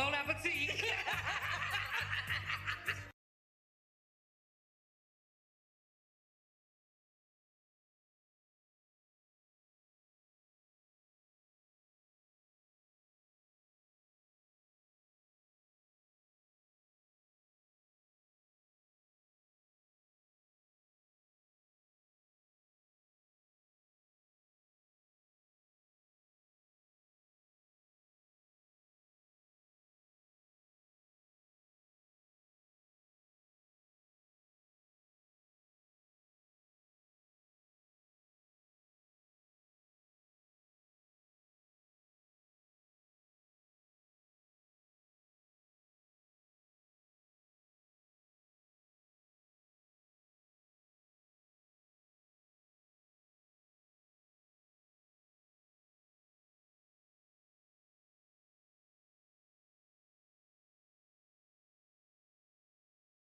Bon appetit!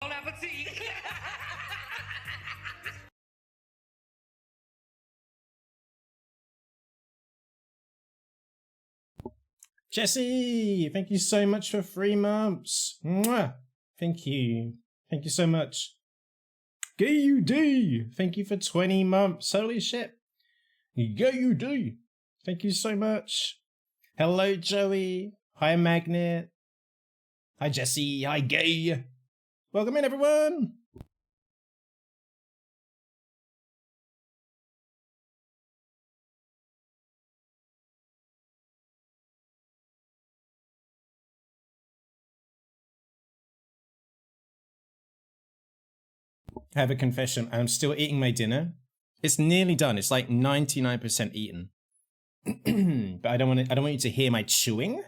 Bon appetit! Jesse, thank you so much for 3 months. Mwah. Thank you. Thank you so much. GUD, thank you for 20 months. Holy shit. GUD, thank you so much. Hello, Joey. Hi, Magnet. Hi, Jesse. Hi, Gay. Welcome in, everyone. I have a confession. I'm still eating my dinner. It's nearly done. It's like 99% eaten. But I don't want you to hear my chewing.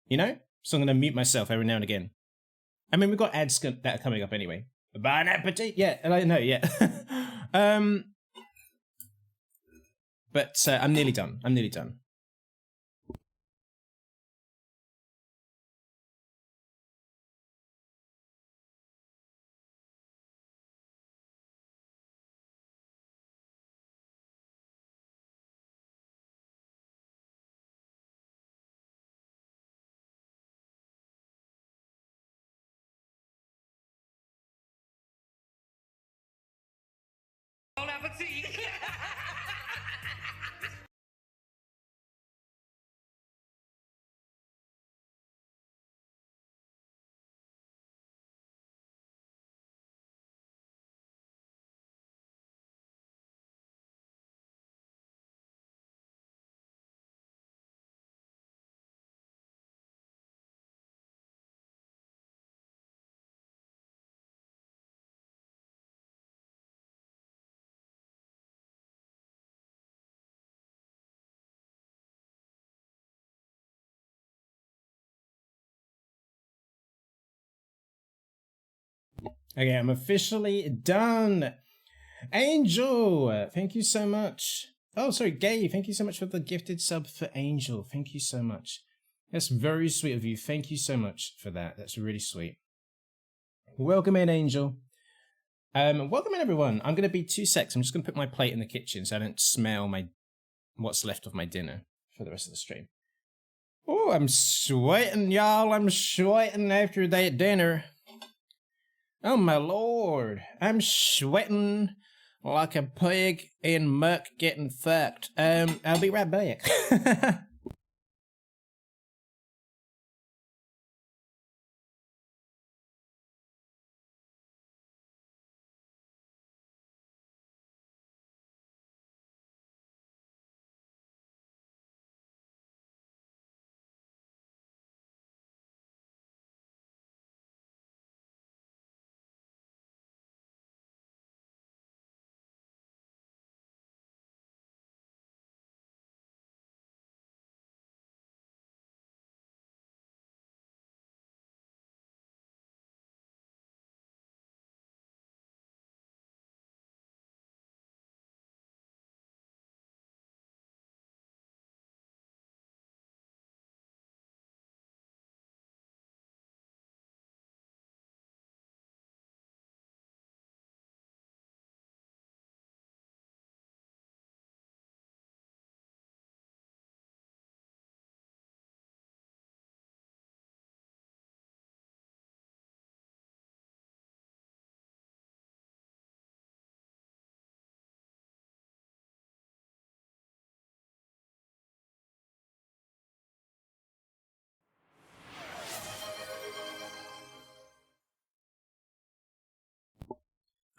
You know? So I'm going to mute myself every now and again. I mean, we've got ads that are coming up anyway. Bon appetit! Yeah, I know, yeah. But I'm nearly done. I'm nearly done. Bon appetit! Okay, I'm officially done. Angel, thank you so much. Oh, sorry, Gay, thank you so much for the gifted sub for Angel. Thank you so much. That's very sweet of you. Thank you so much for that. That's really sweet. Welcome in, Angel. Welcome in, everyone. I'm going to be 2 secs. I'm just going to put my plate in the kitchen so I don't smell what's left of my dinner for the rest of the stream. Oh, I'm sweating, y'all. I'm sweating after that dinner. Oh, my lord. I'm sweating like a pig in muck getting fucked. I'll be right back.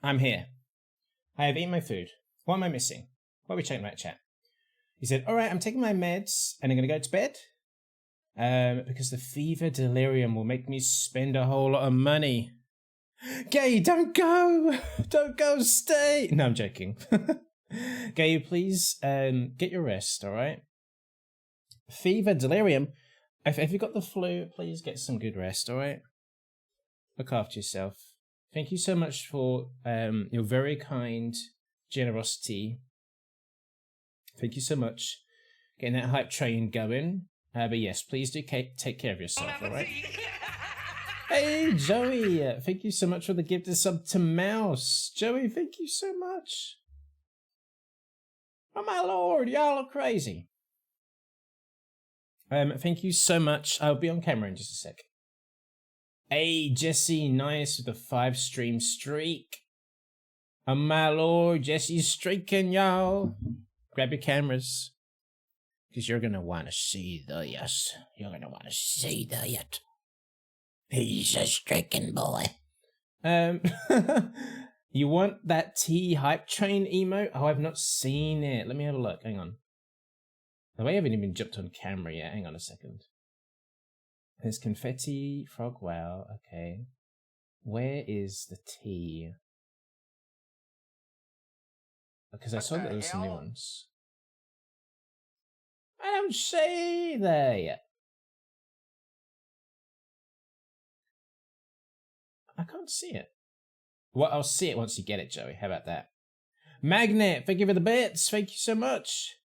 I'm here. I have eaten my food. What am I missing? What are we chatting about, chat? He said, alright, I'm taking my meds and I'm going to go to bed. Because the fever delirium will make me spend a whole lot of money. Gay, don't go! Don't go, stay! No, I'm joking. Gay, please get your rest, alright? Fever delirium. If you got the flu, please get some good rest, alright? Look after yourself. Thank you so much for your very kind generosity. Thank you so much. Getting that hype train going. But yes, please do take care of yourself, alright? Hey, Joey! Thank you so much for the gifted sub to Mouse. Joey, thank you so much. Oh my lord, y'all are crazy. Thank you so much. I'll be on camera in just a sec. Hey, Jesse, nice with the 5-stream streak. Oh my lord, Jesse's streaking, y'all. Grab your cameras. Because you're going to want to see the yes. You're going to want to see the yet. He's a streaking boy. You want that T hype train emote? Oh, I've not seen it. Let me have a look. Hang on. No, I haven't even jumped on camera yet. Hang on a second. There's confetti, frog wow. Okay. Where is the T? Because I saw that there was some new ones. I don't see there yet. I can't see it. Well, I'll see it once you get it, Joey. How about that? Magnet, thank you for the bits. Thank you so much.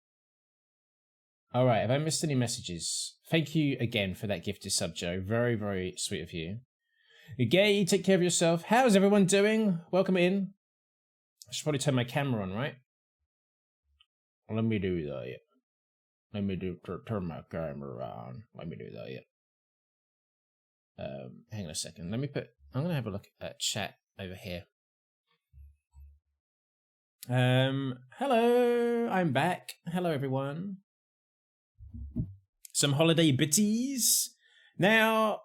All right, have I missed any messages? Thank you again for that gifted sub, Joe. Very, very sweet of you. Gay, take care of yourself. How's everyone doing? Welcome in. I should probably turn my camera on, right? Let me do that. Let me turn my camera on. Let me do that. Hang on a second. I'm gonna have a look at chat over here. Hello, I'm back. Hello, everyone. Some holiday bitties. Now,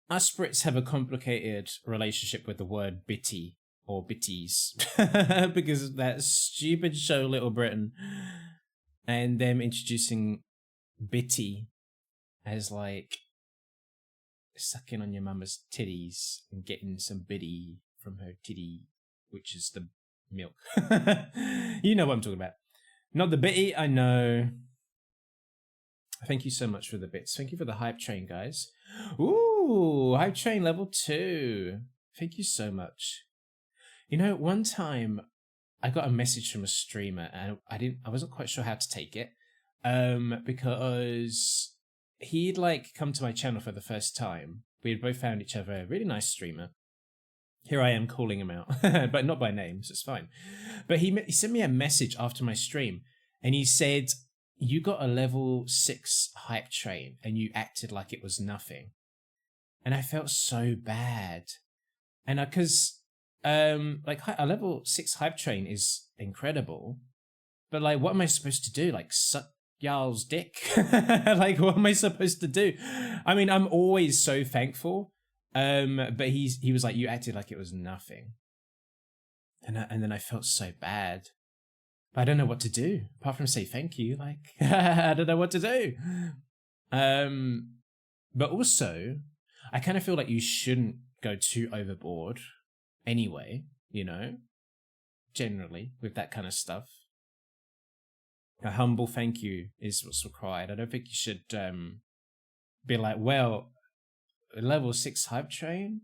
us Brits have a complicated relationship with the word bitty or bitties because of that stupid show Little Britain and them introducing bitty as like sucking on your mama's titties and getting some bitty from her titty, which is the milk. You know what I'm talking about. Not the bitty, I know. Thank you so much for the bits. Thank you for the hype train, guys. Ooh, hype train level 2. Thank you so much. You know, one time I got a message from a streamer and I wasn't quite sure how to take it. Because he'd like come to my channel for the first time. We had both found each other a really nice streamer. Here I am calling him out, but not by name, so it's fine. But he sent me a message after my stream and he said, you got a level 6 hype train and you acted like it was nothing. And I felt so bad. And because like a level 6 hype train is incredible, but like what am I supposed to do? Like suck y'all's dick? Like what am I supposed to do? I mean, I'm always so thankful. But he was like, you acted like it was nothing. And then I felt so bad. I don't know what to do apart from say thank you. Like I don't know what to do. But also, I kind of feel like you shouldn't go too overboard anyway, you know, generally with that kind of stuff. A humble thank you is what's required. I don't think you should be like, well, level 6 hype train,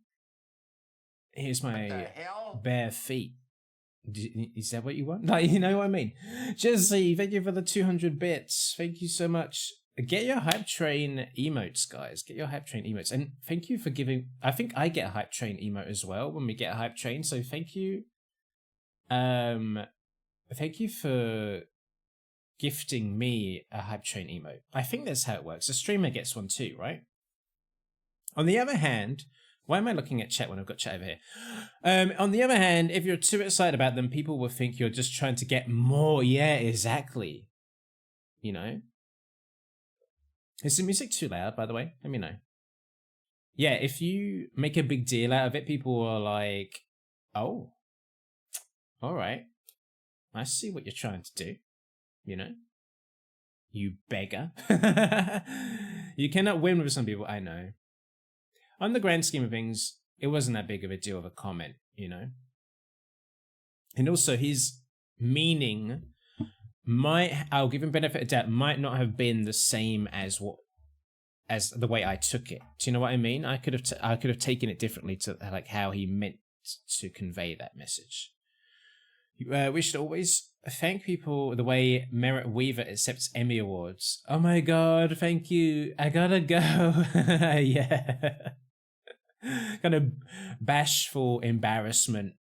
here's my bare feet. Is that what you want? Like, you know what I mean? Jesse, thank you for the 200 bits. Thank you so much. Get your hype train emotes, guys. Get your hype train emotes. And thank you for giving... I think I get a hype train emote as well when we get a hype train. So thank you. Thank you for gifting me a hype train emote. I think that's how it works. The streamer gets one too, right? On the other hand... Why am I looking at chat when I've got chat over here? On the other hand, if you're too excited about them, people will think you're just trying to get more. Yeah, exactly. You know? Is the music too loud, by the way? Let me know. Yeah, if you make a big deal out of it, people are like, oh, All right. I see what you're trying to do. You know? You beggar. You cannot win with some people, I know. On the grand scheme of things, it wasn't that big of a deal of a comment, you know? And also, his meaning I'll give him benefit of doubt, might not have been the same as the way I took it. Do you know what I mean? I could have taken it differently to like how he meant to convey that message. We should always thank people the way Merritt Weaver accepts Emmy Awards. Oh my god, thank you. I gotta go. Yeah. Kind of bashful embarrassment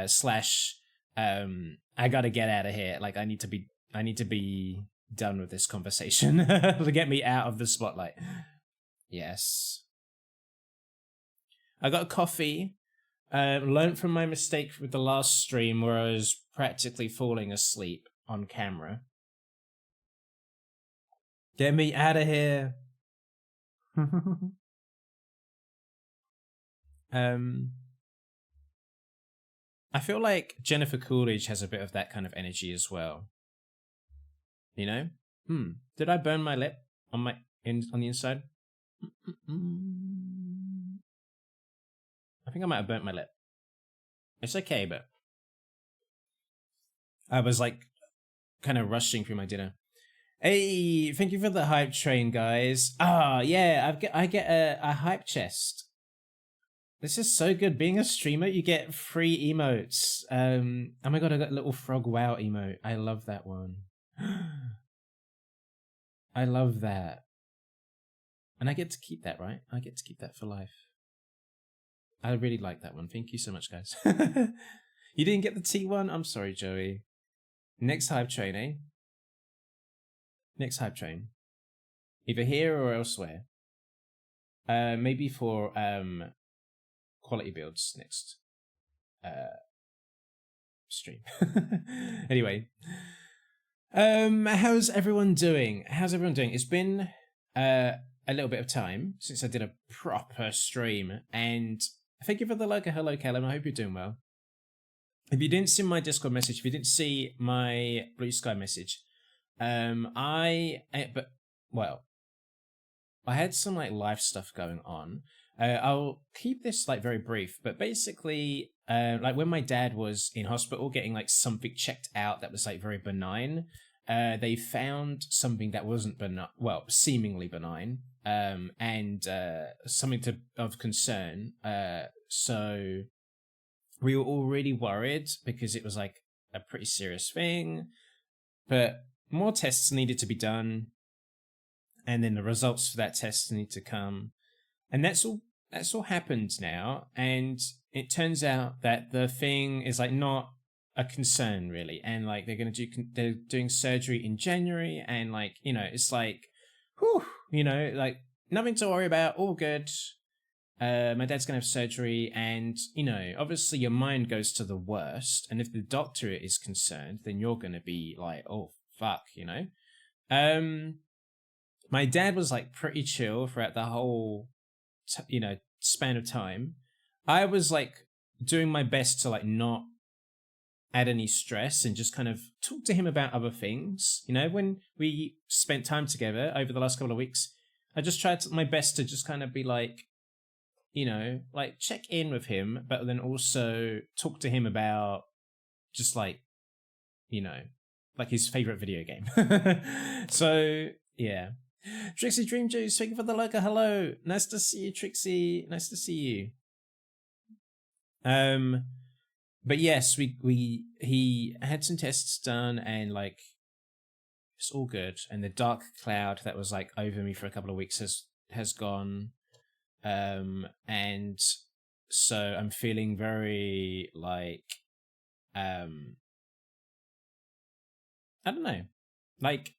slash I gotta get out of here. Like I need to be done with this conversation to get me out of the spotlight. Yes. I got a coffee. Learned from my mistake with the last stream where I was practically falling asleep on camera. Get me out of here. I feel like Jennifer Coolidge has a bit of that kind of energy as well. You know? Did I burn my lip on the inside? I think I might have burnt my lip. It's okay, but I was like kind of rushing through my dinner. Hey, thank you for the hype train, guys. Yeah, I get a hype chest. This is so good. Being a streamer, you get free emotes. Oh my god, I got a little frog wow emote. I love that one. I love that. And I get to keep that, right? I get to keep that for life. I really like that one. Thank you so much, guys. You didn't get the T1? I'm sorry, Joey. Next hype train, eh? Next hype train. Either here or elsewhere. Maybe for quality builds next stream. Anyway. How's everyone doing? It's been a little bit of time since I did a proper stream, and thank you for the like. Hello, Callum. I hope you're doing well. If you didn't see my Discord message, if you didn't see my Blue Sky message, I had some like life stuff going on. I'll keep this like very brief, but basically, like when my dad was in hospital getting like something checked out that was like very benign, they found something that wasn't benign, well, seemingly benign, and something of concern. So we were all really worried because it was like a pretty serious thing, but more tests needed to be done, and then the results for that test need to come, and that's all happened now. And it turns out that the thing is like not a concern really, and like they're doing surgery in January, and like, you know, it's like, whew, you know, like nothing to worry about, all good. My dad's gonna have surgery, and you know, obviously your mind goes to the worst, and if the doctor is concerned, then you're gonna be like, oh fuck, you know. My dad was like pretty chill throughout the whole span of time. I was like doing my best to like not add any stress and just kind of talk to him about other things. You know, when we spent time together over the last couple of weeks, I just tried my best to just kind of be like, you know, like check in with him, but then also talk to him about just like, you know, like his favorite video game. So yeah. Trixie Dream Juice, thank you for the like. Hello, nice to see you, Trixie. Nice to see you. But yes, he had some tests done, and like it's all good. And the dark cloud that was like over me for a couple of weeks has gone. And so I'm feeling very like I don't know, like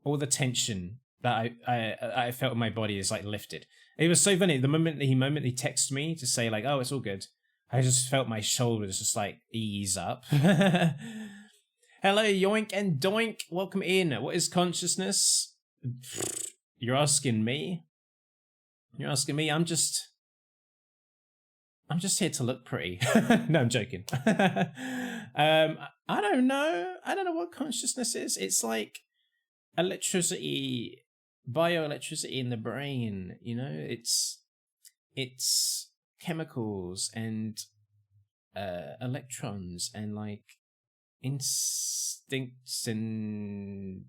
all the tension that I felt in my body is like lifted. It was so funny. The moment he texted me to say like, oh, it's all good, I just felt my shoulders just like ease up. Hello, Yoink and Doink. Welcome in. What is consciousness? You're asking me. I'm just I'm just here to look pretty. No, I'm joking. I don't know. I don't know what consciousness is. It's like electricity, bioelectricity in the brain. You know, it's chemicals and electrons and like instincts and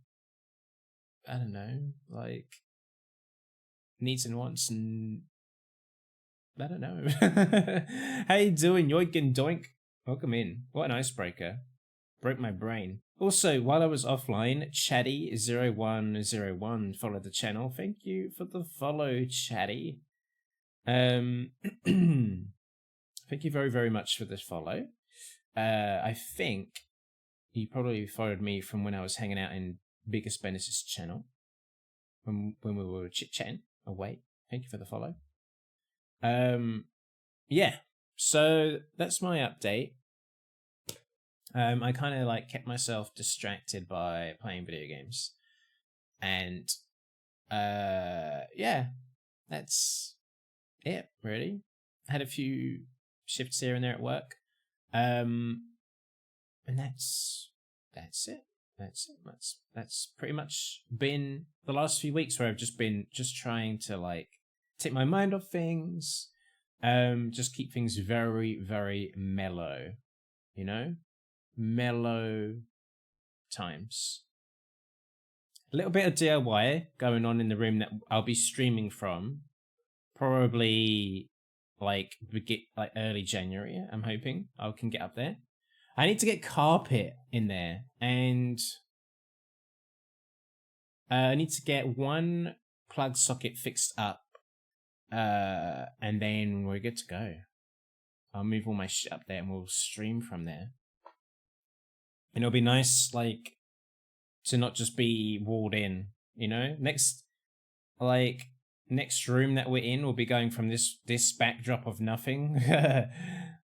I don't know, like needs and wants and I don't know. How you doing, Yoink and Doink? Welcome in. What an icebreaker. Broke my brain. Also, while I was offline, Chatty0101 followed the channel. Thank you for the follow, Chatty. Thank you very, very much for this follow. I think you probably followed me from when I was hanging out in Biggest Benis's channel. When we were chit-chatting away. Thank you for the follow. Yeah, so that's my update. I kind of like kept myself distracted by playing video games, and yeah, that's it really. I had a few shifts here and there at work, and that's it. That's pretty much been the last few weeks where I've just been trying to like take my mind off things, just keep things very, very mellow, you know, mellow times. A little bit of DIY going on in the room that I'll be streaming from, probably like early January. I'm hoping I can get up there. I need to get carpet in there, and I need to get one plug socket fixed up, and then we're good to go. I'll move all my shit up there and we'll stream from there. And it'll be nice, like, to not just be walled in, you know? Next room that we're in will be going from this backdrop of nothing,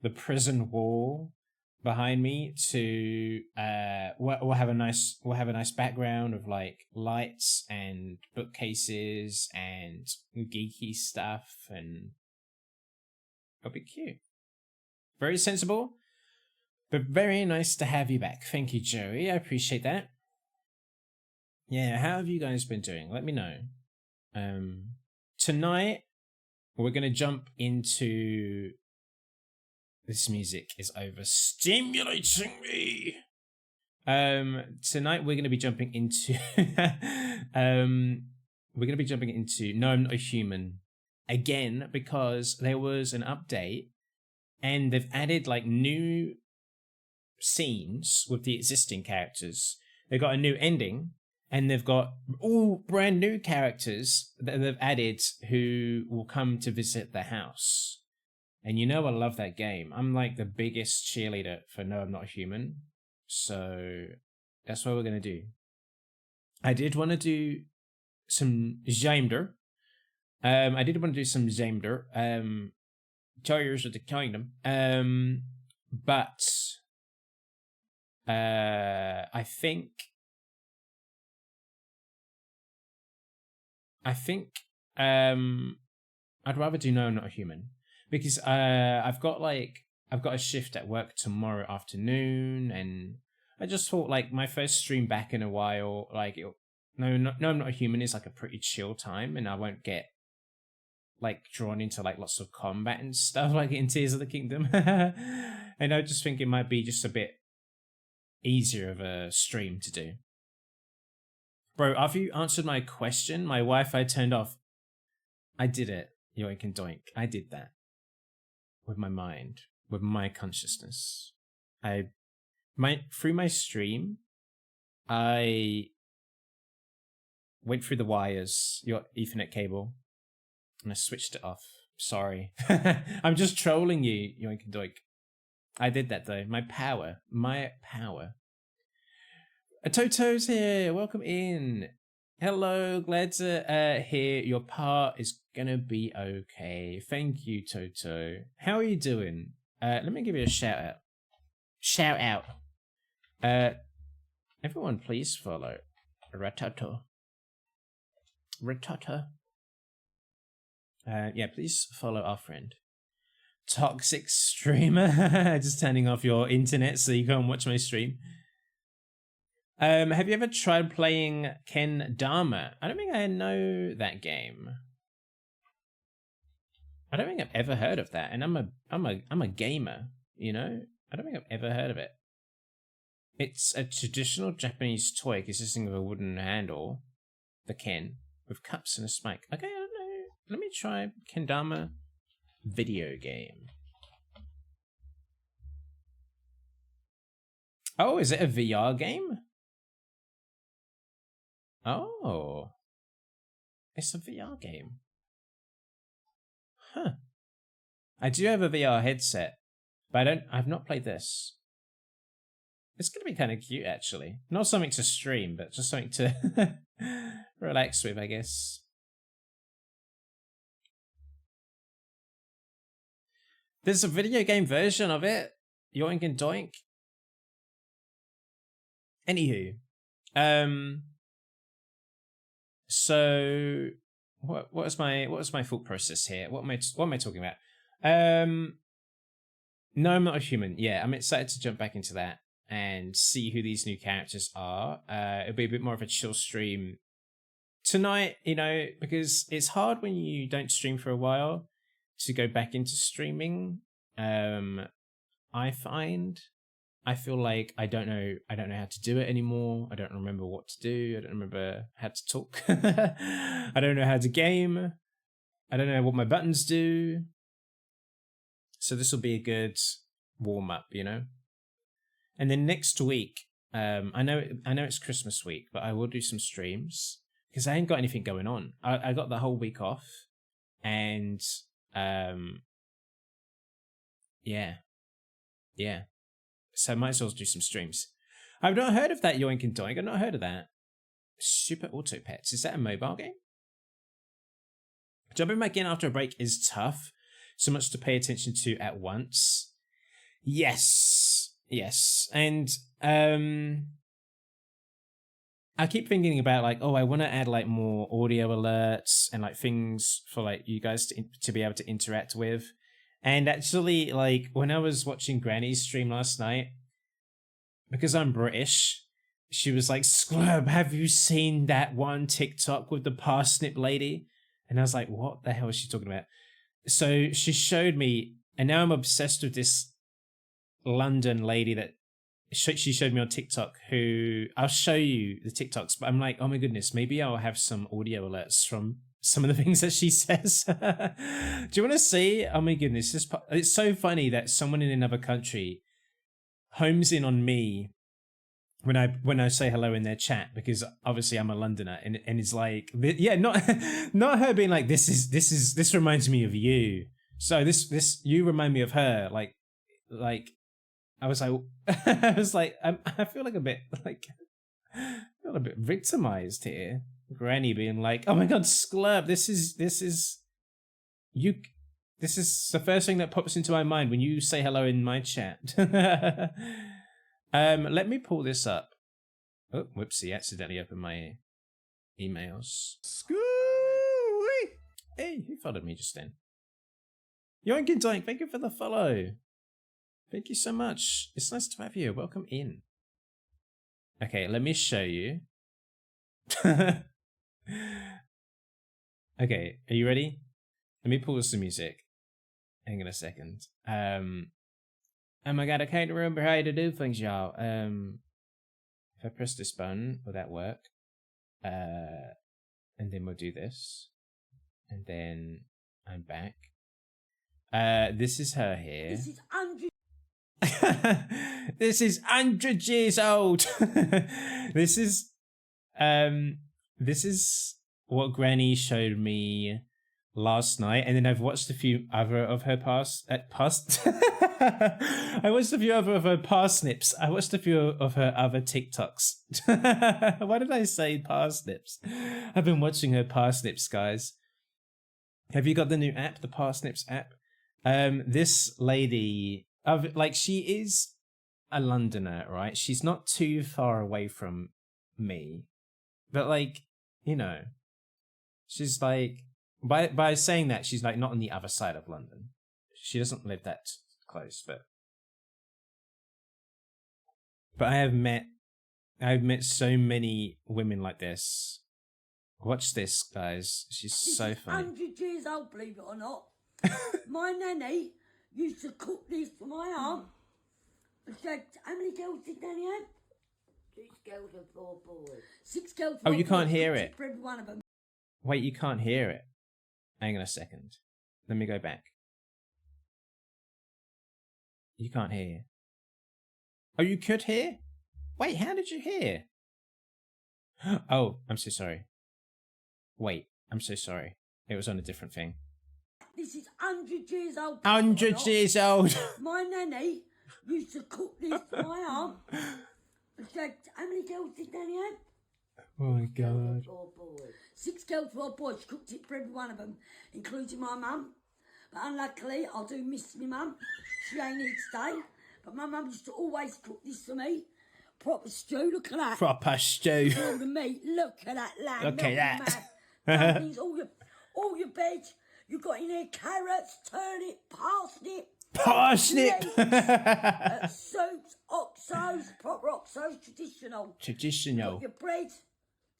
the prison wall behind me, to we'll have a nice background of like lights and bookcases and geeky stuff, and it'll be cute. Very sensible, but very nice to have you back. Thank you, Joey. I appreciate that. Yeah, how have you guys been doing? Let me know. Tonight we're gonna jump into. This music is overstimulating me. Tonight we're going to be jumping into No, I'm Not a Human again, because there was an update and they've added like new scenes with the existing characters. They've got a new ending and they've got all brand new characters that they've added who will come to visit the house. And you know I love that game. I'm like the biggest cheerleader for No, I'm Not a Human. So that's what we're going to do. I did want to do some Zaimder. Terriers of the Kingdom. But I think I'd rather do No, I'm Not a Human. Because I've got a shift at work tomorrow afternoon, and I just thought like my first stream back in a while, like I'm Not a Human is like a pretty chill time, and I won't get like drawn into like lots of combat and stuff like in Tears of the Kingdom. And I just think it might be just a bit easier of a stream to do. Bro, after you answered my question, my Wi-Fi turned off. I did it. Yoink and Doink. I did that. With my mind, with my consciousness. Through my stream, I went through the wires, your Ethernet cable, and I switched it off. Sorry. I'm just trolling you, Yoink and Doink. I did that though. My power. Toto's here. Welcome in. Hello, glad to hear your part is gonna be okay. Thank you, Toto. How are you doing? Let me give you a shout out. Everyone please follow Ratata. Yeah, please follow our friend toxic streamer. Just turning off your internet so you can't watch my stream. Have you ever tried playing Kendama? I don't think I know that game. I don't think I've ever heard of that, and I'm a gamer, you know? I don't think I've ever heard of it. It's a traditional Japanese toy consisting of a wooden handle, the ken, with cups and a spike. Okay, I don't know. Let me try Kendama video game. Oh, is it a VR game? Oh. It's a VR game. Huh. I do have a VR headset, but I've not played this. It's gonna be kind of cute, actually. Not something to stream, but just something to relax with, I guess. There's a video game version of it. Yoink and Doink. Anywho. So what was my thought process here? What am I talking about? No, I'm not a human. Yeah, I'm excited to jump back into that and see who these new characters are. It'll be a bit more of a chill stream tonight, you know, because it's hard when you don't stream for a while to go back into streaming. I feel like I don't know how to do it anymore. I don't remember what to do. I don't remember how to talk. I don't know how to game. I don't know what my buttons do. So this will be a good warm up, you know. And then next week, I know it's Christmas week, but I will do some streams because I ain't got anything going on. I got the whole week off, and yeah. So I might as well do some streams. I've not heard of that Yoink and Doink. I've not heard of that. Super Auto Pets. Is that a mobile game? Jumping back in after a break is tough. So much to pay attention to at once. Yes. And I keep thinking about like, oh, I want to add like more audio alerts and like things for like you guys to be able to interact with. And actually, like, when I was watching Granny's stream last night, because I'm British, she was like, Sklurb, have you seen that one TikTok with the parsnip lady? And I was like, what the hell is she talking about? So she showed me, and now I'm obsessed with this London lady that she showed me on TikTok, who I'll show you the TikToks, but I'm like, oh my goodness, maybe I'll have some audio alerts from some of the things that she says. Do you want to see? Oh my goodness, it's so funny that someone in another country homes in on me when I say hello in their chat, because obviously I'm a Londoner, and it's like, yeah, not her being like, this reminds me of you. So this you remind me of her, like I was like I feel like a bit victimized here. Granny being like, oh my god, Sklurb, this is the first thing that pops into my mind when you say hello in my chat. Let me pull this up. Oh, whoopsie, accidentally opened my emails. Scooey! Hey, who followed me just then? Yoink and Doink, thank you for the follow. Thank you so much. It's nice to have you. Welcome in. Okay, let me show you. Okay, are you ready? Let me pull some music. Hang on a second. Oh my god, I can't remember how to do things, y'all. If I press this button, will that work? And then we'll do this. And then I'm back. This is her here. This is 100. This is 100 years old. This is what Granny showed me last night, and then I've watched a few other of her I watched a few other of her parsnips. I watched a few of her other TikToks. Why did I say parsnips? I've been watching her parsnips, guys. Have you got the new app, the Parsnips app? This lady, like, she is a Londoner, right? She's not too far away from me, but like, you know, she's like, by saying that, she's like not on the other side of London. She doesn't live that close, but I've met so many women like this. Watch this, guys. She's so funny. 100 years old, believe it or not. My nanny used to cook this for my aunt. And she had, how many girls did Nanny have? 6 girls and 4 boys. 6 girls. Oh, 4 you can't boys, hear cooked it. For every one of them. Wait, you can't hear it. Hang on a second. Let me go back. You can't hear. Oh, you could hear? Wait, how did you hear? Oh, I'm so sorry. Wait, I'm so sorry. It was on a different thing. This is 100 years old. 100 years old. My nanny used to cook this for my aunt. And she had, how many girls did Nanny have? Oh my god. 4 boys. 6 girls, 4 boys. She cooked it for every one of them, including my mum. But unluckily, I do miss my mum. She ain't here today. But my mum used to always cook this for me. Proper stew. Look at that. Proper stew. All the meat. Look at that lamb. Look at that. Dumplings, all your veg. You got in there carrots, turnip, parsnip. Parsnip. Soups, oxos, proper oxos, traditional. Traditional. Got your bread,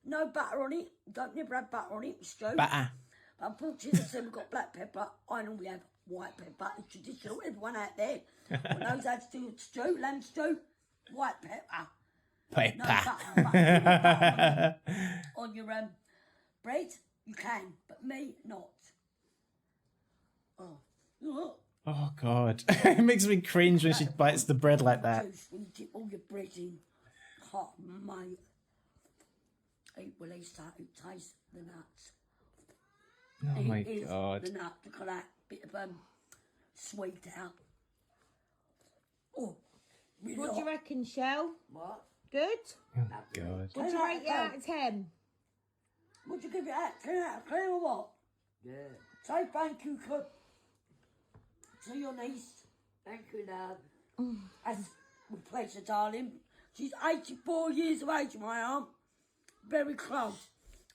no butter on it. Don't never have butter on it, stew. Butter. But unfortunately, we've got black pepper. I normally have white pepper. It's traditional. Everyone out there knows how to do stew, lamb stew, white pepper. No butter on your bread. You can, but me not. Oh. Oh god. It makes me cringe when she bites the bread like that. Juice when you dip all your bread in. Hot, mate. Well, they start to taste the nuts. Oh my It is god. the nut. Look at that bit of sweet out. Oh, really What do you hot. reckon, Shell? What? Good? Oh god. What do you rate it out of 10? Would you give it out? 10 out of 10 or what? Yeah. Say thank you to your niece. Thank you, love. As with pleasure, darling. She's 84 years of age, my aunt. Very close.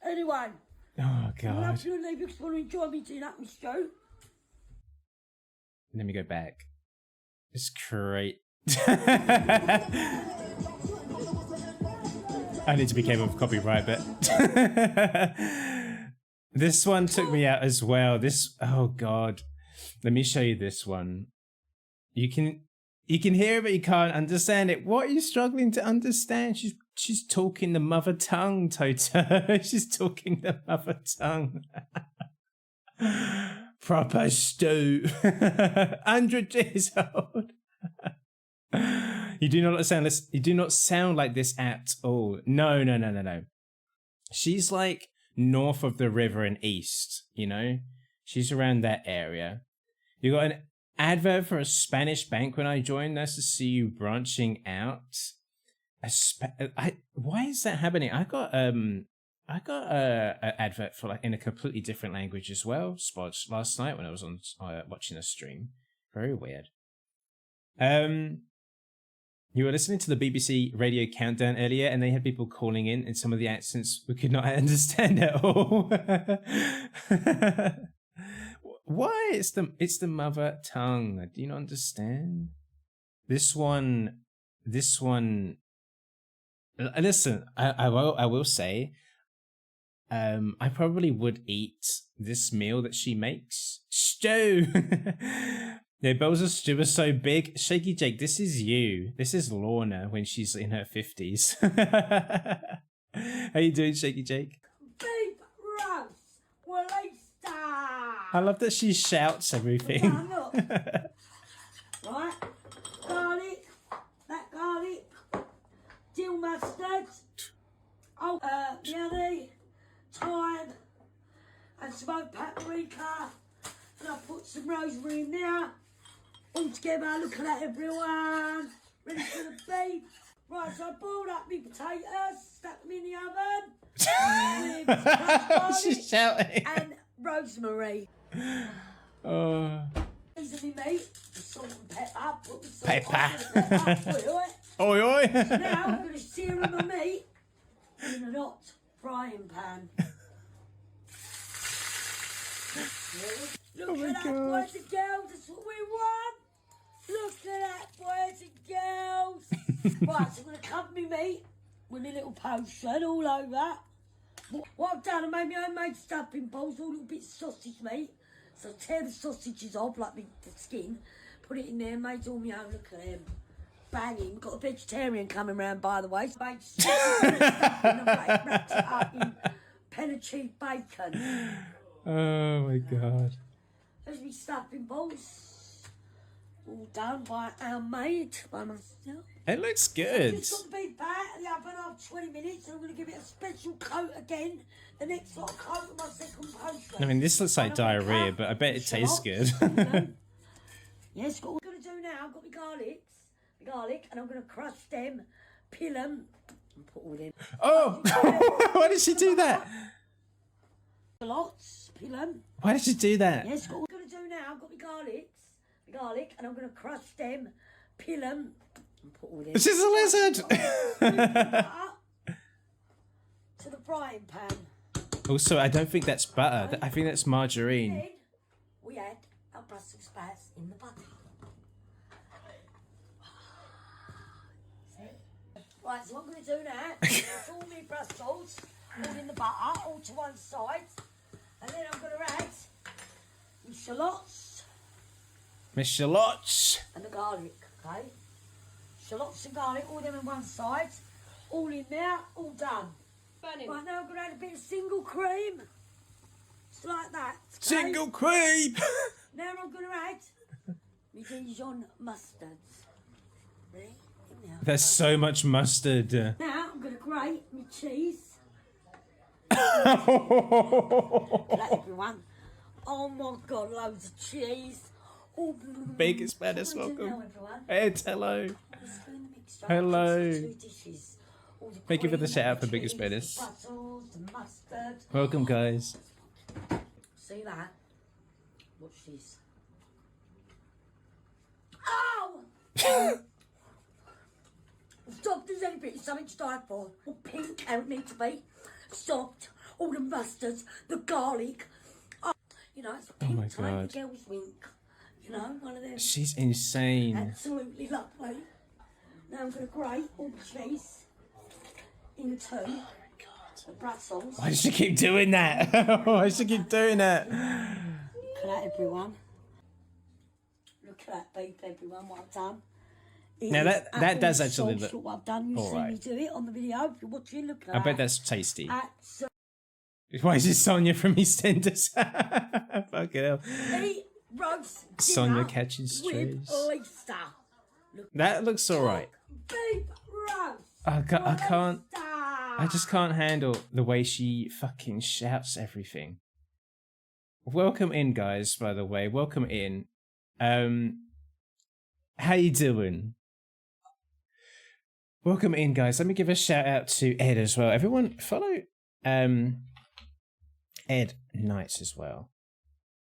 Anyway, Oh I god. love you and leave you because you want to enjoy me doing that, Miss Joe. Let me go back. It's great. I need to be careful of copyright, but this one took me out as well. Oh god. Let me show you this one. You can hear it, but you can't understand it. What are you struggling to understand? She's talking the mother tongue, Toto. She's talking the mother tongue. Proper stew. 100 years old. You do not sound like this at all. No. She's like north of the river and east, you know? She's around that area. You got an advert for a Spanish bank when I joined. Nice to see you branching out. Why is that happening? I got an advert for like in a completely different language as well. Spots last night when I was on watching a stream. Very weird. You were listening to the BBC Radio Countdown earlier, and they had people calling in, and some of the accents we could not understand at all. Why? It's the mother tongue. Do you not understand? This one. Listen, I will say, I probably would eat this meal that she makes. Stew. The bowls of stew are so big. Shaky Jake, this is you. This is Lorna when she's in her 50s. How you doing, Shaky Jake? Beef roast. Walista. I love that she shouts everything. Look. Right. Garlic. That garlic. Dill mustard. Oh, mayonnaise. Thyme. And smoked paprika. And I put some rosemary in there. All together, look at that, everyone. Ready for the beef. Right, so I boiled up my potatoes, stuck them in the oven. With crushed garlic She's shouting. and rosemary. Oh. These are my meat. The salt and pepper. Put the salt Pepper. on the pepper. Oi, oi. Oi, oi. Now I'm going to sear my meat in a hot frying pan. Look Oh my at that, God. boys and girls, that's what we want. Look at that, boys and girls. Right, so I'm going to cover me meat with my little potion all over. What I've done, I made my homemade stuffing balls, all little bits of sausage meat. So I tear the sausages off, like the skin, put it in there, made all my own. Look at them. Banging. Got a vegetarian coming round, by the way. So made sausage and I wrapped it up in Penachie bacon. Oh my god. There's me stuffing balls. All done by our maid, by myself. It looks good. Just got the beef pat in the oven after 20 minutes, and I'm going to give it a special coat again. The next lot of coat of my second potion. I mean, this looks like And I'm gonna diarrhea, cut but I bet it tastes good. shallots. Yes, what we're going to do now, I've got my garlic, and I'm going to crush them, peel them, and put all them. Oh! Why did she do that? Lots, peel them. Why did she do that? Yes, what we're going to do now, I've got my garlic, and I'm going to crush them, peel them, and put all them. She's a lizard! Butter to the frying pan. Also, I don't think that's butter. I think that's margarine. Then we add our Brussels sprouts in the butter. Right, so what I'm going to do now is all my Brussels all in the butter, all to one side. And then I'm going to add the shallots Miss Shallots. and the garlic, okay? Shallots and garlic, all them on one side. All in there, all done. Right, now I'm going to add a bit of single cream. Just like that. Okay? Single cream! Now I'm going to add my Dijon mustards. Ready? In there. There's so much mustard. Now I'm going to grate my cheese. Oh Look at everyone. Oh my god, loads of cheese. Oh, Biggest baddest what am I doing welcome. now, everyone? Ed, hello. Just doing the mixture. Hello. Just two dishes. All the Thank you for the cream, shout out the for Biggest cheese, Baddest. the Brussels, the mustard. Welcome, guys. See that? Watch this. Oh! Stop, there's any bit, something to die for. All pink, how it needs to be. Soft, all the mustards, the garlic. Oh, you know, it's a pink my time God. the girls wink. You know, one of them. She's insane. Absolutely lovely. Now I'm going to grate all the cheese into the Brussels. Why does she keep doing that? Why does she keep doing that? Look at that, everyone. Look at that beef, everyone, what I've done. It Now is that does absolute actually sauce, look what I've done. You see alright. me do it on the video. If you're watching, look at I that. bet that's tasty. Absolutely Why is it Sonia from EastEnders? Fucking hell. roast Sonia dinner catching with strays. oyster. Look, That looks alright. beef roast. I can't. Oyster. I just can't handle the way she fucking shouts everything. Welcome in, guys, by the way. Welcome in. How you doing? Welcome in, guys. Let me give a shout out to Ed as well. Everyone follow Ed Knights as well.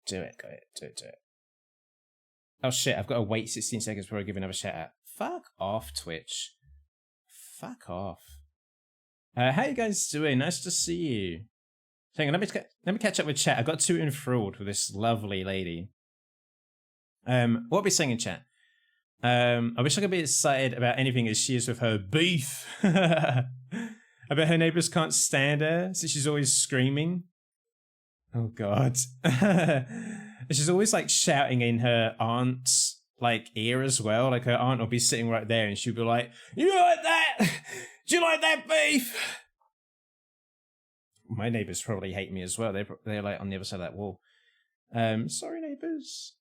Do it, go ahead. Do it. Oh shit, I've got to wait 16 seconds before I give another shout out. Fuck off, Twitch. Fuck off. How you guys doing? Nice to see you. Hang on, let me catch up with chat. I got too enthralled with this lovely lady. What are we saying in chat? I wish I could be excited about anything as she is with her beef. I bet her neighbors can't stand her, so she's always screaming. Oh god. She's always like shouting in her aunt's like ear as well. Like her aunt will be sitting right there and she'll be like, "You like that? Do you like that beef?" My neighbors probably hate me as well. They're like on the other side of that wall. Sorry neighbors.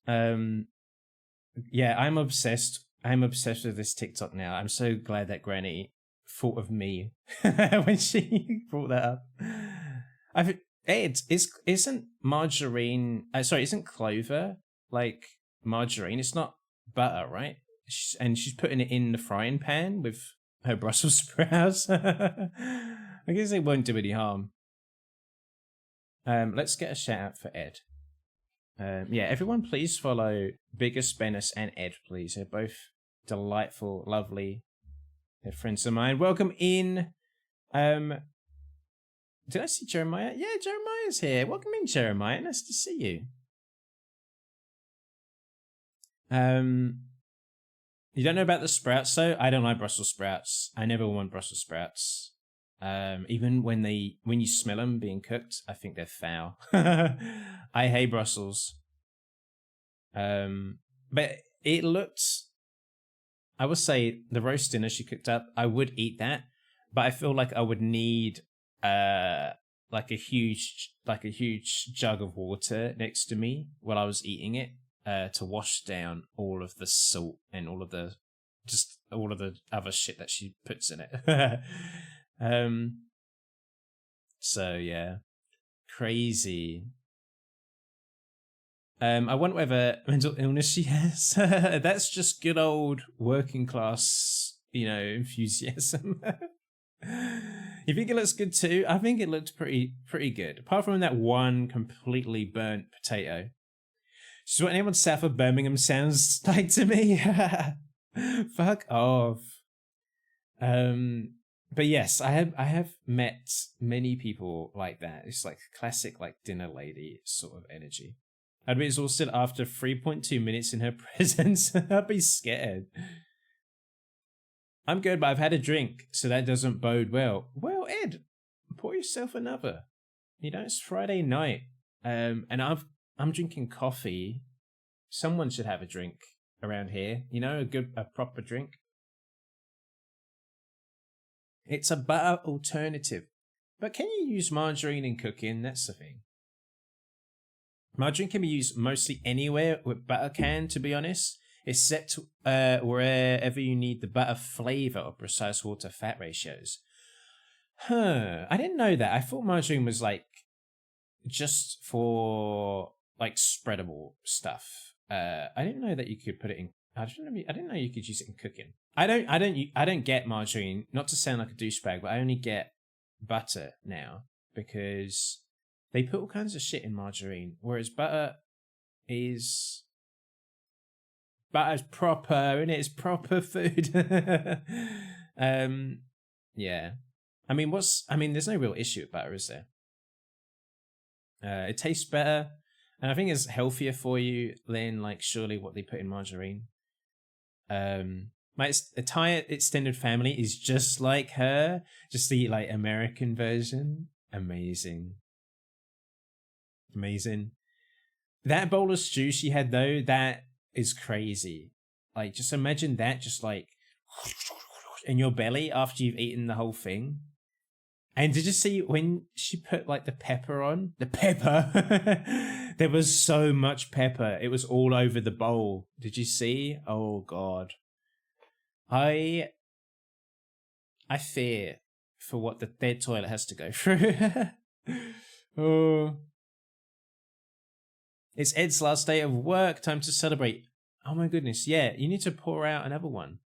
Yeah, I'm obsessed. I'm obsessed with this TikTok now. I'm so glad that Granny thought of me when she brought that up. Isn't margarine? Isn't clover like margarine? It's not butter, right? And she's putting it in the frying pan with her Brussels sprouts. I guess it won't do any harm. Let's get a shout out for Ed. Yeah, everyone please follow Biggest Bennis and Ed, please. They're both delightful, lovely. They're friends of mine. Welcome in. Did I see Jeremiah? Yeah, Jeremiah's here. Welcome in, Jeremiah. Nice to see you. You don't know about the sprouts, though? I don't like Brussels sprouts. I never want Brussels sprouts. Even when you smell them being cooked, I think they're foul. I hate Brussels. But it looked, I would say the roast dinner she cooked up, I would eat that, but I feel like I would need like a huge jug of water next to me while I was eating it to wash down all of the salt and all of the other shit that she puts in it. So yeah, crazy. I wonder whether mental illness she has. That's just good old working class, enthusiasm. You think it looks good too? I think it looked pretty good. Apart from that one completely burnt potato. Just what anyone south of Birmingham sounds like to me. Fuck off. But yes, I have met many people like that. It's like classic like dinner lady sort of energy. I'd be exhausted after 3.2 minutes in her presence. I'd be scared. I'm good, but I've had a drink, so that doesn't bode well. Well, Ed, pour yourself another. It's Friday night, and I'm drinking coffee. Someone should have a drink around here. A proper drink. It's a butter alternative, but can you use margarine in cooking? That's the thing. Margarine can be used mostly anywhere with butter can, to be honest. It's set to wherever you need the butter flavor or precise water-fat ratios. I didn't know that. I thought margarine was like just for like spreadable stuff. I didn't know that you could put it in. I didn't know you could use it in cooking. I don't get margarine. Not to sound like a douchebag, but I only get butter now because they put all kinds of shit in margarine, whereas butter's proper and it's proper food. Yeah. I mean, there's no real issue with butter, is there? It tastes better, and I think it's healthier for you than like surely what they put in margarine. My entire extended family is just like her, just the like American version. Amazing. That bowl of stew she had though, that is crazy. Like, just imagine that just like in your belly after you've eaten the whole thing. And did you see when she put like the pepper on? The pepper! There was so much pepper. It was all over the bowl. Did you see? Oh God. I fear for what their toilet has to go through. Oh. It's Ed's last day of work. Time to celebrate. Oh my goodness. Yeah, you need to pour out another one.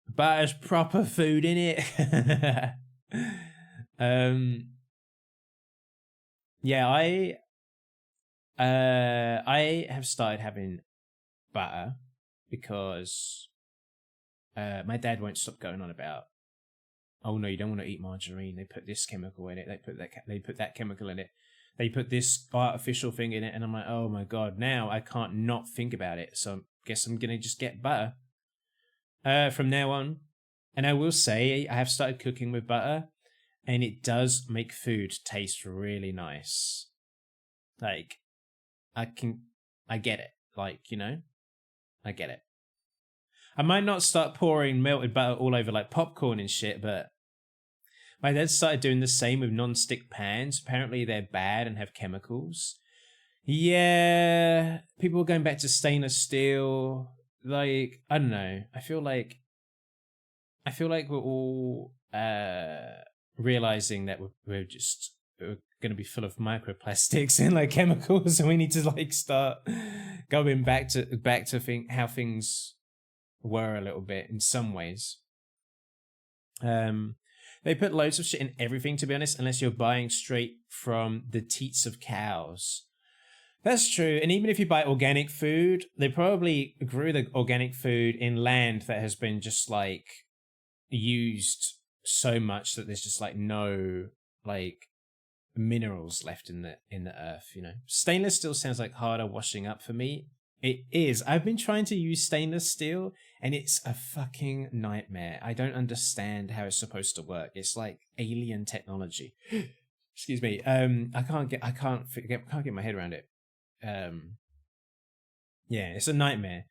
But there's proper food in it. Yeah, I have started having butter because my dad won't stop going on about, oh no, you don't want to eat margarine. They put this chemical in it. They put that chemical in it. They put this artificial thing in it, and I'm like, oh my God, now I can't not think about it. So I guess I'm gonna just get butter from now on. And I will say, I have started cooking with butter, and it does make food taste really nice. Like, I get it. Like, I get it. I might not start pouring melted butter all over like popcorn and shit, but my dad started doing the same with non-stick pans. Apparently they're bad and have chemicals. Yeah, people are going back to stainless steel. Like, I don't know. I feel like we're all realizing that we're going to be full of microplastics and like chemicals, and we need to like start going back to think how things were a little bit in some ways. They put loads of shit in everything, to be honest, unless you're buying straight from the teats of cows. That's true. And even if you buy organic food, they probably grew the organic food in land that has been just like used so much that there's just like no like minerals left in the earth, Stainless still sounds like harder washing up for me It is. I've been trying to use stainless steel and it's a fucking nightmare. I don't understand how it's supposed to work. It's like alien technology. Excuse me. I can't get my head around it. Yeah, it's a nightmare.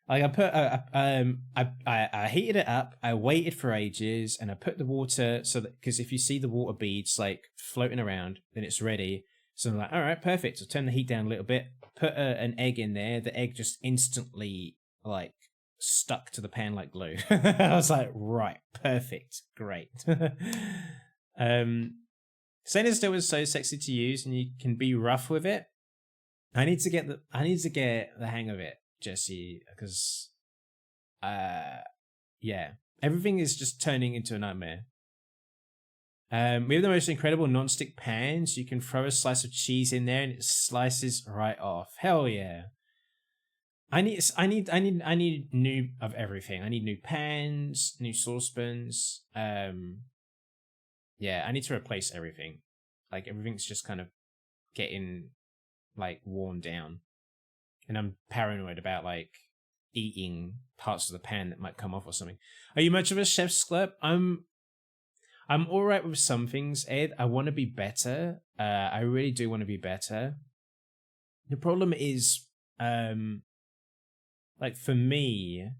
Like I heated it up. I waited for ages, and I put the water so that, because if you see the water beads like floating around, then it's ready. So I'm like, all right, perfect. So turn the heat down a little bit. Put an egg in there. The egg just instantly like stuck to the pan like glue. I was like, right, perfect, great. Stainless steel is so sexy to use, and you can be rough with it. I need to get the hang of it, Jesse, because yeah, everything is just turning into a nightmare. We have the most incredible non-stick pans. You can throw a slice of cheese in there and it slices right off. Hell yeah. I need new of everything. I need new pans, new saucepans. Yeah, I need to replace everything. Like everything's just kind of getting like worn down. And I'm paranoid about like eating parts of the pan that might come off or something. Are you much of a chef's sklep? I'm all right with some things, Ed. I want to be better. I really do want to be better. The problem is, like for me,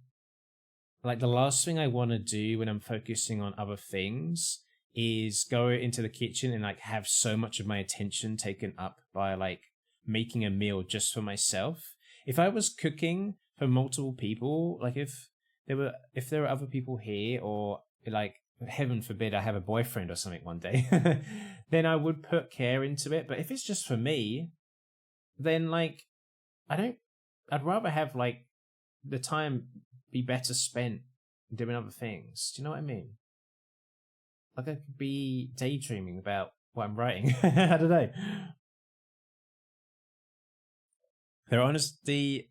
like the last thing I want to do when I'm focusing on other things is go into the kitchen and like have so much of my attention taken up by like making a meal just for myself. If I was cooking for multiple people, like if there were other people here, or like heaven forbid I have a boyfriend or something one day, then I would put care into it. But if it's just for me, then like I'd rather have like the time be better spent doing other things. Do you know what I mean? Like I could be daydreaming about what I'm writing. I don't know. There are honestly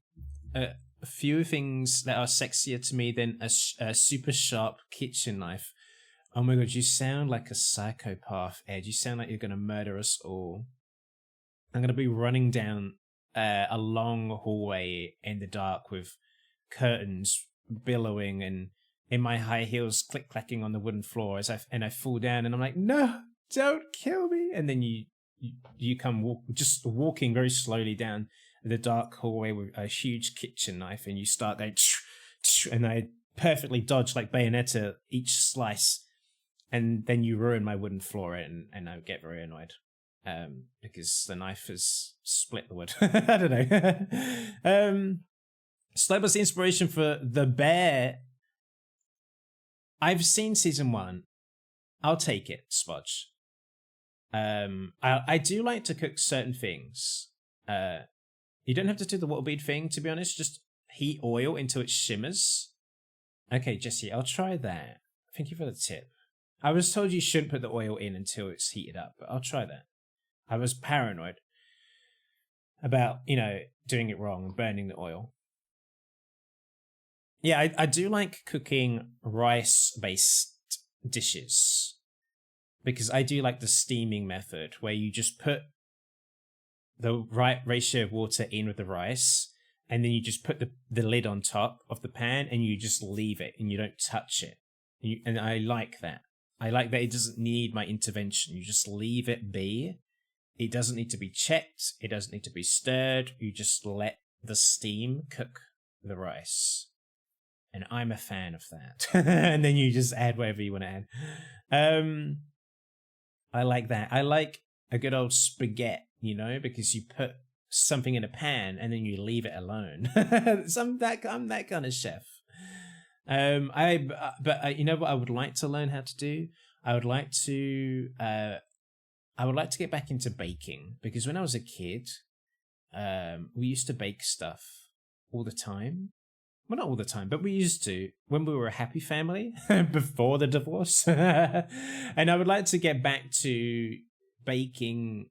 a few things that are sexier to me than a super sharp kitchen knife. Oh my god, you sound like a psychopath, Ed. You sound like you're going to murder us all. I'm going to be running down a long hallway in the dark with curtains billowing and in my high heels click-clacking on the wooden floor as I fall down, and I'm like, no, don't kill me. And then you come walking very slowly down the dark hallway with a huge kitchen knife, and you start going, and I perfectly dodge like Bayonetta each slice, and then you ruin my wooden floor, and I get very annoyed because the knife has split the wood. I don't know. Slow was the inspiration for The Bear. I've seen season 1. I'll take it, Spodge. I do like to cook certain things. You don't have to do the water bead thing, to be honest. Just heat oil until it shimmers. Okay, Jesse, I'll try that. Thank you for the tip. I was told you shouldn't put the oil in until it's heated up, but I'll try that. I was paranoid about, doing it wrong and burning the oil. Yeah, I do like cooking rice-based dishes because I do like the steaming method where you just put the right ratio of water in with the rice, and then you just put the lid on top of the pan and you just leave it and you don't touch it. And I like that. I like that it doesn't need my intervention. You just leave it be. It doesn't need to be checked. It doesn't need to be stirred. You just let the steam cook the rice. And I'm a fan of that. And then you just add whatever you want to add. I like that. I like a good old spaghetti, because you put something in a pan and then you leave it alone. I'm that kind of chef. But you know what I would like to learn how to do? I would like to get back into baking, because when I was a kid, we used to bake stuff all the time. Well, not all the time, but we used to when we were a happy family before the divorce. And I would like to get back to baking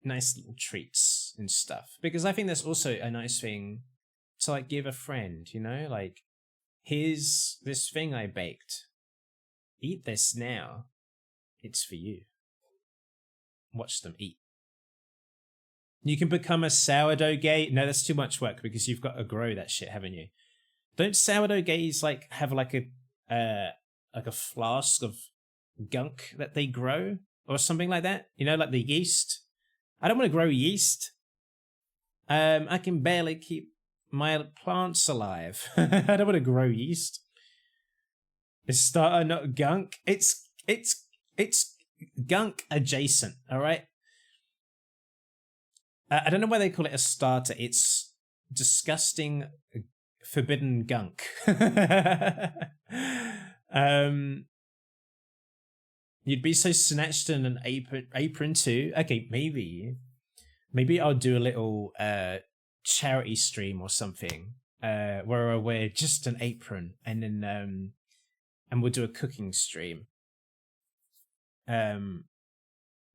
nice little treats and stuff, because I think that's also a nice thing to like give a friend, like, here's this thing I baked. Eat this now. It's for you. Watch them eat. You can become a sourdough gay. No, that's too much work because you've got to grow that shit, haven't you? Don't sourdough gays like have like a flask of gunk that they grow or something like that? You know, like the yeast. I don't want to grow yeast. I can barely keep my plants alive. I don't want to grow yeast. It's starter, not gunk. It's gunk adjacent. All right. I don't know why they call it a starter. It's disgusting, forbidden gunk. You'd be so snatched in an apron too. Okay, maybe I'll do a little charity stream or something where I wear just an apron and then and we'll do a cooking stream.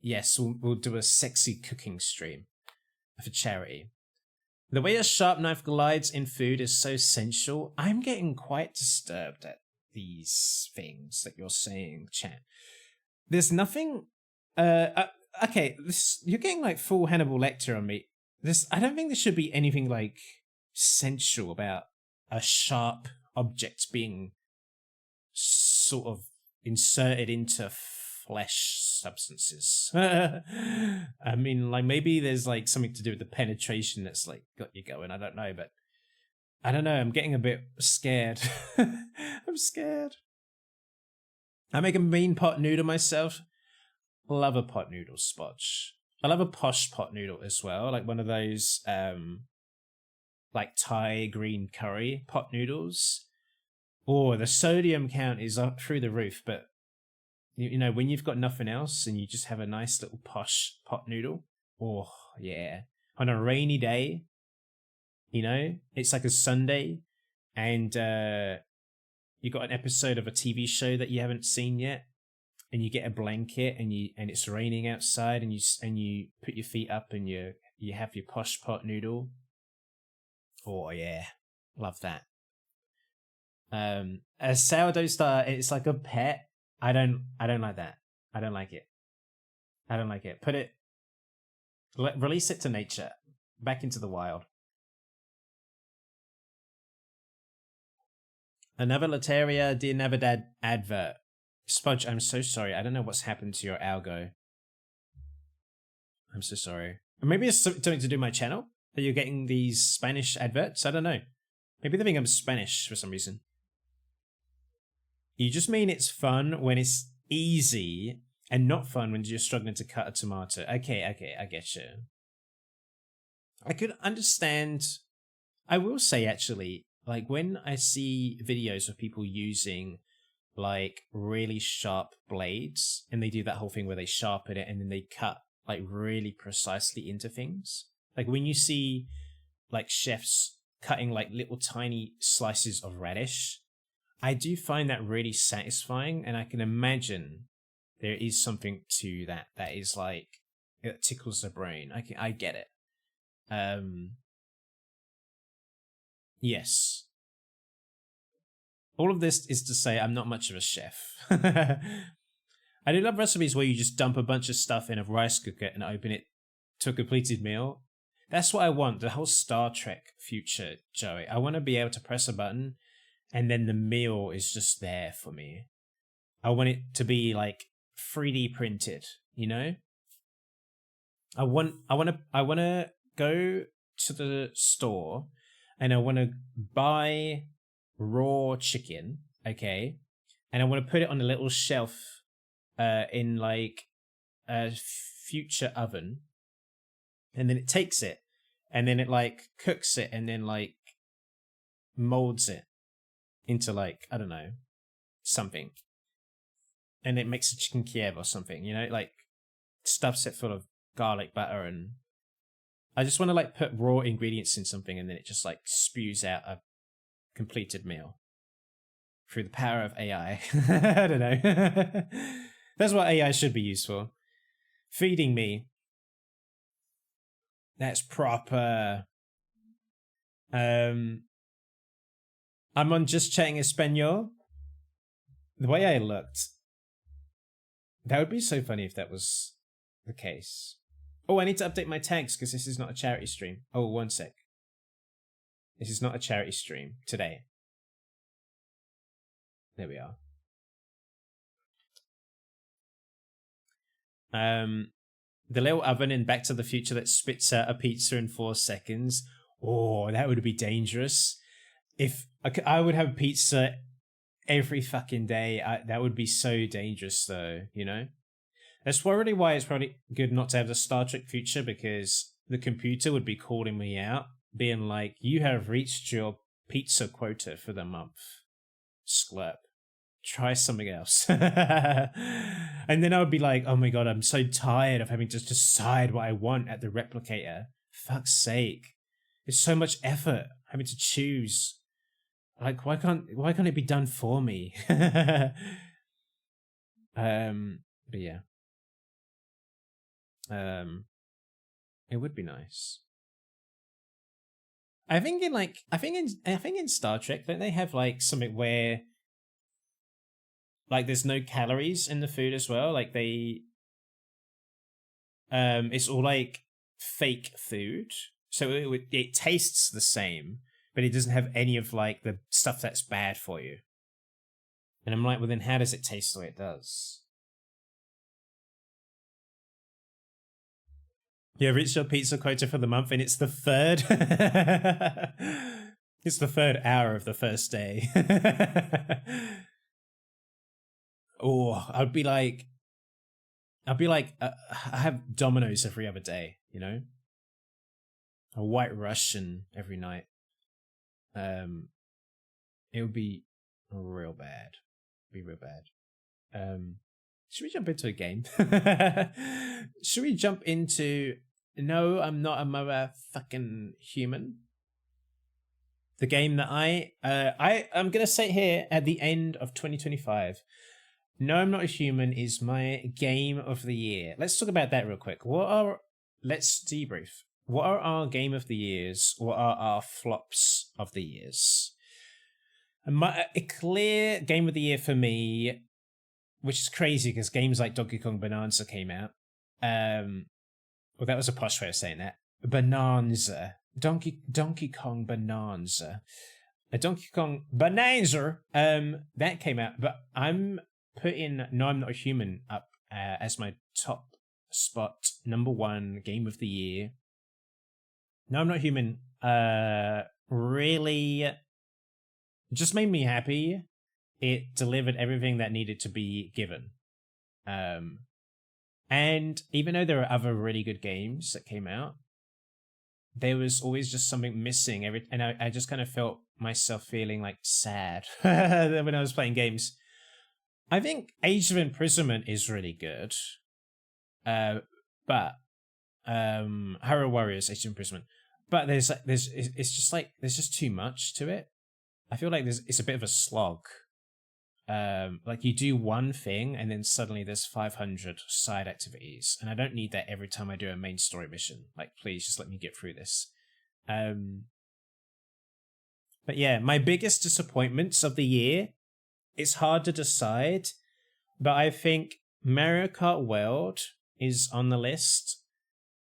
Yes, we'll do a sexy cooking stream for charity. The way a sharp knife glides in food is so sensual. I'm getting quite disturbed at these things that you're saying, chat. There's nothing. Okay, you're getting like full Hannibal Lecter on me. I don't think there should be anything like sensual about a sharp object being sort of inserted into flesh substances. I mean, like maybe there's like something to do with the penetration that's like got you going. I don't know, but I don't know. I'm getting a bit scared. I'm scared. I make a mean pot noodle myself. Love a pot noodle, Spotch. I love a posh pot noodle as well, like one of those like Thai green curry pot noodles. Oh, the sodium count is up through the roof, but you know, when you've got nothing else and you just have a nice little posh pot noodle, oh yeah. On a rainy day, you know, it's like a Sunday and you got an episode of a TV show that you haven't seen yet, and you get a blanket and it's raining outside and you put your feet up and you have your posh pot noodle. Oh yeah, love that. A sourdough starter, it's like a pet. I don't like that. I don't like it. I don't like it. Release it to nature, back into the wild. Another Lateria Dear Navadad advert. Spudge, I'm so sorry. I don't know what's happened to your algo. I'm so sorry. Or maybe it's something to do with my channel that you're getting these Spanish adverts. I don't know. Maybe they think I'm Spanish for some reason. You just mean it's fun when it's easy and not fun when you're struggling to cut a tomato. Okay, I get you. I could understand. I will say actually, like when I see videos of people using like really sharp blades and they do that whole thing where they sharpen it and then they cut like really precisely into things. Like when you see like chefs cutting like little tiny slices of radish, I do find that really satisfying, and I can imagine there is something to that is like it tickles the brain. I get it. Yes. All of this is to say I'm not much of a chef. I do love recipes where you just dump a bunch of stuff in a rice cooker and open it to a completed meal. That's what I want, the whole Star Trek future, Joey. I want to be able to press a button and then the meal is just there for me. I want it to be like 3D printed, you know? I want to go to the store and I want to buy raw chicken, okay? And I want to put it on a little shelf in like a future oven. And then it takes it and then it like cooks it and then like molds it into like, I don't know, something. And it makes a chicken Kiev or something, you know, like stuffs it full of garlic butter. And I just want to like put raw ingredients in something and then it just like spews out a completed meal through the power of AI. I don't know. That's what AI should be used for. Feeding me. That's proper. I'm on Just Chatting Espanol. The way I looked, that would be so funny if that was the case. Oh, I need to update my tags because this is not a charity stream. Oh, one sec. This is not a charity stream today. There we are. The little oven in Back to the Future that spits out a pizza in 4 seconds. Oh, that would be dangerous. If I would have pizza every fucking day, that would be so dangerous though, you know? That's probably why it's probably good not to have the Star Trek future, because the computer would be calling me out, being like, you have reached your pizza quota for the month. Sklurp. Try something else. And then I would be like, oh my god, I'm so tired of having to decide what I want at the replicator. Fuck's sake. It's so much effort having to choose. Like, why can't it be done for me? But yeah. It would be nice. I think in Star Trek, don't they have like something where like there's no calories in the food as well? Like they it's all like fake food. So it tastes the same, but it doesn't have any of like the stuff that's bad for you. And I'm like, well then how does it taste the way it does? Yeah, reached your pizza quota for the month, and it's the third. It's the third hour of the first day. Oh, I'd be like, I have Domino's every other day, you know, a White Russian every night. It would be real bad. Be real bad. Should we jump into a game? Should we jump into... No, I'm not a motherfucking human. The game that I'm going to say here at the end of 2025. No, I'm not a human is my game of the year. Let's talk about that real quick. Let's debrief. What are our game of the years? What are our flops of the years? A clear game of the year for me, which is crazy because games like Donkey Kong Bonanza came out. Well, that was a posh way of saying that. Bonanza. Donkey Kong Bonanza. A Donkey Kong Bonanza. That came out, but I'm putting No, I'm Not a Human up as my top spot, #1 game of the year. No, I'm Not Human. Really just made me happy. It delivered everything that needed to be given. And even though there are other really good games that came out, there was always just something missing. And I just kind of felt myself feeling like sad when I was playing games. I think Age of Imprisonment is really good. But Hyrule Warriors, Age of Imprisonment. But it's just too much to it. I feel like it's a bit of a slog. Like you do one thing and then suddenly there's 500 side activities, and I don't need that every time I do a main story mission. Like, please just let me get through this. But yeah, my biggest disappointments of the year, it's hard to decide, but I think Mario Kart World is on the list.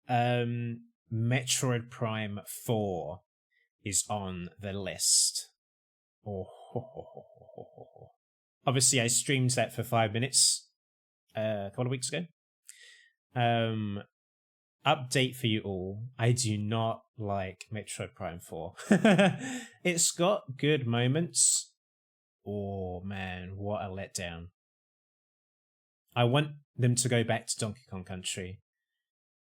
Metroid Prime 4 is on the list. Obviously, I streamed that for 5 minutes a couple of weeks ago. Update for you all. I do not like Metroid Prime 4. It's got good moments. Oh man, what a letdown. I want them to go back to Donkey Kong Country.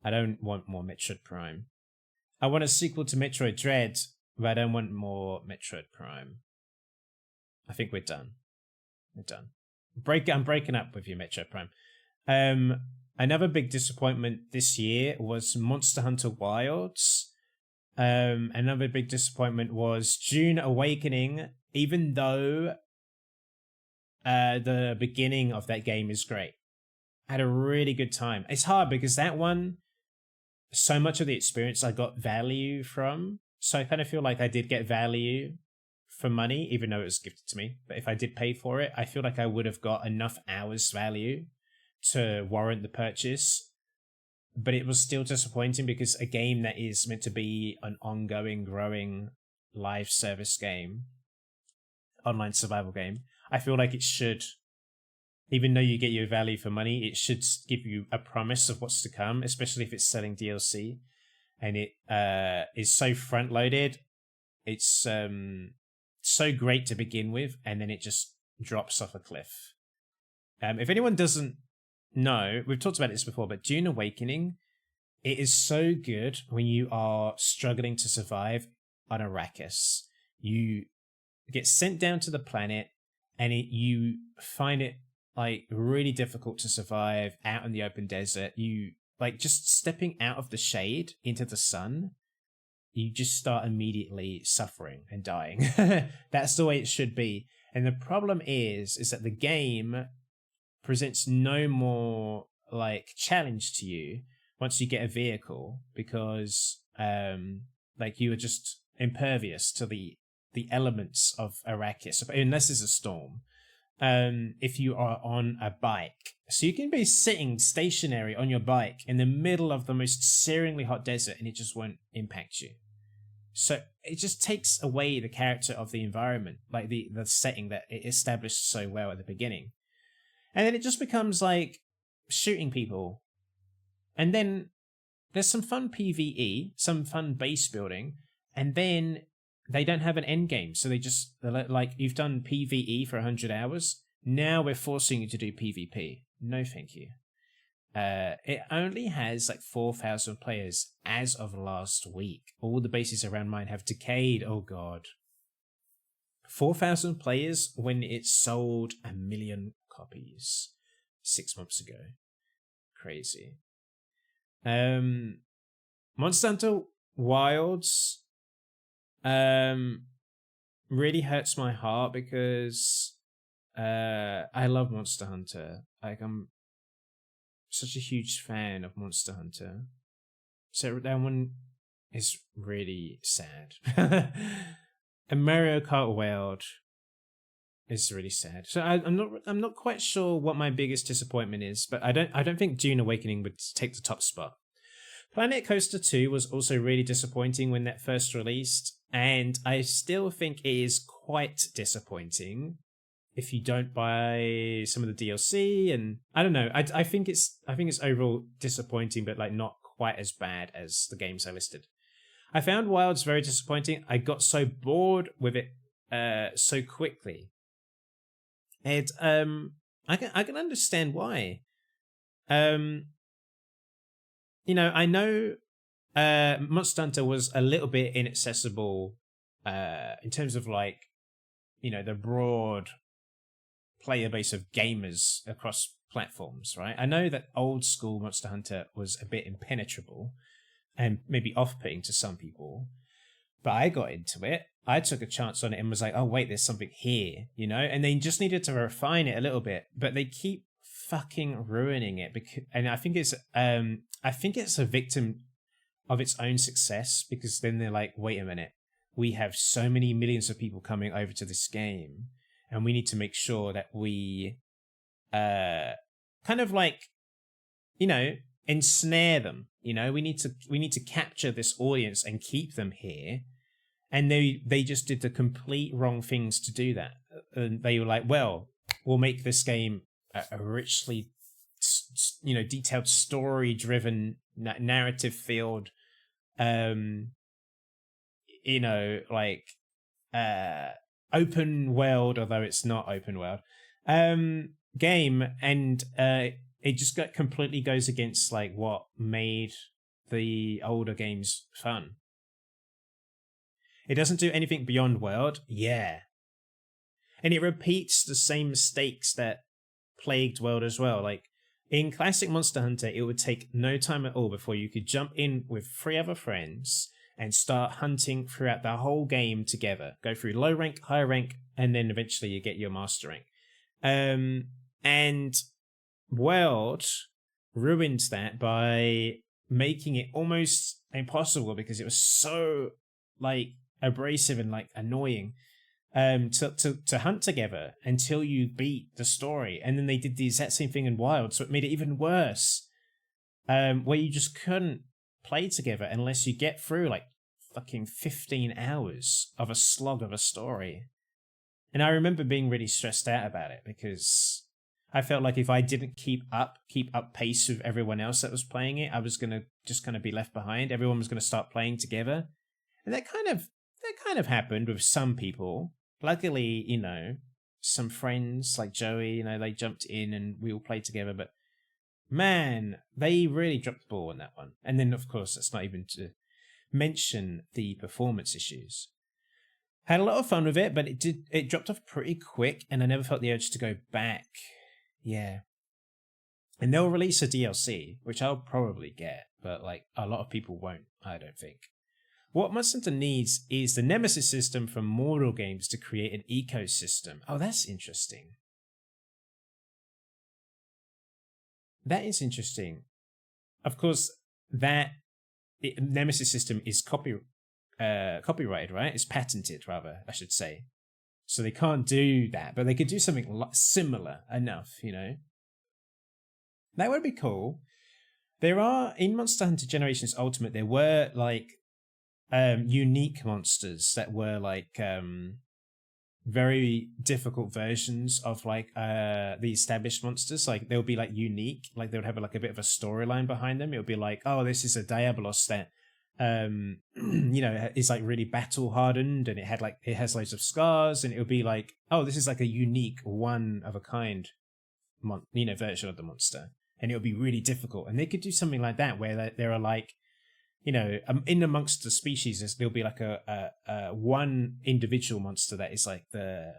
I don't want more Metroid Prime. I want a sequel to Metroid Dread, but I don't want more Metroid Prime. I think we're done. We're done. I'm breaking up with you, Metroid Prime. Another big disappointment this year was Monster Hunter Wilds. Another big disappointment was Dune Awakening, even though the beginning of that game is great. I had a really good time. It's hard because that one, so much of the experience I got value from. So I kind of feel like I did get value for money, even though it was gifted to me. But if I did pay for it, I feel like I would have got enough hours value to warrant the purchase. but it was still disappointing because a game that is meant to be an ongoing, growing live service game, online survival game, I feel like it should, even though you get your value for money, it should give you a promise of what's to come, especially if it's selling DLC. And it is so front loaded. It's so great to begin with, and then it just drops off a cliff. If anyone doesn't know, we've talked about this before, but Dune Awakening, it is so good when you are struggling to survive on Arrakis. You get sent down to the planet, and you find it like really difficult to survive out in the open desert. You like just stepping out of the shade into the sun, you just start immediately suffering and dying. That's the way it should be. And the problem is that the game presents no more like challenge to you once you get a vehicle, because like you are just impervious to the elements of Arrakis, unless there's a storm. If you are on a bike, so you can be sitting stationary on your bike in the middle of the most searingly hot desert and it just won't impact you. So it just takes away the character of the environment, like the setting that it established so well at the beginning. And then it just becomes like shooting people. And then there's some fun PvE, some fun base building, and then they don't have an end game. So they're like, you've done PvE for 100 hours. Now we're forcing you to do PvP. No, thank you. It only has like 4,000 players as of last week. All the bases around mine have decayed. Oh god. 4,000 players when it sold 1 million copies 6 months ago. Crazy. Monster Hunter Wilds really hurts my heart because I love Monster Hunter. Like, I'm such a huge fan of Monster Hunter. So that one is really sad. And Mario Kart World is really sad. So I'm not quite sure what my biggest disappointment is, but I don't think Dune Awakening would take the top spot. Planet Coaster 2 was also really disappointing when that first released, and I still think it is quite disappointing if you don't buy some of the DLC. And I don't know, I think it's overall disappointing, but like not quite as bad as the games I listed. I found Wilds very disappointing. I got so bored with it so quickly, and I can understand why. You know, I know Monster Hunter was a little bit inaccessible in terms of like, you know, the broad player base of gamers across platforms, right? I know that old school Monster Hunter was a bit impenetrable and maybe off-putting to some people, but I got into it. I took a chance on it and was like, oh wait, there's something here, you know? And they just needed to refine it a little bit, but they keep fucking ruining it and I think it's a victim of its own success, because then they're like, wait a minute, we have so many millions of people coming over to this game, and we need to make sure that we kind of like, you know, ensnare them. You know, we need to capture this audience and keep them here. And they just did the complete wrong things to do that. And they were like, well, we'll make this game a richly, you know, detailed, story-driven, narrative-filled, you know, like open world, although it's not open world, game, and it just completely goes against like what made the older games fun. It doesn't do anything beyond world, yeah, and it repeats the same mistakes that plagued world as well. Like in classic Monster Hunter, it would take no time at all before you could jump in with 3 other friends and start hunting throughout the whole game together. Go through low rank, high rank, and then eventually you get your master rank. And World ruined that by making it almost impossible, because it was so like abrasive and like annoying to hunt together until you beat the story. And then they did the exact same thing in Wild, so it made it even worse. where you just couldn't play together unless you get through like fucking 15 hours of a slog of a story. And I remember being really stressed out about it because I felt like if I didn't keep up pace with everyone else that was playing it, I was gonna just kind of be left behind. Everyone was gonna start playing together, and that kind of happened with some people. Luckily, you know, some friends like Joey, you know, they jumped in and we all played together. But man, they really dropped the ball on that one. And then, of course, that's not even to mention the performance issues. Had a lot of fun with it, but it dropped off pretty quick, and I never felt the urge to go back. Yeah. And they'll release a DLC, which I'll probably get, but like a lot of people won't, I don't think. What Monster Hunter needs is the Nemesis system from Mortal Games to create an ecosystem. Oh, that's interesting. That is interesting. Of course, that Nemesis system is copyrighted, right? It's patented, rather, I should say. So they can't do that, but they could do something similar enough, you know? That would be cool. There are, in Monster Hunter Generations Ultimate, there were, like, unique monsters that were, like, very difficult versions of, like, the established monsters. Like, they'll be, like, unique. Like, they would have, like, a bit of a storyline behind them. It would be like, oh, this is a Diabolos that you know, it's like really battle hardened, and it has loads of scars, and it would be like, oh, this is like a unique one of a kind version of the monster, and it would be really difficult. And they could do something like that where there are like, you know, in amongst the species there'll be like a one individual monster that is like the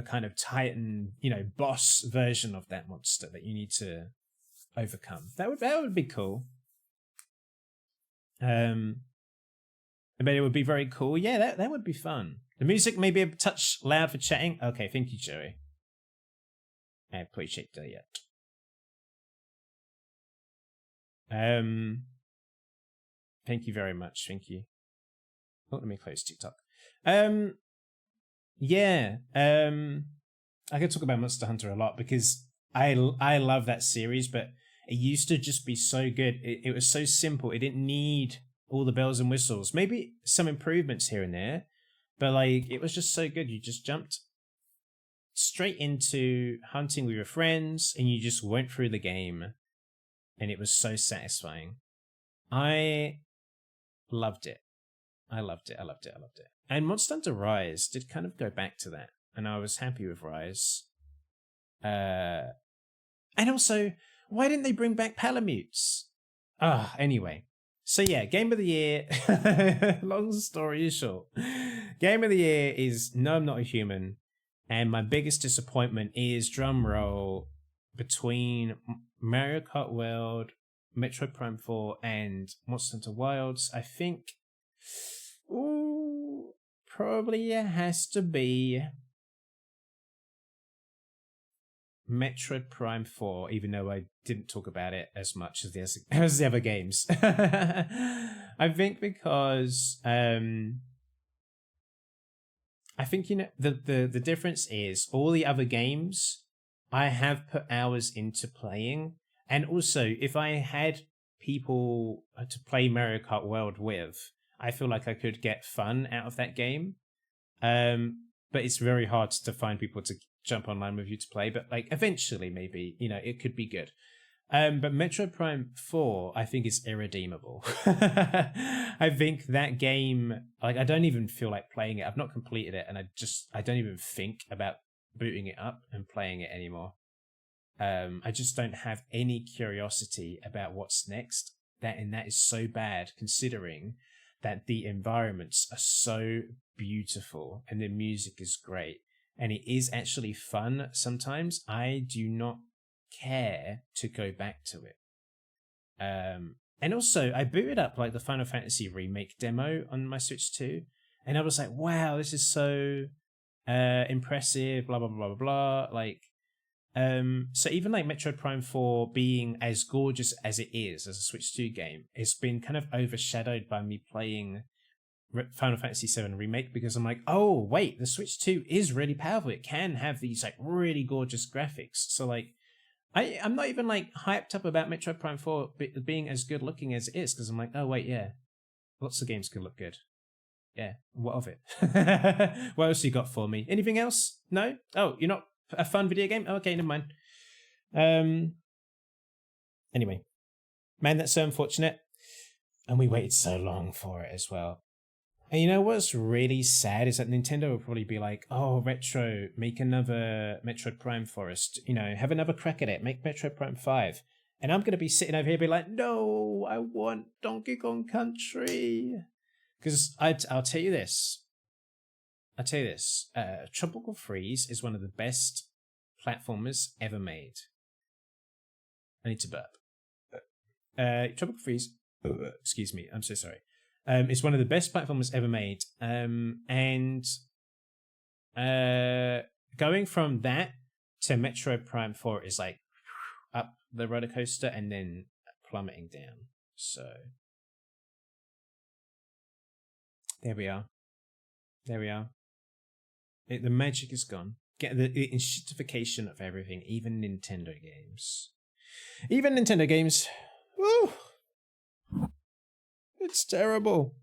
kind of titan, you know, boss version of that monster that you need to overcome. That would be cool. But it would be very cool. Yeah, that would be fun. The music may be a touch loud for chatting. Okay, thank you, Joey. I appreciate that. Thank you very much. Thank you. Oh, let me close TikTok. Yeah. I could talk about Monster Hunter a lot because I love that series, but it used to just be so good. It was so simple. It didn't need all the bells and whistles. Maybe some improvements here and there, but like it was just so good. You just jumped straight into hunting with your friends and you just went through the game, and it was so satisfying. I loved it. I loved it. And Monster Hunter Rise did kind of go back to that, and I was happy with Rise. And also, why didn't they bring back Palamutes? Anyway. So yeah, Game of the Year, long story short, Game of the Year is No, I'm Not a Human, and my biggest disappointment is, drum roll, between Mario Kart World, Metroid Prime 4, and Monster Hunter Wilds. I think, probably it has to be Metroid Prime 4, even though I didn't talk about it as much as the other games. I think because I think, you know, the difference is all the other games I have put hours into playing, and also if I had people to play Mario Kart World with, I feel like I could get fun out of that game. But it's very hard to find people to jump online with you to play, but like eventually maybe, you know, it could be good. But Metroid Prime 4 I think is irredeemable. I think that game, like, I don't even feel like playing it. I've not completed it, and I don't even think about booting it up and playing it anymore. I just don't have any curiosity about what's next. That is so bad, considering that the environments are so beautiful and the music is great. And it is actually fun sometimes. I do not care to go back to it. And also, I booted up like the Final Fantasy Remake demo on my Switch 2, and I was like, wow, this is so impressive, blah, blah, blah, blah, blah. Like, so even like Metroid Prime 4 being as gorgeous as it is as a Switch 2 game, it's been kind of overshadowed by me playing Final Fantasy VII Remake, because I'm like, oh wait, the Switch 2 is really powerful. It can have these like really gorgeous graphics. So like, I'm not even like hyped up about Metroid Prime 4 being as good looking as it is, because I'm like, oh wait, yeah, lots of games can look good. Yeah, what of it? What else you got for me? Anything else? No? Oh, you're not a fun video game? Okay, never mind. Anyway, man, that's so unfortunate. And we waited so long for it as well. And you know what's really sad is that Nintendo will probably be like, oh, Retro, make another Metroid Prime for us. You know, have another crack at it. Make Metroid Prime 5. And I'm going to be sitting over here be like, no, I want Donkey Kong Country. Because I'll tell you this. Tropical Freeze is one of the best platformers ever made. I need to burp. Tropical Freeze, excuse me, I'm so sorry. It's one of the best platformers ever made. And going from that to Metroid Prime 4 is like up the roller coaster and then plummeting down. So there we are. The magic is gone. Get the institutification of everything, even Nintendo games. Woo! It's terrible.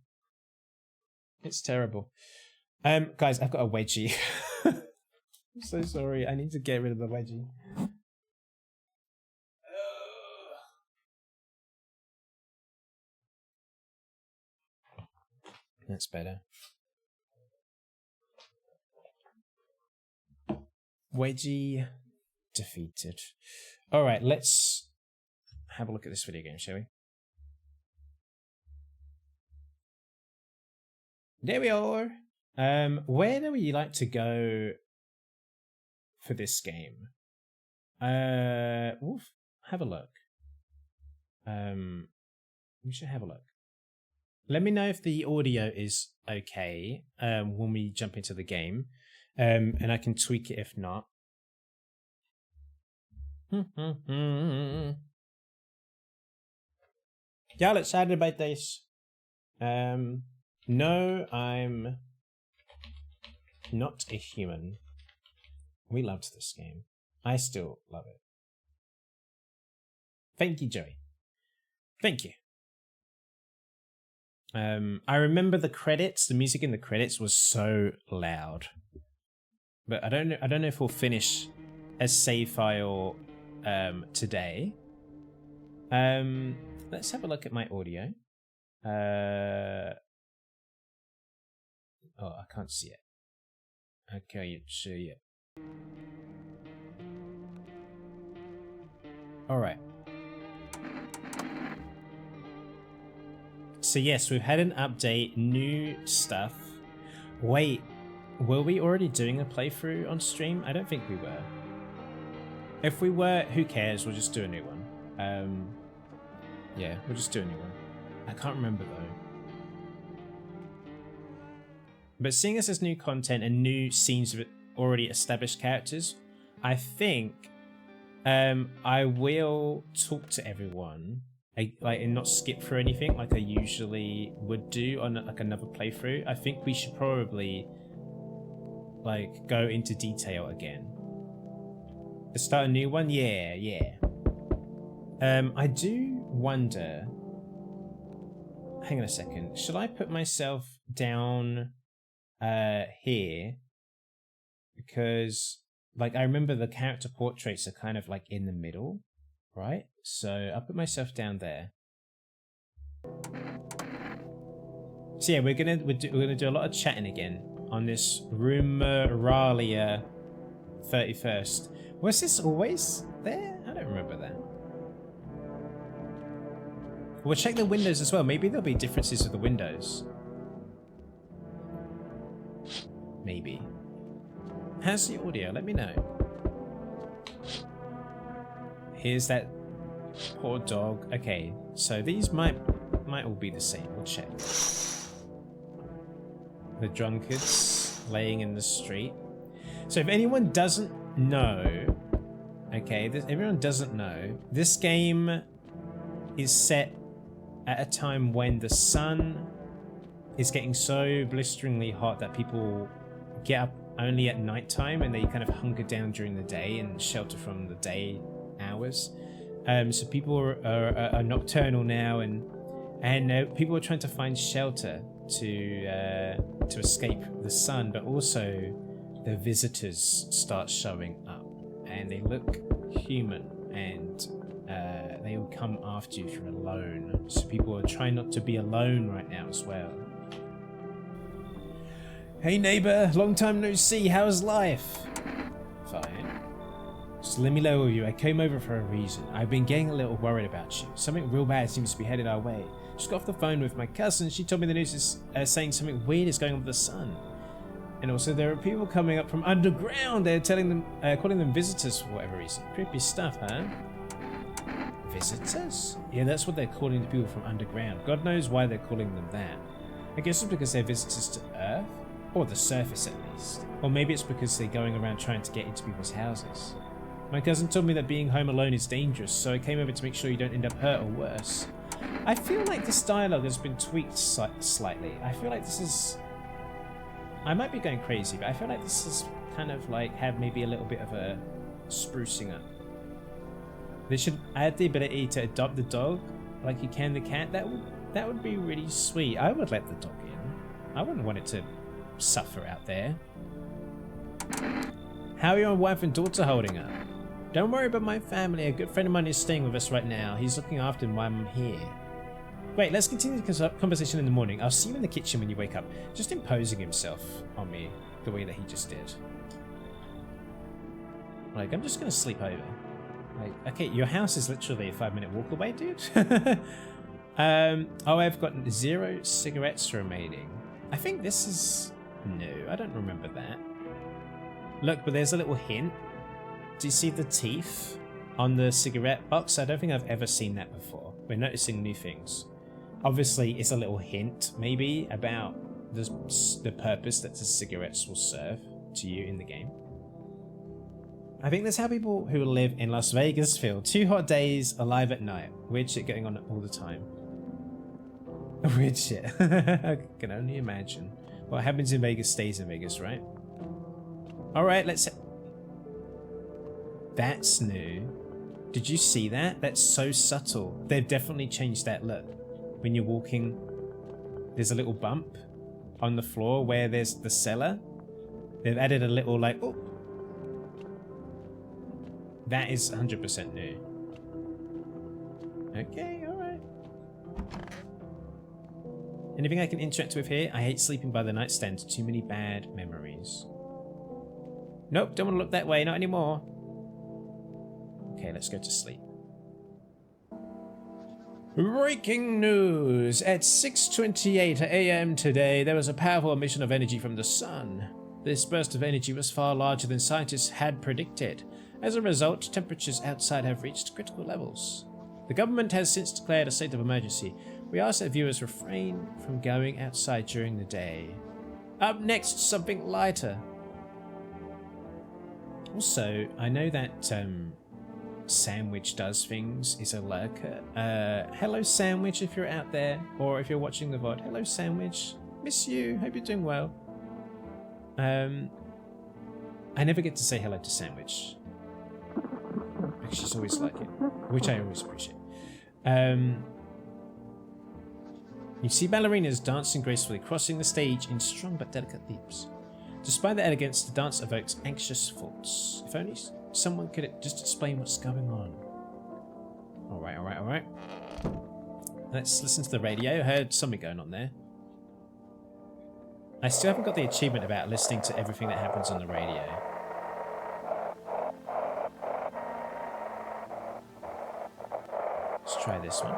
Guys, I've got a wedgie. I'm so sorry. I need to get rid of the wedgie. That's better. Wedgie defeated. Alright, let's have a look at this video game, shall we? There we are. Where do we like to go for this game? Have a look. We should have a look. Let me know if the audio is okay when we jump into the game, and I can tweak it if not. Yeah, let's chat about this. No, I'm not a human. We loved this game. I still love it. Thank you, Joey. Thank you. I remember the credits. The music in the credits was so loud. But I don't know if we'll finish a save file today. Let's have a look at my audio. Oh, I can't see it. Okay, show you. Alright. So yes, we've had an update, new stuff. Wait, were we already doing a playthrough on stream? I don't think we were. If we were, who cares? We'll just do a new one. Yeah, we'll just do a new one. I can't remember though. But seeing as there's new content and new scenes with already established characters, I think I will talk to everyone, and not skip through anything like I usually would do on like another playthrough. I think we should probably like go into detail again. To start a new one? Yeah. I do wonder. Hang on a second. Should I put myself down here? Because like I remember the character portraits are kind of like in the middle, right? So I'll put myself down there. So yeah, we're gonna do a lot of chatting again on this Rumoralia 31st. Was this always there? I don't remember that. We'll check the windows as well. Maybe there'll be differences with the windows. Maybe. How's the audio? Let me know. Here's that poor dog. Okay, so these might all be the same. We'll check. The drunkards laying in the street. So if anyone doesn't know, okay, everyone doesn't know, this game is set at a time when the sun is getting so blisteringly hot that people get up only at nighttime and they kind of hunker down during the day and shelter from the day hours. So people are nocturnal now, and people are trying to find shelter to escape the sun, but also the visitors start showing up, and they look human, and they will come after you if you're alone. So people are trying not to be alone right now as well. Hey neighbor, long time no see, how's life? Fine. Just let me lower you, I came over for a reason. I've been getting a little worried about you. Something real bad seems to be headed our way. Just got off the phone with my cousin, she told me the news is saying something weird is going on with the sun. And also there are people coming up from underground, they're telling them, calling them visitors for whatever reason. Creepy stuff, huh? Visitors? Yeah, that's what they're calling the people from underground. God knows why they're calling them that. I guess it's because they're visitors to Earth? Or the surface at least. Or maybe it's because they're going around trying to get into people's houses. My cousin told me that being home alone is dangerous, so I came over to make sure you don't end up hurt or worse. I feel like this dialogue has been tweaked slightly. I feel like this is... I might be going crazy, but I feel like this is kind of like have maybe a little bit of a sprucing up. They should add the ability to adopt the dog like you can the cat. That would be really sweet. I would let the dog in. I wouldn't want it to suffer out there. How are your wife and daughter holding up? Don't worry about my family. A good friend of mine is staying with us right now. He's looking after him while I'm here. Wait, let's continue the conversation in the morning. I'll see you in the kitchen when you wake up. Just imposing himself on me the way that he just did. Like, I'm just gonna sleep over. Like, okay, your house is literally a 5-minute walk away, dude. Oh, I've got 0 cigarettes remaining. I think this is... No, I don't remember that. Look, but there's a little hint. Do you see the teeth on the cigarette box? I don't think I've ever seen that before. We're noticing new things. Obviously, it's a little hint, maybe, about the purpose that the cigarettes will serve to you in the game. I think that's how people who live in Las Vegas feel. 2 hot days, alive at night. Weird shit going on all the time. Weird shit. I can only imagine. What happens in Vegas stays in Vegas, right? Alright, let's... That's new. Did you see that? That's so subtle. They've definitely changed that look. When you're walking, there's a little bump on the floor where there's the cellar. They've added a little like... Oh. That is 100% new. Okay, alright. Anything I can interact with here? I hate sleeping by the nightstand. Too many bad memories. Nope, don't want to look that way. Not anymore. Okay, let's go to sleep. Breaking news! At 6:28 AM today, there was a powerful emission of energy from the sun. This burst of energy was far larger than scientists had predicted. As a result, temperatures outside have reached critical levels. The government has since declared a state of emergency. We ask that viewers refrain from going outside during the day. Up next, something lighter. Also, I know that Sandwich Does Things is a lurker. Hello Sandwich if you're out there, or if you're watching the VOD. Hello Sandwich, miss you, hope you're doing well. I never get to say hello to Sandwich. Because she's always like it, which I always appreciate. You see ballerinas dancing gracefully, crossing the stage in strong but delicate leaps. Despite the elegance, the dance evokes anxious thoughts. If only someone could just explain what's going on. Alright, alright, alright. Let's listen to the radio. I heard something going on there. I still haven't got the achievement about listening to everything that happens on the radio. Let's try this one.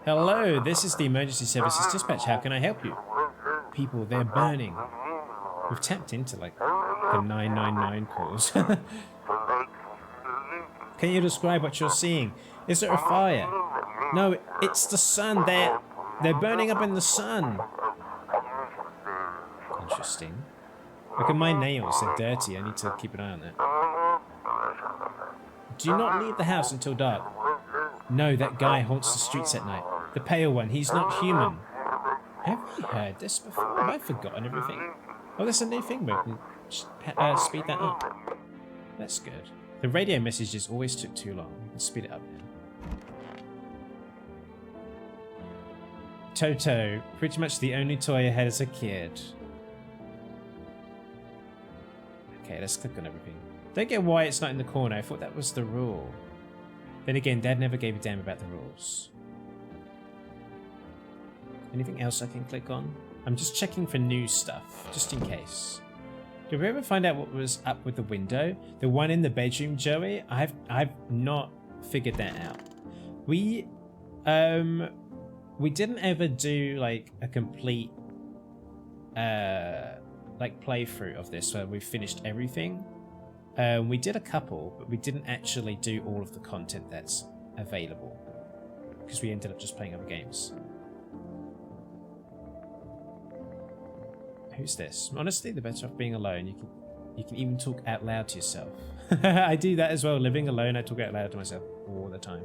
Hello, this is the emergency services dispatch. How can I help you? People, they're burning. We've tapped into like the 999 calls. Can you describe what you're seeing? Is there a fire? No, it's the sun. They're burning up in the sun. Interesting. Look at my nails. They're dirty. I need to keep an eye on that. Do not leave the house until dark. No, that guy haunts the streets at night. The pale one. He's not human. Have we heard this before? Have I forgotten everything? Oh, that's a new thing, but speed that up. That's good. The radio messages always took too long. We can speed it up now. Toto, pretty much the only toy I had as a kid. Okay, let's click on everything. Don't get why it's not in the corner. I thought that was the rule. Then again, Dad never gave a damn about the rules. Anything else I can click on? I'm just checking for new stuff, just in case. Did we ever find out what was up with the window? The one in the bedroom, Joey? I've not figured that out. We didn't ever do like a complete like playthrough of this where we finished everything. We did a couple, but we didn't actually do all of the content that's available because we ended up just playing other games. Who's this? Honestly, the better off being alone. You can even talk out loud to yourself. I do that as well. Living alone, I talk out loud to myself all the time.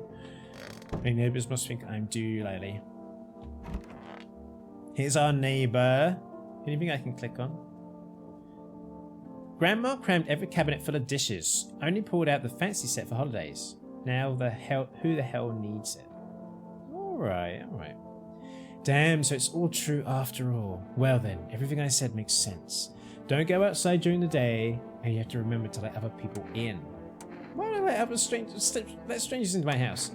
My neighbors must think I'm doolally. Here's our neighbor. Anything I can click on? Grandma crammed every cabinet full of dishes. Only pulled out the fancy set for holidays. Now who the hell needs it? Alright, alright. Damn, so it's all true after all. Well then, everything I said makes sense. Don't go outside during the day, and you have to remember to let other people in. Why do I let strangers into my house?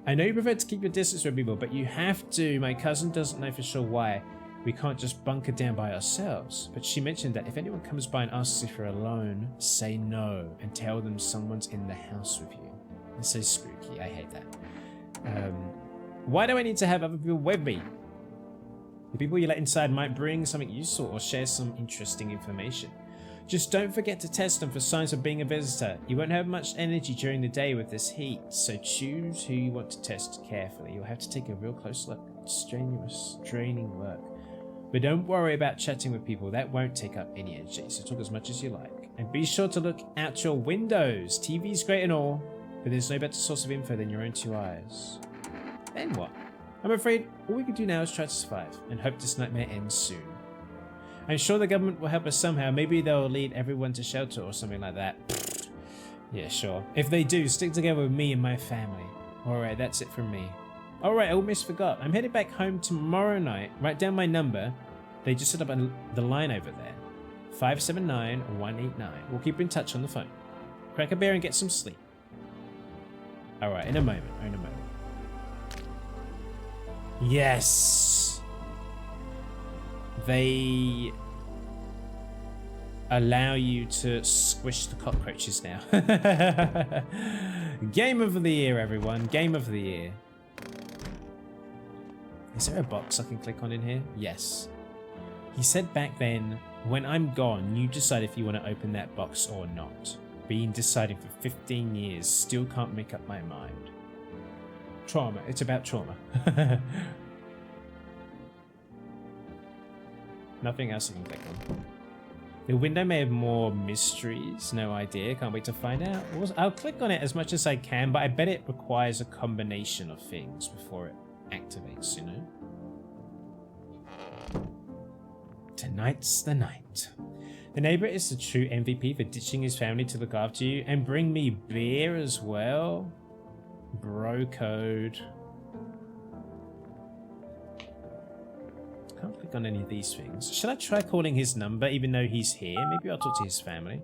I know you prefer to keep your distance from people, but you have to. My cousin doesn't know for sure why. We can't just bunker down by ourselves. But she mentioned that if anyone comes by and asks if you're alone, say no and tell them someone's in the house with you. It's so spooky. I hate that. Why do I need to have other people with me? The people you let inside might bring something useful or share some interesting information. Just don't forget to test them for signs of being a visitor. You won't have much energy during the day with this heat, so choose who you want to test carefully. You'll have to take a real close look. It's strenuous, draining work. But don't worry about chatting with people. That won't take up any energy, so talk as much as you like. And be sure to look out your windows. TV's great and all, but there's no better source of info than your own two eyes. Then what? I'm afraid all we can do now is try to survive and hope this nightmare ends soon. I'm sure the government will help us somehow. Maybe they'll lead everyone to shelter or something like that. Yeah, sure. If they do, stick together with me and my family. Alright, that's it from me. Alright, I almost forgot. I'm headed back home tomorrow night. Write down my number. They just set up the line over there. 579-189. We'll keep in touch on the phone. Crack a beer and get some sleep. Alright, in a moment. Yes! They allow you to squish the cockroaches now. Game of the year, everyone. Game of the year. Is there a box I can click on in here? Yes. He said back then, when I'm gone, you decide if you want to open that box or not. Been deciding for 15 years, still can't make up my mind. Trauma. It's about trauma. Nothing else I can click on. The window may have more mysteries. No idea. Can't wait to find out. I'll click on it as much as I can, but I bet it requires a combination of things before it activates, you know? Tonight's the night. The neighbor is the true MVP for ditching his family to look after you and bring me beer as well. Bro code. Can't click on any of these things. Should I try calling his number even though he's here? Maybe I'll talk to his family.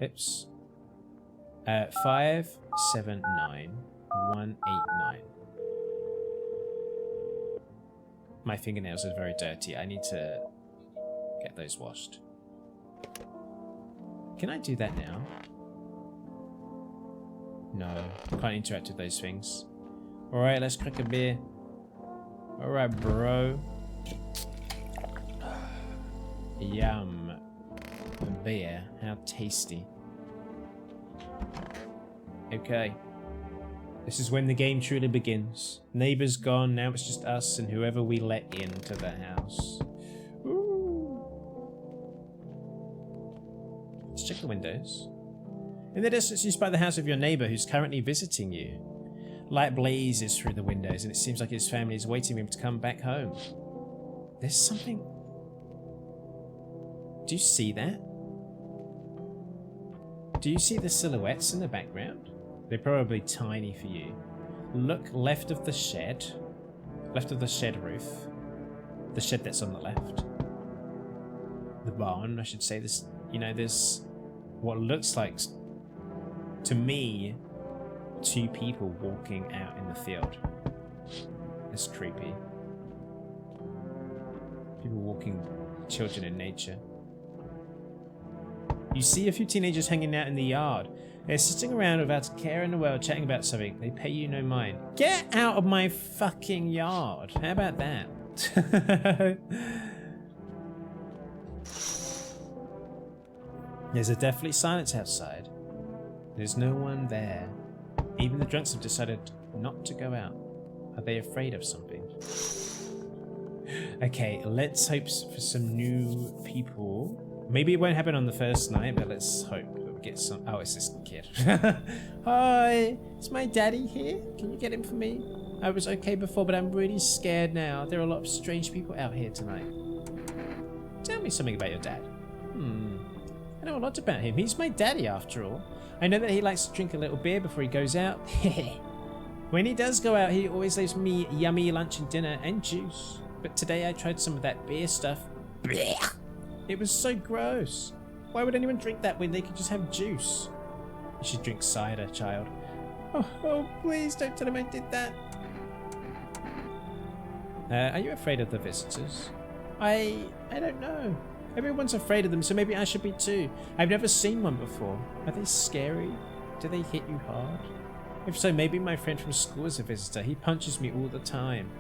Oops. 579-189. My fingernails are very dirty. I need to get those washed. Can I do that now? No, can't interact with those things. Alright, let's crack a beer. Alright, bro. Yum. Beer. How tasty. Okay. This is when the game truly begins. Neighbors gone, now it's just us and whoever we let into the house. Ooh. Let's check the windows. In the distance, you spot the house of your neighbor who's currently visiting you. Light blazes through the windows and it seems like his family is waiting for him to come back home. There's something... Do you see that? Do you see the silhouettes in the background? They're probably tiny for you. Look left of the shed. Left of the shed roof. The shed that's on the left. The barn, I should say. This, you know, there's what looks like, to me, 2 people walking out in the field. It's creepy. People walking, children in nature. You see a few teenagers hanging out in the yard. They're sitting around without a care in the world, chatting about something. They pay you no mind. Get out of my fucking yard. How about that? There's a deathly silence outside. There's no one there. Even the drunks have decided not to go out. Are they afraid of something? Okay, let's hope for some new people. Maybe it won't happen on the first night, but let's hope we'll get some. Oh, it's this kid. Hi, is my daddy here? Can you get him for me? I was okay before, but I'm really scared now. There are a lot of strange people out here tonight. Tell me something about your dad. I know a lot about him. He's my daddy, after all. I know that he likes to drink a little beer before he goes out. When he does go out, he always leaves me yummy lunch and dinner and juice. But today I tried some of that beer stuff. It was so gross. Why would anyone drink that when they could just have juice? You should drink cider, child. Oh, please don't tell him I did that. Are you afraid of the visitors? I don't know. Everyone's afraid of them, so maybe I should be too. I've never seen one before. Are they scary? Do they hit you hard? If so, maybe my friend from school is a visitor. He punches me all the time.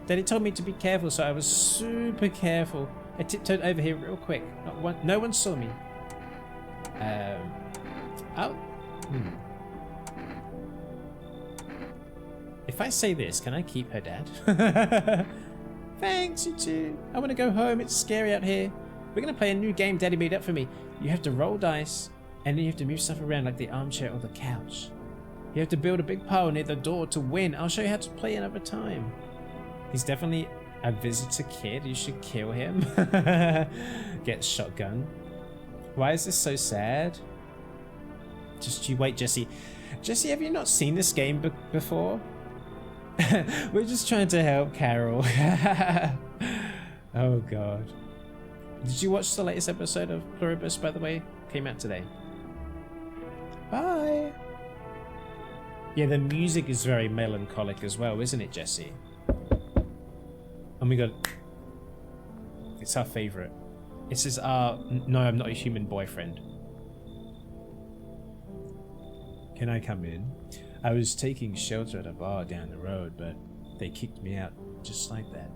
Daddy told me to be careful, so I was super careful. I tiptoed over here real quick. No one saw me. If I say this, can I keep her, Dad? Thanks, you too. I want to go home. It's scary out here. We're going to play a new game Daddy made up for me. You have to roll dice, and then you have to move stuff around like the armchair or the couch. You have to build a big pile near the door to win. I'll show you how to play another time. He's definitely a visitor kid. You should kill him. Get shotgun. Why is this so sad? Just you wait, Jesse. Jesse, have you not seen this game before? We're just trying to help Carol. Oh god. Did you watch the latest episode of Pluribus, by the way? Came out today. Bye. Yeah, the music is very melancholic as well, isn't it, Jesse? And we got... It's our favourite. This is our... No, I'm not a human boyfriend. Can I come in? I was taking shelter at a bar down the road, but they kicked me out just like that.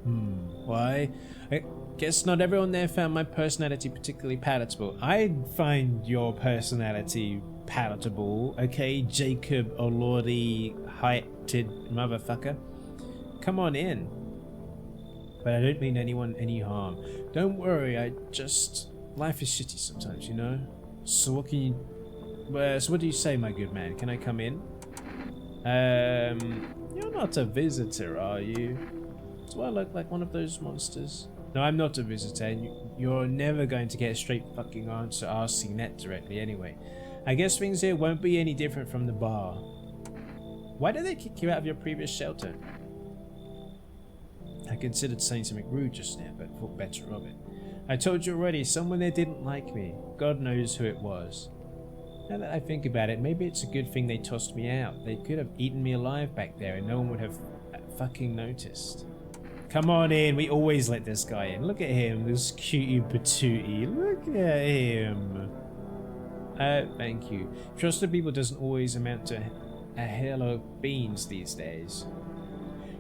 Why? I guess not everyone there found my personality particularly palatable. I find your personality palatable, okay, Jacob O'Lordy heighted motherfucker. Come on in. But I don't mean anyone any harm. Don't worry, life is shitty sometimes, you know? So what can you... so what do you say, my good man? Can I come in? You're not a visitor, are you? Do I look like one of those monsters? No, I'm not a visitor, and you're never going to get a straight fucking answer asking that directly anyway. I guess things here won't be any different from the bar. Why did they kick you out of your previous shelter? I considered saying something rude just now, but thought better of it. I told you already, someone there didn't like me. God knows who it was. Now that I think about it, maybe it's a good thing they tossed me out. They could have eaten me alive back there and no one would have fucking noticed. Come on in, we always let this guy in. Look at him, this cutie patootie. Look at him. Thank you. Trusted people doesn't always amount to a hell of beans these days.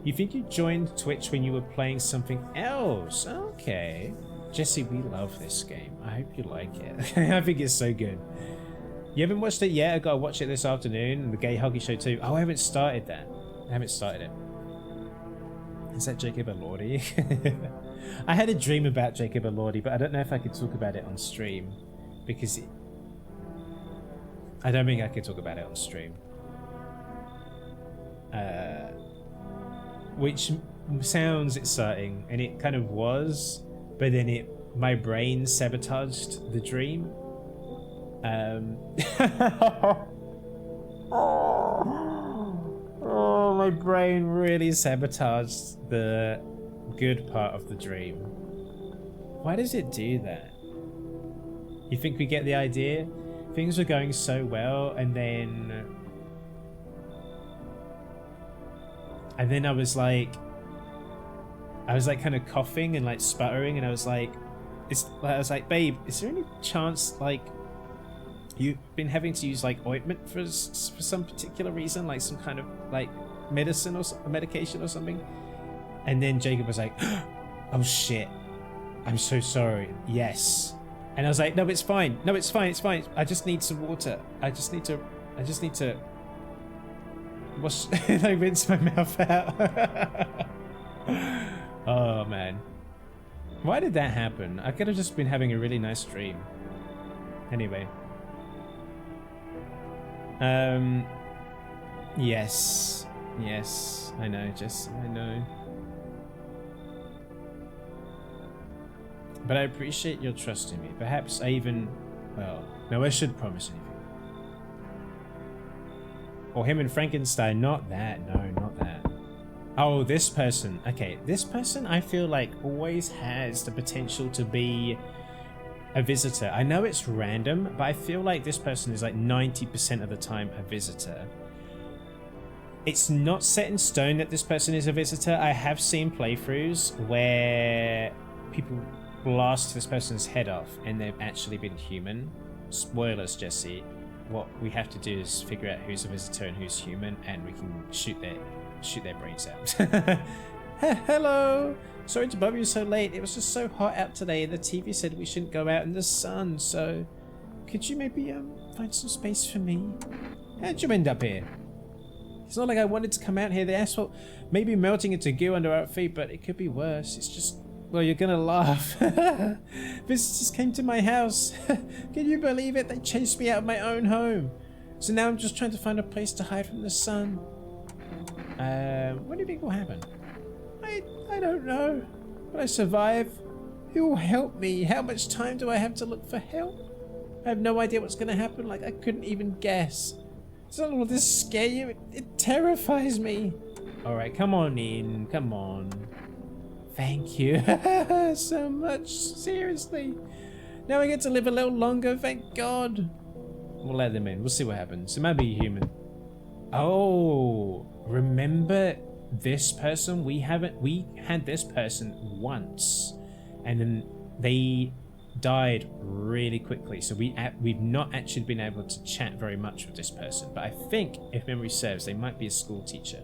You think you joined Twitch when you were playing something else? Okay. Jesse, we love this game. I hope you like it. I think it's so good. You haven't watched it yet? I gotta watch it this afternoon. And the Gay Huggy Show too. Oh, I haven't started that. I haven't started it. Is that Jacob Elordi? I had a dream about Jacob Elordi, but I don't know if I could talk about it on stream. Because I don't think I could talk about it on stream. Which sounds exciting, and it kind of was, but then my brain sabotaged the dream. Oh, my brain really sabotaged the good part of the dream. Why does it do that? You think we get the idea? Things were going so well, and then I was like kind of coughing and like sputtering, and I was like, babe, is there any chance like you've been having to use like ointment for some particular reason, like some kind of like medicine or medication or something? And then Jacob was like, oh shit, I'm so sorry. Yes. And I was like, no, it's fine. No, it's fine. It's fine. I just need some water. I just need to wash, like rinse my mouth out. Oh man. Why did that happen? I could have just been having a really nice dream. Anyway. Yes. Yes. I know, Jess. I know. But I appreciate your trust in me. Perhaps I even... Well, no, I should promise anything. Or him and Frankenstein. Not that. No, not that. Oh, this person. Okay, this person I feel like always has the potential to be a visitor. I know it's random, but I feel like this person is like 90% of the time a visitor. It's not set in stone that this person is a visitor. I have seen playthroughs where people blast this person's head off and they've actually been human. Spoilers, Jesse. What we have to do is figure out who's a visitor and who's human, and we can shoot their brains out. Hello! Sorry to bother you so late. It was just so hot out today and the TV said we shouldn't go out in the sun, so could you maybe find some space for me? How'd you end up here? It's not like I wanted to come out here. The asphalt may be melting into goo under our feet, but it could be worse. It's just... Well, you're gonna laugh. Visitors came to my house. Can you believe it? They chased me out of my own home. So now I'm just trying to find a place to hide from the sun. What do you think will happen? I don't know. Will I survive? Who will help me? How much time do I have to look for help? I have no idea what's gonna happen. Like, I couldn't even guess. Doesn't all this scare you? It terrifies me. Alright, come on in. Come on. Thank you so much. Seriously. Now I get to live a little longer, thank God. We'll let them in. We'll see what happens. It might be human. Oh, remember this person? We had this person once, and then they died really quickly. So we've not actually been able to chat very much with this person. But I think, if memory serves, they might be a school teacher.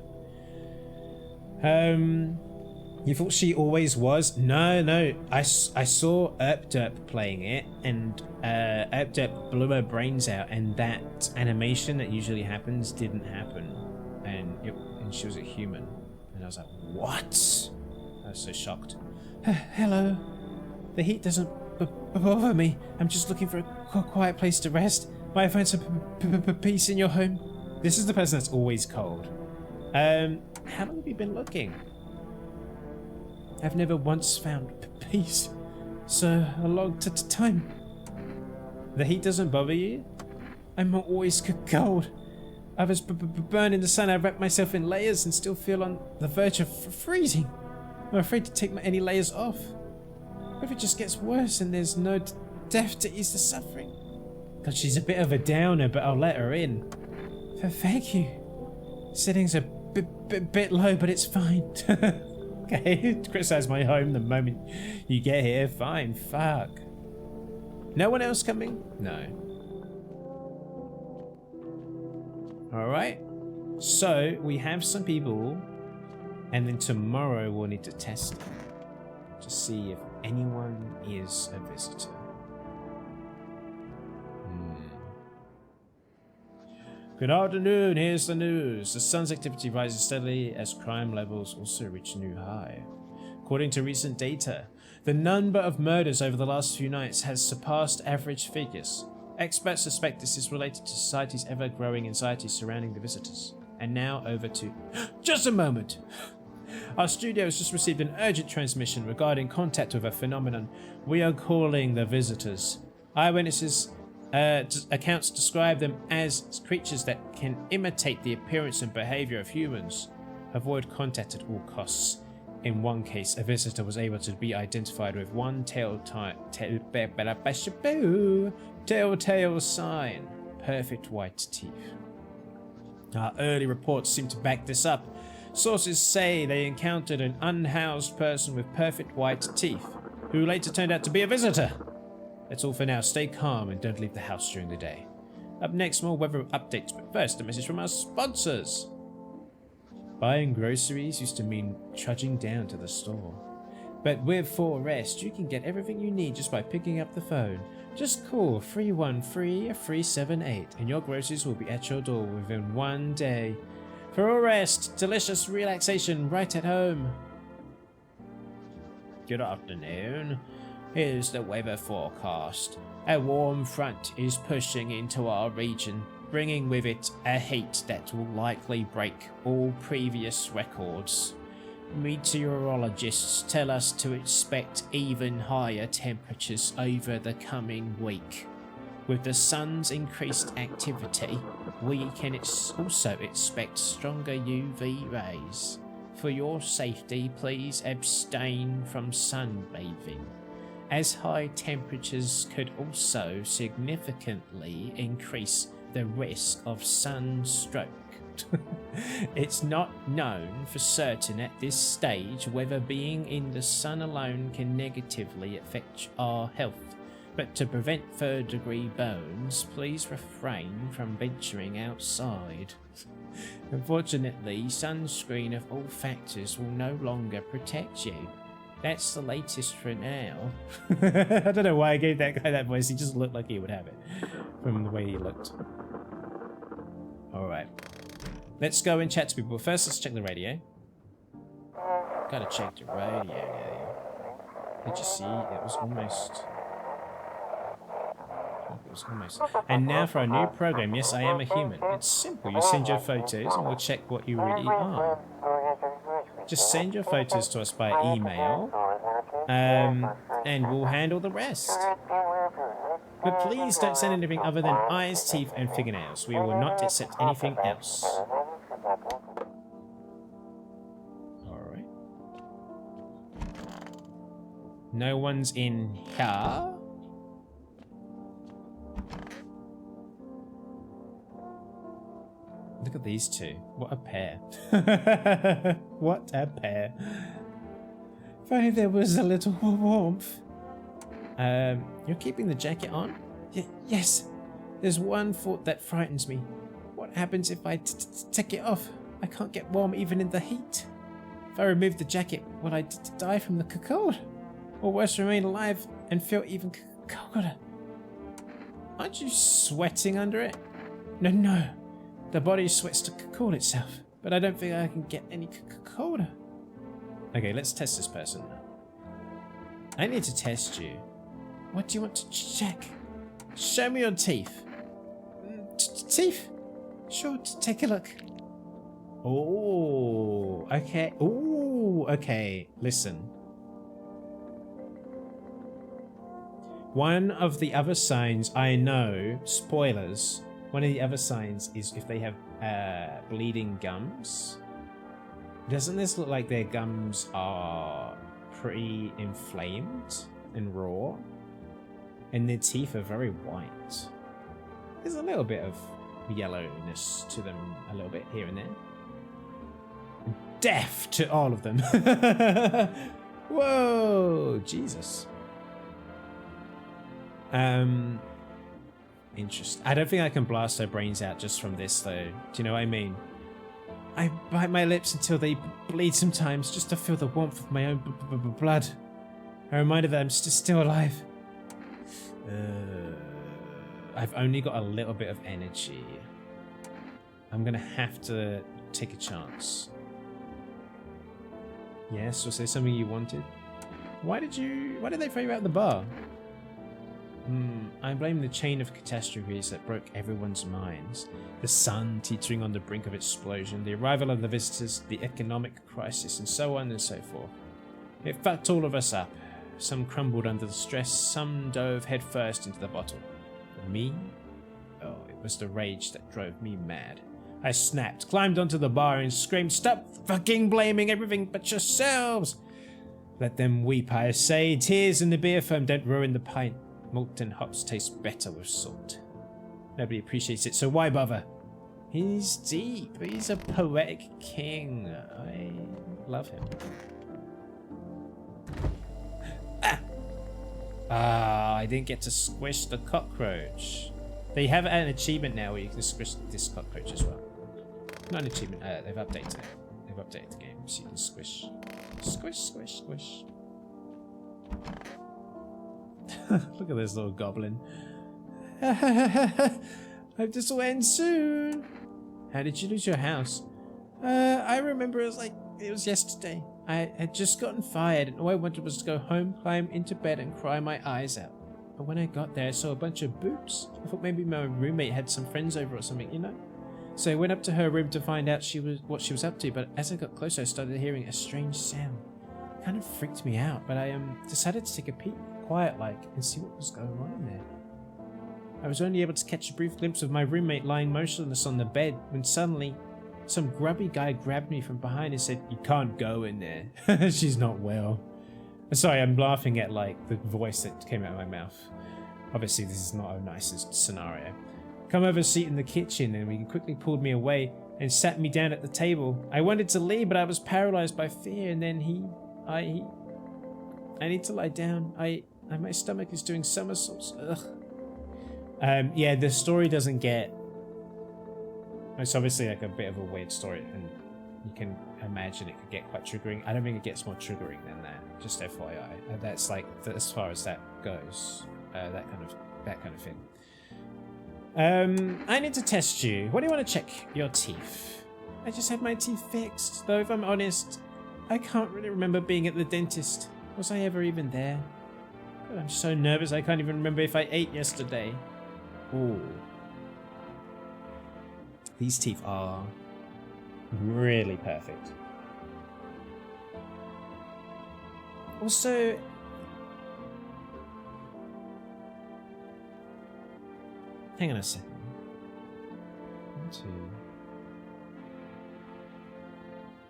You thought she always was? No. I saw Erpderp playing it, and Erpderp blew her brains out, and that animation that usually happens didn't happen, and she was a human, and I was like, what? I was so shocked. Hello. The heat doesn't bother me. I'm just looking for a quiet place to rest. Might I find some peace in your home? This is the person that's always cold. How long have you been looking? I've never once found peace. So a long time. The heat doesn't bother you? I'm always cold. I was burned in the sun. I wrapped myself in layers and still feel on the verge of freezing. I'm afraid to take any layers off. What if it just gets worse and there's no death to ease the suffering? God, she's a bit of a downer, but I'll let her in. Thank you. Settings are bit low, but it's fine. Okay, criticize my home the moment you get here. Fine, fuck. No one else coming? No. Alright. So, we have some people, and then tomorrow we'll need to test them to see if anyone is a visitor. Good afternoon, here's the news. The sun's activity rises steadily as crime levels also reach a new high. According to recent data, the number of murders over the last few nights has surpassed average figures. Experts suspect this is related to society's ever-growing anxiety surrounding the visitors. And now over to... Just a moment! Our studio has just received an urgent transmission regarding contact with a phenomenon we are calling the visitors. Eyewitnesses accounts describe them as creatures that can imitate the appearance and behavior of humans. Avoid contact at all costs. In one case, a visitor was able to be identified with one telltale sign: perfect white teeth. Our early reports seem to back this up. Sources say they encountered an unhoused person with perfect white teeth, who later turned out to be a visitor. That's all for now. Stay calm and don't leave the house during the day. Up next, more weather updates, but first, a message from our sponsors. Buying groceries used to mean trudging down to the store. But with 4Rest, you can get everything you need just by picking up the phone. Just call 313-378 and your groceries will be at your door within 1 day. 4Rest, delicious relaxation right at home. Good afternoon. Here's the weather forecast. A warm front is pushing into our region, bringing with it a heat that will likely break all previous records. Meteorologists tell us to expect even higher temperatures over the coming week. With the sun's increased activity, we can also expect stronger UV rays. For your safety, please abstain from sunbathing, as high temperatures could also significantly increase the risk of sunstroke. It's not known for certain at this stage whether being in the sun alone can negatively affect our health, but to prevent third-degree burns, please refrain from venturing outside. Unfortunately, sunscreen of all factors will no longer protect you. That's the latest for now. I don't know why I gave that guy that voice. He just looked like he would have it from the way he looked. Alright. Let's go and chat to people. First, let's check the radio. Gotta check the radio now. Did you see? It was almost... And now for our new program. Yes, I am a human. It's simple. You send your photos and we'll check what you really are. Just send your photos to us by email, and we'll handle the rest. But please don't send anything other than eyes, teeth, and fingernails. We will not accept anything else. Alright. No one's in here. Look at these two. What a pair. What a pair. If only there was a little warmth. You're keeping the jacket on? Yes. There's one thought that frightens me. What happens if I take it off? I can't get warm even in the heat. If I remove the jacket, will I die from the cold? Or worse, remain alive and feel even colder? Aren't you sweating under it? No. The body sweats to cool itself, but I don't think I can get any colder. Okay, let's test this person. I need to test you. What do you want to check? Show me your teeth. Teeth? Sure, take a look. Oh, okay. Oh, okay. Listen. One of the other signs I know, spoilers, one of the other signs is if they have bleeding gums. Doesn't this look like their gums are pretty inflamed and raw? And their teeth are very white. There's a little bit of yellowness to them, a little bit here and there. Death to all of them. Whoa, Jesus. Interesting. I don't think I can blast their brains out just from this, though. Do you know what I mean? I bite my lips until they bleed sometimes, just to feel the warmth of my own blood. A reminder that I'm still alive. I've only got a little bit of energy. I'm gonna have to take a chance. Yes, was there something you wanted? Why did they throw you out the bar? I blame the chain of catastrophes that broke everyone's minds. The sun teetering on the brink of explosion, the arrival of the visitors, the economic crisis, and so on and so forth. It fucked all of us up. Some crumbled under the stress, some dove headfirst into the bottle. Me? Oh, it was the rage that drove me mad. I snapped, climbed onto the bar and screamed, "Stop fucking blaming everything but yourselves! Let them weep, I say. Tears in the beer foam don't ruin the pint. Malt and hops taste better with salt. Nobody appreciates it, so why bother?" He's deep. He's a poetic king. I love him. I didn't get to squish the cockroach. They have an achievement now where you can squish this cockroach as well. Not an achievement, they've updated it. They've updated the game so you can squish. Squish, squish, squish. Look at this little goblin. Hope this will end soon. How did you lose your house? I remember it was yesterday. I had just gotten fired and all I wanted was to go home, climb into bed and cry my eyes out. But when I got there, I saw a bunch of boobs. I thought maybe my roommate had some friends over or something, you know? So I went up to her room to find out what she was up to, but as I got closer, I started hearing a strange sound. It kind of freaked me out, but I decided to take a peek, quiet-like, and see what was going on in there. I was only able to catch a brief glimpse of my roommate lying motionless on the bed when suddenly some grubby guy grabbed me from behind and said, "You can't go in there. She's not well." Sorry, I'm laughing at the voice that came out of my mouth. Obviously, this is not a nicest scenario. Come over, seat in the kitchen, and he quickly pulled me away and sat me down at the table. I wanted to leave, but I was paralyzed by fear, and then I need to lie down. My stomach is doing somersaults. Ugh. Yeah, the story doesn't get... It's obviously a bit of a weird story, and you can imagine it could get quite triggering. I don't think it gets more triggering than that, just FYI. That's as far as that goes. That kind of thing. I need to test you. What do you want to check? Your teeth. I just had my teeth fixed, though if I'm honest, I can't really remember being at the dentist. Was I ever even there? God, I'm so nervous I can't even remember if I ate yesterday. Ooh. These teeth are really perfect. Also, hang on a second. 1, 2.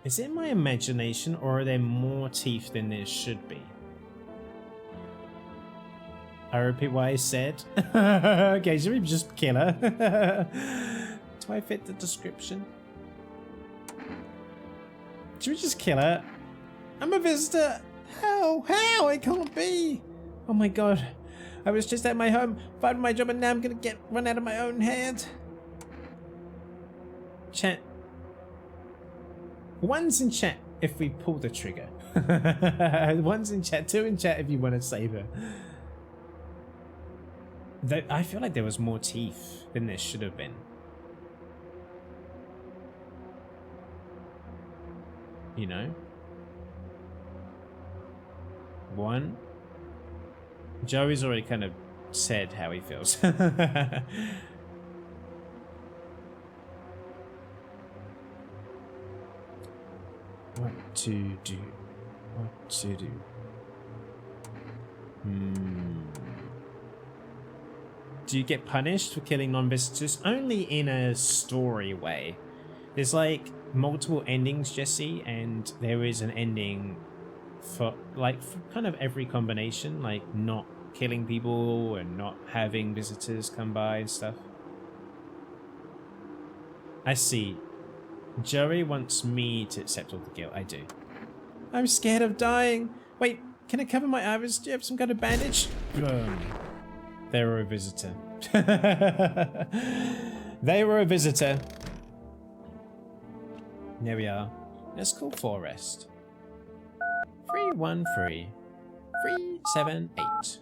Is it my imagination, or are there more teeth than there should be? I repeat what I said. Okay, should we just kill her? Do I fit the description? Should we just kill her? I'm a visitor. How? It can't be. Oh my god. I was just at my home, fighting my job, and now I'm gonna get run out of my own head. Chat. One's in chat if we pull the trigger. One's in chat, 2 in chat if you want to save her. I feel like there was more teeth than there should have been. You know? 1. Joey's already kind of said how he feels. What to do? What to do? Do you get punished for killing non-visitors? Only in a story way. There's multiple endings, Jesse, and there is an ending for kind of every combination, not killing people and not having visitors come by and stuff. I see. Joey wants me to accept all the guilt. I do. I'm scared of dying. Wait, can I cover my eyes? Do you have some kind of bandage? Boom. They were a visitor. They were a visitor. There we are. Let's call Forest. 313 378.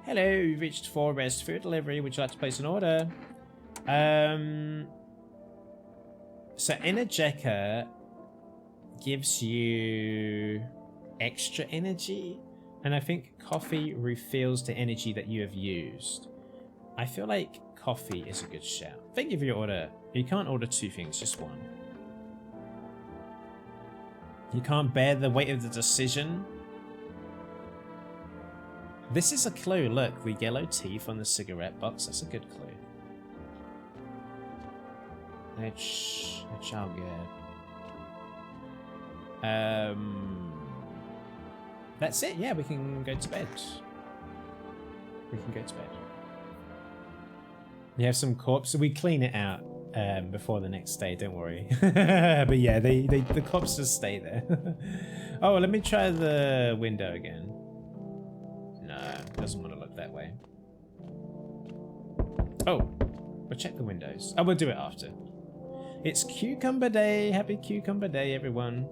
Hello, you've reached Forest Food Delivery. Would you like to place an order? So Energeca gives you extra energy, and I think coffee refills the energy that you have used. I feel like coffee is a good shout. Thank you for your order. You can't order 2 things, just 1. You can't bear the weight of the decision. This is a clue. Look, the yellow teeth on the cigarette box. That's a good clue. It's all good. That's it. Yeah, we can go to bed. We can go to bed. We have some corpse. We clean it out before the next day. Don't worry. But yeah, the corpses stay there. Oh, let me try the window again. No, doesn't want to look that way. Oh, we'll check the windows. Oh, we'll do it after. It's Cucumber Day. Happy Cucumber Day, everyone.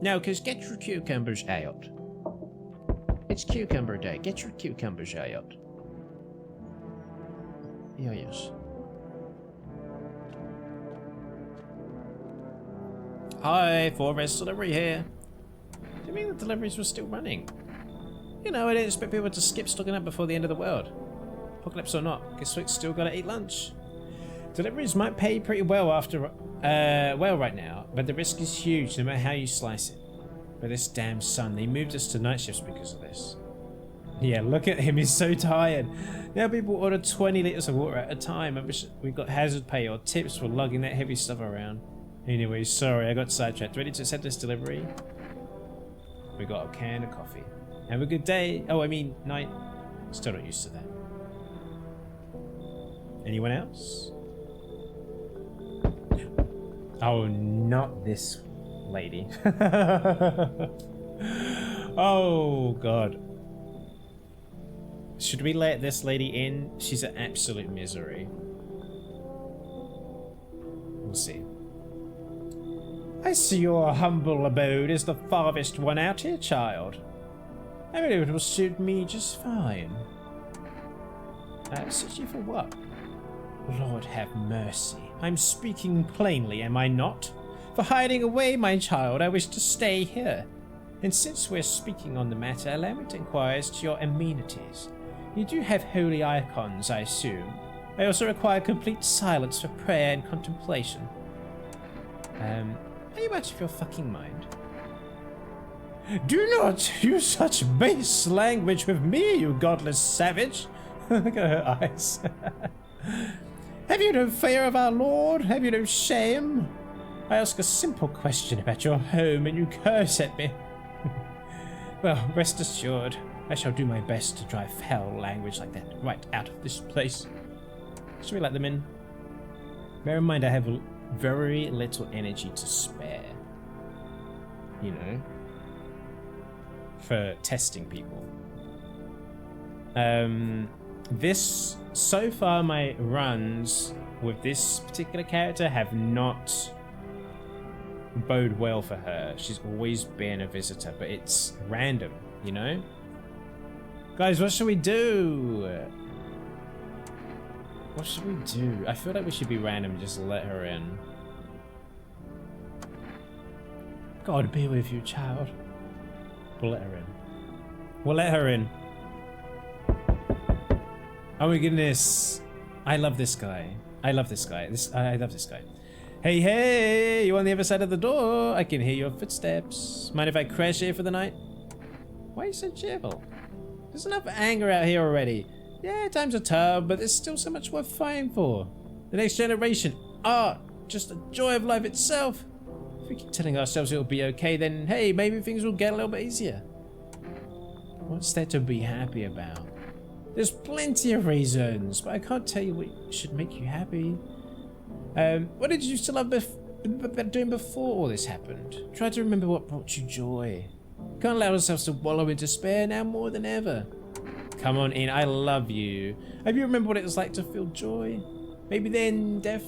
No, because get your cucumbers out. It's Cucumber Day. Get your cucumbers out. Yeah, yes. Hi, Forest Delivery here. Do you mean the deliveries were still running? You know, I didn't expect people to skip stocking up before the end of the world. Apocalypse or not, guess we've still gotta eat lunch. Deliveries might pay pretty well after, well right now, but the risk is huge no matter how you slice it. But this damn sun, they moved us to night shifts because of this. Yeah, look at him, he's so tired. Now people order 20 litres of water at a time. I wish we got hazard pay or tips for lugging that heavy stuff around. Anyway, sorry, I got sidetracked. Ready to accept this delivery? We got a can of coffee. Have a good day. Oh, I mean, night. Still not used to that. Anyone else? Oh, not this lady. Oh, God. Should we let this lady in? She's an absolute misery. We'll see. I see your humble abode is the farthest one out here, child. I mean, it will suit me just fine. Suit you for what? Lord have mercy. I'm speaking plainly, am I not? For hiding away, my child, I wish to stay here. And since we're speaking on the matter, allow me to inquire as to your amenities. You do have holy icons, I assume. I also require complete silence for prayer and contemplation. Are you out of your fucking mind? Do not use such base language with me, you godless savage. Look at her eyes. Have you no fear of our Lord? Have you no shame? I ask a simple question about your home and you curse at me. Well, rest assured, I shall do my best to drive foul language like that right out of this place. Should we let them in? Bear in mind I have very little energy to spare. You know? For testing people. This, so far my runs with this particular character have not bode well for her. She's always been a visitor, but it's random, you know? Guys, what should we do? What should we do? I feel like we should be random and just let her in. God be with you, child. We'll let her in. We'll let her in. Oh my goodness. I love this guy. I love this guy. I love this guy. Hey, hey, you on the other side of the door? I can hear your footsteps. Mind if I crash here for the night? Why are you so cheerful? There's enough anger out here already. Yeah, times are tough, but there's still so much worth fighting for. The next generation, art, just the joy of life itself. If we keep telling ourselves it'll be okay, then hey, maybe things will get a little bit easier. What's there to be happy about? There's plenty of reasons, but I can't tell you what should make you happy. What did you used to love doing before all this happened? Try to remember what brought you joy. Can't allow ourselves to wallow in despair now more than ever. Come on in, I love you. Hope you remember what it was like to feel joy. Maybe then death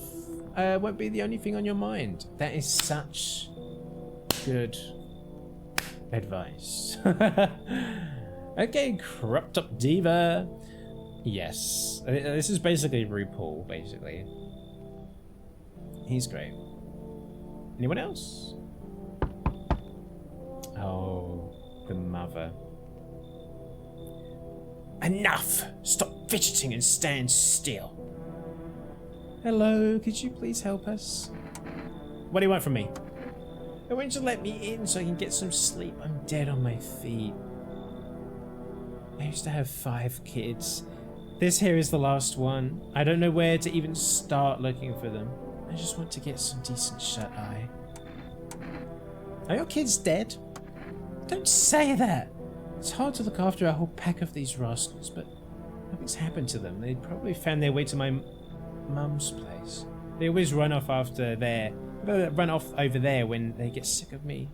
won't be the only thing on your mind. That is such good advice. Okay, Corrupt Up Diva. Yes, this is basically RuPaul, basically. He's great. Anyone else? Oh, the mother. Enough! Stop fidgeting and stand still. Hello, could you please help us? What do you want from me? I want you to let me in so I can get some sleep. I'm dead on my feet. I used to have 5 kids. This here is the last one. I don't know where to even start looking for them. I just want to get some decent shut-eye. Are your kids dead? Don't say that! It's hard to look after a whole pack of these rascals, but nothing's happened to them. They probably found their way to my mum's place. They always run off over there when they get sick of me.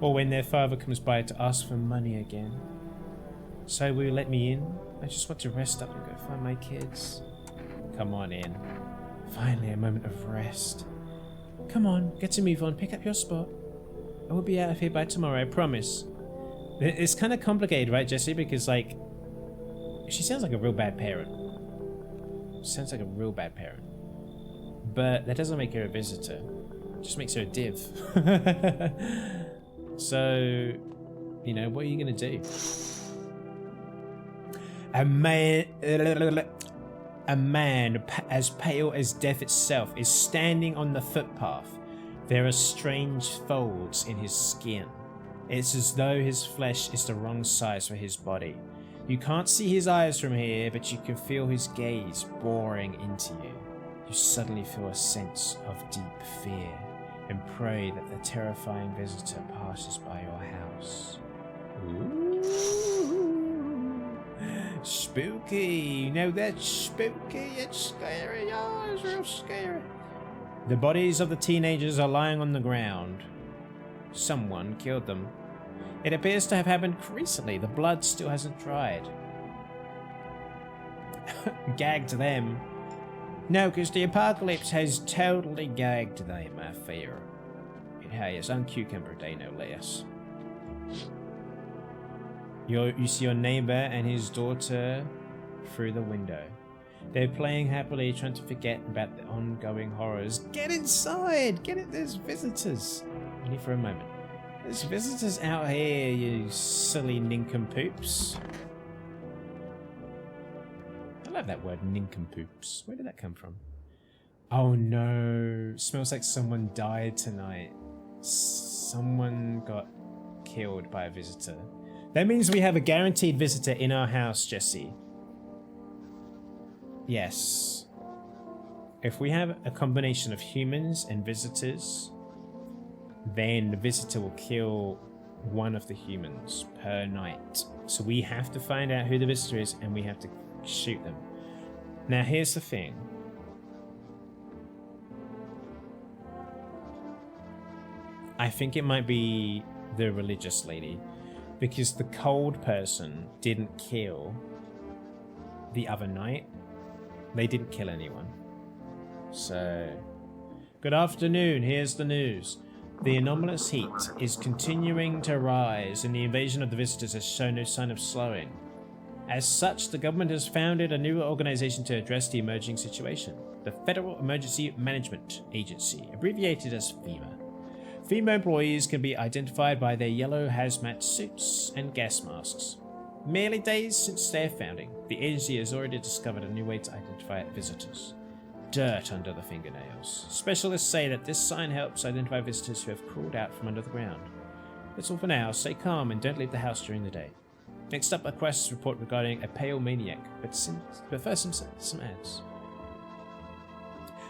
Or when their father comes by to ask for money again. So will you let me in? I just want to rest up and go find my kids. Come on in. Finally, a moment of rest. Come on, get to move on, pick up your spot. I will be out of here by tomorrow, I promise. It's kind of complicated, right, Jesse? Because, like, she sounds like a real bad parent. Sounds like a real bad parent. But that doesn't make her a visitor. It just makes her a div. So, you know, what are you going to do? A man as pale as death itself is standing on the footpath. There are strange folds in his skin. It's as though his flesh is the wrong size for his body. You can't see his eyes from here, but you can feel his gaze boring into you. You suddenly feel a sense of deep fear and pray that the terrifying visitor passes by your house. Ooh. Spooky! No, that's spooky. It's scary. Oh, it's real scary. The bodies of the teenagers are lying on the ground. Someone killed them. It appears to have happened recently. The blood still hasn't dried. Gagged them. No, because the apocalypse has totally gagged them, I fear. It has, on Cucumber Day, no less. You see your neighbor and his daughter through the window. They're playing happily, trying to forget about the ongoing horrors. Get inside! Get it, there's visitors. Only for a moment. There's visitors out here, you silly nincompoops. I love that word, nincompoops. Where did that come from? Oh no, smells like someone died tonight. Someone got killed by a visitor. That means we have a guaranteed visitor in our house, Jesse. Yes. If we have a combination of humans and visitors, then the visitor will kill one of the humans per night. So we have to find out who the visitor is and we have to shoot them. Now here's the thing. I think it might be the religious lady, because the cold person didn't kill the other night. They didn't kill anyone. So, good afternoon, here's the news. The anomalous heat is continuing to rise and the invasion of the visitors has shown no sign of slowing. As such, the government has founded a new organization to address the emerging situation, the Federal Emergency Management Agency, abbreviated as FEMA. FEMA employees can be identified by their yellow hazmat suits and gas masks. Merely days since their founding, the agency has already discovered a new way to identify visitors. Dirt under the fingernails. Specialists say that this sign helps identify visitors who have crawled out from under the ground. That's all for now. Stay calm and don't leave the house during the day. Next up, a crisis report regarding a pale maniac, but first some ads.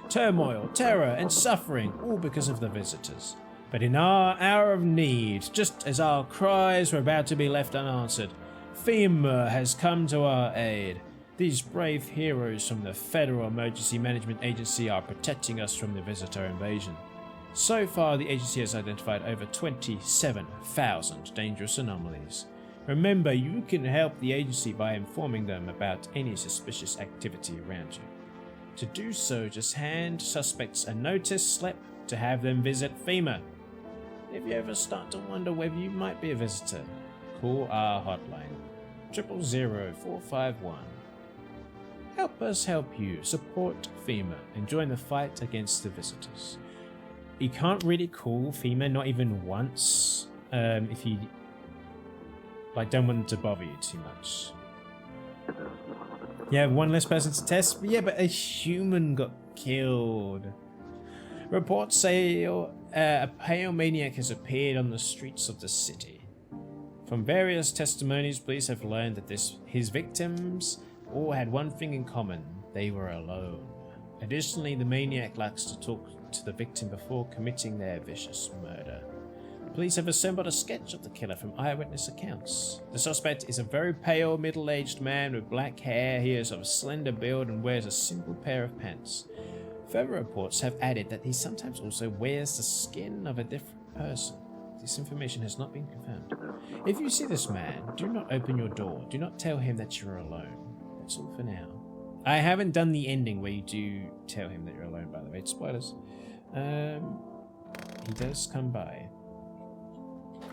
Turmoil, terror, and suffering, all because of the visitors. But in our hour of need, just as our cries were about to be left unanswered, FEMA has come to our aid. These brave heroes from the Federal Emergency Management Agency are protecting us from the visitor invasion. So far, the agency has identified over 27,000 dangerous anomalies. Remember, you can help the agency by informing them about any suspicious activity around you. To do so, just hand suspects a notice slip to have them visit FEMA. If you ever start to wonder whether you might be a visitor, call our hotline, 000-451. Help us help you. Support FEMA and join the fight against the visitors. You can't really call FEMA, not even once, if you don't want them to bother you too much. Yeah, one less person to test. Yeah, but a human got killed. Reports say a pale maniac has appeared on the streets of the city. From various testimonies, police have learned that his victims all had one thing in common. They were alone. Additionally, the maniac likes to talk to the victim before committing their vicious murder. Police have assembled a sketch of the killer from eyewitness accounts. The suspect is a very pale, middle-aged man with black hair. He is of a slender build and wears a simple pair of pants. Further reports have added that he sometimes also wears the skin of a different person. This information has not been confirmed. If you see this man, do not open your door. Do not tell him that you're alone. That's all for now. I haven't done the ending where you do tell him that you're alone, by the way. It's spoilers. He does come by.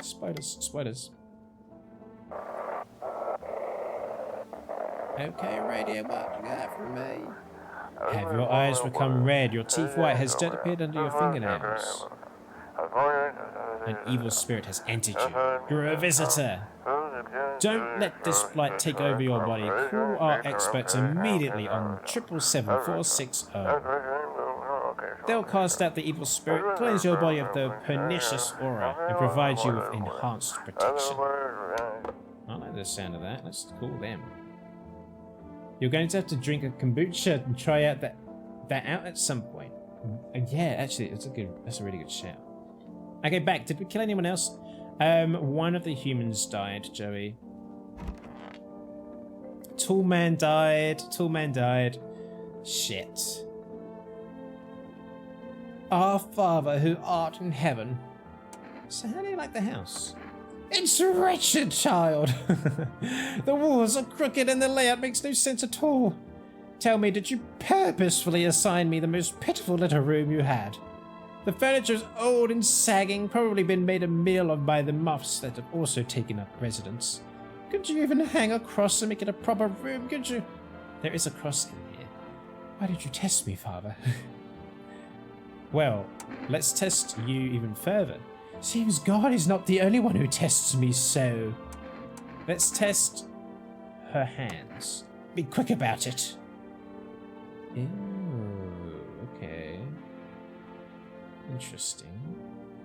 Spoilers. Okay, radio, what you got for me? Have your eyes become red? Your teeth white? Has dirt appeared under your fingernails? An evil spirit has entered you. You're a visitor. Don't let this blight take over your body. Call our experts immediately on 777-460. They'll cast out the evil spirit, cleanse your body of the pernicious aura, and provide you with enhanced protection. I like the sound of that. Let's call them. You're going to have to drink a kombucha and try out that out at some point. And yeah, actually, that's a really good shout. Okay, back. Did we kill anyone else? One of the humans died, Joey. Tall man died. Shit. Our Father who art in heaven. So how do you like the house? It's wretched, child. The walls are crooked and the layout makes no sense at all. Tell me, did you purposefully assign me the most pitiful little room you had? The furniture is old and sagging, probably been made a meal of by the moths that have also taken up residence. Couldn't you even hang a cross and make it a proper room, could you? There is a cross in here. Why did you test me, Father? Well, let's test you even further. Seems God is not the only one who tests me so. Let's test her hands. Be quick about it. Ew, okay. Interesting.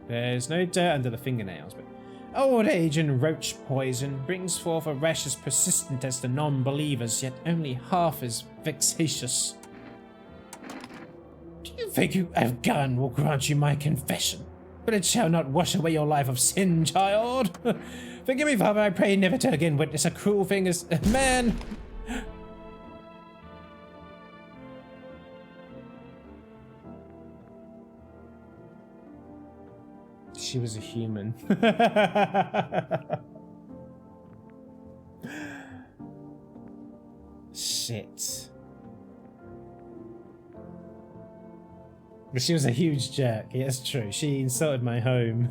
There's no dirt under the fingernails, but old age and roach poison brings forth a rash as persistent as the non-believers, yet only half as vexatious. Do you think you have gun will grant you my confession? But it shall not wash away your life of sin, child. Forgive me, Father, I pray never to again witness a cruel thing as a man. She was a human. Shit. But she was a huge jerk. Yeah, it's true. She insulted my home.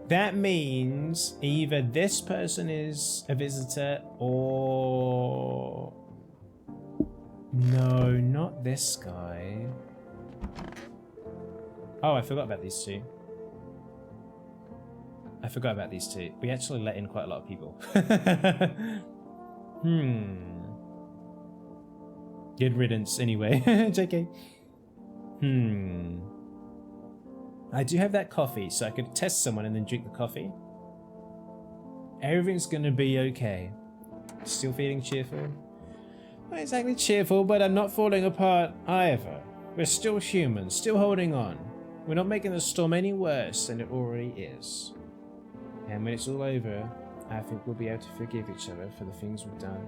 That means either this person is a visitor or... No, not this guy. Oh, I forgot about these two. We actually let in quite a lot of people. Good riddance anyway. JK. I do have that coffee, so I could test someone and then drink the coffee. Everything's gonna be okay. Still feeling cheerful? Not exactly cheerful, but I'm not falling apart either. We're still human, still holding on. We're not making the storm any worse than it already is. And when it's all over, I think we'll be able to forgive each other for the things we've done.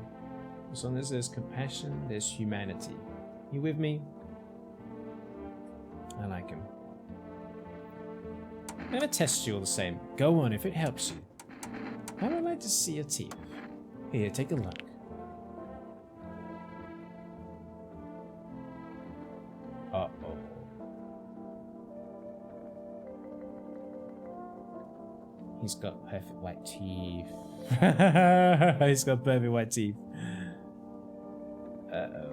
As long as there's compassion, there's humanity. You with me? I like him. I'm gonna test you all the same. Go on if it helps you. I would like to see your teeth. Here, take a look. Uh-oh. He's got perfect white teeth. He's got perfect white teeth. Uh-oh.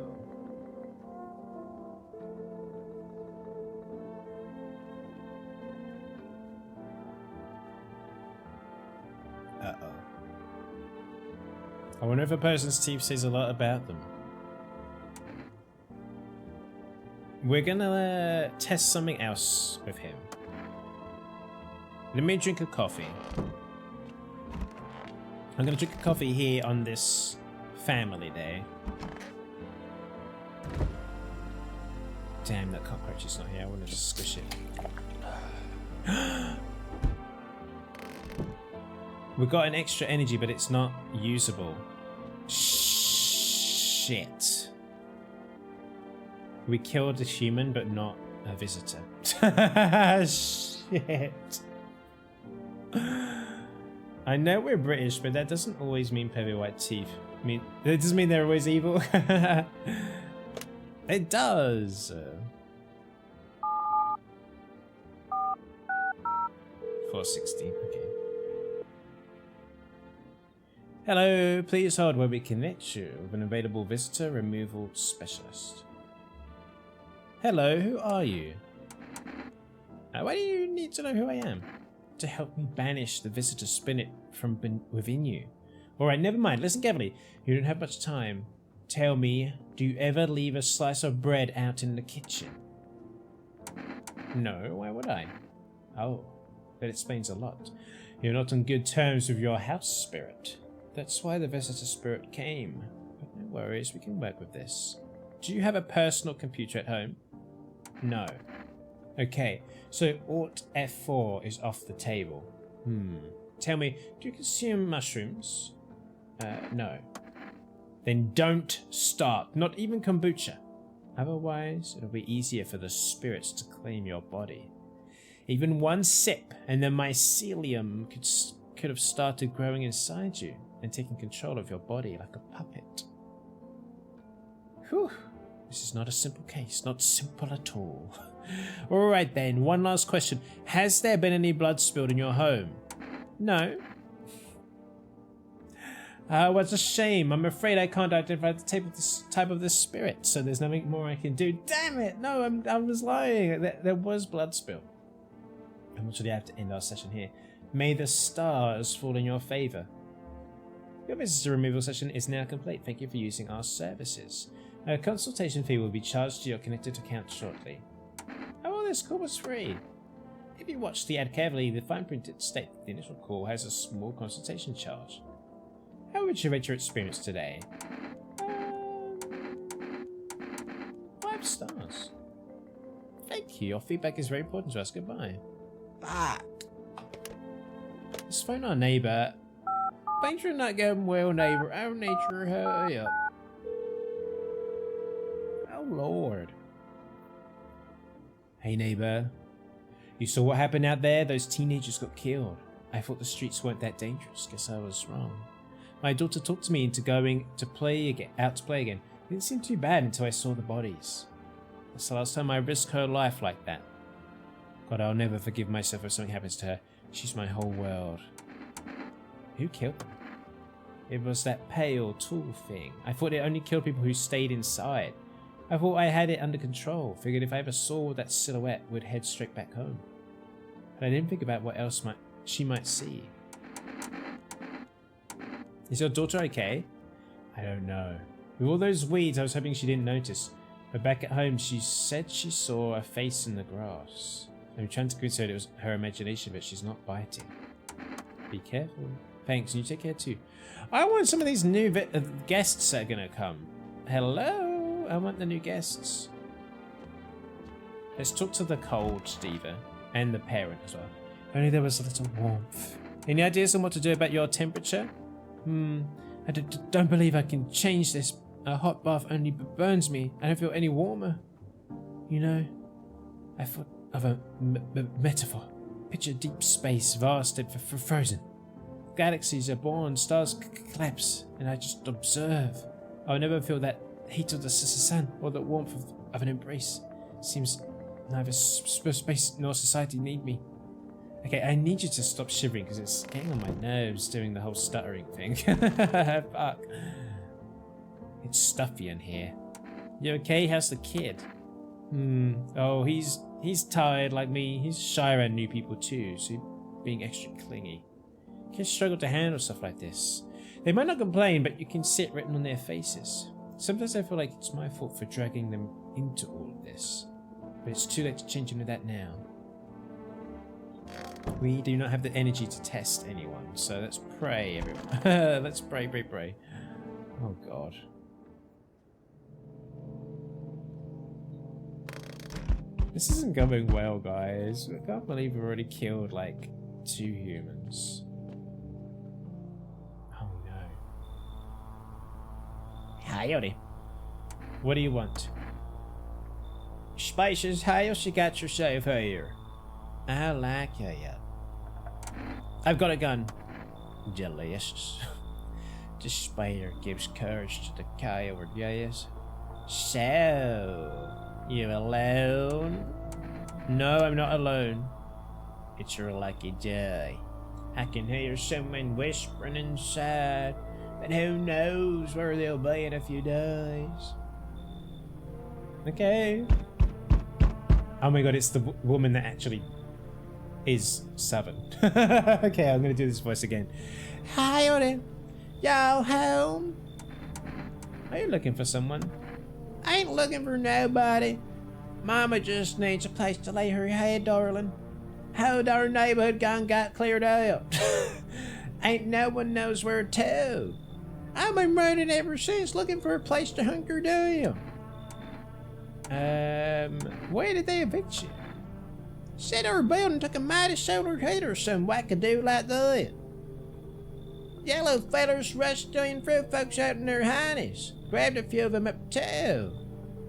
Uh-oh. I wonder if a person's teeth says a lot about them. We're gonna test something else with him. Let me drink a coffee. I'm gonna drink a coffee here on this family day. Damn, that cockroach is not here. I want to just squish it. We got an extra energy, but it's not usable. Shit. We killed a human, but not a visitor. Shit. I know we're British, but that doesn't always mean pearly white teeth. I mean, it doesn't mean they're always evil. It does. 460. Okay. Hello, please hold while we connect you with an available visitor removal specialist. Hello, who are you? Why do you need to know who I am? To help me banish the visitor spirit from within you. Alright, never mind. Listen carefully. You don't have much time. Tell me, do you ever leave a slice of bread out in the kitchen? No, why would I? Oh, that explains a lot. You're not on good terms with your house spirit. That's why the visitor spirit came. But no worries, we can work with this. Do you have a personal computer at home? No. Okay, so Alt F4 is off the table. Tell me, do you consume mushrooms? No. Then don't start, not even kombucha. Otherwise, it'll be easier for the spirits to claim your body. Even one sip, and the mycelium could have started growing inside you and taking control of your body like a puppet. Whew. This is not a simple case, not simple at all. Alright then, one last question. Has there been any blood spilled in your home? No. What's a shame. I'm afraid I can't identify the type of this spirit, so there's nothing more I can do. Damn it! No, I was lying. There was blood spill. Unfortunately, I have to end our session here. May the stars fall in your favor. Your visitor removal session is now complete. Thank you for using our services. A consultation fee will be charged to your connected account shortly. Oh, this call was free. If you watch the ad carefully, the fine print states that the initial call has a small consultation charge. How would you rate your experience today? 5 stars. Thank you. Your feedback is very important to us. Goodbye. Let's phone our neighbour. Things are not going well, neighbour. Our nature, hurry up. Oh, Lord. Hey, neighbour. You saw what happened out there? Those teenagers got killed. I thought the streets weren't that dangerous. Guess I was wrong. My daughter talked to me into going to play again. It didn't seem too bad until I saw the bodies. That's the last time I risked her life like that. God, I'll never forgive myself if something happens to her. She's my whole world. Who killed them? It was that pale, tall thing. I thought it only killed people who stayed inside. I thought I had it under control. Figured if I ever saw that silhouette, we'd head straight back home. But I didn't think about what else she might see. Is your daughter okay? I don't know. With all those weeds, I was hoping she didn't notice. But back at home, she said she saw a face in the grass. I'm trying to convince her it was her imagination, but she's not biting. Be careful. Thanks, and you take care too. I want some of these new guests that are going to come. Hello? I want the new guests. Let's talk to the cold Steva and the parent as well. If only there was a little warmth. Any ideas on what to do about your temperature? I don't believe I can change this. A hot bath only burns me. I don't feel any warmer. You know, I thought of a metaphor. Picture deep space, vast and frozen. Galaxies are born, stars collapse, and I just observe. I'll never feel that heat of the sun or the warmth of an embrace. Seems neither space nor society need me. Okay, I need you to stop shivering because it's getting on my nerves doing the whole stuttering thing. Fuck. It's stuffy in here. You okay? How's the kid? Oh, he's tired like me. He's shy around new people too, so being extra clingy. Kids struggle to handle stuff like this. They might not complain, but you can see it written on their faces. Sometimes I feel like it's my fault for dragging them into all of this. But it's too late to change any of that now. We do not have the energy to test anyone, so let's pray, everyone. Let's pray, pray, pray. Oh, God. This isn't going well, guys. I can't believe we've already killed, like, 2 humans. Oh, no. Howdy. What do you want? Spacious house you got yourself here. I like you, yeah. I've got a gun. Delicious. Despair gives courage to the coward, yes. So, you alone? No, I'm not alone. It's your lucky day. I can hear someone whispering inside, but who knows where they'll be in a few days. Okay. Oh my god, it's the woman that actually is Southern. Okay, I'm gonna do this voice again. Howdy. Y'all home? Are you looking for someone? I ain't looking for nobody. Mama just needs a place to lay her head, darling. How our neighborhood got cleared out. Ain't no one knows where to. I've been running ever since looking for a place to hunker down. Where did they evict you? Said our building took a mighty solar hit or some wackadoo like that. Yellow fellers rushed doing fruit folks out in their heinies. Grabbed a few of them up too.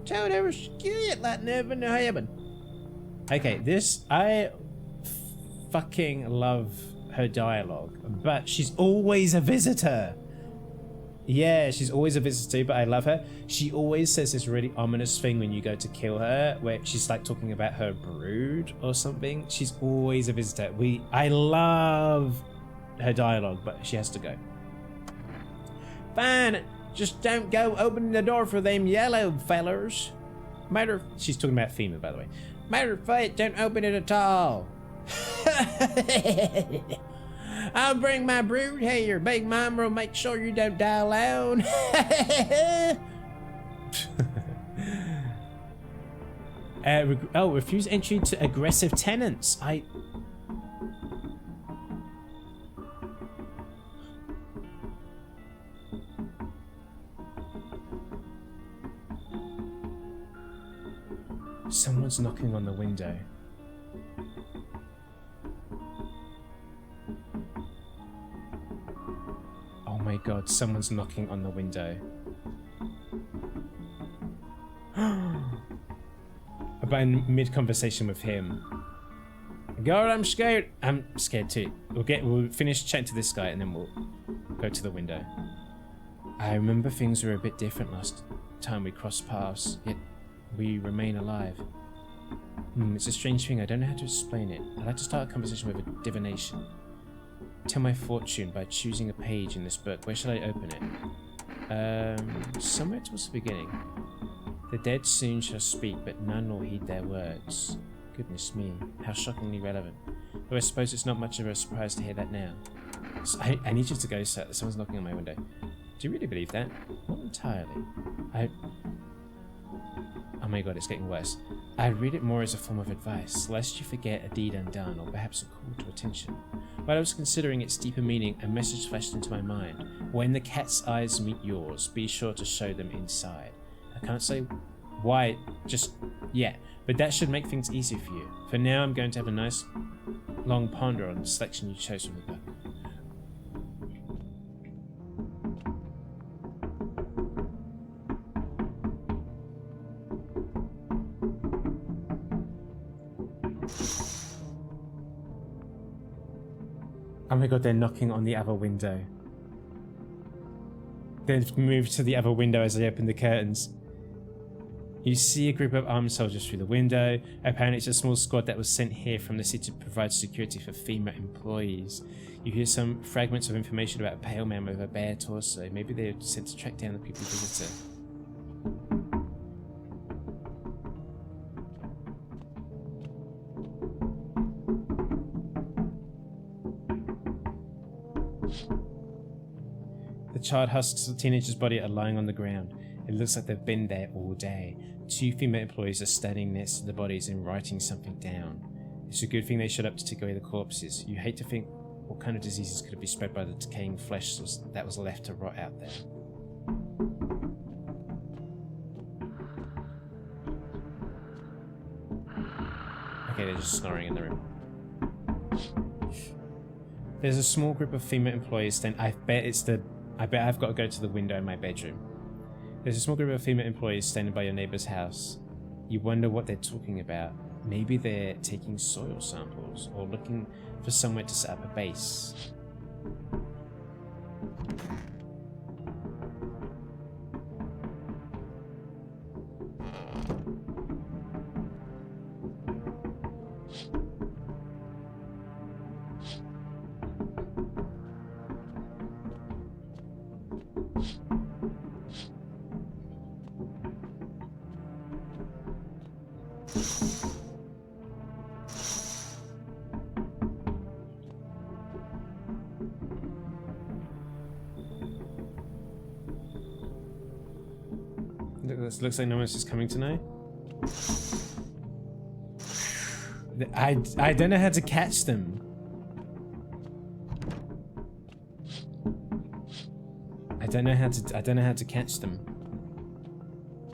Told they were scared like nothing to heaven. Okay, this, I fucking love her dialogue, but she's always a visitor. Yeah, she's always a visitor, but I love her. She always says this really ominous thing when you go to kill her, where she's like talking about her brood or something. She's always a visitor. I love her dialogue, but she has to go. Fine, just don't go opening the door for them yellow fellers. She's talking about FEMA, by the way. Matter of fact, don't open it at all. I'll bring my brood here. Big Mama will make sure you don't die alone. Refuse entry to aggressive tenants. Someone's knocking on the window. Oh my god, someone's knocking on the window. But in mid-conversation with him. God, I'm scared. I'm scared too. We'll finish chatting to this guy and then we'll go to the window. I remember things were a bit different last time we crossed paths, yet we remain alive. It's a strange thing, I don't know how to explain it. I'd like to start a conversation with a divination. Tell my fortune by choosing a page in this book. Where should I open it? Somewhere towards the beginning. The dead soon shall speak, but none will heed their words. Goodness me, how shockingly relevant. Though I suppose it's not much of a surprise to hear that now. So I need you to go, sir. Someone's knocking on my window. Do you really believe that? Not entirely. Oh my god, it's getting worse. I read it more as a form of advice, lest you forget a deed undone, or perhaps a call to attention. While I was considering its deeper meaning, a message flashed into my mind. When the cat's eyes meet yours, be sure to show them inside. I can't say why just yet, but that should make things easier for you. For now, I'm going to have a nice long ponder on the selection you chose from the book. Oh my god, they're knocking on the other window. They've moved to the other window as they open the curtains. You see a group of armed soldiers through the window. Apparently it's a small squad that was sent here from the city to provide security for FEMA employees. You hear some fragments of information about a pale man with a bare torso. Maybe they were sent to track down the people visitor. The charred husks of the teenager's body are lying on the ground. It looks like they've been there all day. 2 female employees are standing next to the bodies and writing something down. It's a good thing they showed up to take away the corpses. You hate to think what kind of diseases could be spread by the decaying flesh that was left to rot out there. Okay, they're just snoring in the room. There's a small group of female employees staying. I bet I've got to go to the window in my bedroom. There's a small group of female employees standing by your neighbor's house. You wonder what they're talking about. Maybe they're taking soil samples or looking for somewhere to set up a base. Looks like no one's just coming tonight. I don't know how to catch them. I don't know how to catch them.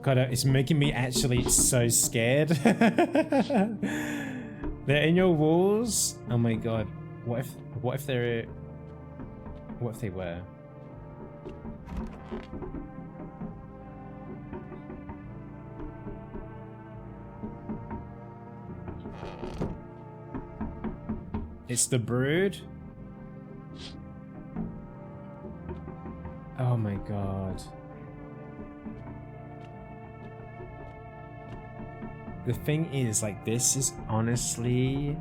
God, it's making me actually so scared. They're in your walls. Oh my god. What if they were? It's the brood. Oh my god. The thing is, like, this is honestly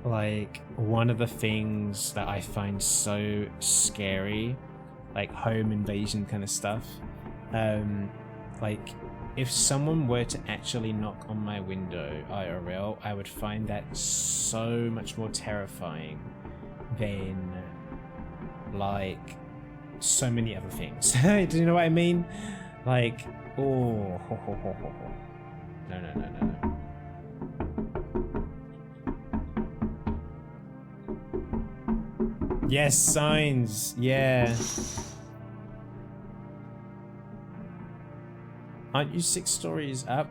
like one of the things that I find so scary, like home invasion kind of stuff. Like, if someone were to actually knock on my window IRL, I would find that so much more terrifying than, like, so many other things. Do you know what I mean? Like, oh, no. Yes, signs, yeah. Aren't you 6 stories up?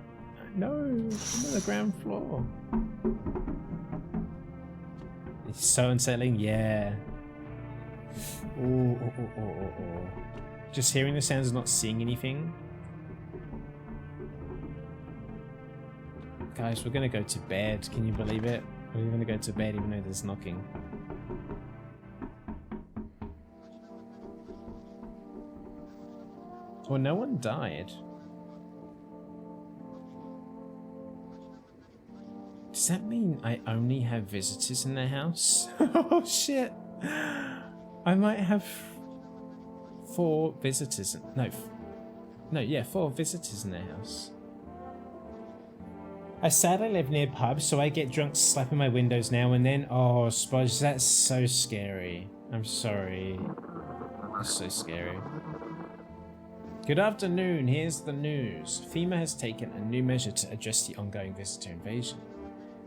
No, I'm on the ground floor. It's so unsettling, yeah. Oh. Just hearing the sounds and not seeing anything. Guys, we're gonna go to bed. Can you believe it? We're gonna go to bed even though there's knocking. Well, no one died. Does that mean I only have visitors in the house? Oh shit! I might have 4 visitors. No, 4 visitors in the house. I sadly live near pubs, so I get drunk slapping my windows now and then. Oh, Spudge, that's so scary. I'm sorry. That's so scary. Good afternoon, here's the news. FEMA has taken a new measure to address the ongoing visitor invasion.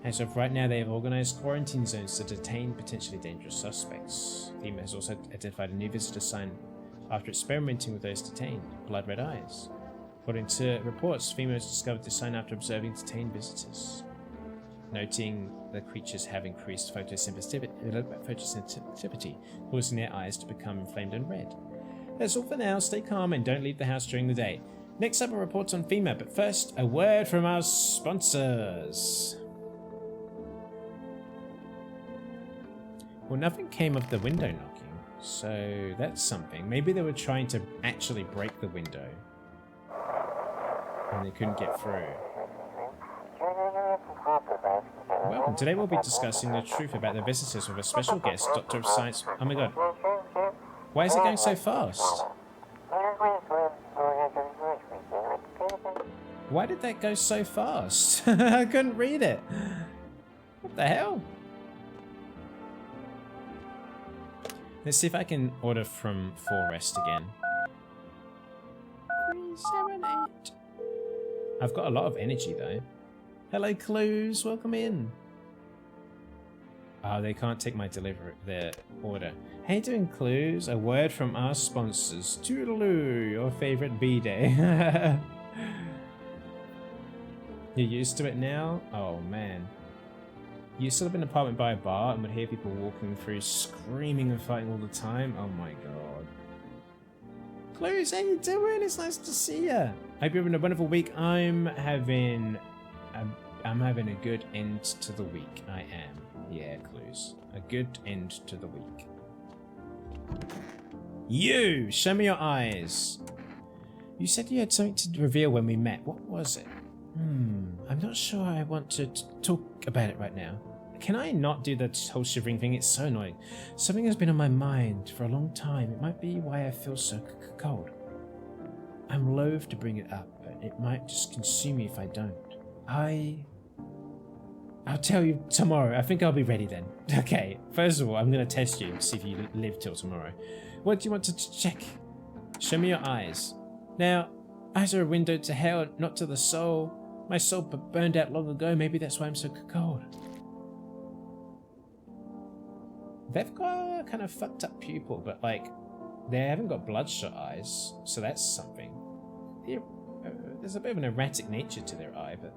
As of right now, they have organised quarantine zones to detain potentially dangerous suspects. FEMA has also identified a new visitor sign after experimenting with those detained, blood red eyes. According to reports, FEMA has discovered this sign after observing detained visitors, noting the creatures have increased photosensitivity, causing their eyes to become inflamed and red. That's all for now. Stay calm and don't leave the house during the day. Next up are reports on FEMA, but first, a word from our sponsors. Well, nothing came of the window knocking, so that's something. Maybe they were trying to actually break the window, and they couldn't get through. Welcome. Today we'll be discussing the truth about the visitors with a special guest, Doctor of Science. Oh my god. Why is it going so fast? Why did that go so fast? I couldn't read it. What the hell? Let's see if I can order from Forest again. 378. I've got a lot of energy though. Hello Clues, welcome in. Oh, they can't take my their order. Hey, doing clues? A word from our sponsors. Toodaloo, your favorite B-Day. You're used to it now? Oh, man. You used to live in an apartment by a bar and would hear people walking through screaming and fighting all the time? Oh my god. Clues, how you doing? It's nice to see you. Hope you're having a wonderful week. I'm having a good end to the week. I am. Yeah, Clues. A good end to the week. You! Show me your eyes. You said you had something to reveal when we met. What was it? I'm not sure I want to talk about it right now. Can I not do the whole shivering thing? It's so annoying. Something has been on my mind for a long time. It might be why I feel so cold. I'm loath to bring it up, but it might just consume me if I don't. I'll tell you tomorrow. I think I'll be ready then. Okay, first of all, I'm going to test you, see if you live till tomorrow. What do you want to check? Show me your eyes. Now, eyes are a window to hell, not to the soul. My soul burned out long ago. Maybe that's why I'm so cold. They've got a kind of fucked up pupil, but like, they haven't got bloodshot eyes, so that's something. There's a bit of an erratic nature to their eye, but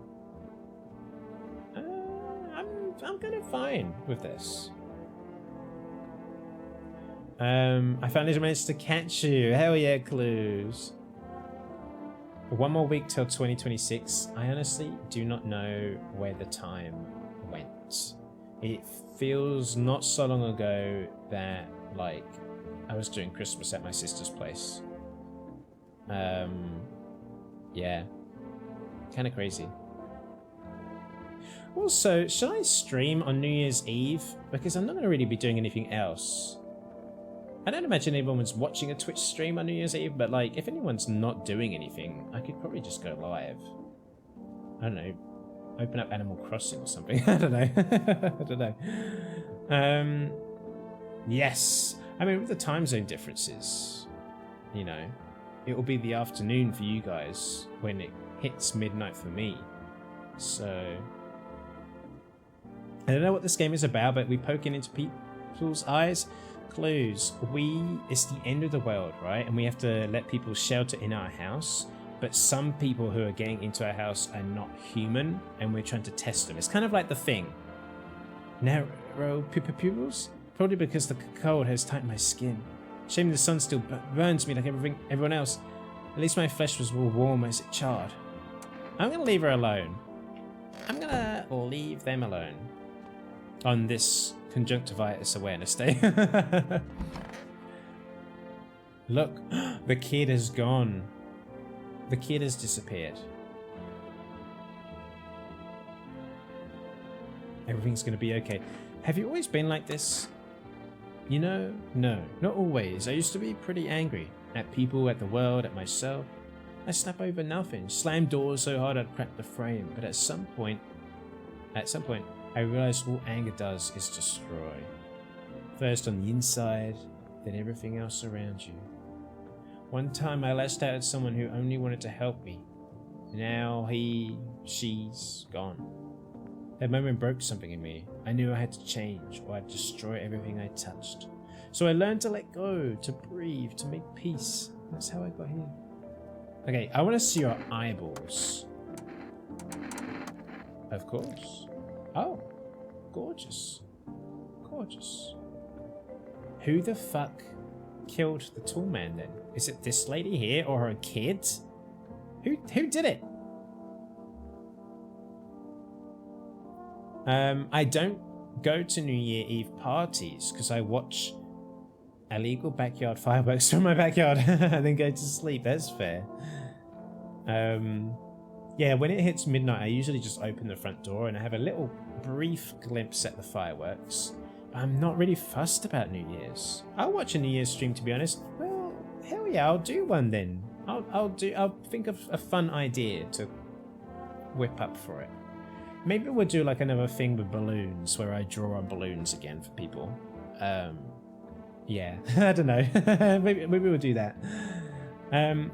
I'm kind of fine with this. I finally managed to catch you. Hell yeah, Clues. One more week till 2026. I honestly do not know where the time went. It feels not so long ago that, like, I was doing Christmas at my sister's place. Yeah. Kind of crazy. Also, should I stream on New Year's Eve? Because I'm not going to really be doing anything else. I don't imagine anyone's watching a Twitch stream on New Year's Eve, but like, if anyone's not doing anything, I could probably just go live. I don't know. Open up Animal Crossing or something. I don't know. I don't know. Yes. I mean, with the time zone differences, you know, it will be the afternoon for you guys when it hits midnight for me. So, I don't know what this game is about, but we poking into people's eyes. Clues. It's the end of the world, right? And we have to let people shelter in our house. But some people who are getting into our house are not human, and we're trying to test them. It's kind of like The Thing. Narrow pupils? Probably because the cold has tightened my skin. Shame the sun still burns me like everyone else. At least my flesh was all warm as it charred. I'm going to leave her alone. I'm going to leave them alone. On this conjunctivitis awareness day. Look, the kid is gone. The kid has disappeared. Everything's going to be okay. Have you always been like this? You know, no, not always. I used to be pretty angry. At people, at the world, at myself. I snap over nothing. Slam doors so hard I'd crack the frame. But at some point, I realized all anger does is destroy. First on the inside, then everything else around you. One time I lashed out at someone who only wanted to help me. Now she's gone. That moment broke something in me. I knew I had to change or I'd destroy everything I touched. So I learned to let go, to breathe, to make peace. That's how I got here. Okay, I want to see your eyeballs. Of course. Oh, gorgeous. Gorgeous. Who the fuck killed the tall man then? Is it this lady here or her kid? Who did it? I don't go to New Year Eve parties because I watch illegal backyard fireworks from my backyard and then go to sleep. That's fair. Yeah, when it hits midnight, I usually just open the front door and I have a little brief glimpse at the fireworks. I'm not really fussed about New Year's. I'll watch a New Year's stream, to be honest. Well, hell yeah, I'll do one then. I'll think of a fun idea to whip up for it. Maybe we'll do like another thing with balloons where I draw on balloons again for people. Yeah, I don't know. maybe we'll do that.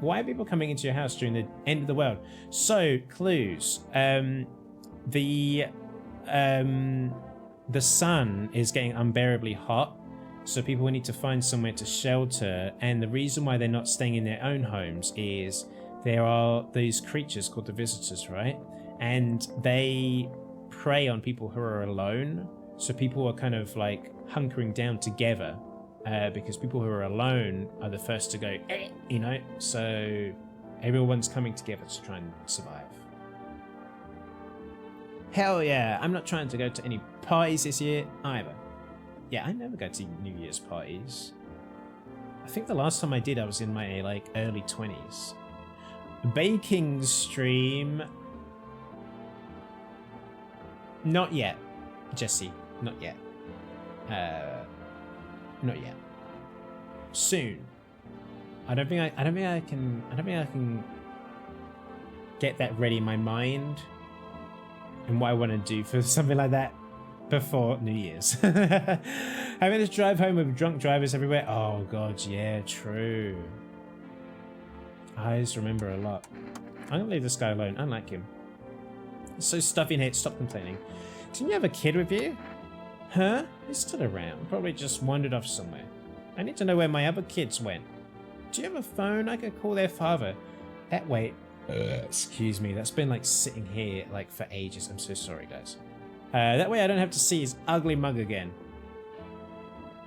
Why are people coming into your house during the end of the world? the sun is getting unbearably hot, so people need to find somewhere to shelter, and the reason why they're not staying in their own homes is there are these creatures called the visitors, right? And they prey on people who are alone, so people are kind of like hunkering down together because people who are alone are the first to go, you know, so everyone's coming together to try and survive. Hell yeah, I'm not trying to go to any parties this year either. Yeah, I never go to New Year's parties. I think the last time I did, I was in my like early 20s. Baking stream. Not yet, Jesse. Not yet. Not yet. Soon. I don't think I can get that ready in my mind and what I want to do for something like that before New Year's. Having to drive home with drunk drivers everywhere. Oh god, yeah, true. I just remember a lot. I'm gonna leave this guy alone. I don't like him. He's so stuffy in head. Stop complaining. Didn't you have a kid with you? Huh? He's still around. Probably just wandered off somewhere. I need to know where my other kids went. Do you have a phone? I could call their father. That way. Excuse me. That's been like sitting here like for ages. I'm so sorry, guys. That way I don't have to see his ugly mug again.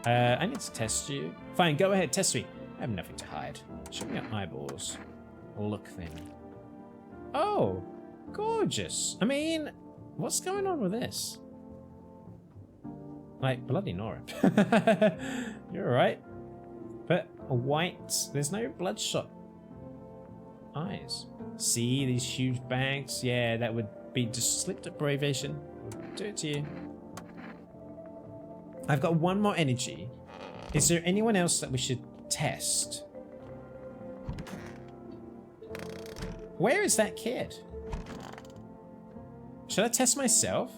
I need to test you. Fine, go ahead, test me. I have nothing to hide. Show me your eyeballs. Look then. Oh, gorgeous. I mean, what's going on with this? Like, bloody Nora. You're alright. But a white, there's no bloodshot eyes. See these huge bags? Yeah, that would be just slipped abbreviation. Do it to you. I've got one more energy. Is there anyone else that we should test? Where is that kid? Should I test myself?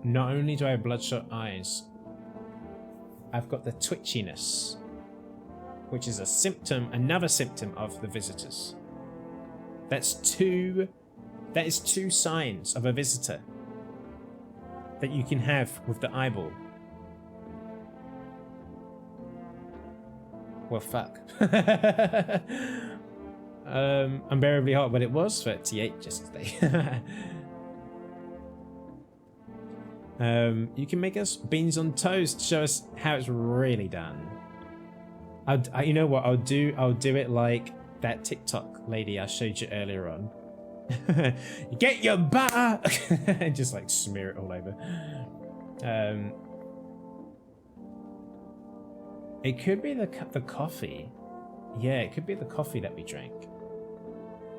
Not only do I have bloodshot eyes, I've got the twitchiness, which is a symptom, another symptom of the visitors. That is two signs of a visitor that you can have with the eyeball. Well, fuck. Unbearably hot, but it was 38 yesterday. You can make us beans on toast. Show us how it's really done. You know what? I'll do it like that TikTok lady I showed you earlier on. You get your butter and just like smear it all over. It could be the coffee. Yeah, it could be the coffee that we drank.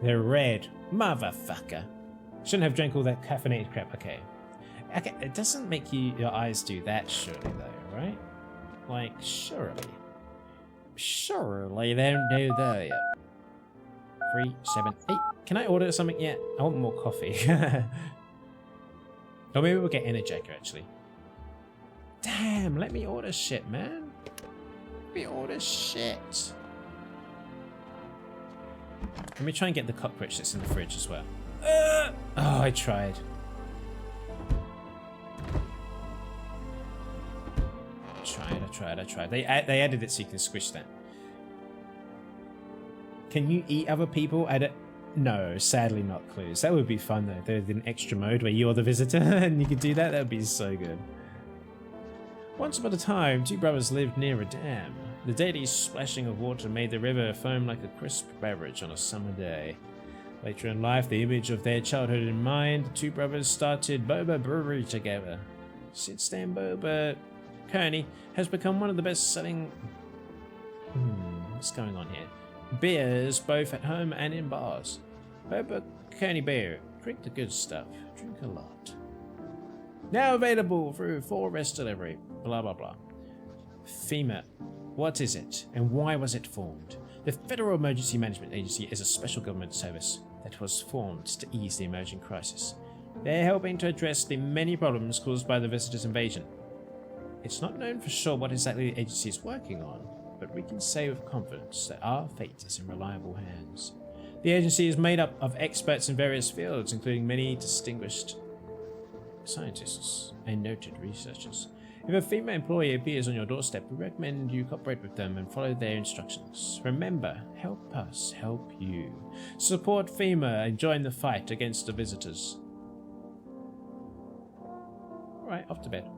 They're red, motherfucker. Shouldn't have drank all that caffeinated crap. Okay, it doesn't make your eyes do that, surely though, right? Like surely they don't do that. 3, 7, 8. Can I order something yet? I want more coffee. Or maybe we'll get Energizer actually. Damn, let me order shit, man. Let me order shit. Let me try and get the cockroach that's in the fridge as well. Oh, I tried. I tried. They added it so you can squish that. Can you eat other people? No, sadly not, Clues. That would be fun though. There's an extra mode where you're the visitor and you could do that. That would be so good. Once upon a time, 2 brothers lived near a dam. The daily splashing of water made the river foam like a crisp beverage on a summer day. Later in life, the image of their childhood in mind, the 2 brothers started Boba Brewery together. Since then, Boba Kearney has become one of the best-selling... what's going on here? Beers, both at home and in bars. Boba Kearney beer. Drink the good stuff. Drink a lot. Now available through 4 Rest Delivery. Blah, blah, blah. FEMA. What is it, and why was it formed? The Federal Emergency Management Agency is a special government service that was formed to ease the emerging crisis. They're helping to address the many problems caused by the visitors' invasion. It's not known for sure what exactly the agency is working on, but we can say with confidence that our fate is in reliable hands. The agency is made up of experts in various fields, including many distinguished scientists and noted researchers. If a female employee appears on your doorstep, we recommend you cooperate with them and follow their instructions. Remember, help us help you. Support FEMA and join the fight against the visitors. Alright, off to bed.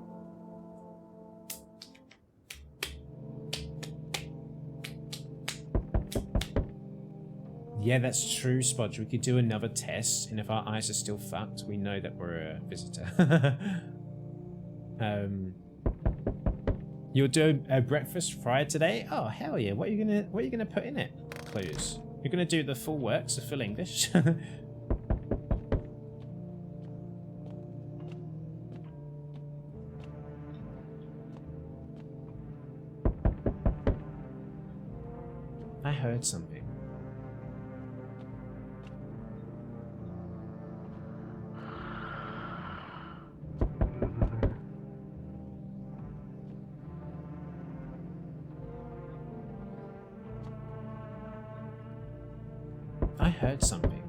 Yeah, that's true, Spodge. We could do another test, and if our eyes are still fucked, we know that we're a visitor. You'll do a breakfast fried today? Oh hell yeah! What are you gonna put in it? Clues. You're gonna do the full works, the full English. I heard something. I heard something.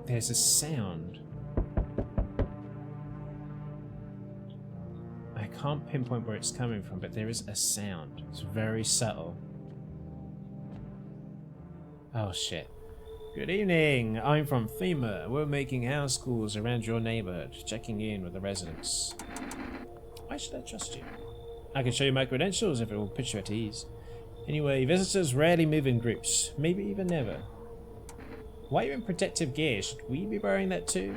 There's a sound. I can't pinpoint where it's coming from, but there is a sound. It's very subtle. Oh shit. Good evening, I'm from FEMA. We're making house calls around your neighborhood, checking in with the residents. Why should I trust you? I can show you my credentials if it will put you at ease. Anyway, visitors rarely move in groups, maybe even never. Why are you in protective gear? Should we be wearing that too?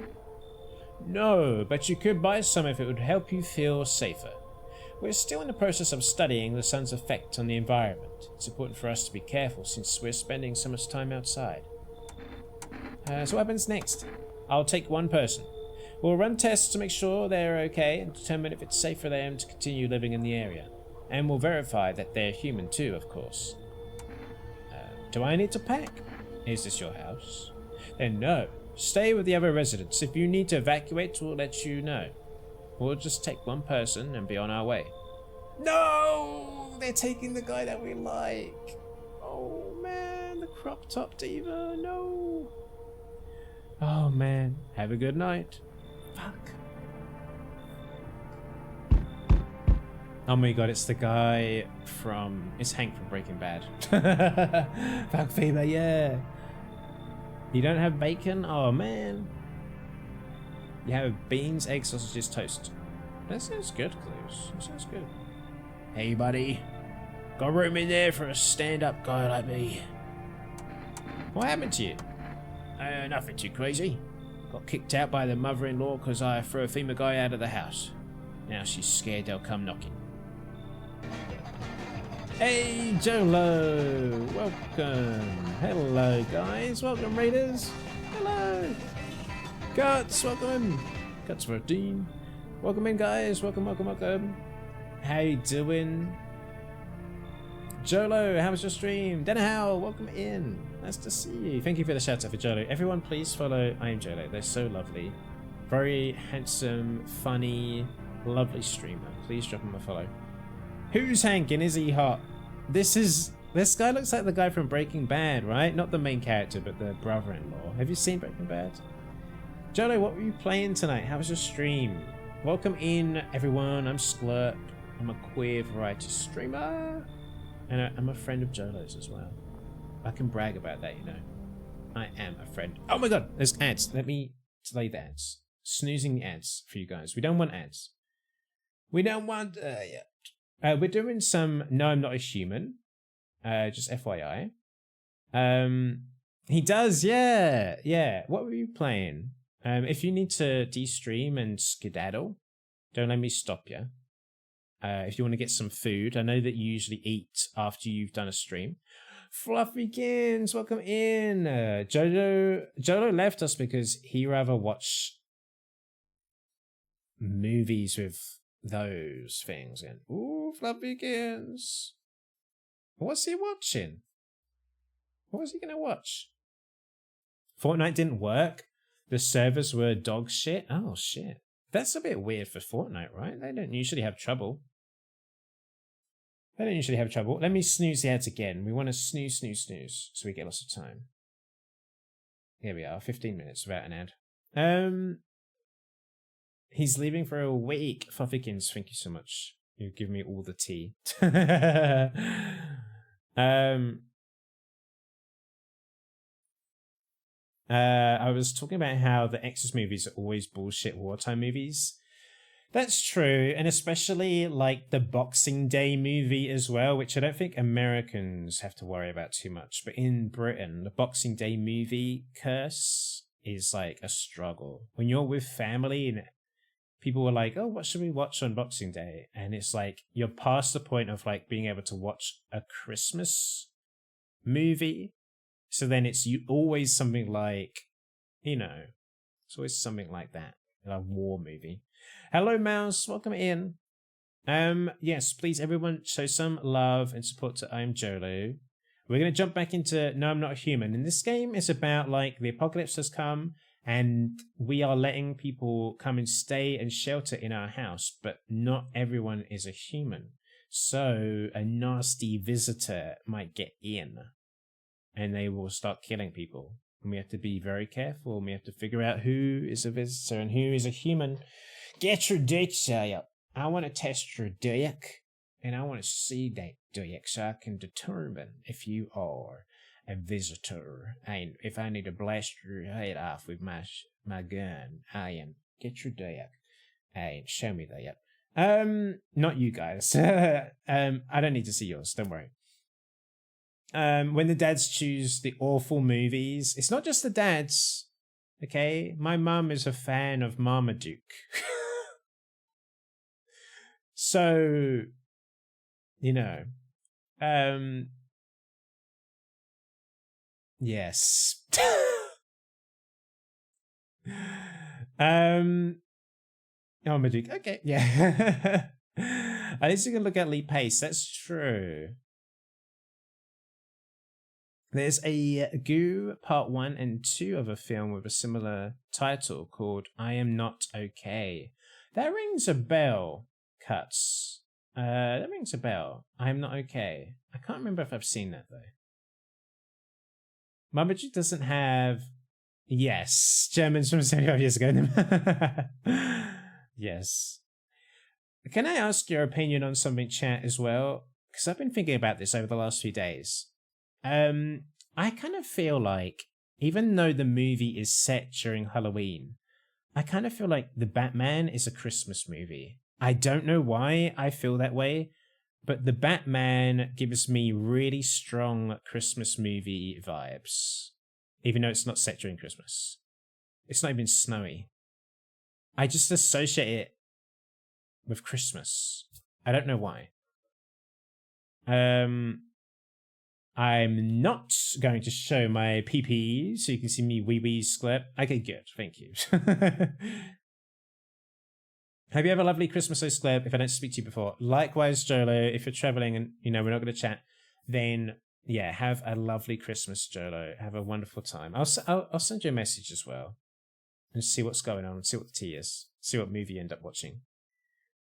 No, but you could buy some if it would help you feel safer. We're still in the process of studying the sun's effect on the environment. It's important for us to be careful since we're spending so much time outside. So what happens next? I'll take one person. We'll run tests to make sure they're okay and determine if it's safe for them to continue living in the area. And we'll verify that they're human too, of course. Do I need to pack? Is this your house? Then no. Stay with the other residents. If you need to evacuate, we'll let you know. We'll just take one person and be on our way. No! They're taking the guy that we like. Oh man, the crop top diva, no. Oh man, have a good night. Fuck. Oh my god, it's the guy from... It's Hank from Breaking Bad. Fuck fever, yeah. You don't have bacon? Oh man. You have beans, eggs, sausages, toast. That sounds good, Clues. That sounds good. Hey buddy. Got room in there for a stand-up guy like me. What happened to you? Nothing too crazy. Got kicked out by the mother-in-law because I threw a FEMA guy out of the house. Now she's scared they'll come knocking. Hey, Jolo! Welcome! Hello, guys! Welcome, Raiders! Hello! Guts, welcome! Guts 13. Welcome in, guys! Welcome, welcome, welcome! How you doing? Jolo, how was your stream? Denahal, welcome in! Nice to see you. Thank you for the shout out for Jolo. Everyone, please follow I Am Jolo. They're so lovely. Very handsome, funny, lovely streamer. Please drop him a follow. Who's Hank and is he hot? This guy looks like the guy from Breaking Bad, right? Not the main character, but the brother-in-law. Have you seen Breaking Bad? Jolo, what were you playing tonight? How was your stream? Welcome in, everyone. I'm Sklurp. I'm a queer variety streamer. And I'm a friend of Jolo's as well. I can brag about that, you know. I am a friend. Oh my god, there's ads. Let me delay the ads. Snoozing the ads for you guys. We don't want ads. We don't want... yeah. We're doing some No, I'm Not a Human. Just FYI. He does, yeah. Yeah. What were you playing? If you need to de-stream and skedaddle, don't let me stop you. If you want to get some food, I know that you usually eat after you've done a stream. Fluffykins, welcome in. Jolo left us because he rather watch movies with those things. And ooh, Fluffykins. What's he watching? What was he gonna watch? Fortnite didn't work? The servers were dog shit? Oh shit. That's a bit weird for Fortnite, right? They don't usually have trouble. Let me snooze the ads again. We want to snooze, so we get lots of time. Here we are, 15 minutes without an ad. He's leaving for a week. Fuffykins, thank you so much. You give me all the tea. I was talking about how the Exorcist movies are always bullshit wartime movies. That's true, and especially like the Boxing Day movie as well, which I don't think Americans have to worry about too much. But in Britain, the Boxing Day movie curse is like a struggle. When you're with family and people were like, oh, what should we watch on Boxing Day? And it's like, you're past the point of like being able to watch a Christmas movie. So then it's always something like, it's always something like that. A war movie. Hello, Mouse. Welcome in. Yes, please, everyone, show some love and support to I'm Jolo. We're going to jump back into No, I'm Not a Human. And this game is about, like, the apocalypse has come, and we are letting people come and stay and shelter in our house, but not everyone is a human. So a nasty visitor might get in, and they will start killing people. And we have to be very careful, and we have to figure out who is a visitor and who is a human. Get your dick out. I want to test your dick, and I want to see that dick so I can determine if you are a visitor. And if I need to blast your head off with my gun, I am. Get your dick and show me that. Not you guys. I don't need to see yours. Don't worry. When the dads choose the awful movies, it's not just the dads, okay? My mum is a fan of Marmaduke. So, yes. Marmaduke, okay, yeah. At least you can look at Lee Pace, that's true. There's a Goo Part 1 and 2 of a film with a similar title called I Am Not Okay. That rings a bell, Cuts. That rings a bell. I Am Not Okay. I can't remember if I've seen that, though. Marmaduke doesn't have... Yes, Germans from 75 years ago. Yes. Can I ask your opinion on something, chat, as well? Because I've been thinking about this over the last few days. I kind of feel like, even though the movie is set during Halloween, I kind of feel like The Batman is a Christmas movie. I don't know why I feel that way, but The Batman gives me really strong Christmas movie vibes, even though it's not set during Christmas. It's not even snowy. I just associate it with Christmas. I don't know why. I'm not going to show my PP so you can see me wee square. Okay, good. Thank you. Hope you have a lovely Christmas, Square. If I don't speak to you before. Likewise, Jolo, if you're traveling and, we're not going to chat, then, yeah, have a lovely Christmas, Jolo. Have a wonderful time. I'll send you a message as well and see what's going on, see what the tea is, see what movie you end up watching.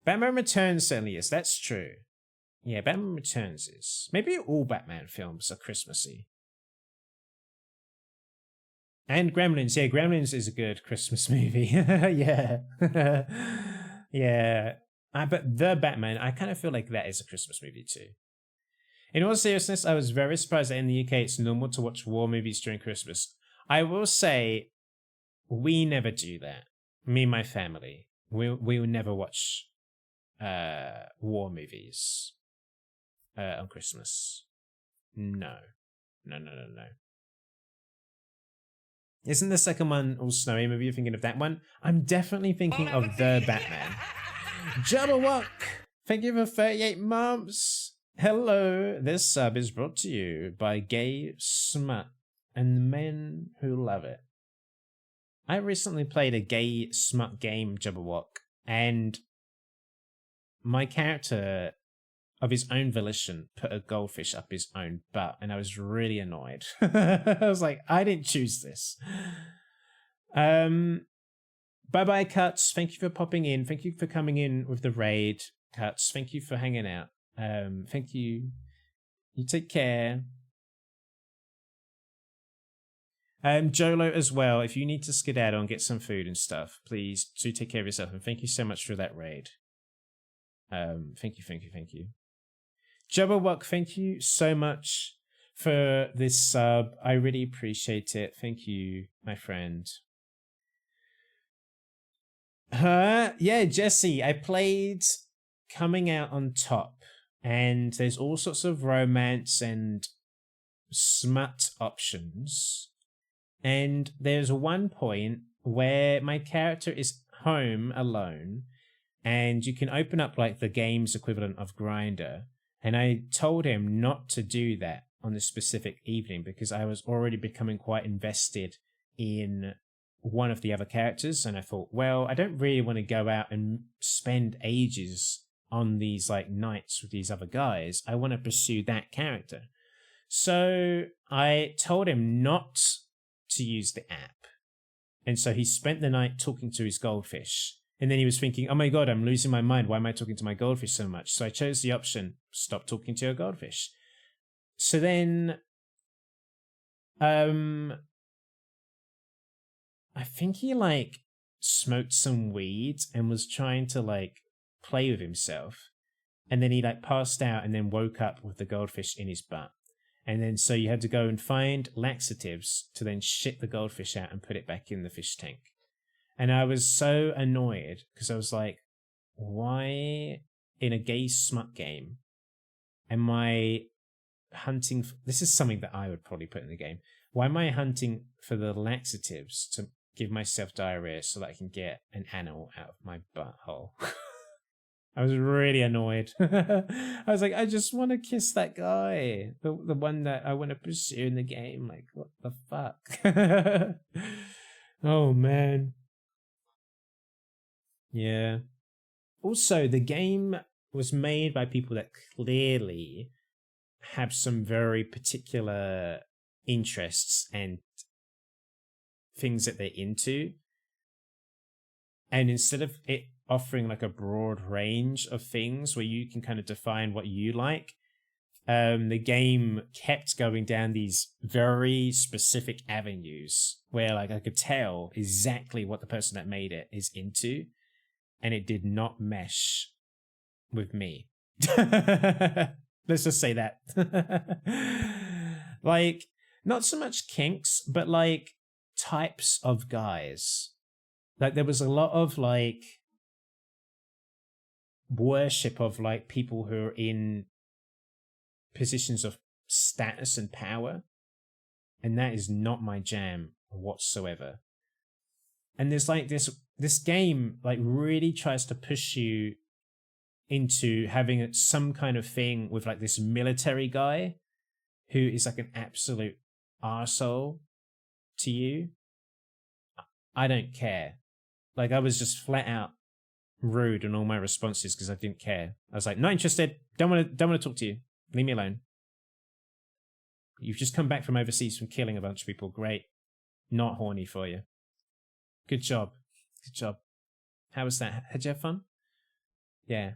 Batman Returns certainly is. That's true. Yeah, Batman Returns is. Maybe all Batman films are Christmassy. And Gremlins. Yeah, Gremlins is a good Christmas movie. Yeah. Yeah. But The Batman, I kind of feel like that is a Christmas movie too. In all seriousness, I was very surprised that in the UK it's normal to watch war movies during Christmas. I will say, we never do that. Me and my family. We will never watch war movies on Christmas. No. Isn't the second one all snowy? Maybe you're thinking of that one. I'm definitely thinking of The Batman. Jabberwock, thank you for 38 months. Hello, this sub is brought to you by Gay Smut and the men who love it. I recently played a gay smut game, Jabberwock, and my character of his own volition, put a goldfish up his own butt, and I was really annoyed. I was like, I didn't choose this. Bye-bye, Cuts. Thank you for popping in. Thank you for coming in with the raid, Cuts. Thank you for hanging out. Thank you. You take care. Jolo as well, if you need to skedaddle and get some food and stuff, please do take care of yourself, and thank you so much for that raid. Thank you. Jabberwock, thank you so much for this sub. I really appreciate it. Thank you, my friend. Yeah, Jesse, I played Coming Out on Top, and there's all sorts of romance and smut options. And there's one point where my character is home alone, and you can open up like the game's equivalent of Grindr. And I told him not to do that on this specific evening because I was already becoming quite invested in one of the other characters. And I thought, well, I don't really want to go out and spend ages on these like nights with these other guys. I want to pursue that character. So I told him not to use the app. And so he spent the night talking to his goldfish. And then he was thinking, oh my God, I'm losing my mind. Why am I talking to my goldfish so much? So I chose the option, stop talking to your goldfish. So then, I think he like smoked some weed and was trying to like play with himself. And then he like passed out and then woke up with the goldfish in his butt. And then so you had to go and find laxatives to then shit the goldfish out and put it back in the fish tank. And I was so annoyed because I was like, why in a gay smut game am I hunting? This is something that I would probably put in the game. Why am I hunting for the laxatives to give myself diarrhea so that I can get an animal out of my butthole? I was really annoyed. I was like, I just want to kiss that guy. The one that I want to pursue in the game. Like, what the fuck? Oh, man. Yeah. Also, the game was made by people that clearly have some very particular interests and things that they're into. And instead of it offering like a broad range of things where you can kind of define what you like, the game kept going down these very specific avenues where like I could tell exactly what the person that made it is into, and it did not mesh with me. Let's just say that. Like, not so much kinks, but like types of guys. Like there was a lot of like worship of like people who are in positions of status and power, and that is not my jam whatsoever. And there's like this game like really tries to push you into having some kind of thing with like this military guy who is like an absolute arsehole to you. I don't care. Like I was just flat out rude in all my responses because I didn't care. I was like, not interested. Don't want to talk to you. Leave me alone. You've just come back from overseas from killing a bunch of people. Great. Not horny for you. Good job. Good job. How was that? Had you have fun? Yeah.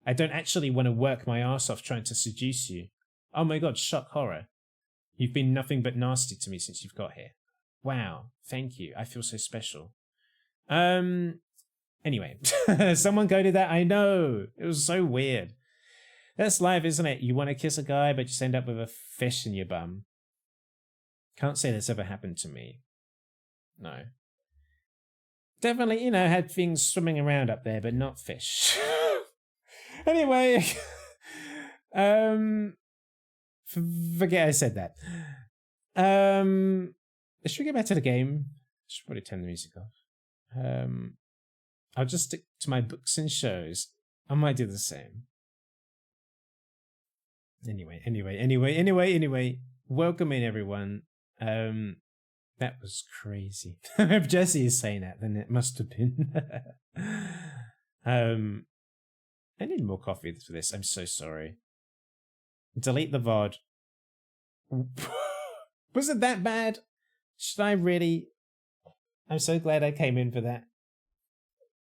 I don't actually want to work my ass off trying to seduce you. Oh my God, shock horror. You've been nothing but nasty to me since you've got here. Wow. Thank you. I feel so special. Anyway. Someone go to that. I know. It was so weird. That's life, isn't it? You want to kiss a guy, but you just end up with a fish in your bum. Can't say that's ever happened to me. No. Definitely, had things swimming around up there, but not fish. Anyway. Forget I said that. Should we get back to the game? I should probably turn the music off. I'll just stick to my books and shows. I might do the same. Anyway. Welcome in, everyone. That was crazy. If Jesse is saying that, then it must have been. I need more coffee for this. I'm so sorry. Delete the VOD. Was it that bad? Should I really? I'm so glad I came in for that.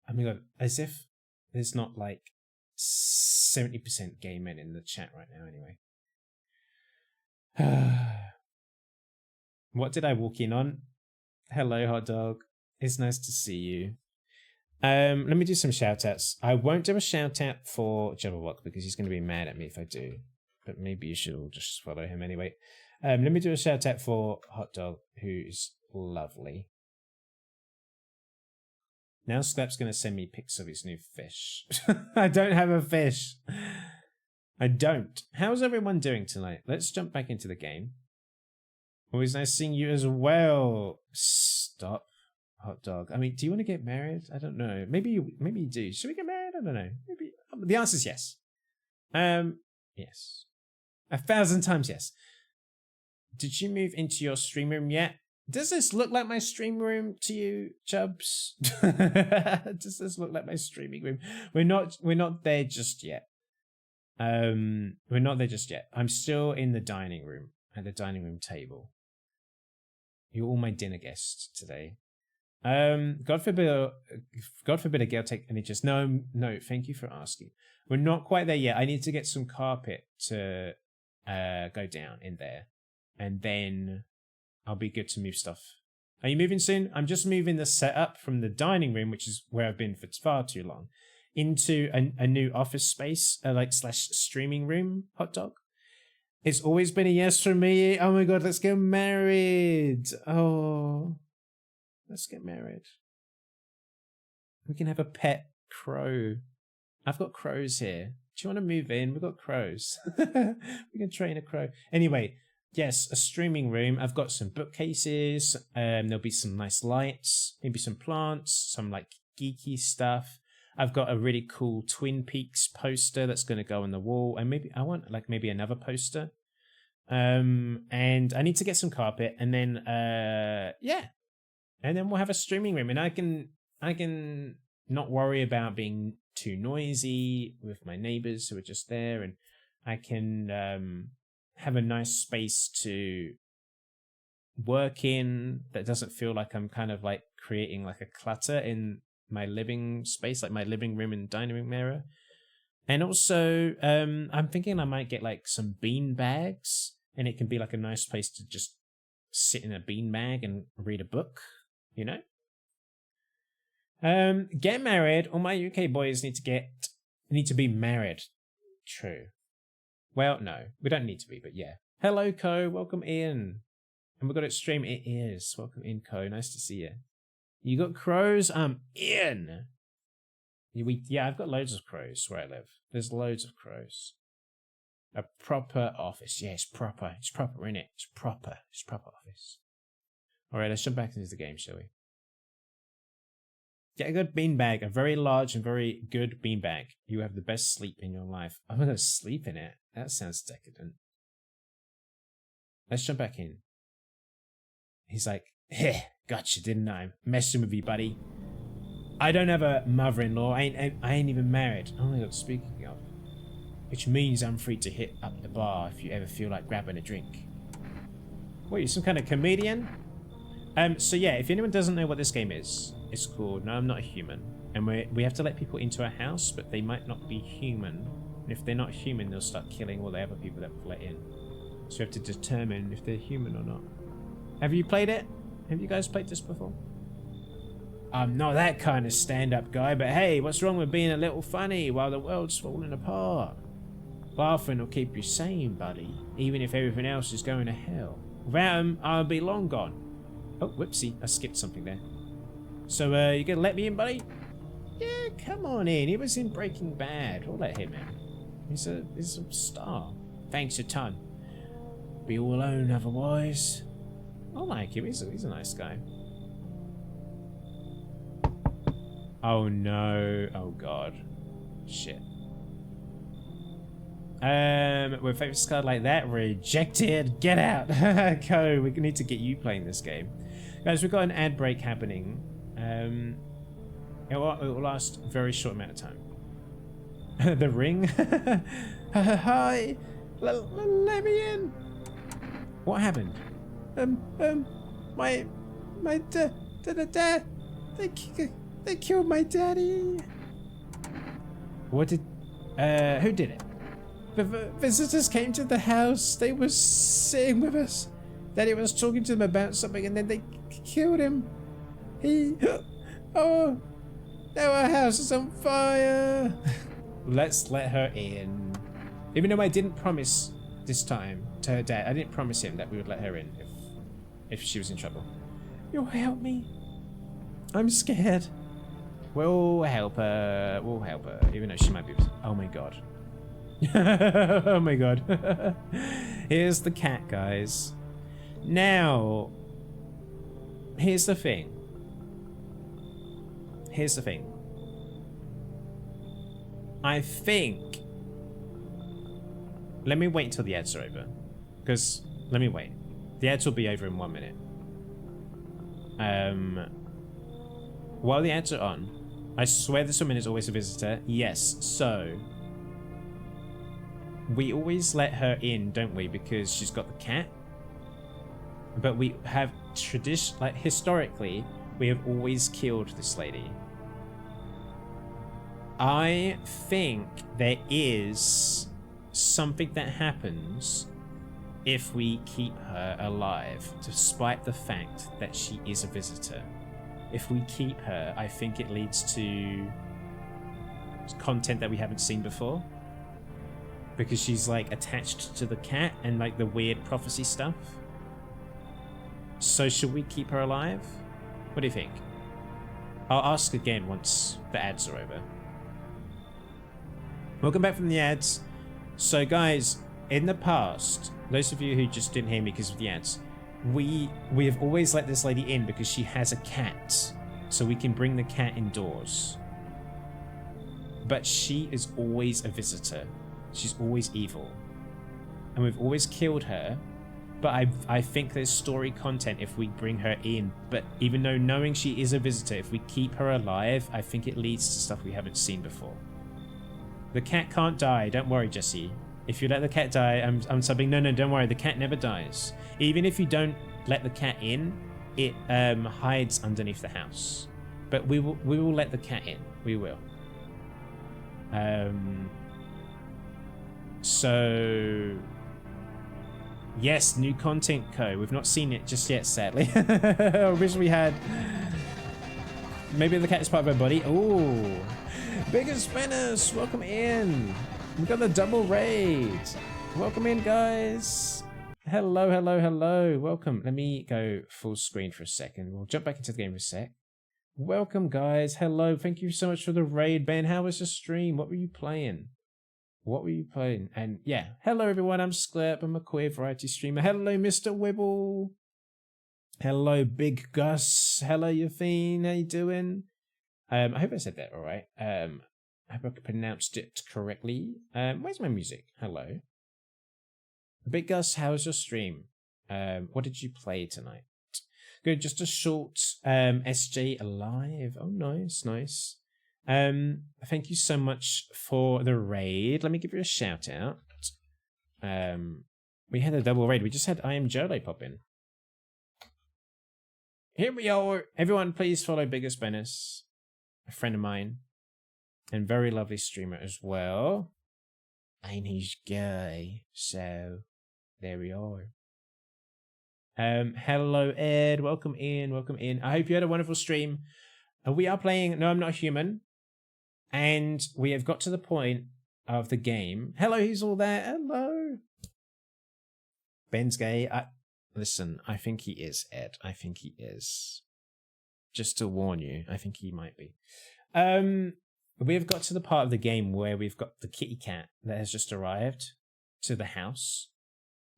Oh my god, as if there's not like 70% gay men in the chat right now anyway. What did I walk in on? Hello, hot dog. It's nice to see you. Let me do some shout outs. I won't do a shout out for Jabberwock because he's going to be mad at me if I do. But maybe you should all just follow him anyway. Let me do a shout out for Hot Dog, who's lovely. Now Scrap's going to send me pics of his new fish. I don't have a fish. I don't. How's everyone doing tonight? Let's jump back into the game. Always nice seeing you as well. Stop, Hot Dog. I mean, do you want to get married? I don't know. Maybe you do. Should we get married? I don't know. Maybe the answer is yes. Yes. 1,000 times yes. Did you move into your stream room yet? Does this look like my stream room to you, Chubs? Does this look like my streaming room? We're not there just yet. We're not there just yet. I'm still in the dining room, at the dining room table. You're all my dinner guests today. God forbid a girl take any just no, thank you for asking. We're not quite there yet. I need to get some carpet to go down in there. And then I'll be good to move stuff. Are you moving soon? I'm just moving the setup from the dining room, which is where I've been for far too long, into a new office space, / streaming room, Hot Dog. It's always been a yes for me. Oh my god, let's get married. Oh, let's get married. We can have a pet crow. I've got crows here. Do you want to move in? We've got crows. We can train a crow. Anyway, yes, a streaming room. I've got some bookcases. There'll be some nice lights, maybe some plants, some like geeky stuff. I've got a really cool Twin Peaks poster that's going to go on the wall, and maybe I want maybe another poster. And I need to get some carpet, and then yeah, and then we'll have a streaming room, and I can not worry about being too noisy with my neighbors who are just there, and I can have a nice space to work in that doesn't feel like I'm kind of like creating like a clutter in my living space, like my living room and dining room area. And also, I'm thinking I might get like some bean bags, and it can be like a nice place to just sit in a bean bag and read a book, you know? Get married. All my UK boys need to be married. True. Well, no, we don't need to be, but yeah. Hello, Co. Welcome in. And we've got it stream. It is. Welcome in, Co. Nice to see you. You got crows? I'm in. Yeah, I've got loads of crows where I live. There's loads of crows. A proper office. Yeah, it's proper. It's proper, innit? It's proper. It's proper office. Alright, let's jump back into the game, shall we? Get a good beanbag, a very large and very good beanbag. You have the best sleep in your life. I'm gonna sleep in it. That sounds decadent. Let's jump back in. He's like, heh, gotcha, didn't I? Messing with you, buddy. I don't have a mother-in-law. I ain't even married. Oh my god, speaking of. Which means I'm free to hit up the bar if you ever feel like grabbing a drink. What, you some kind of comedian? So yeah, if anyone doesn't know what this game is, it's called No, I'm Not a Human. And we have to let people into our house, but they might not be human. And if they're not human, they'll start killing all the other people that we've let in. So we have to determine if they're human or not. Have you played it? Have you guys played this before? I'm not that kind of stand-up guy, but hey, what's wrong with being a little funny while the world's falling apart? Laughing will keep you sane, buddy, even if everything else is going to hell. Without him, I'll be long gone. Oh, whoopsie, I skipped something there. So, you gonna let me in, buddy? Yeah, come on in. He was in Breaking Bad. We'll let him in. He's a star. Thanks a ton. Be all alone otherwise. I like him. He's a nice guy. Oh no. Oh god. Shit. With a famous card like that, rejected. Get out. Co, we need to get you playing this game. Guys, we've got an ad break happening. It will last a very short amount of time. The ring? Hi. Let me in. What happened? My dad. They killed my daddy. What did? Who did it? Visitors came to the house. They were sitting with us. Daddy was talking to them about something, and then they killed him. Oh, now our house is on fire. Let's let her in. Even though I didn't promise this time to her dad, I didn't promise him that we would let her in if she was in trouble. You'll help me. I'm scared. We'll help her. We'll help her, even though she might be. Oh my god. Oh my god. Here's the cat, guys. Now, here's the thing. Here's the thing. I think. Let me wait until the ads are over. Because, let me wait. The ads will be over in 1 minute. While the ads are on, I swear this woman is always a visitor. Yes, so we always let her in, don't we? Because she's got the cat. But we have historically, we have always killed this lady. I think there is something that happens if we keep her alive, despite the fact that she is a visitor. If we keep her, I think it leads to content that we haven't seen before. Because she's like attached to the cat and like the weird prophecy stuff. So should we keep her alive? What do you think? I'll ask again once the ads are over. Welcome back from the ads. So guys, in the past, those of you who just didn't hear me because of the ads, we have always let this lady in because she has a cat, so we can bring the cat indoors. But she is always a visitor. She's always evil. And we've always killed her, but I think there's story content if we bring her in. But even though knowing she is a visitor, if we keep her alive, I think it leads to stuff we haven't seen before. The cat can't die, don't worry, Jesse. If you let the cat die, I'm subbing. No, don't worry, the cat never dies. Even if you don't let the cat in, it hides underneath the house. But we will let the cat in. We will. So yes, new content co. We've not seen it just yet, sadly. I wish we had. Maybe the cat is part of our body. Ooh. Bigger Spinners, welcome in. We've got the double raid. Welcome in, guys. Hello, hello, hello. Welcome. Let me go full screen for a second. We'll jump back into the game for a sec. Welcome, guys. Hello. Thank you so much for the raid, Ben. How was the stream? What were you playing? What were you playing? And yeah, hello, everyone. I'm Sklep. I'm a queer variety streamer. Hello, Mr. Wibble. Hello, Big Gus. Hello, Yafine. How you doing? I hope I said that all right. I hope I pronounced it correctly. Where's my music? Hello. Big Gus, how's your stream? What did you play tonight? Good, just a short SJ Alive. Oh, nice, nice. Thank you so much for the raid. Let me give you a shout out. We had a double raid. We just had I Am Jolo pop in. Here we are. Everyone, please follow Biggest Bennis, a friend of mine, and very lovely streamer as well. I'm his guy, so there we are. Hello Ed, welcome in, welcome in. I hope you had a wonderful stream. We are playing No I'm Not Human, and we have got to the point of the game. Hello, who's all there? Hello. Ben's gay. Listen, I think he is, Ed. I think he is. Just to warn you, I think he might be. We've got to the part of the game where we've got the kitty cat that has just arrived to the house.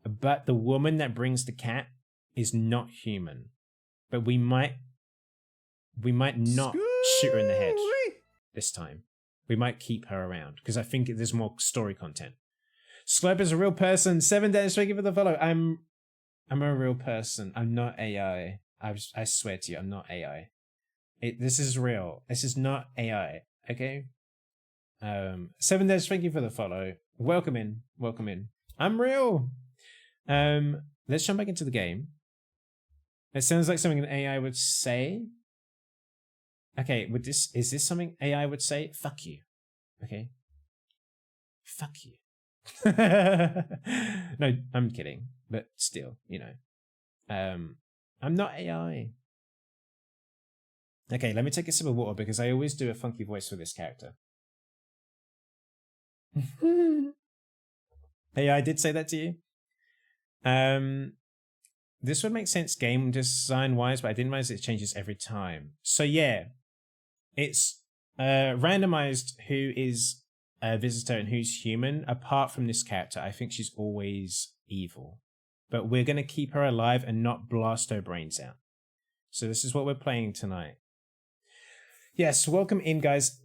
But the woman that brings the cat is not human. But we might not shoot her in the head this time. We might keep her around because I think there's more story content. Slurp is a real person. 7 days, thank you for the follow. I'm a real person. I'm not AI. I swear to you, I'm not AI. This is real. This is not AI. Okay. 7 days, thank you for the follow. Welcome in. Welcome in. I'm real. Let's jump back into the game. It sounds like something an AI would say. Okay, is this something AI would say? Fuck you. Okay. Fuck you. No, I'm kidding. But still, you know. I'm not AI. Okay, let me take a sip of water because I always do a funky voice for this character. AI did say that to you. This would make sense game design wise, but I didn't realize it changes every time. So yeah, it's randomized who is a visitor and who's human. Apart from this character, I think she's always evil. But we're going to keep her alive and not blast her brains out. So this is what we're playing tonight. Yes, welcome in, guys.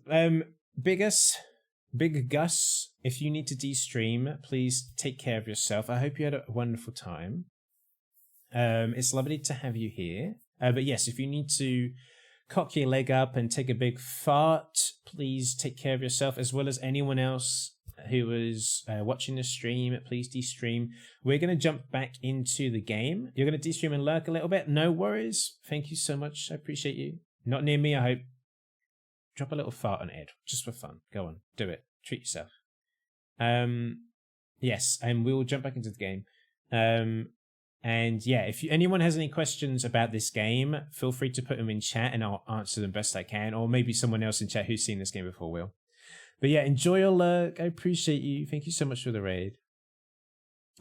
Big Gus, if you need to de-stream, please take care of yourself. I hope you had a wonderful time. It's lovely to have you here. But yes, if you need to cock your leg up and take a big fart, please take care of yourself, as well as anyone else who is watching the stream. Please de-stream. We're going to jump back into the game. You're going to de-stream and lurk a little bit. No worries. Thank you so much. I appreciate you. Not near me, I hope. Drop a little fart on Ed, just for fun. Go on, do it. Treat yourself. Yes, and we'll jump back into the game. And yeah, if anyone has any questions about this game, feel free to put them in chat and I'll answer them best I can. Or maybe someone else in chat who's seen this game before will. But yeah, enjoy your lurk. I appreciate you. Thank you so much for the raid.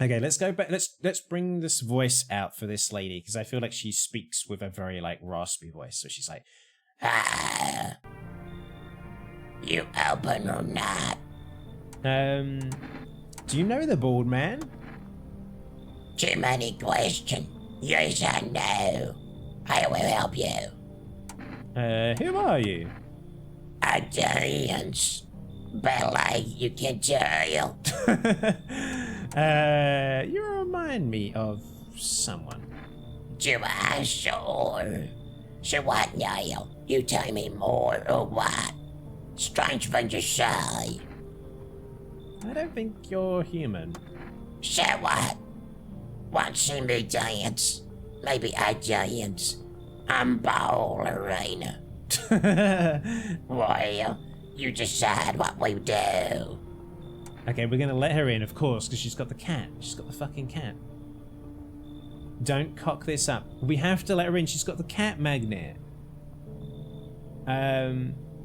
Okay, let's go back. Let's bring this voice out for this lady, because I feel like she speaks with a very like raspy voice. So she's like, Ah, you open or not? do you know the bald man? Too many questions. Yes or no? I will help you. Who are you? A giant. But like you can tell. You remind me of someone. You are sure. So what now? You tell me more or what? Strange thing to say. I don't think you're human. So what? Want to see me dance? Maybe a giant. I'm ball arena. Well, you decide what we do. Okay, we're gonna let her in, of course, because she's got the cat. She's got the fucking cat. Don't cock this up. We have to let her in. She's got the cat magnet.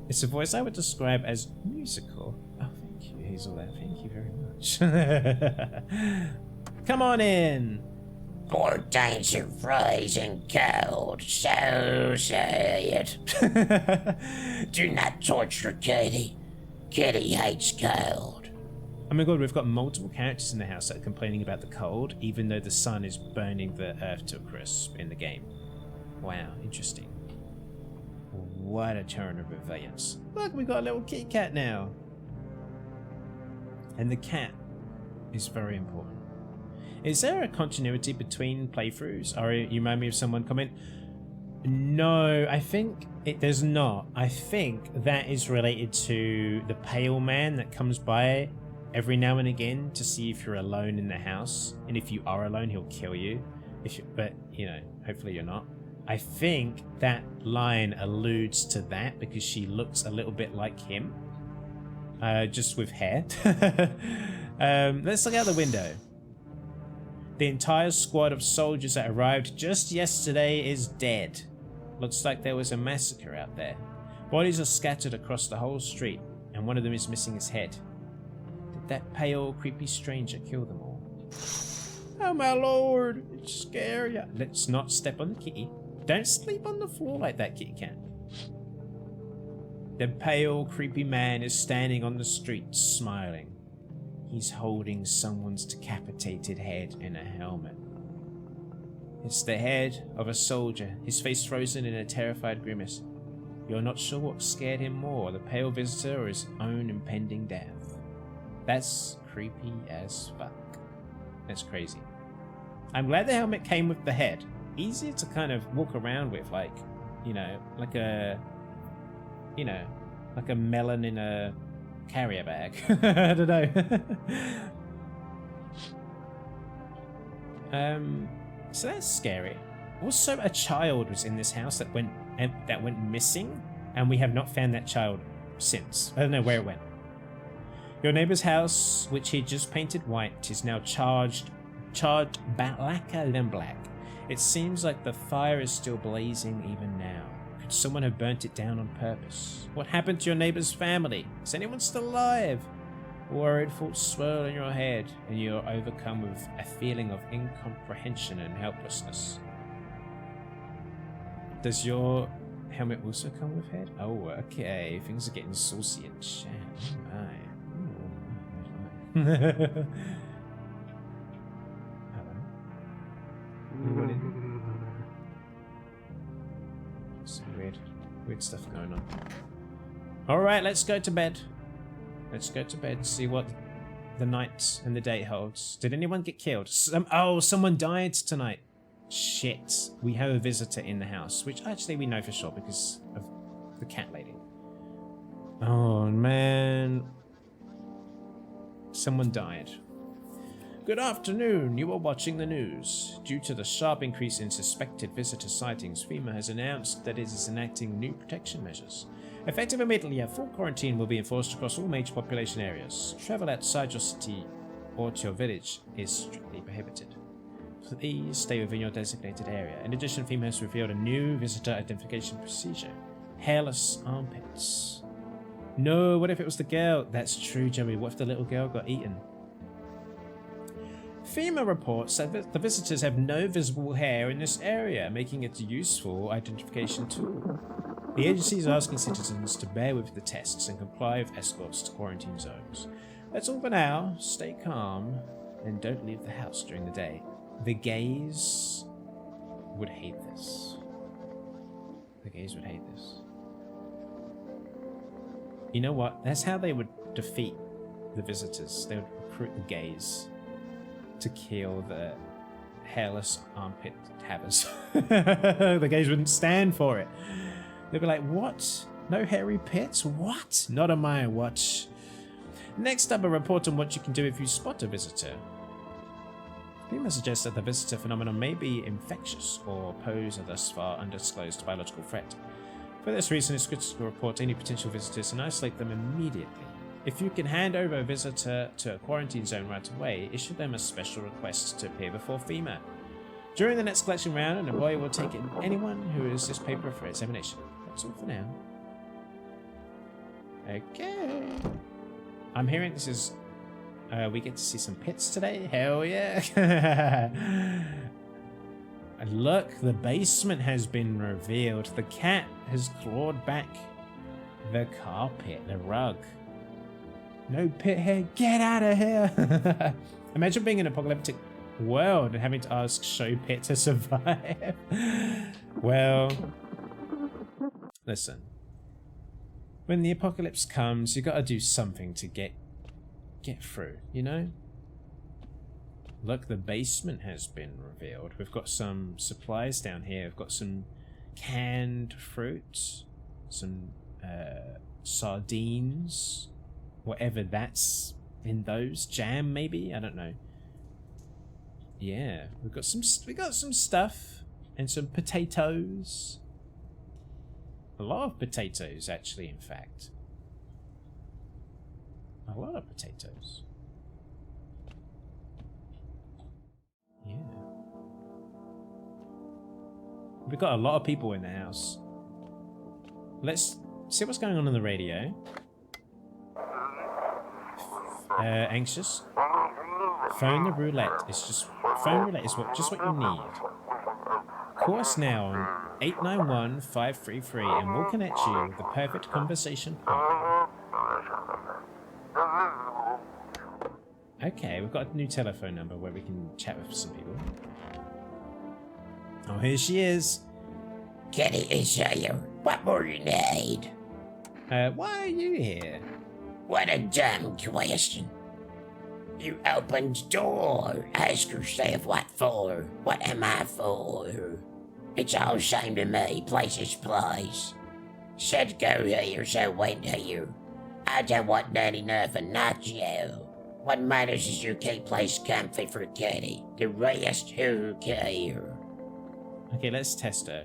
It's a voice I would describe as musical. Oh, thank you, Hazel. Thank you very much. Come on in. Poor danger freezing cold. So sad. Do not torture Kitty. Kitty hates cold. Oh my god, we've got multiple characters in the house that are complaining about the cold, even though the sun is burning the earth to a crisp in the game. Wow, interesting. What a turn of events. Look, we got a little kitty cat now. And the cat is very important. Is there a continuity between playthroughs? Or you remind me of someone comment? No, I think there's not. I think that is related to the pale man that comes by every now and again to see if you're alone in the house. And if you are alone, he'll kill you. But, you know, hopefully you're not. I think that line alludes to that because she looks a little bit like him. Just with hair. Let's look out the window. The entire squad of soldiers that arrived just yesterday is dead. Looks like there was a massacre out there. Bodies are scattered across the whole street, and one of them is missing his head. Did that pale, creepy stranger kill them all? Oh my lord, it's scary. Let's not step on the kitty. Don't sleep on the floor like that, kitty cat. The pale, creepy man is standing on the street, smiling. He's holding someone's decapitated head in a helmet. It's the head of a soldier, his face frozen in a terrified grimace. You're not sure what scared him more, the pale visitor or his own impending death. That's creepy as fuck. That's crazy. I'm glad the helmet came with the head. Easier to kind of walk around with, like, you know, like a melon in a carrier bag. I don't know. So that's scary. Also, a child was in this house that went missing, and we have not found that child since. I don't know where it went. Your neighbor's house, which he just painted white, is now charred blacker than black. It seems like the fire is still blazing even now. Could someone have burnt it down on purpose? What happened to your neighbor's family? Is anyone still alive? Worried thoughts swirl in your head, and you're overcome with a feeling of incomprehension and helplessness. Does your helmet also come with head? Oh, okay. Things are getting saucy and chat. Oh, my. Hello. Some weird stuff going on. Alright, let's go to bed. Let's go to bed, see what the night and the day holds. Did anyone get killed? Someone died tonight. Shit. We have a visitor in the house, which actually we know for sure because of the cat lady. Oh, man. Someone died. Good afternoon. You are watching the news. Due to the sharp increase in suspected visitor sightings, FEMA has announced that it is enacting new protection measures. Effective immediately, a full quarantine will be enforced across all major population areas. Travel outside your city or to your village is strictly prohibited. Please stay within your designated area. In addition, FEMA has revealed a new visitor identification procedure. Hairless armpits. No, what if it was the girl? That's true, Joey. What if the little girl got eaten? FEMA reports that the visitors have no visible hair in this area, making it a useful identification tool. The agency is asking citizens to bear with the tests and comply with escorts to quarantine zones. That's all for now. Stay calm and don't leave the house during the day. The gays would hate this. The gays would hate this. You know what? That's how they would defeat the visitors. They would recruit the gays to kill the hairless armpit havers. The gays wouldn't stand for it. They'd be like, what? No hairy pits? What? Not on my watch. Next up, a report on what you can do if you spot a visitor. FEMA suggests that the visitor phenomenon may be infectious or pose a thus far undisclosed biological threat. For this reason, it's critical to report any potential visitors and isolate them immediately. If you can hand over a visitor to a quarantine zone right away, issue them a special request to appear before FEMA. During the next collection round, an employee will take in anyone who is this paper for examination. That's all for now. Okay. I'm hearing this is... we get to see some pits today? Hell yeah. Look, the basement has been revealed. The cat has clawed back the carpet, the rug. No pit here. Get out of here. Imagine being in an apocalyptic world and having to ask Show Pit to survive. Well, listen. When the apocalypse comes, you gotta do something to get through, you know? Look, the basement has been revealed. We've got some supplies down here. We've got some canned fruit, some sardines, whatever that's in those. Jam, maybe? I don't know. Yeah, we got some stuff and some potatoes. A lot of potatoes, actually, in fact. A lot of potatoes. Yeah. We've got a lot of people in the house. Let's see what's going on the radio. Anxious. Phone roulette is just what you need. Call us now on 891-533 and we'll connect you with the perfect conversation partner. Okay, we've got a new telephone number where we can chat with some people. Oh, here she is. Get it inside you. What more you need? Why are you here? What a dumb question. You opened the door. Ask yourself what for. What am I for? It's all same to me. Place is place. Said go here, so went here. I don't want none enough and not you. What matters is you keep place comfy for Kitty. The rest, who care? Okay, let's test her.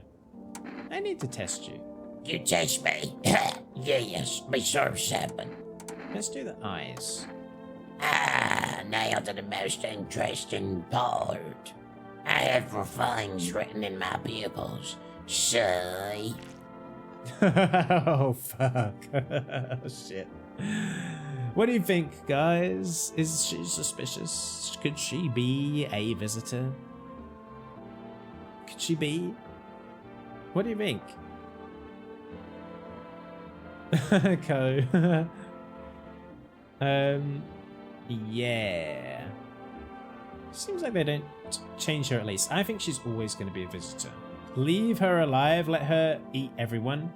I need to test you. You test me? Yes, me serve something. Let's do the eyes. Ah, now to the most interesting part. I have refines written in my pupils. See? Oh, fuck. Shit. What do you think, guys? Is she suspicious? Could she be a visitor? Could she be? What do you think? Co. Yeah. Seems like they don't change her at least. I think she's always going to be a visitor. Leave her alive, let her eat everyone.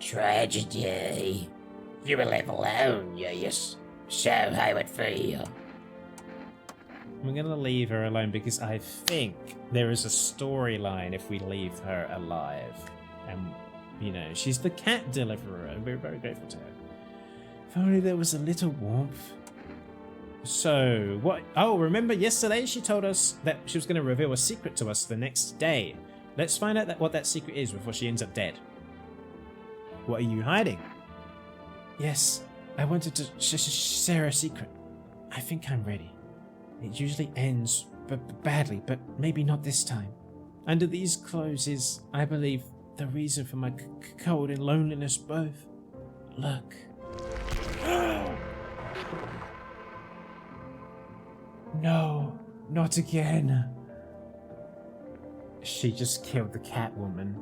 Tragedy. You will live alone, yes. So how it feel? I'm going to leave her alone because I think there is a storyline if we leave her alive. And, you know, she's the cat deliverer and we're very grateful to her. If only there was a little warmth. So, what? Oh, remember yesterday she told us that she was going to reveal a secret to us the next day. Let's find out what that secret is before she ends up dead. What are you hiding? Yes, I wanted to share a secret. I think I'm ready. It usually ends badly, but maybe not this time. Under these clothes is, I believe, the reason for my cold and loneliness both. Look. No, not again. She just killed the cat woman.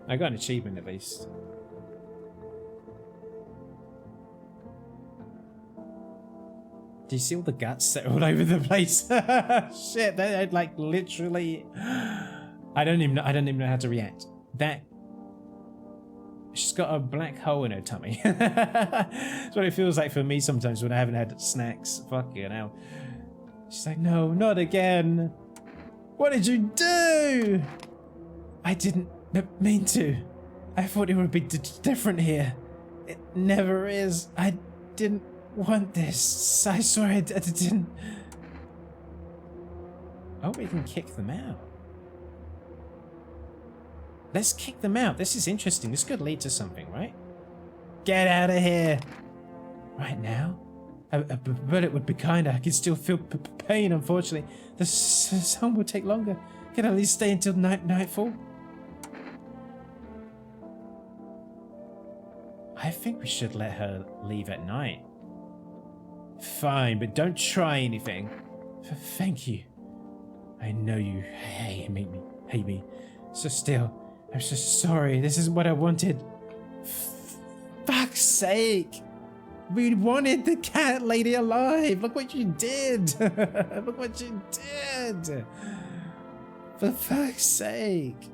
I got an achievement at least. Do you see all the guts that are all over the place? Shit, they like literally. I don't even know how to react. That. She's got a black hole in her tummy. That's what it feels like for me sometimes when I haven't had snacks. Fucking hell. She's like, no, not again. What did you do? I didn't mean to. I thought it would be different here. It never is. I didn't want this. I swear I didn't. Oh, we can kick them out. Let's kick them out. This is interesting. This could lead to something, right? Get out of here. Right now? But it would be kinder. I can still feel pain, unfortunately. The sun will take longer. Can I at least stay until nightfall? I think we should let her leave at night. Fine, but don't try anything. Thank you. I know you hate me. So still, I'm so sorry. This isn't what I wanted. Fuck's sake. We wanted the cat lady alive. Look what you did. Look what you did. For fuck's sake.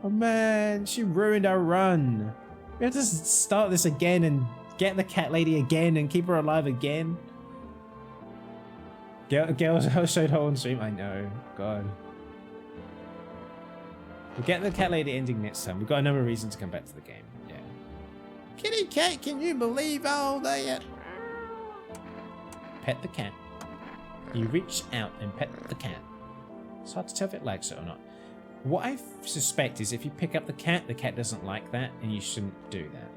Oh man, she ruined our run. We have to start this again and get the cat lady again and keep her alive again. Girl showed her on stream. I know. God. We'll get the cat lady ending next time. We've got another reason to come back to the game. Yeah. Kitty cat, can you believe all that? Pet the cat. You reach out and pet the cat. It's hard to tell if it likes it or not. What I suspect is if you pick up the cat doesn't like that, and you shouldn't do that.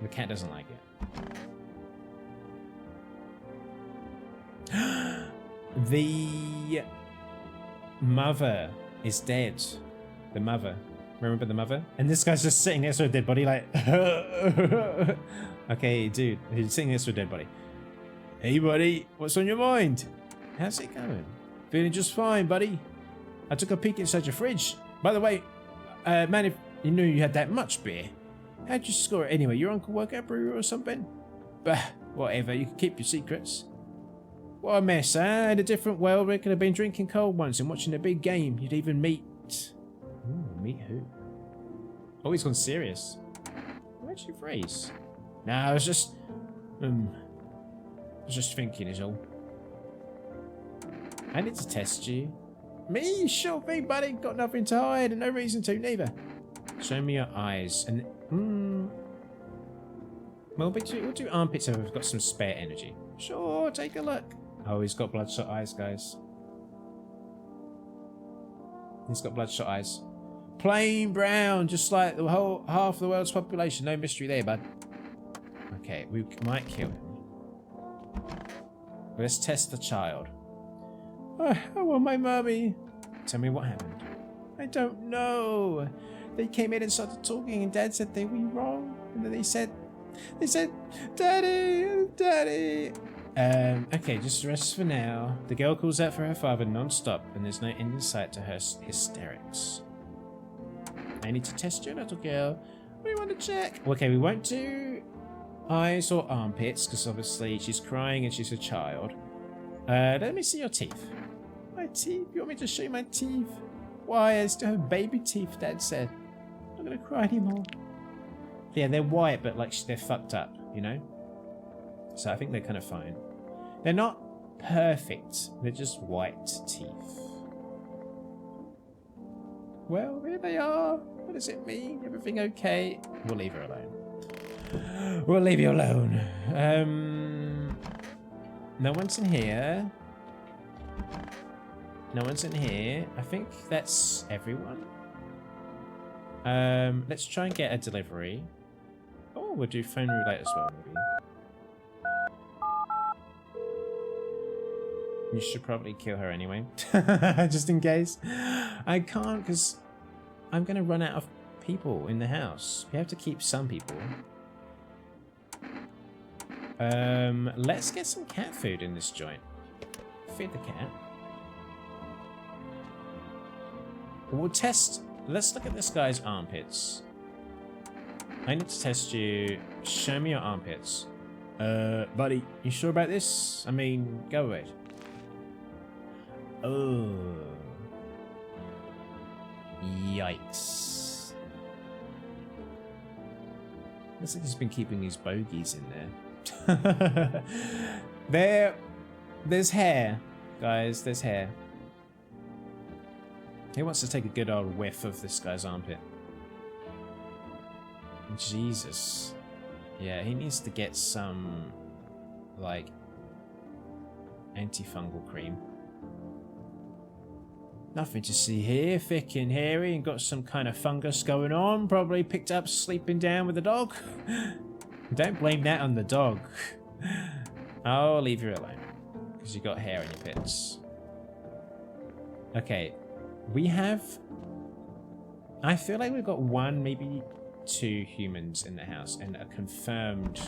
The cat doesn't like it. The mother is dead. The mother. Remember the mother? And this guy's just sitting next to a dead body like... Okay, dude. He's sitting next to a dead body. Hey, buddy. What's on your mind? How's it going? Feeling just fine, buddy. I took a peek inside your fridge. By the way, man, if you knew you had that much beer, how'd you score it anyway? Your uncle work at a brewery or something? Bah, whatever. You can keep your secrets. What a mess, huh? In a different world, we could have been drinking cold ones and watching a big game. You'd even meet... Ooh, meet who? Oh, he's gone serious. Why'd you freeze? Nah, I was just... I was just thinking is all. I need to test you. Me? Sure thing, buddy. Got nothing to hide and no reason to, neither. Show me your eyes. And, well, we'll do armpits if we've got some spare energy. Sure, take a look. Oh, he's got bloodshot eyes, guys. He's got bloodshot eyes. Plain brown, just like the whole half of the world's population. No mystery there, bud. Okay, we might kill him. Let's test the child. Oh, I want my mummy. Tell me what happened. I don't know. They came in and started talking, and Dad said they were wrong. And then they said, Daddy, Daddy. Okay, just rest for now. The girl calls out for her father non-stop, and there's no end in sight to her hysterics. I need to test you, little girl. We want to check. Okay, we won't do eyes or armpits, because obviously she's crying and she's a child. Let me see your teeth. My teeth? You want me to show you my teeth? Why, I still have baby teeth, Dad said. I'm not gonna cry anymore. Yeah, they're white, but like they're fucked up, you know? So I think they're kind of fine. They're not perfect. They're just white teeth. Well, here they are. What does it mean? Everything okay? We'll leave her alone. We'll leave you alone. No one's in here. No one's in here. I think that's everyone. Let's try and get a delivery. Oh, we'll do phone roulette as well, maybe. You should probably kill her anyway. Just in case. I can't because I'm going to run out of people in the house. We have to keep some people. Let's get some cat food in this joint. Feed the cat. We'll test... Let's look at this guy's armpits. I need to test you. Show me your armpits. Buddy, you sure about this? I mean, go away. Oh. Yikes. Looks like he's been keeping his bogeys in there. There's hair, guys. There's hair. He wants to take a good old whiff of this guy's armpit. Jesus. Yeah, he needs to get some, like, antifungal cream. Nothing to see here. Thick and hairy and got some kind of fungus going on. Probably picked up sleeping down with the dog. Don't blame that on the dog. I'll leave you alone. Because you got hair in your pits. Okay. We have... I feel like we've got one, maybe two humans in the house. And a confirmed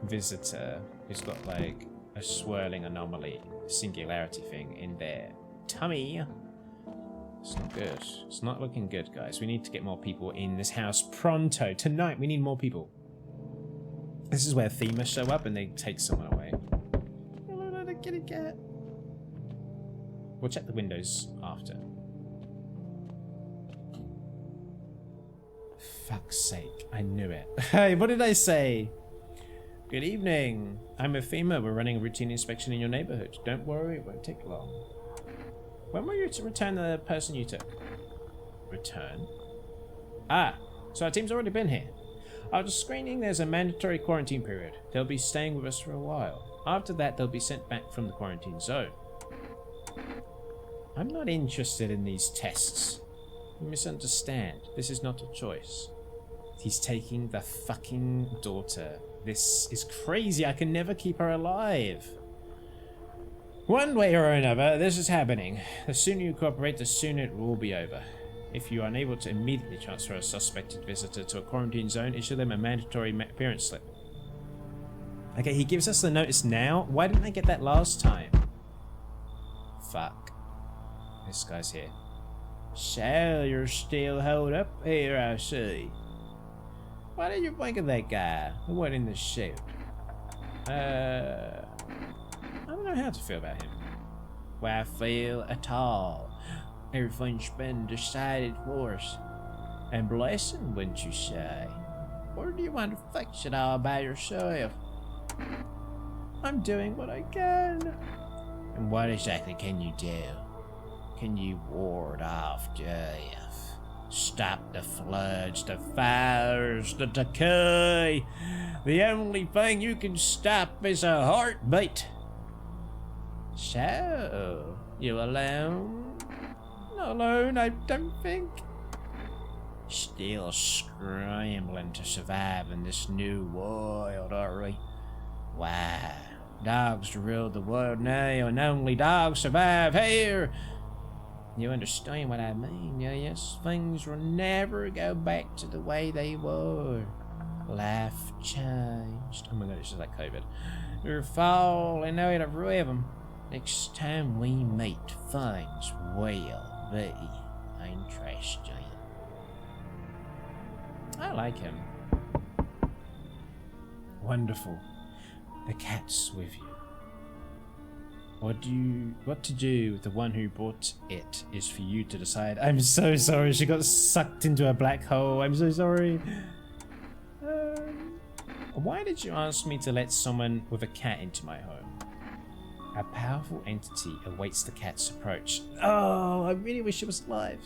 visitor who's got like a swirling anomaly, singularity thing in their tummy. It's not good. It's not looking good, guys. We need to get more people in this house pronto. Tonight, we need more people. This is where Thema show up and they take someone away. Hello, little kitty cat. We'll check the windows after. Fuck's sake. I knew it. Hey, what did I say? Good evening. I'm with Thema. We're running a routine inspection in your neighborhood. Don't worry, it won't take long. When were you to return the person you took? Return? Ah, so our team's already been here. After screening, there's a mandatory quarantine period. They'll be staying with us for a while. After that, they'll be sent back from the quarantine zone. I'm not interested in these tests. You misunderstand. This is not a choice. He's taking the fucking daughter. This is crazy. I can never keep her alive. One way or another, this is happening. The sooner you cooperate, the sooner it will be over. If you are unable to immediately transfer a suspected visitor to a quarantine zone, issue them a mandatory appearance slip. Okay, he gives us the notice now. Why didn't I get that last time? Fuck. This guy's here. So, you're still held up here, I see. What did you think of that guy who went in the suit? I don't know how to feel about him. Why I feel at all. Everything's been decided for us. And blessing, wouldn't you say? Or do you want to fix it all by yourself? I'm doing what I can. And what exactly can you do? can you ward off death? Stop the floods, the fires, the decay. The only thing you can stop is a heartbeat. So, you alone? Not alone, I don't think. Still scrambling to survive in this new world, are we? Why, dogs rule the world now, and only dogs survive here. You understand what I mean, yes? Things will never go back to the way they were. Life changed. Oh my god, it's just like COVID. You're falling out of rhythm. Next time we meet, things will be interesting. I like him. Wonderful. The cat's with you. What to do with the one who brought it is for you to decide. I'm so sorry. She got sucked into a black hole. I'm so sorry. Why did you ask me to let someone with a cat into my home? A powerful entity awaits the cat's approach. Oh, I really wish it was alive.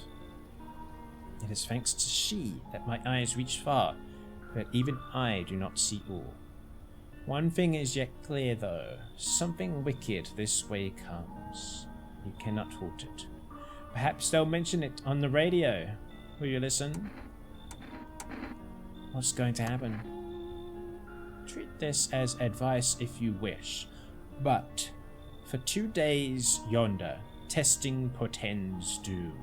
It is thanks to she that my eyes reach far, but even I do not see all. One thing is yet clear though, something wicked this way comes. You cannot halt it. Perhaps they'll mention it on the radio. Will you listen? What's going to happen? Treat this as advice if you wish, but for 2 days yonder, testing portends doom.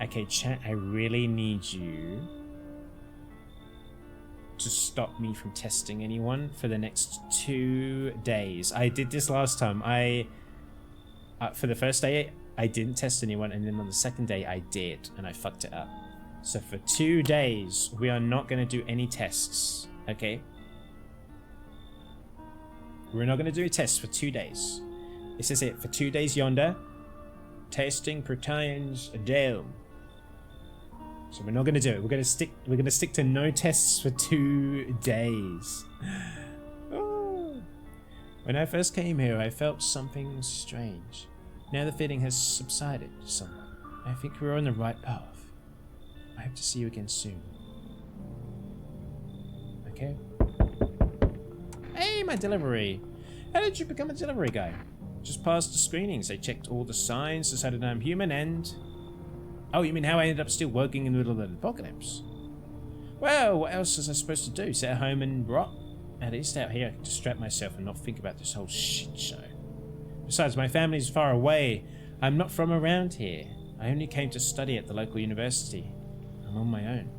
Okay, chat, I really need you to stop me from testing anyone for the next 2 days. I did this last time. For the first day, I didn't test anyone, and then on the second day, I did, and I fucked it up. So for 2 days, we are not going to do any tests, okay? We're not going to do tests for 2 days. This is it. For 2 days yonder, testing pertains doom. So we're not going to do it. We're going to stick to no tests for 2 days. Oh. When I first came here, I felt something strange. Now the feeling has subsided somewhat. I think we're on the right path. I hope to see you again soon. Okay. Hey, my delivery. How did you become a delivery guy? Just passed the screenings. I checked all the signs, decided I'm human, and... Oh, you mean how I ended up still working in the middle of the apocalypse? Well, what else was I supposed to do? Sit at home and rot? At least out here I can distract myself and not think about this whole shit show. Besides, my family's far away. I'm not from around here. I only came to study at the local university. I'm on my own.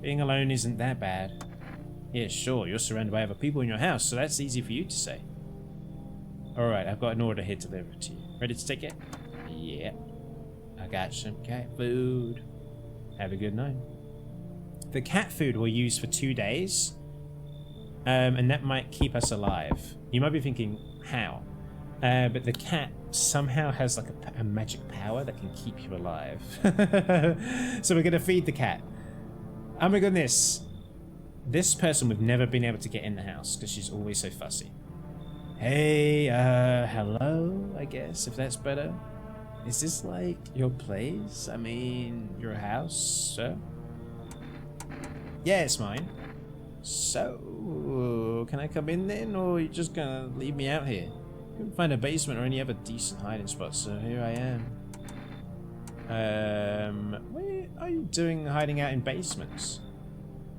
Being alone isn't that bad. Yeah, sure, you're surrounded by other people in your house, so that's easy for you to say. Alright, I've got an order here delivered to you. Ready to take it? Yeah. I got some cat food. Have a good night. The cat food we'll use for 2 days. And that might keep us alive. You might be thinking, how? But the cat somehow has like a magic power that can keep you alive. So we're going to feed the cat. Oh my goodness. This person we've never been able to get in the house because she's always so fussy. Hey, hello, I guess, if that's better. Is this like your place? I mean, your house, sir? Yeah, it's mine. So, can I come in then, or are you just gonna leave me out here? Couldn't find a basement or any other decent hiding spots, so here I am. What are you doing hiding out in basements?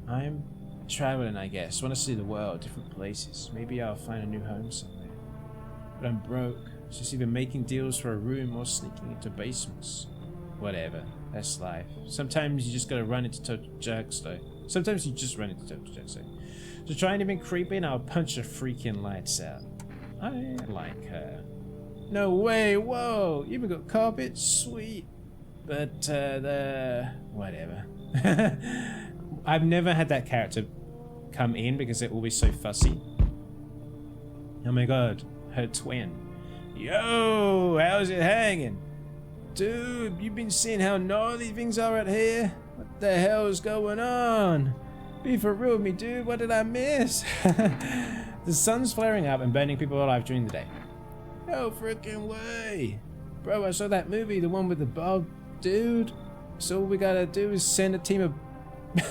I'm traveling, I guess. Want to see the world, different places. Maybe I'll find a new home somewhere. But I'm broke. It's just either making deals for a room or sneaking into basements. Whatever. That's life. Sometimes you just gotta run into total jerks, though. Sometimes you just run into total jerks, though. So try anything creepy and I'll punch your freaking lights out. I like her. No way, whoa! You even got carpet? Sweet. But, whatever. I've never had that character come in because they're always so fussy. Oh my god, her twin. Yo, how's it hanging? Dude, you been seeing how gnarly things are out here? What the hell is going on? Be for real with me, dude, what did I miss? The sun's flaring up and burning people alive during the day. No freaking way. Bro, I saw that movie, the one with the bald dude. So all we gotta do is send a team of...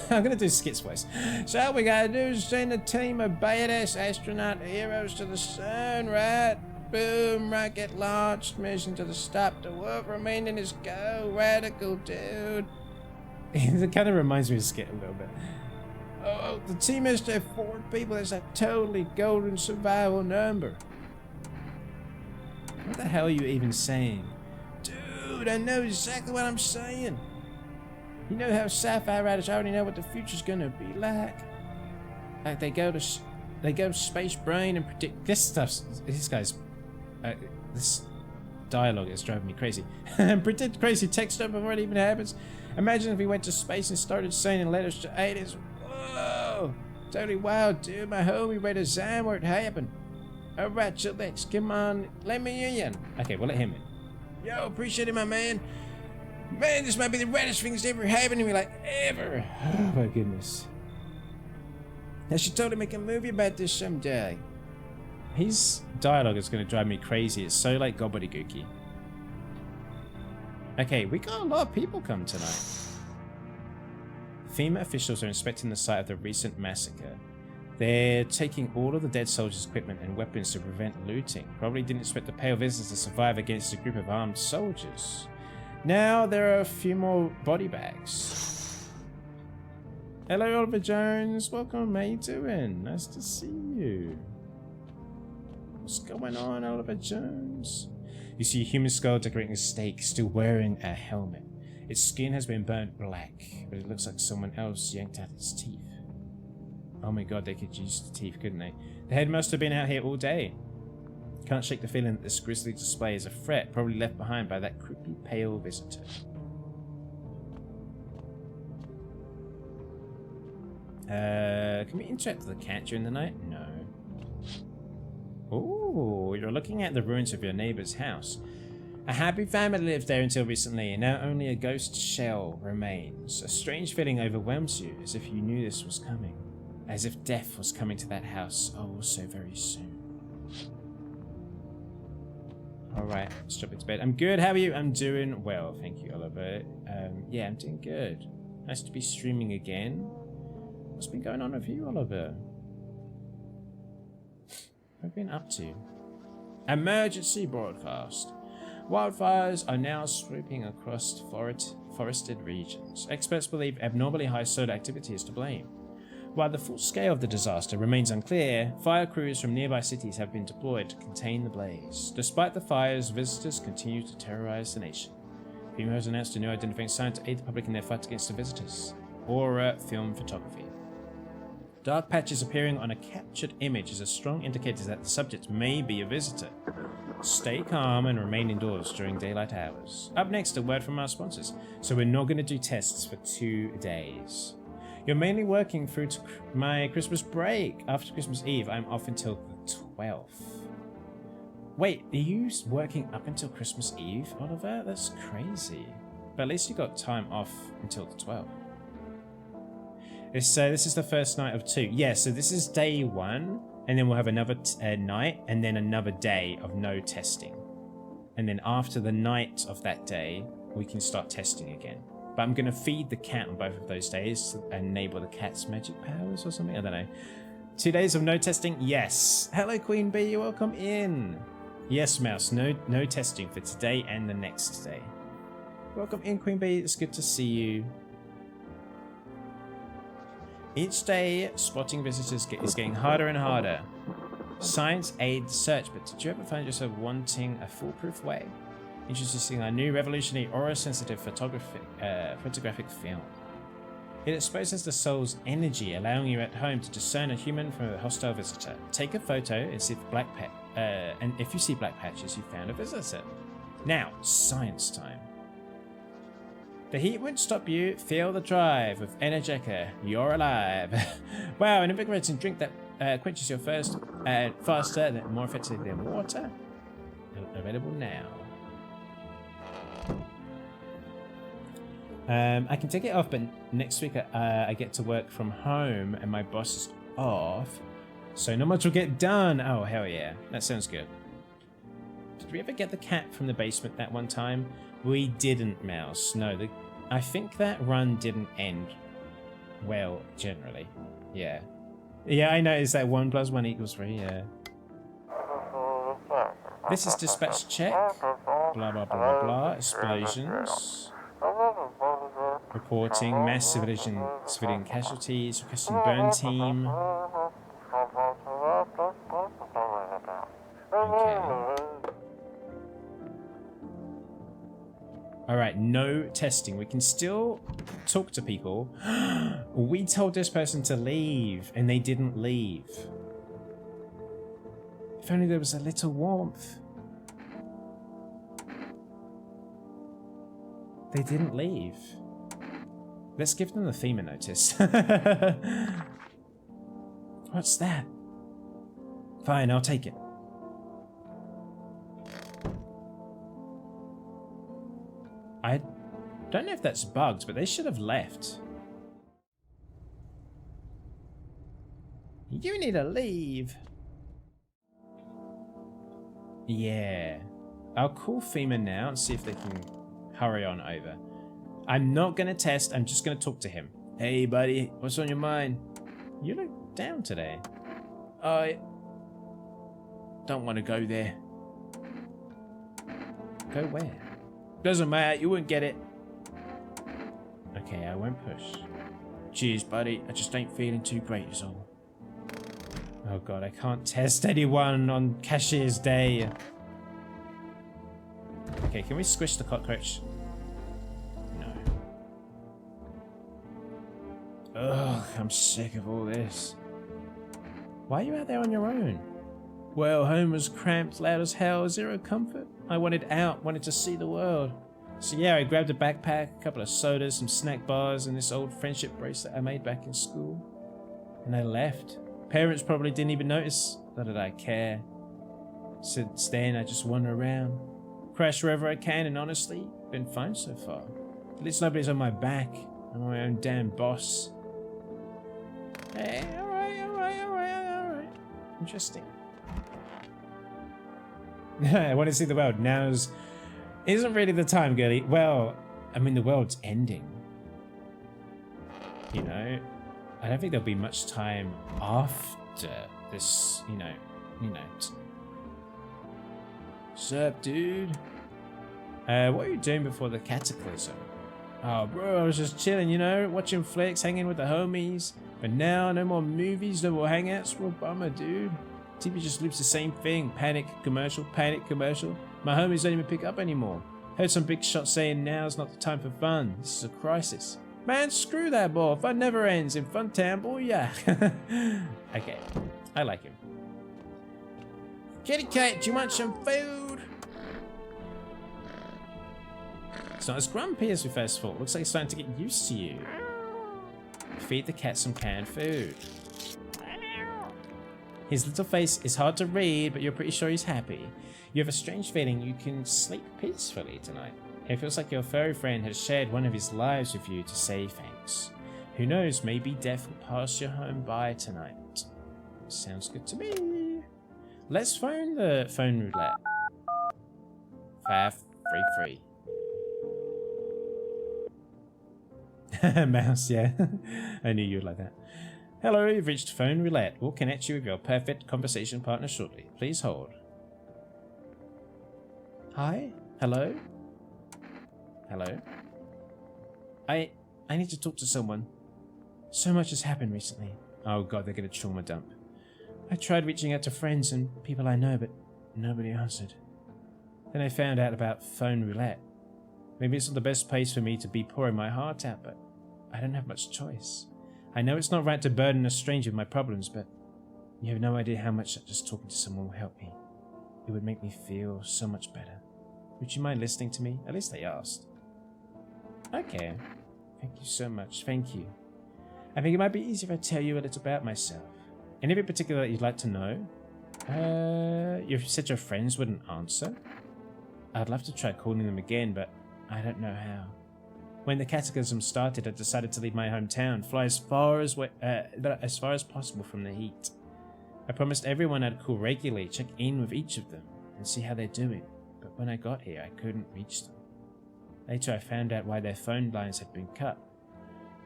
I'm gonna do Skit's voice. So all we gotta do is send a team of badass astronaut heroes to the sun, right? Boom, rocket launched, mission to the stop the world remaining is go, radical dude. It kind of reminds me of Skit a little bit. Oh, the team has to have 4 people. That's a totally golden survival number. What the hell are you even saying? Dude, I know exactly what I'm saying. You know how sci-fi writers already know what the future's gonna be like. Like they go to space brain and predict this stuff's. This guy's this dialogue is driving me crazy. And predict crazy tech stuff before it even happens. Imagine if we went to space and started sending letters to aliens. Whoa, totally wild, dude. My homie read a sign where it happened. Alright, Chillax, come on, let me in. Okay, we'll let him in. Yo, appreciate it, my man. Man, this might be the reddest thing that's ever happened to me, like, ever. Oh, my goodness. I should totally make a movie about this someday. His dialogue is going to drive me crazy. It's so, like, gobbledygooky. Okay, we got a lot of people come tonight. FEMA officials are inspecting the site of the recent massacre. They're taking all of the dead soldiers' equipment and weapons to prevent looting. Probably didn't expect the pale visitors to survive against a group of armed soldiers. Now there are a few more body bags. Hello, Oliver Jones. Welcome. How you doing? Nice to see you. What's going on, Oliver Jones? You see a human skull decorating a stake, still wearing a helmet. Its skin has been burnt black, but it looks like someone else yanked out its teeth. Oh my god, they could use the teeth, couldn't they? The head must have been out here all day. Can't shake the feeling that this grisly display is a threat, probably left behind by that creepy pale visitor. Can we interact with the cat during the night? No. Oh, you're looking at the ruins of your neighbor's house. A happy family lived there until recently, and now only a ghost shell remains. A strange feeling overwhelms you, as if you knew this was coming. As if death was coming to that house, oh, so very soon. Alright, let's drop into bed. I'm good, how are you? I'm doing well, thank you, Oliver. Yeah, I'm doing good. Nice to be streaming again. What's been going on with you, Oliver? What have you been up to? Emergency broadcast. Wildfires are now sweeping across forested regions. Experts believe abnormally high solar activity is to blame. While the full scale of the disaster remains unclear, fire crews from nearby cities have been deployed to contain the blaze. Despite the fires, visitors continue to terrorize the nation. FEMA has announced a new identifying sign to aid the public in their fight against the visitors. Aura film photography. Dark patches appearing on a captured image is a strong indicator that the subject may be a visitor. Stay calm and remain indoors during daylight hours. Up next, a word from our sponsors. So we're not going to do tests for 2 days. You're mainly working through to my Christmas break. After Christmas Eve, I'm off until the 12th. Wait, are you working up until Christmas Eve, Oliver? That's crazy. But at least you got time off until the 12th. This is the first night of 2. Yeah, so this is day 1, and then we'll have another night, and then another day of no testing. And then after the night of that day, we can start testing again. But I'm going to feed the cat on both of those days and enable the cat's magic powers or something. I don't know. 2 days of no testing? Yes. Hello, Queen Bee. Welcome in. Yes, Mouse. No testing for today and the next day. Welcome in, Queen Bee. It's good to see you. Each day, spotting visitors is getting harder and harder. Science aids search, but did you ever find yourself wanting a foolproof way? Introducing our new revolutionary aura-sensitive photographic film. It exposes the soul's energy, allowing you at home to discern a human from a hostile visitor. Take a photo and see if you see black patches, you found a visitor. Now, science time. The heat won't stop you. Feel the drive with Energeca. You're alive. Wow, an invigorating drink that quenches your thirst faster and more effectively than water. Available now. I can take it off, but next week I get to work from home and my boss is off, so not much will get done. Oh, hell yeah. That sounds good. Did we ever get the cat from the basement that one time? We didn't, Mouse. No, I think that run didn't end well, generally. Yeah. Yeah, I noticed that 1 + 1 = 3, yeah. This is dispatch check. Blah, blah, blah, blah. Explosions. Reporting mass civilian casualties. Requesting burn team. Okay. Alright, no testing. We can still talk to people. We told this person to leave, and they didn't leave. If only there was a little warmth. They didn't leave. Let's give them the FEMA notice. What's that? Fine, I'll take it. I don't know if that's bugs, but they should have left. You need to leave. Yeah. I'll call FEMA now and see if they can hurry on over. I'm not going to test, I'm just going to talk to him. Hey, buddy, what's on your mind? You look down today. I don't want to go there. Go where? Doesn't matter, you wouldn't get it. Okay, I won't push. Cheers, buddy. I just ain't feeling too great is all. Oh god, I can't test anyone on Cashier's Day. Okay, can we squish the cockroach? No. Ugh, I'm sick of all this. Why are you out there on your own? Well, home was cramped, loud as hell, zero comfort. I wanted out, wanted to see the world. So yeah, I grabbed a backpack, a couple of sodas, some snack bars, and this old friendship bracelet I made back in school. And I left. Parents probably didn't even notice. Not that I care. Since then, I just wander around. Crash wherever I can, and honestly, been fine so far. At least nobody's on my back. I'm my own damn boss. Hey, alright. Interesting. I want to see the world. Now's isn't really the time, girlie. Well, I mean, the world's ending. You know, I don't think there'll be much time after this, you know. Sup, dude? What are you doing before the cataclysm? Oh, bro, I was just chilling, you know, watching flicks, hanging with the homies. But now, no more movies, no more hangouts. Real bummer, dude. TV just loops the same thing. Panic commercial, panic commercial. My homies don't even pick up anymore. Heard some big shots saying now's not the time for fun. This is a crisis. Man, screw that ball. Fun never ends in Funtown, boy, yeah. Okay, I like him. Kitty cat, do you want some food? It's not as grumpy as we first thought. Looks like it's starting to get used to you. Feed the cat some canned food. His little face is hard to read, but you're pretty sure he's happy. You have a strange feeling you can sleep peacefully tonight. It feels like your furry friend has shared one of his lives with you to say thanks. Who knows, maybe death will pass your home by tonight. Sounds good to me. Let's phone the phone roulette. 533. Mouse, yeah. I knew you'd like that. Hello, you've reached phone roulette. We'll connect you with your perfect conversation partner shortly. Please hold. Hi? Hello? Hello? I need to talk to someone. So much has happened recently. Oh god, they're gonna trauma dump. I tried reaching out to friends and people I know, but nobody answered. Then I found out about phone roulette. Maybe it's not the best place for me to be pouring my heart out, but I don't have much choice. I know it's not right to burden a stranger with my problems, but you have no idea how much just talking to someone will help me. It would make me feel so much better. Would you mind listening to me? At least they asked. Okay. Thank you so much. Thank you. I think it might be easier if I tell you a little about myself. Anything particular that you'd like to know? You said your friends wouldn't answer? I'd love to try calling them again, but I don't know how. When the cataclysm started, I decided to leave my hometown, fly as far as possible from the heat. I promised everyone I'd call regularly, check in with each of them, and see how they're doing. but when I got here, I couldn't reach them. Later, I found out why their phone lines had been cut.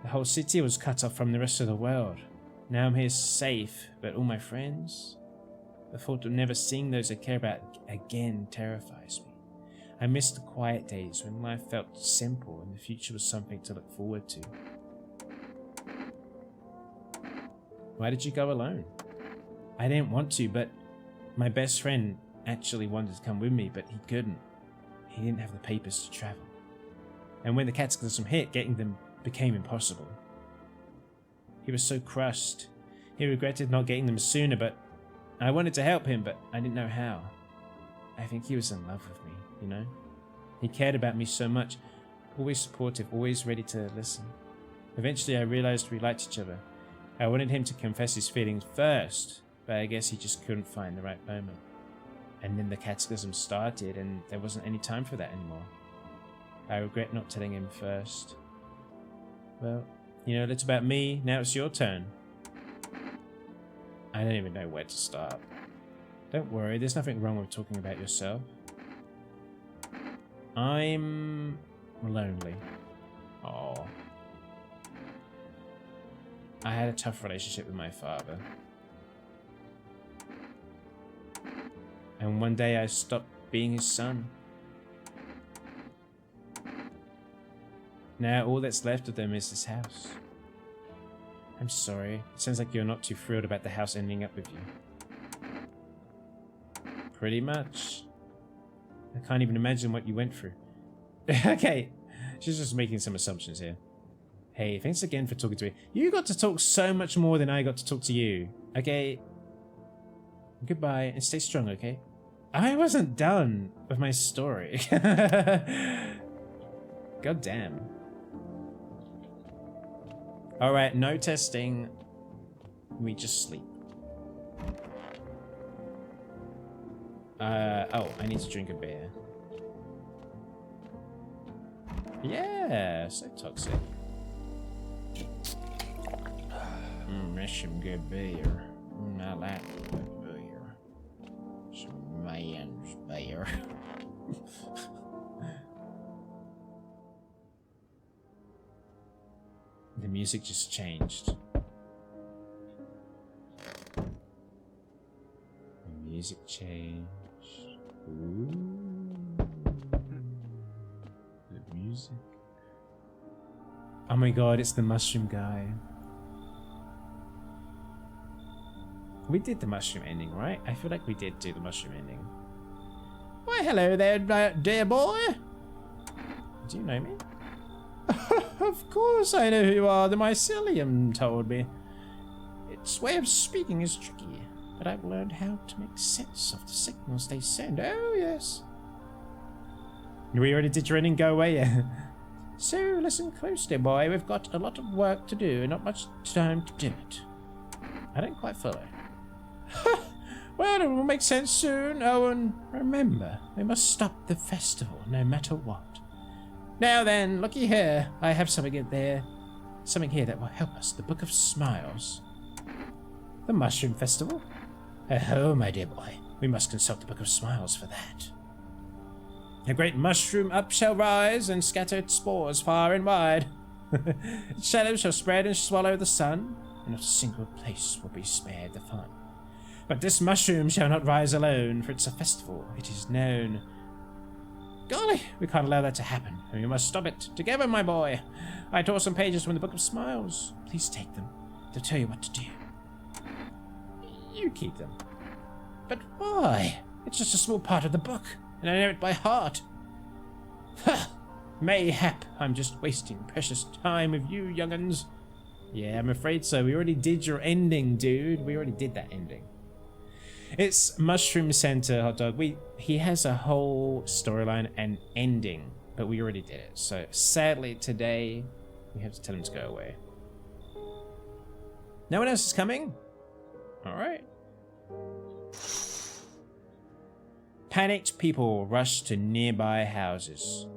The whole city was cut off from the rest of the world. Now I'm here safe, but all my friends? The thought of never seeing those I care about again terrifies me. I miss the quiet days when life felt simple and the future was something to look forward to. Why did you go alone? I didn't want to, but my best friend actually wanted to come with me, but he couldn't. He didn't have the papers to travel. And when the cataclysm hit, getting them became impossible. He was so crushed. He regretted not getting them sooner, but I wanted to help him, but I didn't know how. I think he was in love with me, you know? He cared about me so much, always supportive, always ready to listen. Eventually I realized we liked each other. I wanted him to confess his feelings first, but I guess he just couldn't find the right moment. And then the cataclysm started, and there wasn't any time for that anymore. I regret not telling him first. Well, you know, that's about me. Now it's your turn. I don't even know where to start. Don't worry, there's nothing wrong with talking about yourself. I'm lonely. Oh. I had a tough relationship with my father. And one day I stopped being his son. Now all that's left of them is this house. I'm sorry. It sounds like you're not too thrilled about the house ending up with you. Pretty much. I can't even imagine what you went through. Okay, she's just making some assumptions here. Hey, thanks again for talking to me. You got to talk so much more than I got to talk to you. Okay. Goodbye, and stay strong, okay? I wasn't done with my story. God damn. Alright, no testing. We just sleep. Oh, I need to drink a beer. Yeah, so toxic. That's some good beer. I like good beer. Some man's beer. The music just changed. The music changed. Ooh. The music. Oh my god, it's the mushroom guy. We did the mushroom ending, right? I feel like we did do the mushroom ending. Why, hello there, dear boy. Do you know me? Of course I know who you are. The mycelium told me. Its way of speaking is tricky, but I've learned how to make sense of the signals they send. Oh, yes. We already did your ending. Go away. So, listen closely, boy. We've got a lot of work to do and not much time to do it. I don't quite follow. Well, it will make sense soon. Oh, and remember, we must stop the festival no matter what. Now then, looky here. I have something here that will help us. The Book of Smiles. The Mushroom Festival? Oh, my dear boy. We must consult the Book of Smiles for that. A great mushroom up shall rise and scatter its spores far and wide. Its shadows shall spread and swallow the sun, and not a single place will be spared the fun. But this mushroom shall not rise alone, for it's a festival, it is known. Golly, we can't allow that to happen, and we must stop it. Together, my boy. I tore some pages from the Book of Smiles. Please take them. They'll tell you what to do. You keep them. But why? It's just a small part of the book, and I know it by heart. Ha! Mayhap I'm just wasting precious time with you, young'uns. Yeah, I'm afraid so. We already did your ending, dude. We already did that ending. It's Mushroom Center, Hot Dog. He has a whole storyline and ending, but we already did it. So sadly today, we have to tell him to go away. No one else is coming? Alright. Panicked people rush to nearby houses.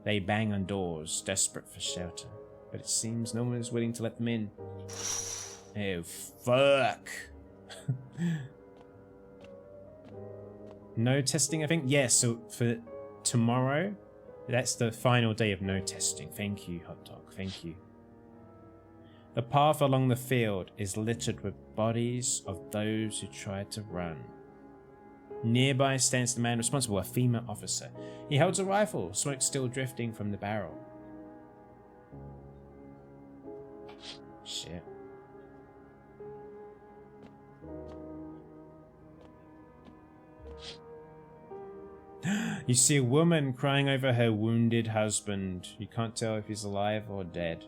They bang on doors, desperate for shelter, but it seems no one is willing to let them in. Oh, fuck. No testing, I think. Yes, so for tomorrow, that's the final day of no testing. Thank you, Hot Dog. Thank you. The path along the field is littered with bodies of those who tried to run. Nearby stands the man responsible, a FEMA officer. He holds a rifle, smoke still drifting from the barrel. Shit. You see a woman crying over her wounded husband. You can't tell if he's alive or dead.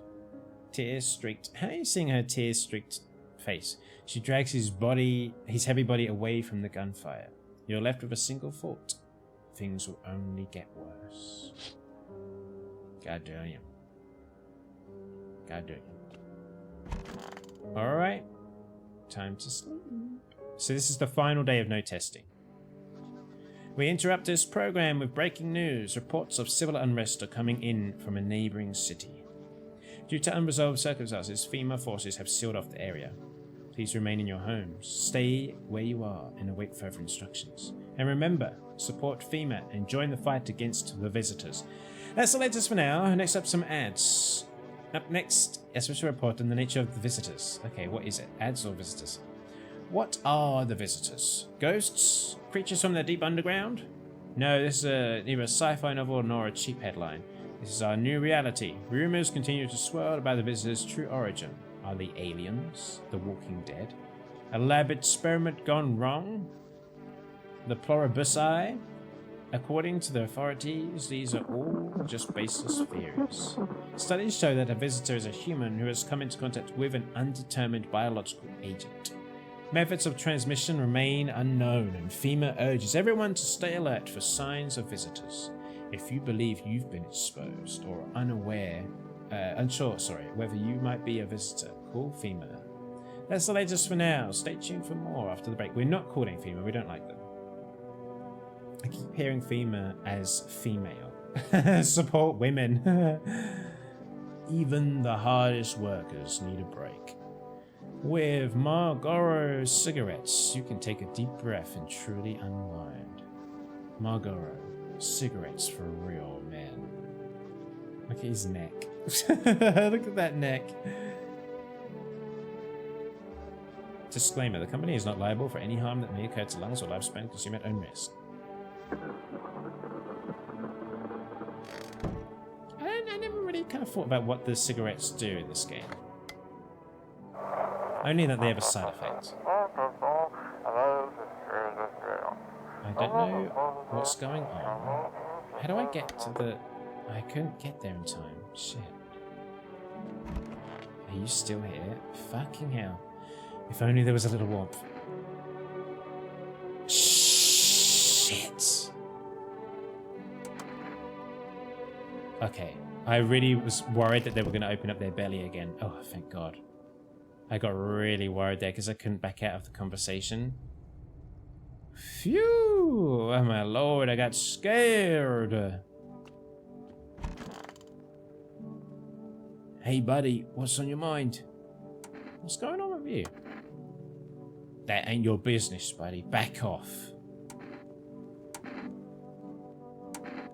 Tears streaked. How are you seeing her tears streaked face? She drags his heavy body away from the gunfire. You're left with a single thought. Things will only get worse. God damn you. God damn you. Alright. Time to sleep. So this is the final day of no testing. We interrupt this program with breaking news. Reports of civil unrest are coming in from a neighbouring city. Due to unresolved circumstances, FEMA forces have sealed off the area. Please remain in your homes. Stay where you are and await further instructions. And remember, support FEMA and join the fight against the visitors. That's the latest for now. Next up, some ads. Up next, a special report on the nature of the visitors. Okay, what is it? Ads or visitors? What are the visitors? Ghosts? Creatures from the deep underground? No, this is neither a sci-fi novel nor a cheap headline. This is our new reality. Rumors continue to swirl about the visitors' true origin. Are they aliens? The Walking Dead? A lab experiment gone wrong? The Pluribusci? According to the authorities, these are all just baseless theories. Studies show that a visitor is a human who has come into contact with an undetermined biological agent. Methods of transmission remain unknown, and FEMA urges everyone to stay alert for signs of visitors. If you believe you've been exposed or unsure whether you might be a visitor, call FEMA. That's the latest for now. Stay tuned for more after the break. We're not calling FEMA, we don't like them. I keep hearing FEMA as female. Support women. Even the hardest workers need a break. With Marlboro cigarettes, you can take a deep breath and truly unwind. Marlboro cigarettes for real men. Look at his neck. Look at that neck. Disclaimer, the company is not liable for any harm that may occur to lungs or lifespan. Consume at own risk. I never really kind of thought about what the cigarettes do in this game. Only that they have a side effect. I don't know what's going on. How do I get to the... I couldn't get there in time. Shit. Are you still here? Fucking hell. If only there was a little warmth. Shit. Okay. I really was worried that they were going to open up their belly again. Oh, thank God. I got really worried there because I couldn't back out of the conversation. Phew! Oh my lord, I got scared. Hey buddy, what's on your mind? What's going on with you? That ain't your business, buddy. Back off.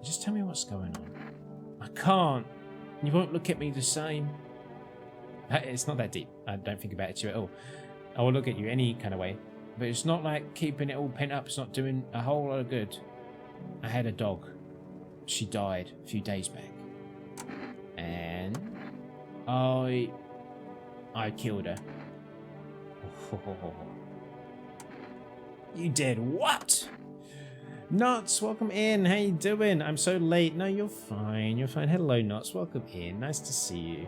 Just tell me what's going on. I can't. You won't look at me the same. It's not that deep. I don't think about it to you at all. I will look at you any kind of way. But it's not like keeping it all pent up. It's not doing a whole lot of good. I had a dog. She died a few days back. And I killed her. You did what? Nuts, welcome in. How you doing? I'm so late. No, you're fine. You're fine. Hello, Nuts. Welcome in. Nice to see you.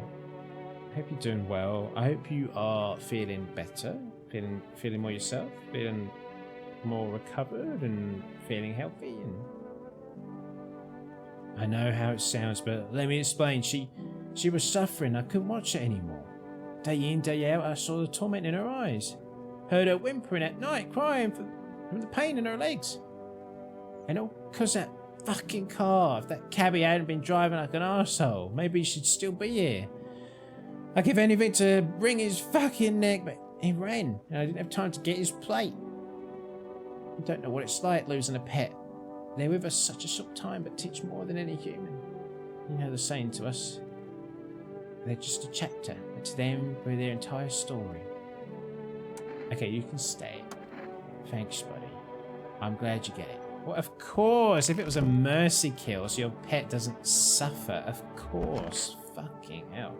I hope you're doing well. I hope you are feeling better. Feeling more yourself. Feeling more recovered and feeling healthy. And I know how it sounds, but let me explain. She was suffering. I couldn't watch it anymore. Day in, day out, I saw the torment in her eyes. Heard her whimpering at night, crying from the pain in her legs. And all because that fucking car. If that cabbie hadn't been driving like an arsehole, maybe she'd still be here. I'd give anything to wring his fucking neck, but he ran, and I didn't have time to get his plate. You don't know what it's like losing a pet. They're with us such a short time, but teach more than any human. You know the saying to us. They're just a chapter, but to them, we're their entire story. Okay, you can stay. Thanks, buddy. I'm glad you get it. Well, of course, if it was a mercy kill so your pet doesn't suffer, of course. Fucking hell.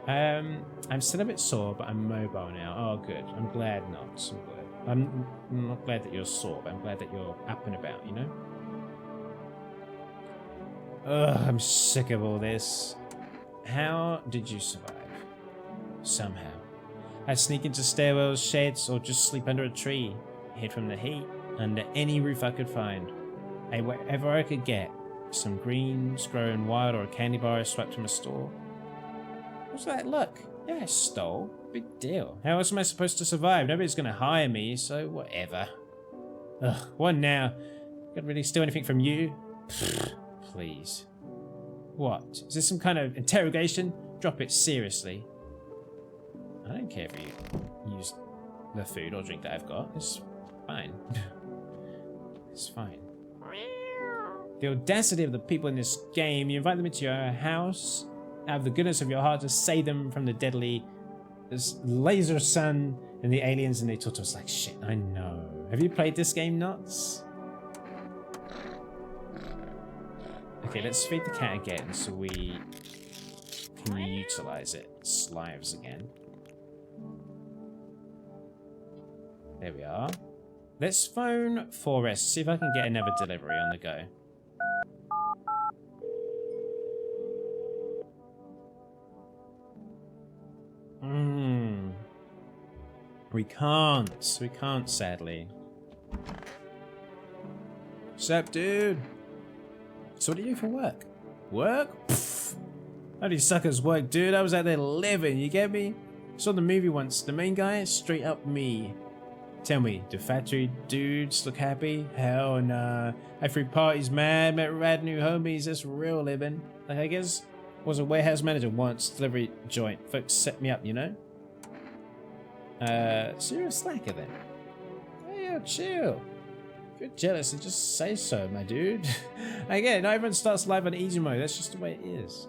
I'm still a bit sore, but I'm mobile now. Oh, good. I'm glad not. I'm glad. I'm not glad that you're sore, but I'm glad that you're up and about, you know? Ugh, I'm sick of all this. How did you survive? Somehow. I'd sneak into stairwells, sheds, or just sleep under a tree. Hid from the heat, under any roof I could find. Ate whatever I could get. Some greens growing wild or a candy bar I swiped from a store. What's that? Look. Yeah, I stole. Big deal. How else am I supposed to survive? Nobody's gonna hire me, so whatever. Ugh, what now? Can't really steal anything from you? Pfft, please. What? Is this some kind of interrogation? Drop it seriously. I don't care if you use the food or drink that I've got. It's fine. It's fine. The audacity of the people in this game. You invite them into your house out of the goodness of your heart to save them from the deadly laser sun and the aliens, and they talk to us like shit. I know. Have you played this game, Nuts? Okay, let's feed the cat again so we can utilize its lives again. There we are. Let's phone Forrest, see if I can get another delivery on the go. We can't, sadly. Sup, dude? So what do you do for work? Work? Pfft. How do you suckers work, dude? I was out there living, you get me? Saw the movie once, the main guy, straight up me. Tell me, do factory dudes look happy? Hell nah. I threw parties mad, met rad new homies, that's real living. Like I guess, was a warehouse manager once, delivery joint. Folks set me up, you know? So you're a slacker then? Hey, yo, chill. If you're jealous, then just say so, my dude. I get it, not everyone starts live on easy mode, that's just the way it is.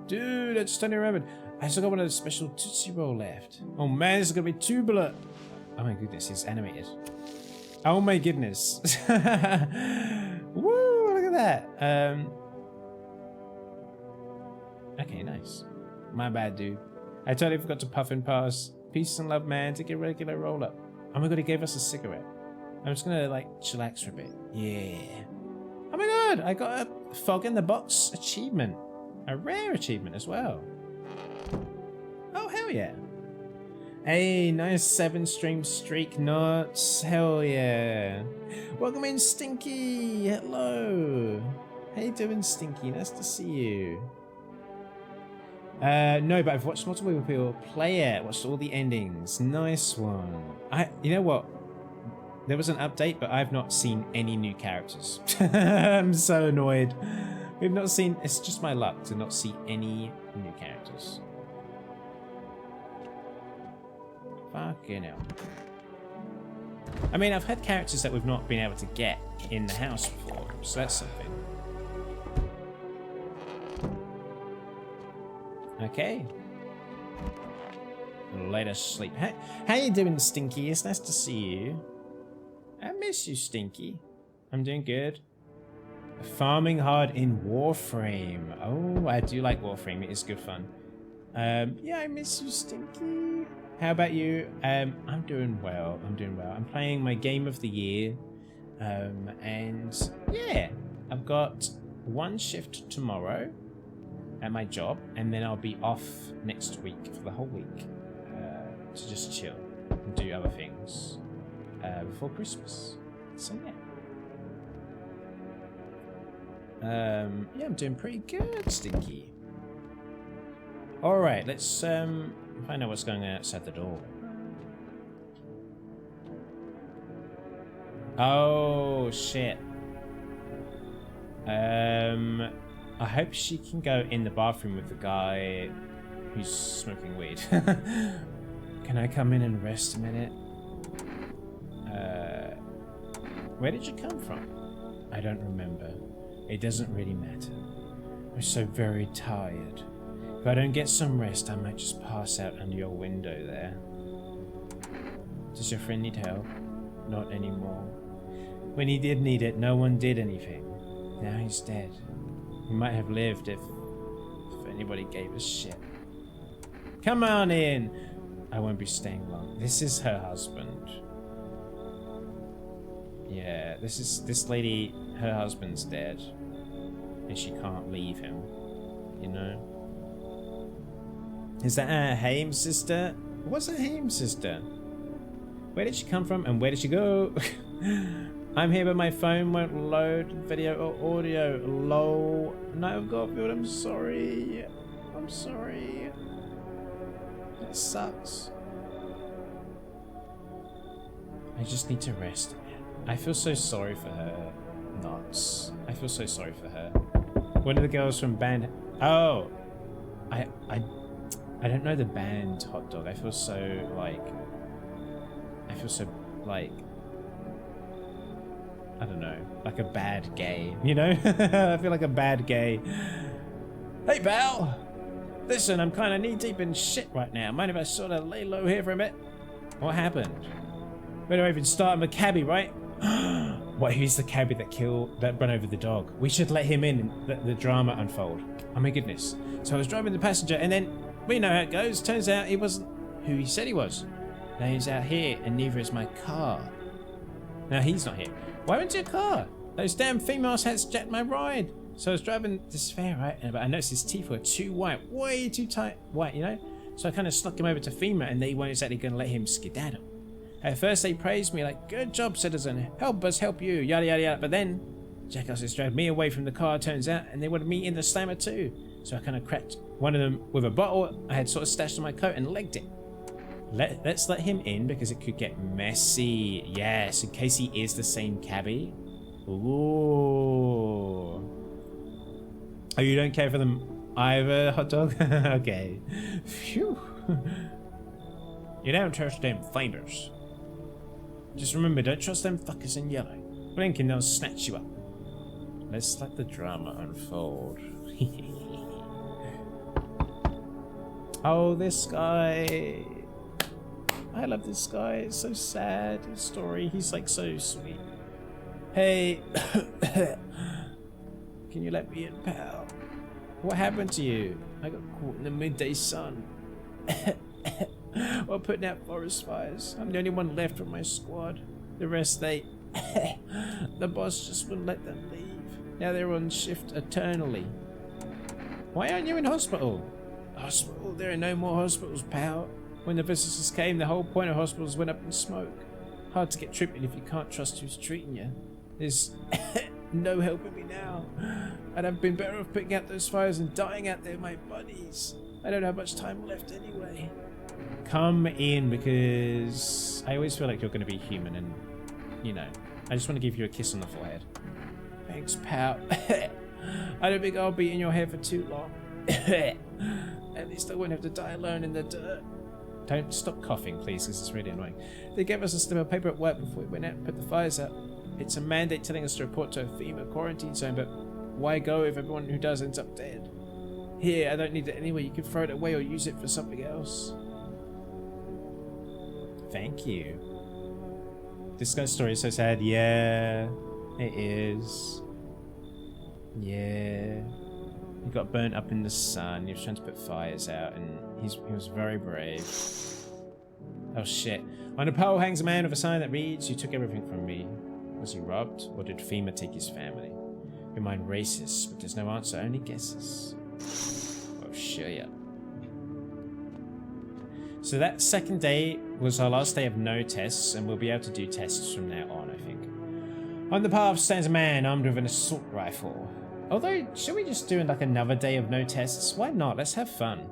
Dude, I just only remembered. I still got one of those special Tootsie Roll left. Oh man, this is gonna be tubular. Oh my goodness, it's animated. Oh my goodness. Woo, look at that. Okay, nice. My bad, dude. I totally forgot to puff and pass. Peace and love, man. Take a regular roll up. Oh my god, he gave us a cigarette. I'm just gonna, like, chillax for a bit. Yeah. Oh my god, I got a Fog in the Box achievement. A rare achievement as well. Oh, hell yeah. Hey, nice 7-stream streak, Nuts. Hell yeah. Welcome in, Stinky. Hello. How you doing, Stinky? Nice to see you. No, but I've watched multiple people play it. Watched all the endings. Nice one. You know what? There was an update, but I've not seen any new characters. I'm so annoyed. We've not seen... It's just my luck to not see any new characters. Fucking hell. I mean, I've had characters that we've not been able to get in the house before, so that's something. Okay. Let us sleep. How you doing, Stinky? It's nice to see you. I miss you, Stinky. I'm doing good. Farming hard in Warframe. Oh, I do like Warframe. It is good fun. Yeah, I miss you, Stinky. How about you? I'm doing well. I'm playing my game of the year. And yeah, I've got one shift tomorrow at my job, and then I'll be off next week for the whole week to just chill and do other things before Christmas. So yeah. Yeah, I'm doing pretty good, Stinky. All right, let's find out what's going on outside the door. Oh shit. I hope she can go in the bathroom with the guy who's smoking weed. Can I come in and rest a minute? Where did you come from? I don't remember. It doesn't really matter. I'm so very tired. If I don't get some rest, I might just pass out under your window there. Does your friend need help? Not anymore. When he did need it, no one did anything. Now he's dead. He might have lived if anybody gave a shit. Come on in! I won't be staying long. This is her husband. Yeah, this lady, her husband's dead. And she can't leave him. You know? Is that her Haim sister? What's her Haim sister? Where did she come from and where did she go? I'm here but my phone won't load video or audio. Lol. No, Garfield, I'm sorry. I'm sorry. That sucks. I just need to rest. I feel so sorry for her. Nuts. I feel so sorry for her. One of the girls from band. Oh, I don't know the band Hot Dog. I feel so like. I don't know, like a bad gay. You know, I feel like a bad gay. Hey pal, listen, I'm kind of knee deep in shit right now. Mind if I sort of lay low here for a bit? What happened? Where do I even start? I'm a cabbie, right? What, he's the cabbie that ran over the dog. We should let him in and let the drama unfold. Oh my goodness. So I was driving the passenger and then, we know how it goes. Turns out he wasn't who he said he was. Now he's out here and neither is my car. Now he's not here. Why went to your car? Those damn females had jacked my ride. So I was driving this fair, right? But I noticed his teeth were too white. Way too white, you know? So I kind of snuck him over to FEMA and they weren't exactly going to let him skedaddle. At first they praised me like, good job, citizen. Help us help you, yada yada yada. But then, jackasses dragged me away from the car, turns out, and they wanted me in the slammer too. So I kind of cracked one of them with a bottle I had sort of stashed in my coat and legged it. Let's let him in because it could get messy. Yes, in case he is the same cabbie. Ooh. Oh, you don't care for them either, Hot Dog? Okay. Phew. You don't trust them flamers. Just remember, don't trust them fuckers in yellow. Blink and they'll snatch you up. Let's let the drama unfold. Oh, this guy. I love this guy. It's so sad. His story. He's like so sweet. Hey. Can you let me in, pal? What happened to you? I got caught in the midday sun. While putting out forest fires. I'm the only one left from my squad. The rest, they... the boss just wouldn't let them leave. Now they're on shift eternally. Why aren't you in hospital? Hospital? There are no more hospitals, pal. When the visitors came, the whole point of hospitals went up in smoke. Hard to get treatment if you can't trust who's treating you. There's no helping me now. I'd have been better off putting out those fires and dying out there with my buddies. I don't have much time left anyway. Come in, because I always feel like you're going to be human and, you know, I just want to give you a kiss on the forehead. Thanks, pal. I don't think I'll be in your hair for too long. At least I won't have to die alone in the dirt. Don't stop coughing, please, because it's really annoying. They gave us a slip of paper at work before we went out and put the fires out. It's a mandate telling us to report to a FEMA quarantine zone, but why go if everyone who does ends up dead? Here, I don't need it anyway. You can throw it away or use it for something else. Thank you. This guy's story is so sad. Yeah, it is. Yeah. He got burnt up in the sun. He was trying to put fires out, and he was very brave. Oh shit. On a pole hangs a man with a sign that reads, "You took everything from me." Was he robbed, or did FEMA take his family? Your mind races, but there's no answer, only guesses. I'll show ya. So that second day was our last day of no tests, and we'll be able to do tests from now on, I think. On the path stands a man armed with an assault rifle. Although, should we just do like another day of no tests? Why not? Let's have fun.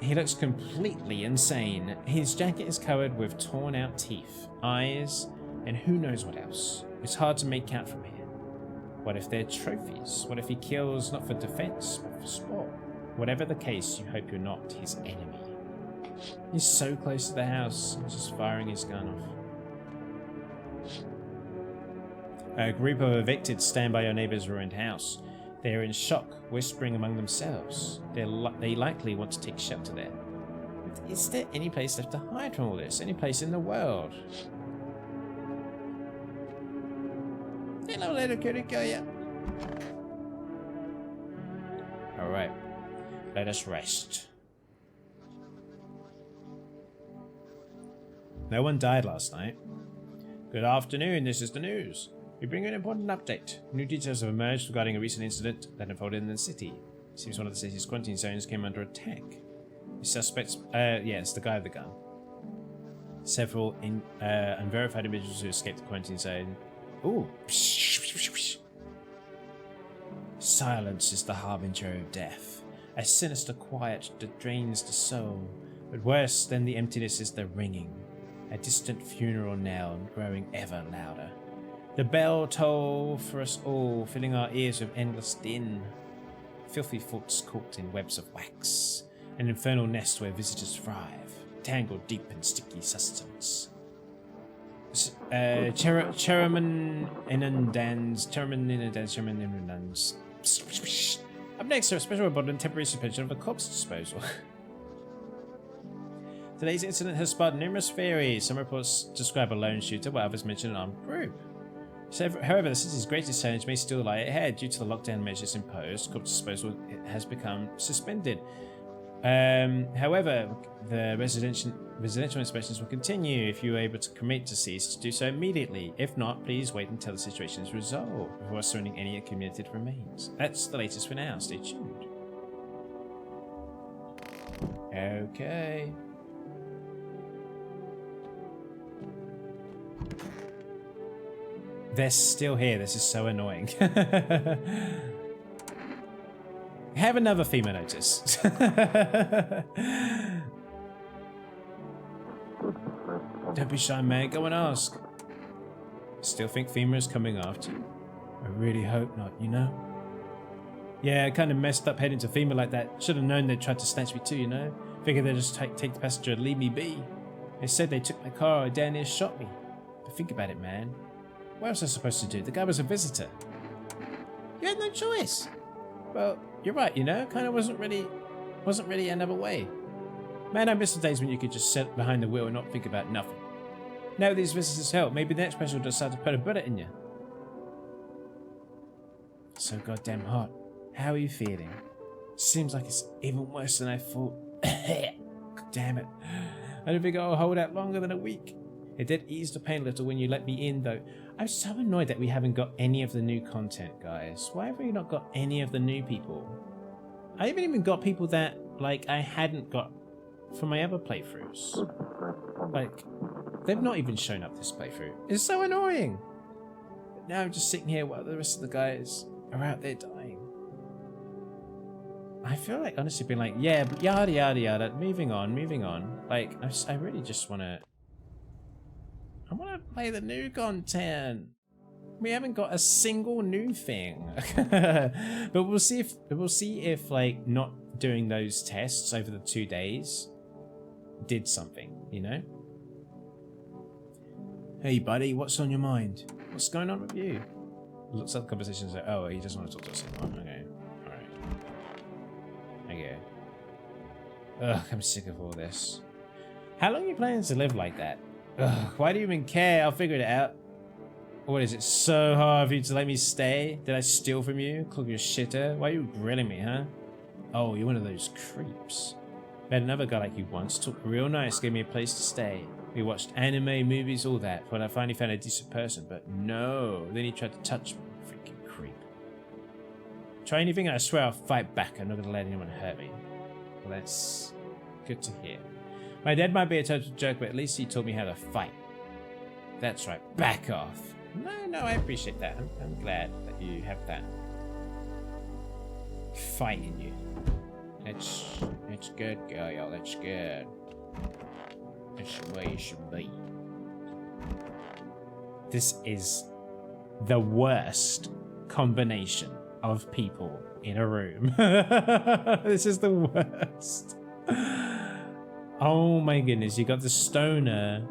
He looks completely insane. His jacket is covered with torn out teeth, eyes, and who knows what else. It's hard to make out from here. What if they're trophies? What if he kills not for defense, but for sport? Whatever the case, you hope you're not his enemy. He's so close to the house, he's just firing his gun off. A group of evicted stand by your neighbor's ruined house. They are in shock, whispering among themselves. They likely want to take shelter there. But is there any place left to hide from all this? Any place in the world? Hello, little kitty girl. Alright. Let us rest. No one died last night. Good afternoon, this is the news. We bring you an important update. New details have emerged regarding a recent incident that unfolded in the city. It seems one of the city's quarantine zones came under attack. The suspects, it's the guy with the gun. Several unverified individuals who escaped the quarantine zone. Ooh. Silence is the harbinger of death. A sinister quiet that drains the soul. But worse than the emptiness is the ringing. A distant funeral knell growing ever louder. The bell toll for us all, filling our ears with endless din. Filthy thoughts caught in webs of wax. An infernal nest where visitors thrive, tangled deep in sticky sustenance. Cheruman Inundans. Up next, a special report on temporary suspension of a corpse disposal. Today's incident has sparked numerous theories. Some reports describe a lone shooter, while others mention an armed group. However, the city's greatest challenge may still lie ahead. Due to the lockdown measures imposed, corpse disposal has become suspended. However, the residential inspections will continue. If you are able to commit to cease, to do so immediately. If not, please wait until the situation is resolved before surrendering any accumulated remains. That's the latest for now. Stay tuned. Okay. They're still here. This is so annoying. Have another FEMA notice. Don't be shy, man. Go and ask. Still think FEMA is coming after you? I really hope not, you know? Yeah, I kind of messed up heading to FEMA like that. Should have known they'd try to snatch me too, you know? Figured they'd just take the passenger and leave me be. They said they took my car and damn near shot me. But think about it, man. What else was I supposed to do? The guy was a visitor. You had no choice. Well, you're right, you know? Kind of wasn't really another way. Man, I miss the days when you could just sit behind the wheel and not think about nothing. Now these visitors help, maybe the next person will decide to put a bullet in you. So goddamn hot. How are you feeling? Seems like it's even worse than I thought. God damn it. I don't think I'll hold out longer than a week. It did ease the pain a little when you let me in, though. I'm so annoyed that we haven't got any of the new content, guys. Why have we not got any of the new people? I haven't even got people that, like, I hadn't got from my other playthroughs. Like, they've not even shown up this playthrough. It's so annoying! But now I'm just sitting here while the rest of the guys are out there dying. I feel like, honestly, being like, yeah, but yada yada yada, moving on. Like, I really just want to play the new content. We haven't got a single new thing. But we'll see if like not doing those tests over the 2 days did something, you know? Hey buddy, what's on your mind? What's going on with you? Looks like the conversation's like, oh, he doesn't want to talk to us anymore. Okay. Alright. Okay. Ugh, I'm sick of all this. How long are you planning to live like that? Ugh, why do you even care? I'll figure it out. What is it, so hard for you to let me stay? Did I steal from you? Call you a shitter? Why are you grilling me, huh? Oh, you're one of those creeps. Met another guy like you once, talked real nice, gave me a place to stay. We watched anime, movies, all that, but I finally found a decent person, but no. Then he tried to touch me, freaking creep. Try anything and I swear I'll fight back. I'm not gonna let anyone hurt me. Well, that's good to hear. My dad might be a total jerk, but at least he taught me how to fight. That's right, back off. No, I appreciate that. I'm glad that you have that fight in you. It's good, girl. That's good. That's the way you should be. This is the worst combination of people in a room. This is the worst. Oh my goodness, you got the stoner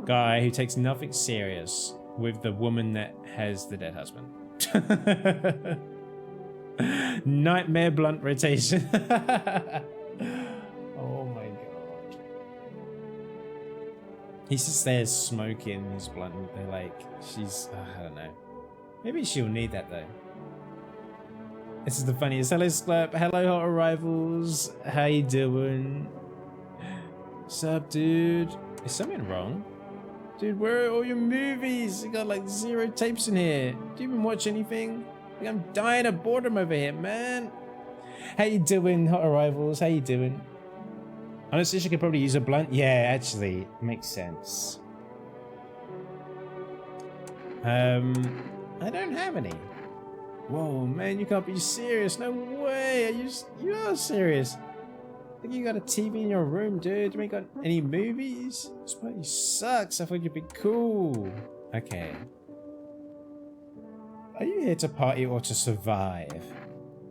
guy who takes nothing serious. with the woman that has the dead husband. Nightmare blunt rotation. Oh my god. He's just there smoking his blunt. They're like, she's, I don't know. Maybe she'll need that though. This is the funniest. Hello, Sklep. Hello, hot arrivals. How you doing? Sup, dude? Is something wrong? Dude, where are all your movies? You got like 0 tapes in here. Do you even watch anything? Like, I'm dying of boredom over here, man. How you doing, hot arrivals? How you doing? Honestly, she could probably use a blunt. Yeah, actually, makes sense. I don't have any. Whoa, man, you can't be serious. No way. You are serious. I think you got a TV in your room, dude. You ain't got any movies? This party sucks. I thought you'd be cool. Okay. Are you here to party or to survive?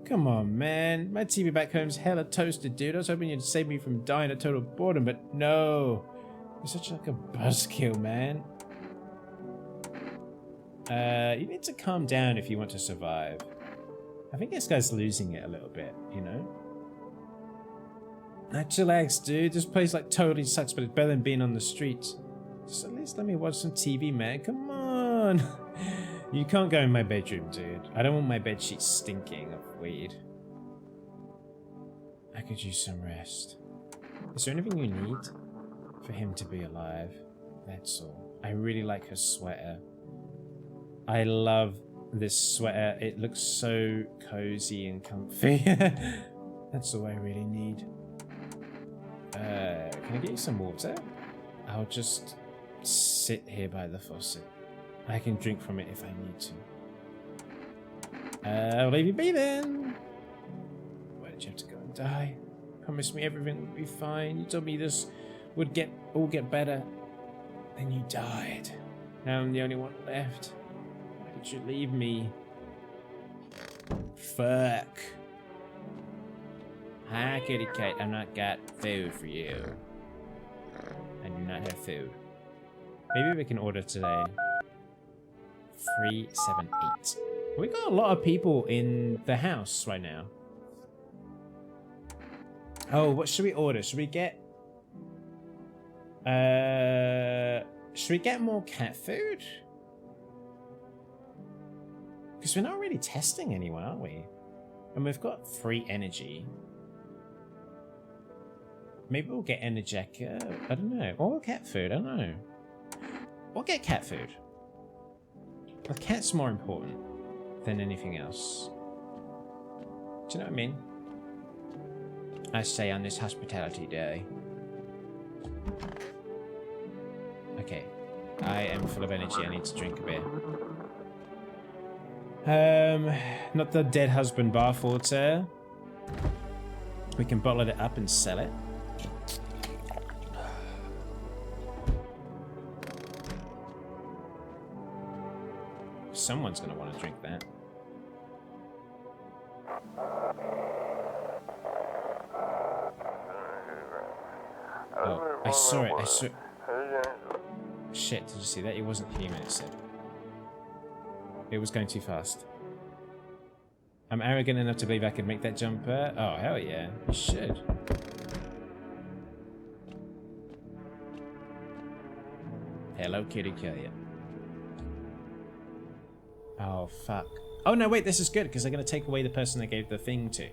Come on, man. My TV back home's hella toasted, dude. I was hoping you'd save me from dying of total boredom, but no. You're such like a buzzkill, man. You need to calm down if you want to survive. I think this guy's losing it a little bit, you know? Nah, chillax, dude. This place like totally sucks, but it's better than being on the streets. Just at least let me watch some TV, man. Come on. You can't go in my bedroom, dude. I don't want my bedsheets stinking of weed. I could use some rest. Is there anything you need for him to be alive? That's all. I really like her sweater. I love this sweater. It looks so cozy and comfy. That's all I really need. Can I get you some water? I'll just sit here by the faucet. I can drink from it if I need to. I'll leave you be then. Why did you have to go and die? Promised me everything would be fine. You told me this would all get better. Then you died. Now I'm the only one left. Why did you leave me? Fuck. Hi, kitty cat. I've not got food for you. I do not have food. Maybe we can order today. 378. We got a lot of people in the house right now. Oh, what should we order? Should we get more cat food? Because we're not really testing anyone, are we? And we've got free energy. Maybe we'll get Energica. I don't know. Or cat food. I don't know. We'll get cat food. The cat's more important than anything else. Do you know what I mean? I say on this hospitality day. Okay. I am full of energy. I need to drink a beer. Not the dead husband bath water. We can bottle it up and sell it. Someone's going to want to drink that. Oh, I saw it. I saw. Shit, did you see that? It wasn't human, it said. It was going too fast. I'm arrogant enough to believe I could make that jumper. Oh, hell yeah. You should. Hello, kitty cat. Oh, fuck. Oh, no, wait, this is good, because they're going to take away the person they gave the thing to.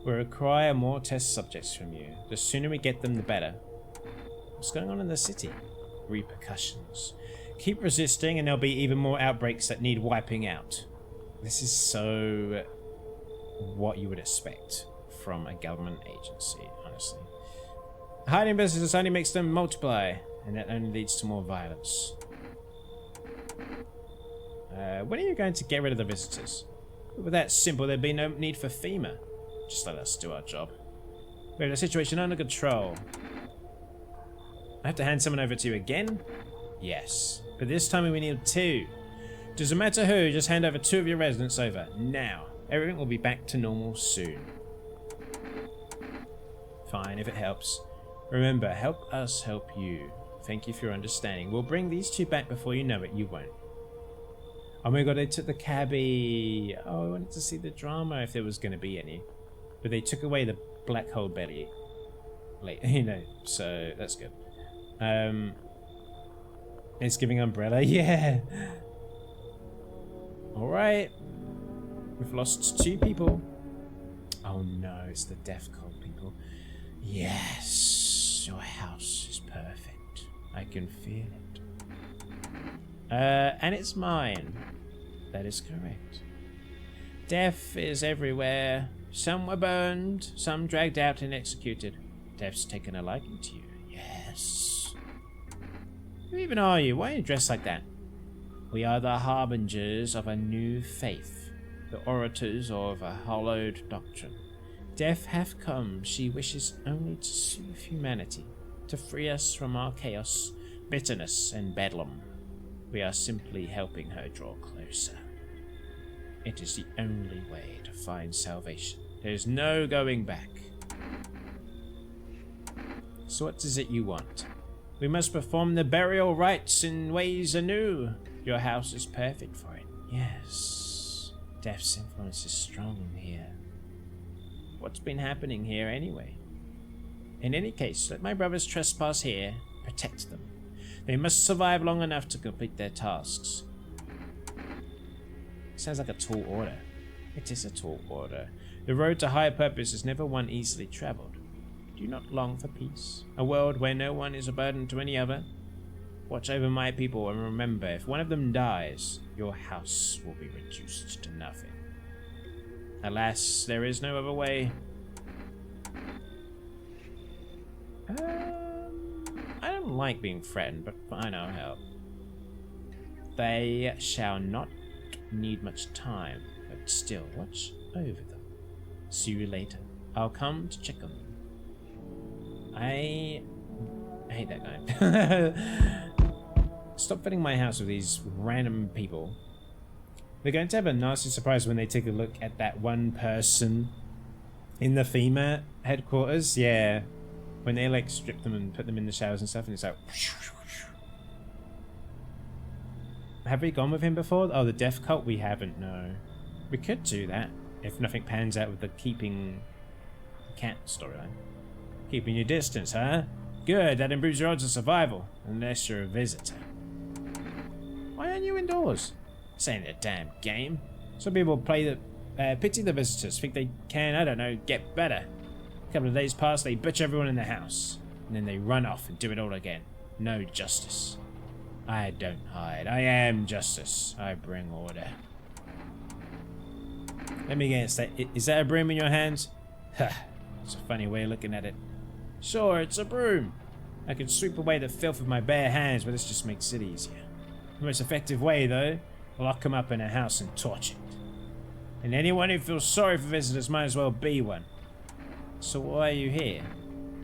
We require more test subjects from you. The sooner we get them, the better. What's going on in the city? Repercussions. Keep resisting, and there'll be even more outbreaks that need wiping out. This is so what you would expect from a government agency, honestly. Hiding business only makes them multiply, and that only leads to more violence. When are you going to get rid of the visitors? If it were that simple, there'd be no need for FEMA. Just let us do our job. We have the situation under control. I have to hand someone over to you again? Yes. But this time we need 2. Doesn't matter who, just hand over 2 of your residents over. Now. Everything will be back to normal soon. Fine, if it helps. Remember, help us help you. Thank you for your understanding. We'll bring these 2 back before you know it. You won't. Oh my god, they took the cabbie. Oh, I wanted to see the drama if there was going to be any. But they took away the black hole belly. Like, you know, so that's good. It's giving umbrella, yeah. Alright. We've lost 2 people. Oh no, it's the death cult people. Yes, your house is perfect. I can feel it. And it's mine. That is correct. Death is everywhere. Some were burned, some dragged out and executed. Death's taken a liking to you. Yes. Who even are you? Why are you dressed like that? We are the harbingers of a new faith, the orators of a hallowed doctrine. Death hath come. She wishes only to soothe humanity, to free us from our chaos, bitterness, and bedlam. We are simply helping her draw closer. It is the only way to find salvation. There is no going back. So what is it you want? We must perform the burial rites in ways anew. Your house is perfect for it. Yes. Death's influence is strong here. What's been happening here anyway? In any case, let my brothers trespass here. Protect them. They must survive long enough to complete their tasks. Sounds like a tall order. It is a tall order. The road to higher purpose is never one easily travelled. Do you not long for peace? A world where no one is a burden to any other? Watch over my people and remember, if one of them dies, your house will be reduced to nothing. Alas, there is no other way. I don't like being threatened, but I know help. They shall not need much time, but still watch over them. See you later. I'll come to check on them. I hate that guy. Stop filling my house with these random people. We're going to have a nasty surprise when they take a look at that one person in the FEMA headquarters. Yeah. When they like strip them and put them in the showers and stuff, and it's like... Have we gone with him before? Oh, the death cult? We haven't, no. We could do that if nothing pans out with the keeping cat storyline. Keeping your distance, huh? Good, that improves your odds of survival, unless you're a visitor. Why aren't you indoors? This ain't a damn game. Some people play the pity the visitors, think they can, I don't know, get better. A couple of days pass, they butcher everyone in the house, and then they run off and do it all again. No justice. I don't hide. I am justice. I bring order. Let me guess, is that a broom in your hands? Huh, it's a funny way of looking at it. Sure, it's a broom. I can sweep away the filth with my bare hands, but this just makes it easier. The most effective way, though, lock them up in a house and torch it. And anyone who feels sorry for visitors might as well be one. So why are you here?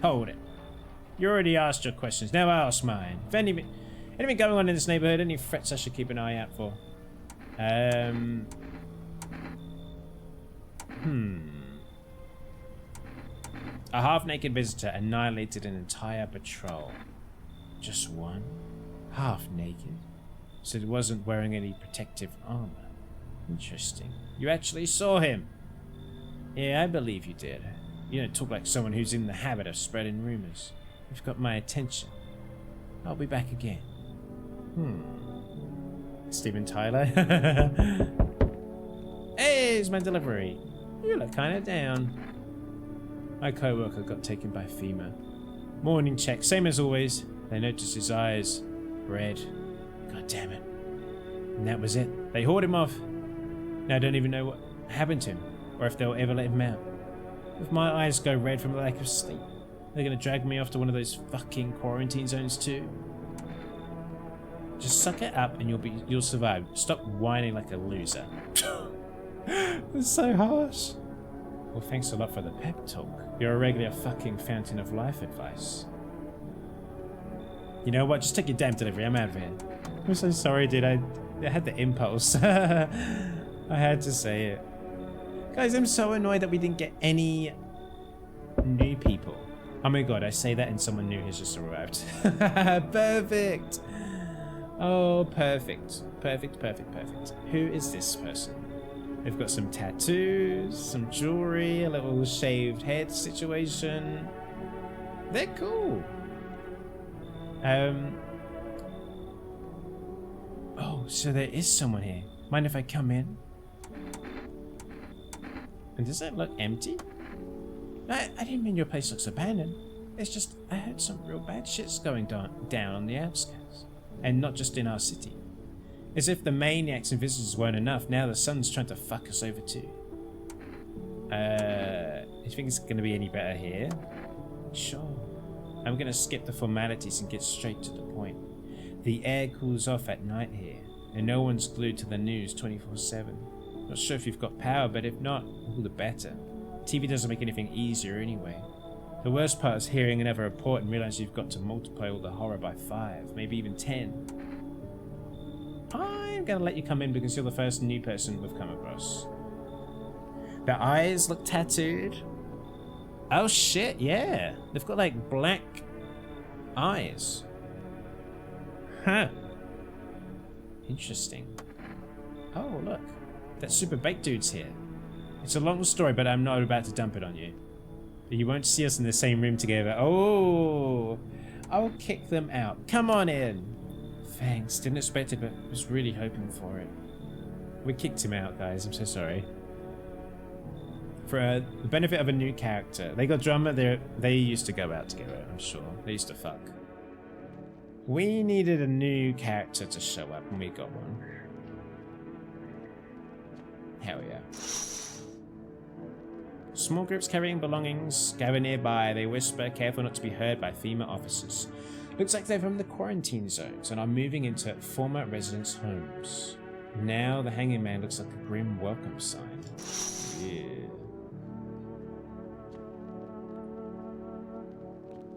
Hold it. You already asked your questions, now ask mine. If anything going on in this neighborhood, any threats I should keep an eye out for? A half-naked visitor annihilated an entire patrol. Just one? Half-naked? So he wasn't wearing any protective armor. Interesting. You actually saw him? Yeah, I believe you did. You don't talk like someone who's in the habit of spreading rumors. You've got my attention. I'll be back again. Steven Tyler. Hey, it's my delivery. You look kind of down. My co-worker got taken by FEMA. Morning check, same as always. They noticed his eyes. Red. God damn it. And that was it. They hauled him off. Now I don't even know what happened to him, or if they'll ever let him out. If my eyes go red from the lack of sleep, they're gonna drag me off to one of those fucking quarantine zones too. Just suck it up and you'll survive. Stop whining like a loser. That's so harsh. Well, thanks a lot for the pep talk. You're a regular fucking fountain of life advice. You know what? Just take your damn delivery. I'm out of here. I'm so sorry, dude. I had the impulse. I had to say it. Guys, I'm so annoyed that we didn't get any new people. Oh my god, I say that and someone new has just arrived. Perfect. Oh, perfect. Perfect. Who is this person? They've got some tattoos, some jewelry, a little shaved head situation. They're cool. Oh, so there is someone here. Mind if I come in? And does that look empty? I didn't mean your place looks abandoned. It's just, I heard some real bad shit's going down on the outskirts. And not just in our city. As if the maniacs and visitors weren't enough, now the sun's trying to fuck us over too. You think it's gonna be any better here? Sure. I'm gonna skip the formalities and get straight to the point. The air cools off at night here, and no one's glued to the news 24/7. Not sure if you've got power, but if not, all the better. TV doesn't make anything easier anyway. The worst part is hearing another report and realizing you've got to multiply all the horror by 5, maybe even 10. I'm gonna let you come in because you're the first new person we've come across. Their eyes look tattooed. Oh shit, yeah. They've got like black eyes. Huh. Interesting. Oh, look. That super baked dude's here. It's a long story, but I'm not about to dump it on you. You won't see us in the same room together. Oh, I'll kick them out. Come on in. Thanks. Didn't expect it, but was really hoping for it. We kicked him out, guys. I'm so sorry. For the benefit of a new character, they got drama. They used to go out together. I'm sure they used to fuck. We needed a new character to show up, and we got one. Hell yeah. Small groups carrying belongings gather nearby. They whisper, careful not to be heard by FEMA officers. Looks like they're from the quarantine zones and are moving into former residents' homes. Now the hanging man looks like a grim welcome sign. Yeah.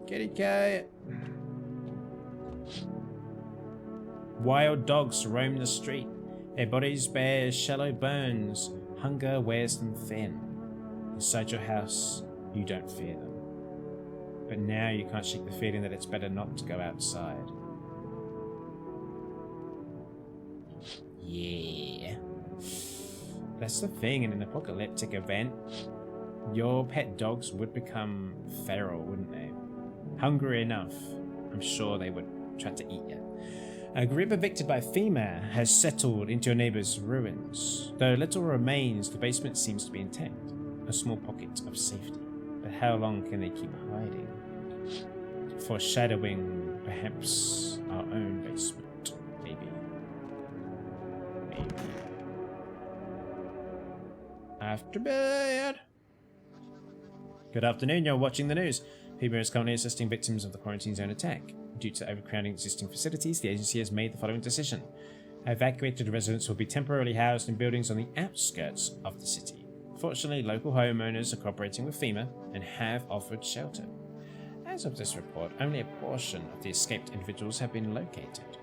Kitty cat. Wild dogs roam the street. Their bodies bear shallow burns. Hunger wears them thin. Inside your house, you don't fear them. But now you can't shake the feeling that it's better not to go outside. Yeah. That's the thing, in an apocalyptic event, your pet dogs would become feral, wouldn't they? Hungry enough, I'm sure they would try to eat you. A group evicted by FEMA has settled into your neighbor's ruins. Though little remains, the basement seems to be intact. A small pocket of safety. But how long can they keep hiding? Foreshadowing, perhaps, our own basement. Maybe. Maybe. After bed. Good afternoon, you're watching the news. FEMA is currently assisting victims of the quarantine zone attack. Due to overcrowding existing facilities, the agency has made the following decision. Evacuated residents will be temporarily housed in buildings on the outskirts of the city. Fortunately, local homeowners are cooperating with FEMA and have offered shelter. As of this report, only a portion of the escaped individuals have been located.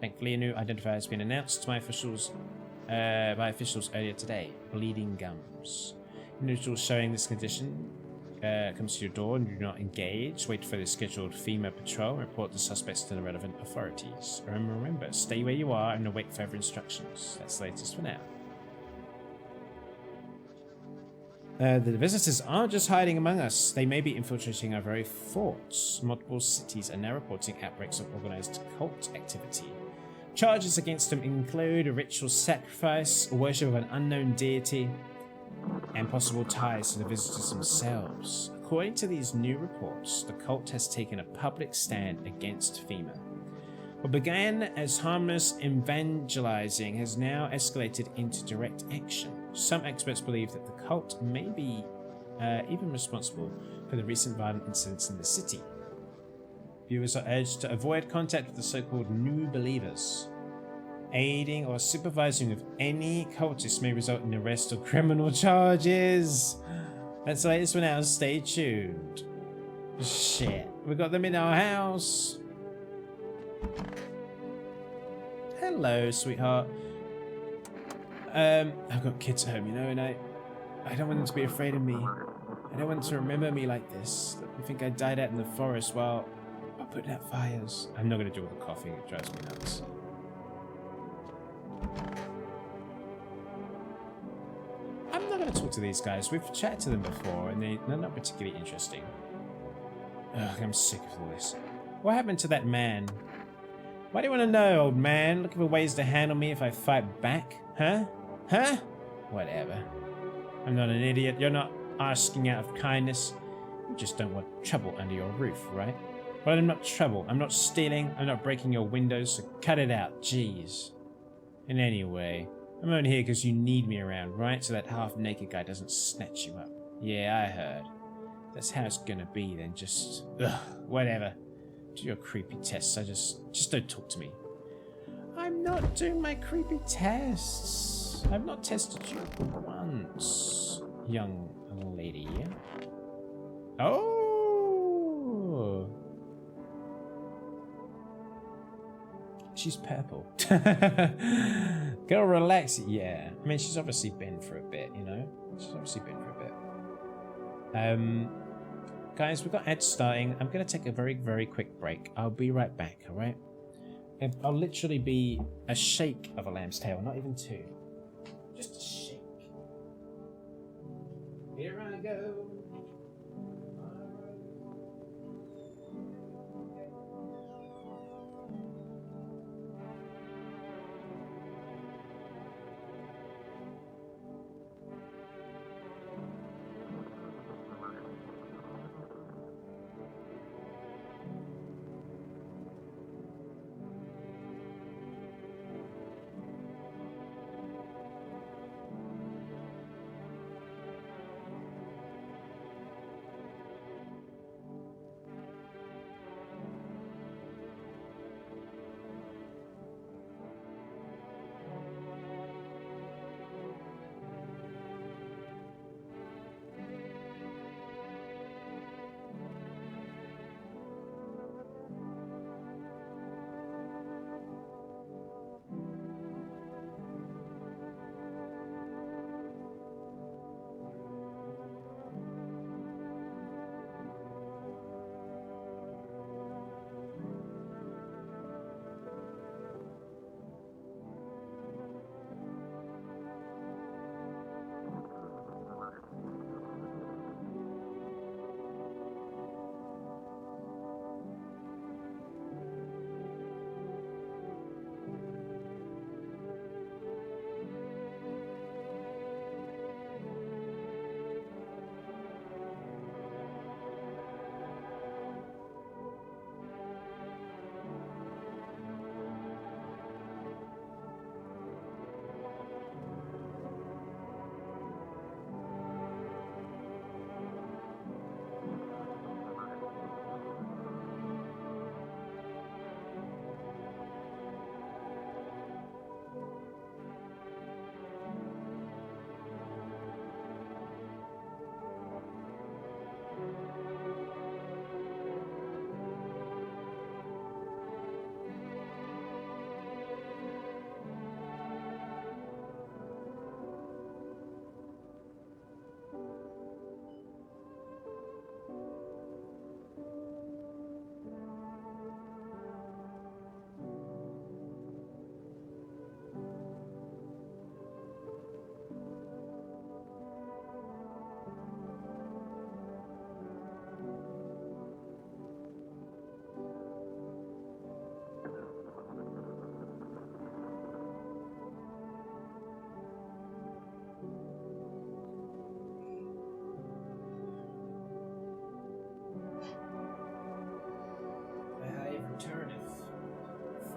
Thankfully, a new identifier has been announced by officials earlier today. Bleeding gums. Individuals showing this condition comes to your door and do not engage. Wait for the scheduled FEMA patrol and report the suspects to the relevant authorities. Remember, stay where you are and await further instructions. That's the latest for now. The visitors aren't just hiding among us, they may be infiltrating our very forts. Multiple cities are now reporting outbreaks of organized cult activity. Charges against them include a ritual sacrifice, worship of an unknown deity, and possible ties to the visitors themselves. According to these new reports, the cult has taken a public stand against FEMA. What began as harmless evangelizing has now escalated into direct action. Some experts believe that the cult may be even responsible for the recent violent incidents in the city. Viewers are urged to avoid contact with the so-called new believers. Aiding or supervising with any cultist may result in arrest or criminal charges. That's the latest for now. Stay tuned. Shit, we got them in our house. Hello, sweetheart. I've got kids at home, you know, and I don't want them to be afraid of me. I don't want them to remember me like this. They think I died out in the forest while putting out fires. I'm not gonna do all the coughing, it drives me nuts. I'm not going to talk to these guys. We've chatted to them before, and they're not particularly interesting. Ugh, I'm sick of all this. What happened to that man? Why do you want to know, old man? Looking for ways to handle me if I fight back? Huh? Huh? Whatever. I'm not an idiot. You're not asking out of kindness. You just don't want trouble under your roof, right? Well, I'm not trouble. I'm not stealing. I'm not breaking your windows, so cut it out. Jeez. And anyway, I'm only here because you need me around, right? So that half-naked guy doesn't snatch you up. Yeah, I heard. That's how it's gonna be then. Just... ugh, whatever. Do your creepy tests. Just don't talk to me. I'm not doing my creepy tests. I've not tested you once, young lady. Oh, she's purple. Girl, relax. Yeah, I mean, she's obviously been for a bit, you know. She's obviously been for a bit. Guys, we've got ads starting. I'm gonna take a very, very quick break. I'll be right back. All right. I'll literally be a shake of a lamb's tail, not even two. Just a shake. Here I go.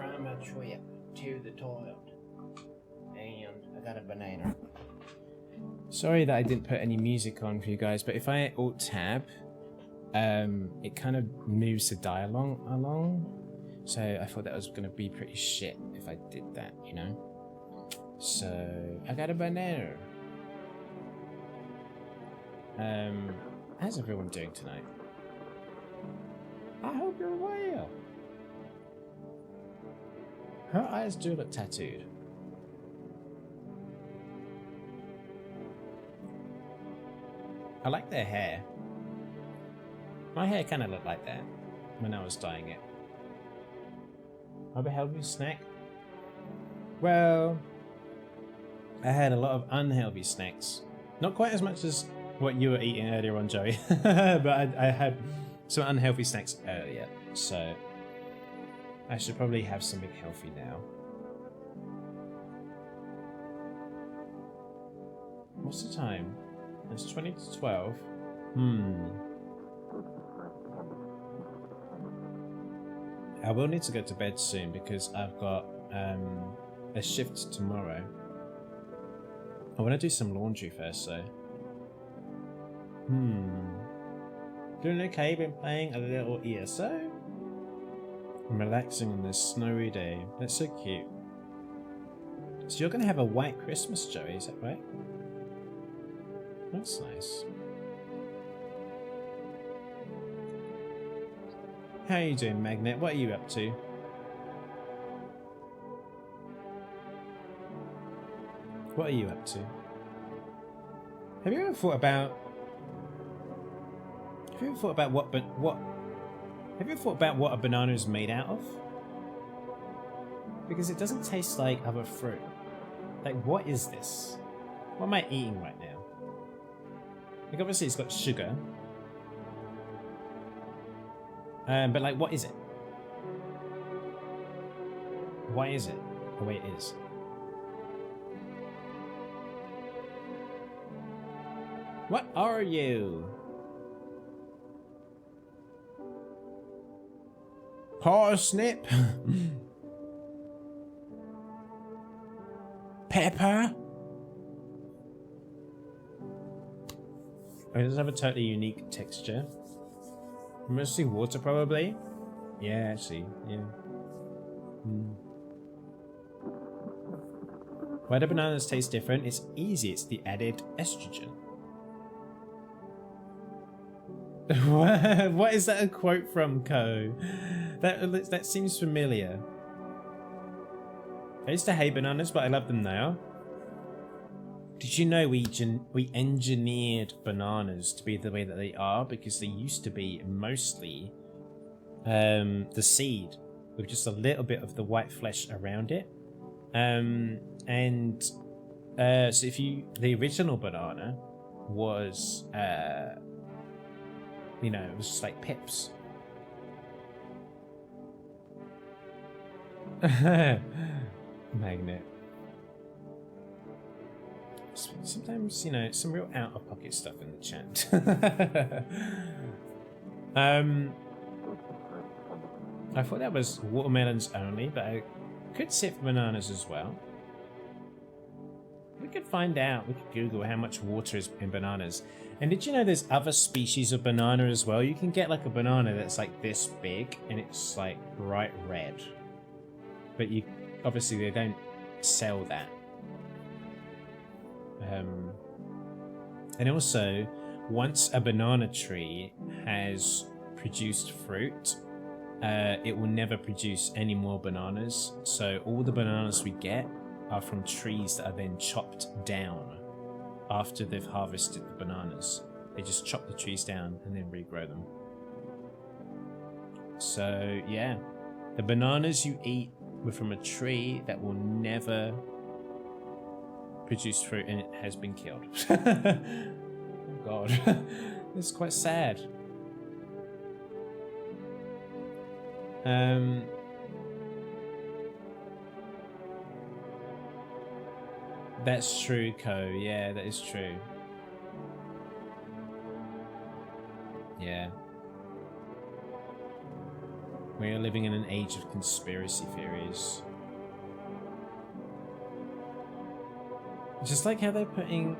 From a trip to the toilet, and I got a banana. Sorry that I didn't put any music on for you guys, but if I alt tab, it kind of moves the dialogue along. So I thought that was gonna be pretty shit if I did that, you know. So I got a banana. How's everyone doing tonight? I hope you're well. Her eyes do look tattooed. I like their hair. My hair kind of looked like that when I was dyeing it. I'll be helping you snack. Well, I had a lot of unhealthy snacks. Not quite as much as what you were eating earlier on, Joey, but I had some unhealthy snacks earlier, so I should probably have something healthy now. What's the time? It's 20 to 12. I will need to go to bed soon because I've got a shift tomorrow. I want to do some laundry first, though. Doing okay, been playing a little ESO. I'm relaxing on this snowy day. That's so cute. So you're going to have a white Christmas, Joey, is that right? That's nice. How are you doing, Magnet? What are you up to? What are you up to? Have you ever thought about what a banana is made out of? Because it doesn't taste like other fruit. Like, what is this? What am I eating right now? Like, obviously it's got sugar. But like, what is it? Why is it the way it is? What are you? Parsnip? Pepper? It does have a totally unique texture. Mostly water, probably. Yeah, actually, yeah. Why do bananas taste different? It's easy. It's the added estrogen. What is that a quote from, Ko? That seems familiar. I used to hate bananas, but I love them now. Did you know we engineered bananas to be the way that they are because they used to be mostly the seed with just a little bit of the white flesh around it, so if the original banana was you know, it was just like pips. Magnet. Sometimes, you know, some real out-of-pocket stuff in the chat. I thought that was watermelons only, but I could see it for bananas as well. We could find out. We could Google how much water is in bananas. And did you know there's other species of banana as well? You can get like a banana that's like this big and it's like bright red. But you obviously they don't sell that. And also, once a banana tree has produced fruit, it will never produce any more bananas. So all the bananas we get are from trees that are then chopped down after they've harvested the bananas. They just chop the trees down and then regrow them. So yeah, the bananas you eat were from a tree that will never produce fruit and it has been killed. Oh god. It's quite sad. That's true, Ko. Yeah, that is true. Yeah. We are living in an age of conspiracy theories. Just like how they're putting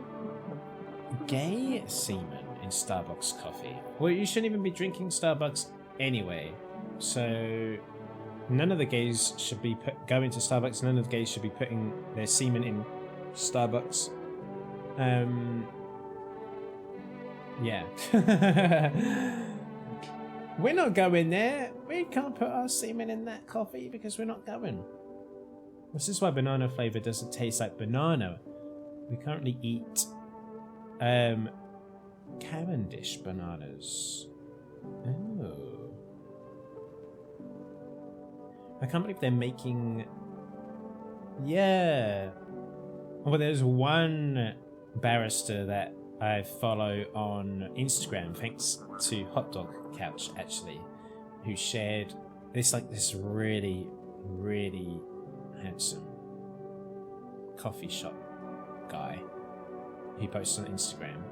gay semen in Starbucks coffee. Well, you shouldn't even be drinking Starbucks anyway. So none of the gays should be going to Starbucks. None of the gays should be putting their semen in Starbucks. Yeah. We're not going there. We can't put our semen in that coffee because we're not going. This is why banana flavor doesn't taste like banana. We currently eat Cavendish bananas. Oh. I can't believe they're making... Yeah. Well, there's one barrister that I follow on Instagram, thanks to Hot Dog Couch actually, who shared this really, really handsome coffee shop guy. He posts on Instagram,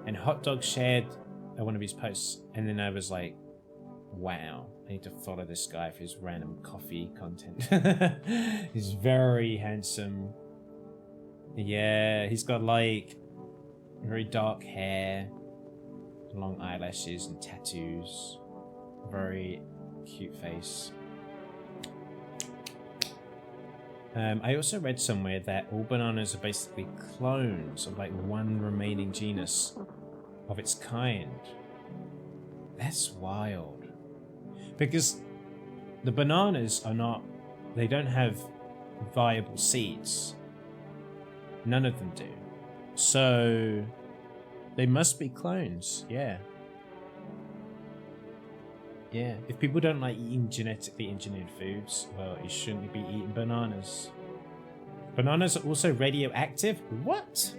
and Hot Dog shared one of his posts, and then I was like, wow, I need to follow this guy for his random coffee content. He's very handsome. Yeah, he's got like very dark hair, long eyelashes and tattoos. Very cute face. I also read somewhere that all bananas are basically clones of like one remaining genus of its kind. That's wild. Because the bananas are not, they don't have viable seeds. None of them do. So they must be clones, yeah. Yeah, if people don't like eating genetically engineered foods, well, you shouldn't be eating bananas. Bananas are also radioactive? What?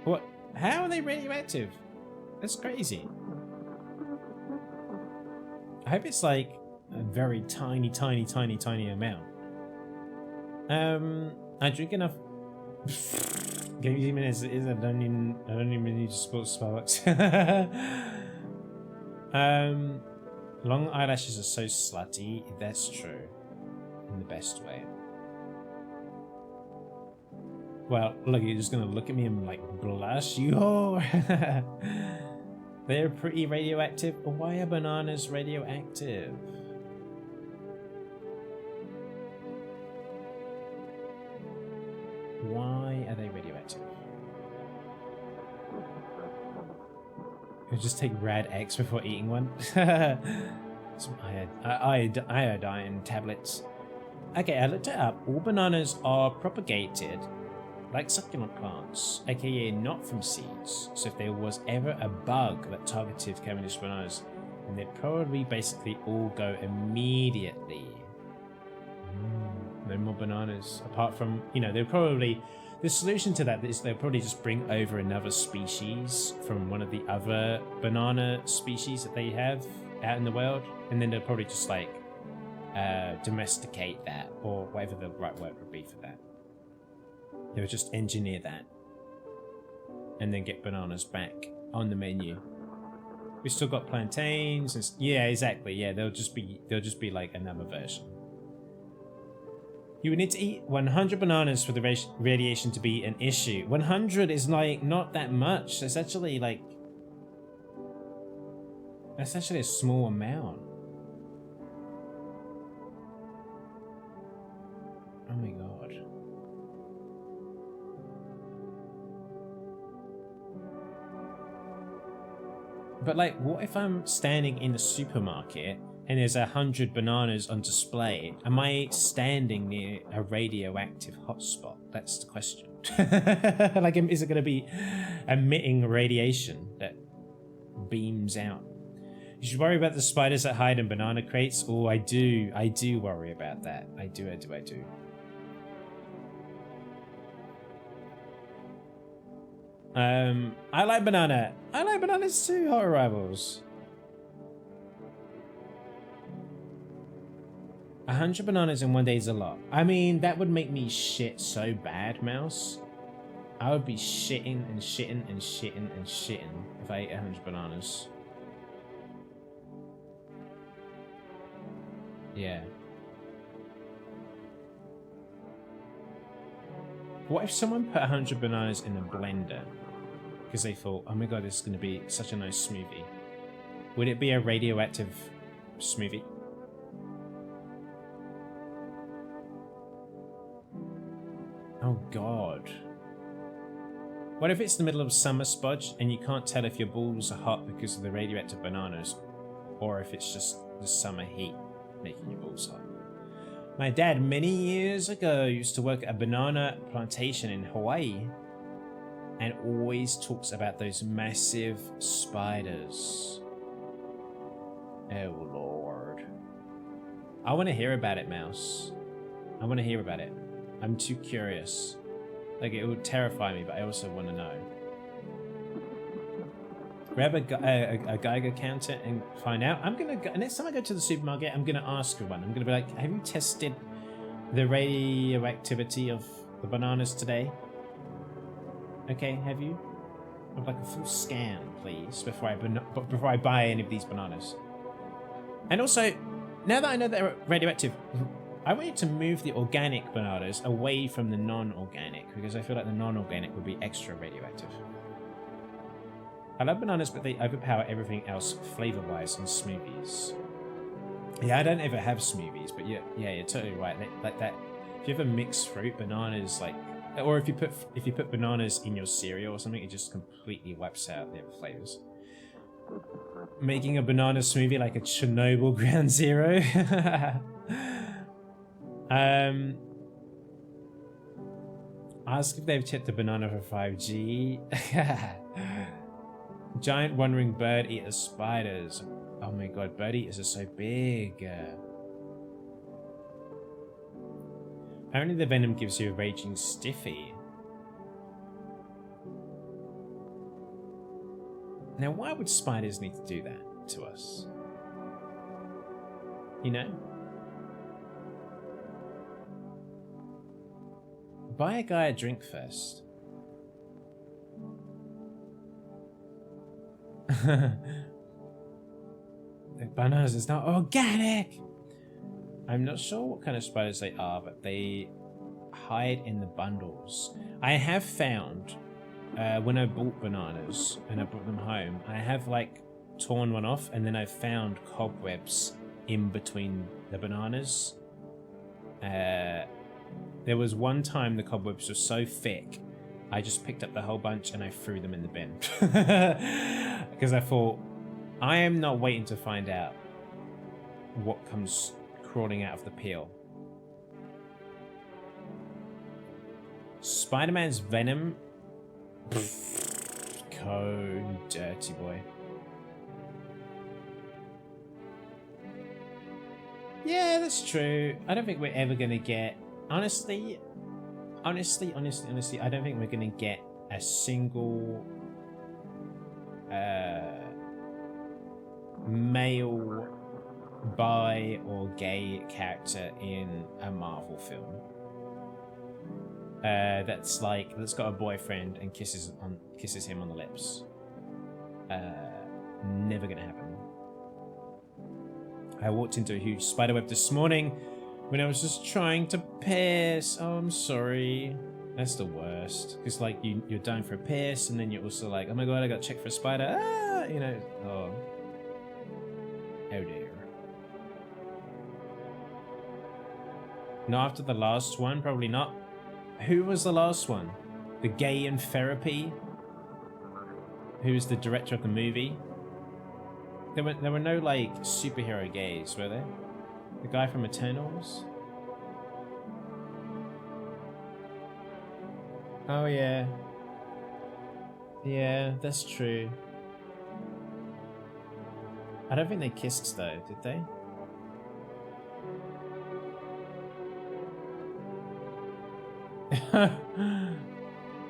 What? How are they radioactive? That's crazy. I hope it's like a very tiny, tiny, tiny, tiny amount. I drink enough. Give me minutes. I don't even need to support Starbucks. Long eyelashes are so slutty. That's true, in the best way. Well, look, you're just gonna look at me and like blush, you. They're pretty radioactive. Why are bananas radioactive? Why are they radioactive? You just take rad X before eating one. Some iodine tablets. Okay, I looked it up. All bananas are propagated like succulent plants, aka not from seeds. So if there was ever a bug that targeted Cavendish bananas, then they'd probably basically all go immediately. No more bananas. Apart from, they'll probably... The solution to that is they'll probably just bring over another species from one of the other banana species that they have out in the world, and then they'll probably just like domesticate that, or whatever the right word would be for that. They'll just engineer that and then get bananas back on the menu. We've still got plantains and yeah, exactly. Yeah, they'll just be like another version. You would need to eat 100 bananas for the radiation to be an issue. 100 is like not that much. That's actually like... That's actually a small amount. Oh my god. But like, what if I'm standing in the supermarket and there's 100 bananas on display? Am I standing near a radioactive hotspot? That's the question. Like, is it going to be emitting radiation that beams out? You should worry about the spiders that hide in banana crates. Oh, I do worry about that. I do. I like banana. I like bananas too, Hot Arrivals. 100 bananas in one day is a lot. I mean, that would make me shit so bad, Mouse. I would be shitting and shitting and shitting and shitting if I ate 100 bananas. Yeah. What if someone put 100 bananas in a blender because they thought, oh my god, this is going to be such a nice smoothie? Would it be a radioactive smoothie? Oh god. What if it's the middle of summer, Spudge, and you can't tell if your balls are hot because of the radioactive bananas, or if it's just the summer heat making your balls hot? My dad, many years ago, used to work at a banana plantation in Hawaii, and always talks about those massive spiders. Oh lord. I want to hear about it, Mouse. I want to hear about it. I'm too curious. Like, it would terrify me, but I also want to know. Grab a Geiger counter and find out. I'm gonna go, next time I go to the supermarket, I'm gonna ask for one. I'm gonna be like, have you tested the radioactivity of the bananas today? Okay, have you? I'd like a full scan, please, before I buy any of these bananas. And also, now that I know they're radioactive, I want you to move the organic bananas away from the non-organic, because I feel like the non-organic would be extra radioactive. I love bananas, but they overpower everything else flavor-wise in smoothies. Yeah, I don't ever have smoothies, but yeah, you're totally right. Like that, if you ever mix fruit, bananas, like, or if you put bananas in your cereal or something, it just completely wipes out the other flavors. Making a banana smoothie like a Chernobyl Ground Zero. Ask if they've checked the banana for 5G. Giant wandering bird eater spiders. Oh my god, bird eaters are so big. Apparently the venom gives you a raging stiffy. Now why would spiders need to do that to us? You know? Buy a guy a drink first. The bananas is not organic. I'm not sure what kind of spiders they are, but they hide in the bundles. I have found when I bought bananas and I brought them home, I have like torn one off, and then I found cobwebs in between the bananas. There was one time the cobwebs were so thick, I just picked up the whole bunch and I threw them in the bin. Because I thought, I am not waiting to find out what comes crawling out of the peel. Spider-Man's venom? Cone, dirty boy. Yeah, that's true. I don't think we're ever gonna get... Honestly, I don't think we're gonna get a single male bi or gay character in a Marvel film that's got a boyfriend and kisses him on the lips. Never gonna happen. I walked into a huge spiderweb this morning when I was just trying to piss. Oh, I'm sorry. That's the worst. It's like you're dying for a piss, and then you're also like, oh my god, I got checked for a spider. Ah, you know. Oh dear. Not after the last one, probably not. Who was the last one? The gay in therapy? Who's the director of the movie? There were no like superhero gays, were there? The guy from Eternals? Oh yeah. Yeah, that's true. I don't think they kissed though, did they?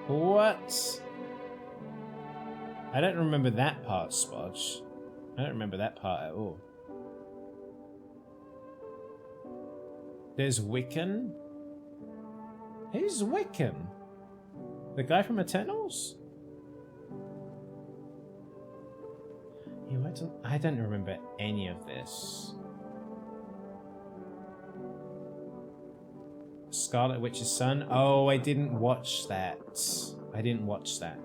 What? I don't remember that part, Spodge. I don't remember that part at all. There's Wiccan? Who's Wiccan? The guy from Eternals? Yeah, I don't remember any of this. Scarlet Witch's son? Oh, I didn't watch that. I didn't watch that.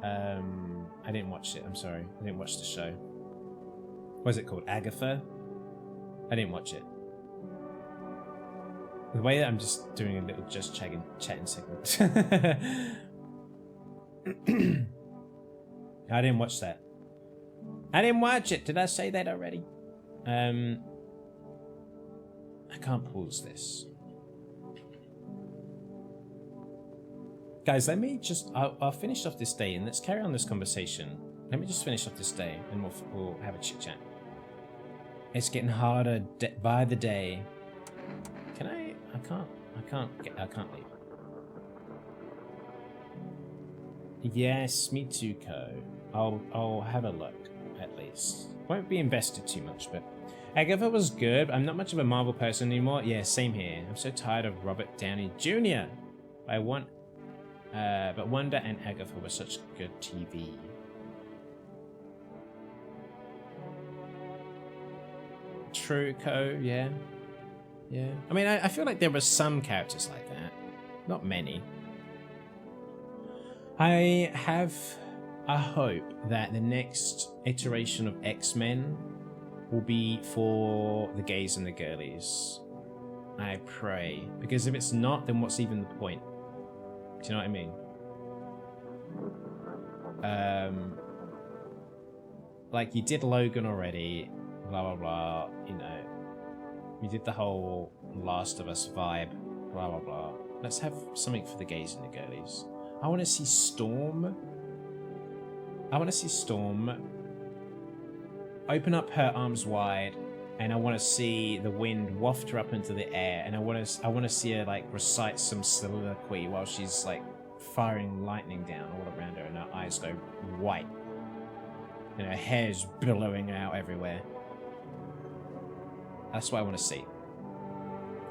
I didn't watch it, I'm sorry. I didn't watch the show. What is it called? Agatha? I didn't watch it. The way that I'm just doing a little just chatting segment. I didn't watch that. I didn't watch it. Did I say that already? I can't pause this. Guys, let me just... I'll finish off this day and let's carry on this conversation. Let me just finish off this day and we'll have a chit chat. It's getting harder by the day. Can I... I can't leave. Yes, me too, Co. I'll have a look, at least. Won't be invested too much, but Agatha was good. I'm not much of a Marvel person anymore. Yeah, same here. I'm so tired of Robert Downey Jr. But Wonder and Agatha were such good TV. True, Co. Yeah. Yeah. I mean, I feel like there were some characters like that. Not many. I have a hope that the next iteration of X-Men will be for the gays and the girlies. I pray. Because if it's not, then what's even the point? Do you know what I mean? Like, you did Logan already, blah, blah, blah, you know. You did the whole Last of Us vibe, blah, blah, blah. Let's have something for the gays and the girlies. I want to see Storm. I want to see Storm open up her arms wide, and I want to see the wind waft her up into the air, and I want to see her like recite some soliloquy while she's like firing lightning down all around her, and her eyes go white, and her hair's billowing out everywhere. That's what I want to see.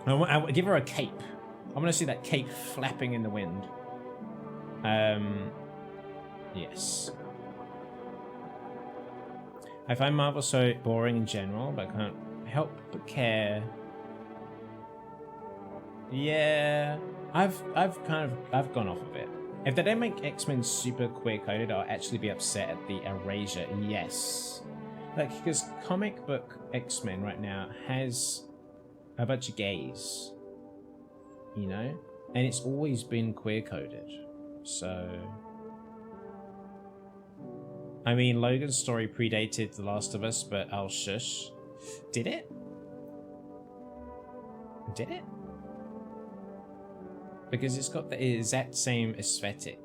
I give her a cape. I want to see that cape flapping in the wind. Yes. I find Marvel so boring in general, but I can't help but care. Yeah, I've gone off of it. If they don't make X-Men super queer-coded, I'll actually be upset at the erasure. Yes. Like, because comic book X-Men right now has a bunch of gays, you know? And it's always been queer-coded. So... I mean, Logan's story predated The Last of Us, but I'll shush. Did it? Did it? Because it's got the exact same aesthetic.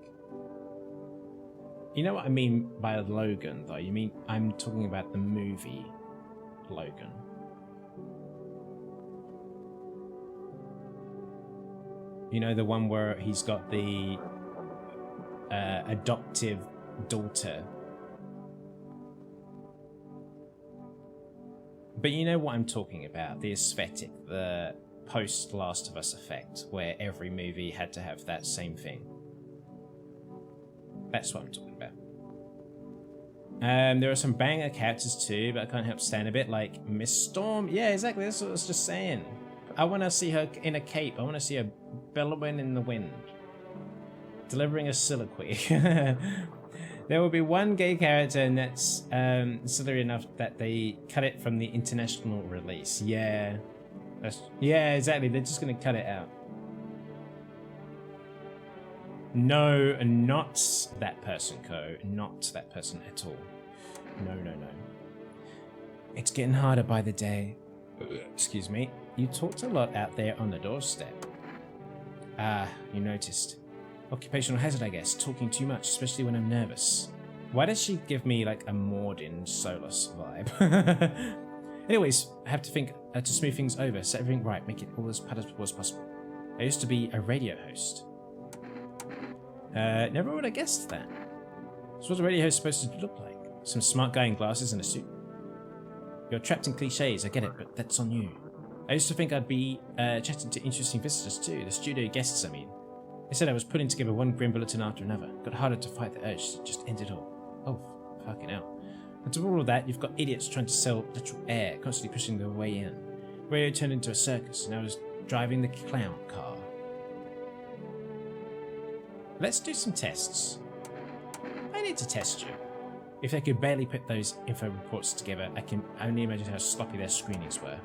You know what I mean by Logan, though? You mean, I'm talking about the movie Logan. You know, the one where he's got the adoptive daughter. But you know what I'm talking about, the aesthetic, the post-Last of Us effect, where every movie had to have that same thing. That's what I'm talking about. There are some banger characters too, but I can't help stand a bit, like Miss Storm. Yeah, exactly, that's what I was just saying. I want to see her in a cape. I want to see her bellowing in the wind, delivering a soliloquy. There will be one gay character, and that's silly enough that they cut it from the international release. Yeah, yeah, exactly. They're just gonna cut it out. No, not that person, Co. Not that person at all. No, no, no. It's getting harder by the day. Excuse me. You talked a lot out there on the doorstep. Ah, you noticed. Occupational hazard, I guess. Talking too much, especially when I'm nervous. Why does she give me like a Mordin Solus vibe? Anyways, I have to think to smooth things over, set everything right, make it all as palatable as possible. I used to be a radio host. Never would have guessed that. So what's a radio host supposed to look like? Some smart guy in glasses and a suit? You're trapped in cliches, I get it, but that's on you. I used to think I'd be chatting to interesting visitors too, the studio guests I mean. They said I was putting together one grim bulletin after another. Got harder to fight the urge to just end it all. Oh, fucking hell. On top of all of that, you've got idiots trying to sell literal air, constantly pushing their way in. Radio turned into a circus, and I was driving the clown car. Let's do some tests. I need to test you. If they could barely put those info reports together, I can only imagine how sloppy their screenings were.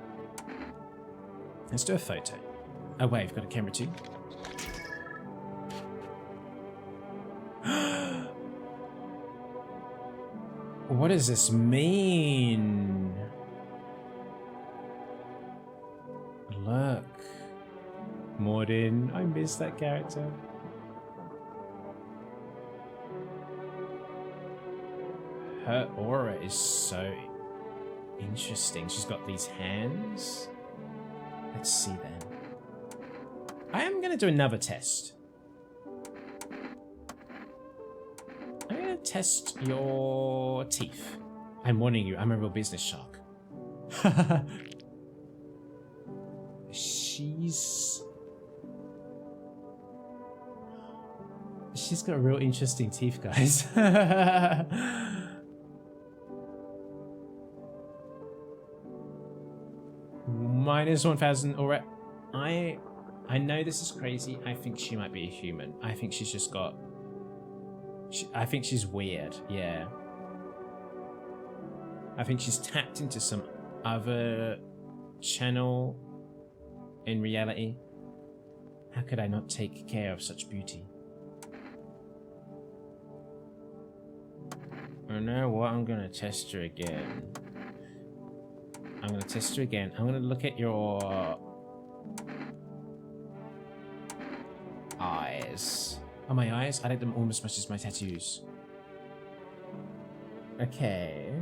Let's do a photo. Oh wait, I've got a camera too. What does this mean? Look. Mordin, I miss that character. Her aura is so interesting. She's got these hands. Let's see then. I am going to do another test. gonna test your teeth. I'm warning you, I'm a real business shark. She's got real interesting teeth, guys. Minus 1,000 already. I know this is crazy. I think she might be a human. I think she's just got... I think she's weird, yeah. I think she's tapped into some other channel in reality. How could I not take care of such beauty? You know what? I'm gonna test her again. I'm gonna test her again. I'm gonna look at your eyes. Oh, my eyes? I like them almost as much as my tattoos. Okay.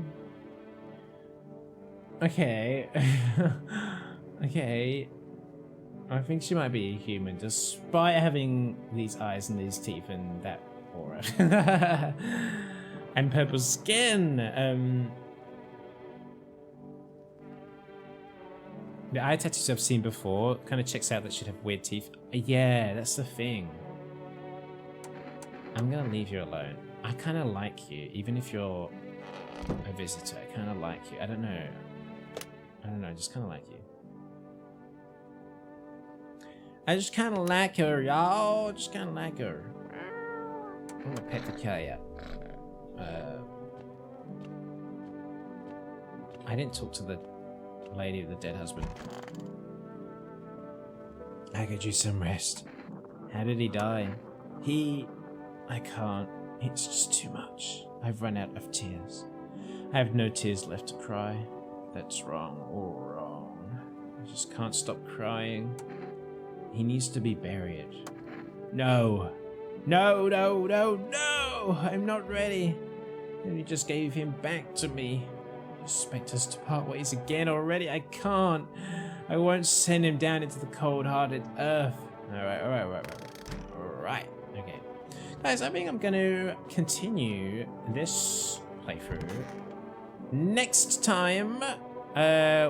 Okay. Okay. I think she might be a human, despite having these eyes and these teeth and that aura. And purple skin. The eye tattoos I've seen before kind of checks out that she'd have weird teeth. Yeah, that's the thing. I'm gonna leave you alone. I kind of like you, even if you're a visitor. I kind of like you. I don't know. I just kind of like you. I just kind of like her, y'all. Just kind of like her. I'm gonna pet the cat. I didn't talk to the lady of the dead husband. I could use some rest. How did he die? I can't. It's just too much. I've run out of tears. I have no tears left to cry. That's wrong. All wrong. I just can't stop crying. He needs to be buried. No. No, no, no, no! I'm not ready. And you just gave him back to me. You expect us to part ways again already? I can't. I won't send him down into the cold-hearted earth. Alright. Okay. Guys, I think I'm going to continue this playthrough. Next time,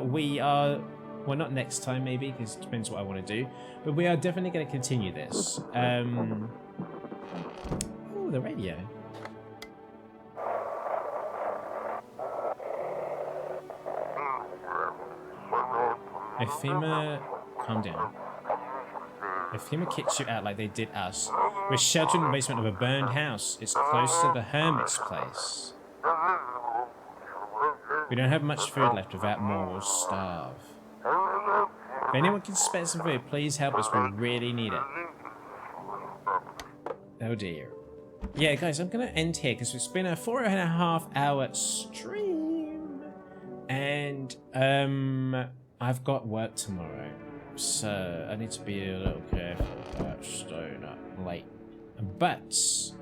we are... Well, not next time, maybe, because it depends what I want to do. But we are definitely going to continue this. Oh, the radio. Efima, calm down. Efima kicks you out like they did us. We're sheltered in the basement of a burned house. It's close to the hermit's place. We don't have much food left. Without more, we'll starve. If anyone can spare some food, please help us. We really need it. Oh dear. Yeah, guys, I'm going to end here because it's been a 4.5 hour stream. And, I've got work tomorrow. So, I need to be a little careful about staying up late. But,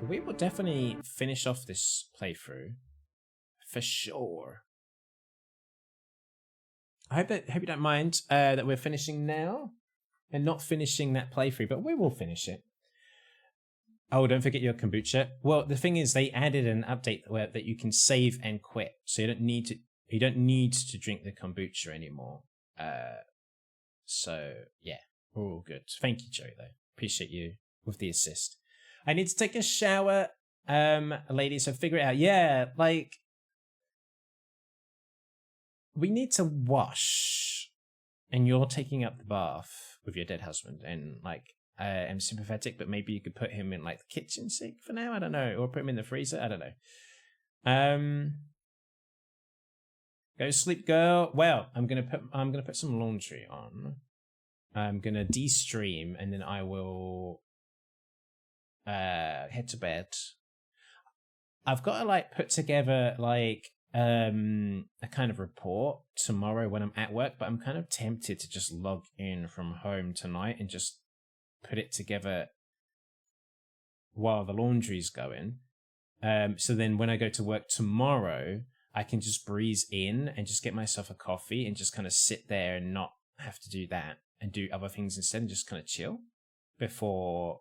we will definitely finish off this playthrough. For sure. I hope you don't mind that we're finishing now. And not finishing that playthrough, but we will finish it. Oh, don't forget your kombucha. Well, the thing is, they added an update where that you can save and quit, so you don't need to drink the kombucha anymore. So yeah, we're all good. Thank you, Joe. Though appreciate you with the assist. I need to take a shower, ladies. So figure it out. Yeah, like we need to wash, and you're taking up the bath with your dead husband, and like. I'm sympathetic, but maybe you could put him in like the kitchen sink for now. I don't know, or put him in the freezer. I don't know. Go sleep, girl. Well, I'm gonna put some laundry on. I'm gonna de-stream, and then I will head to bed. I've got to like put together like a kind of report tomorrow when I'm at work, but I'm kind of tempted to just log in from home tonight and just put it together while the laundry's going. So then when I go to work tomorrow, I can just breeze in and just get myself a coffee and just kind of sit there and not have to do that and do other things instead and just kind of chill before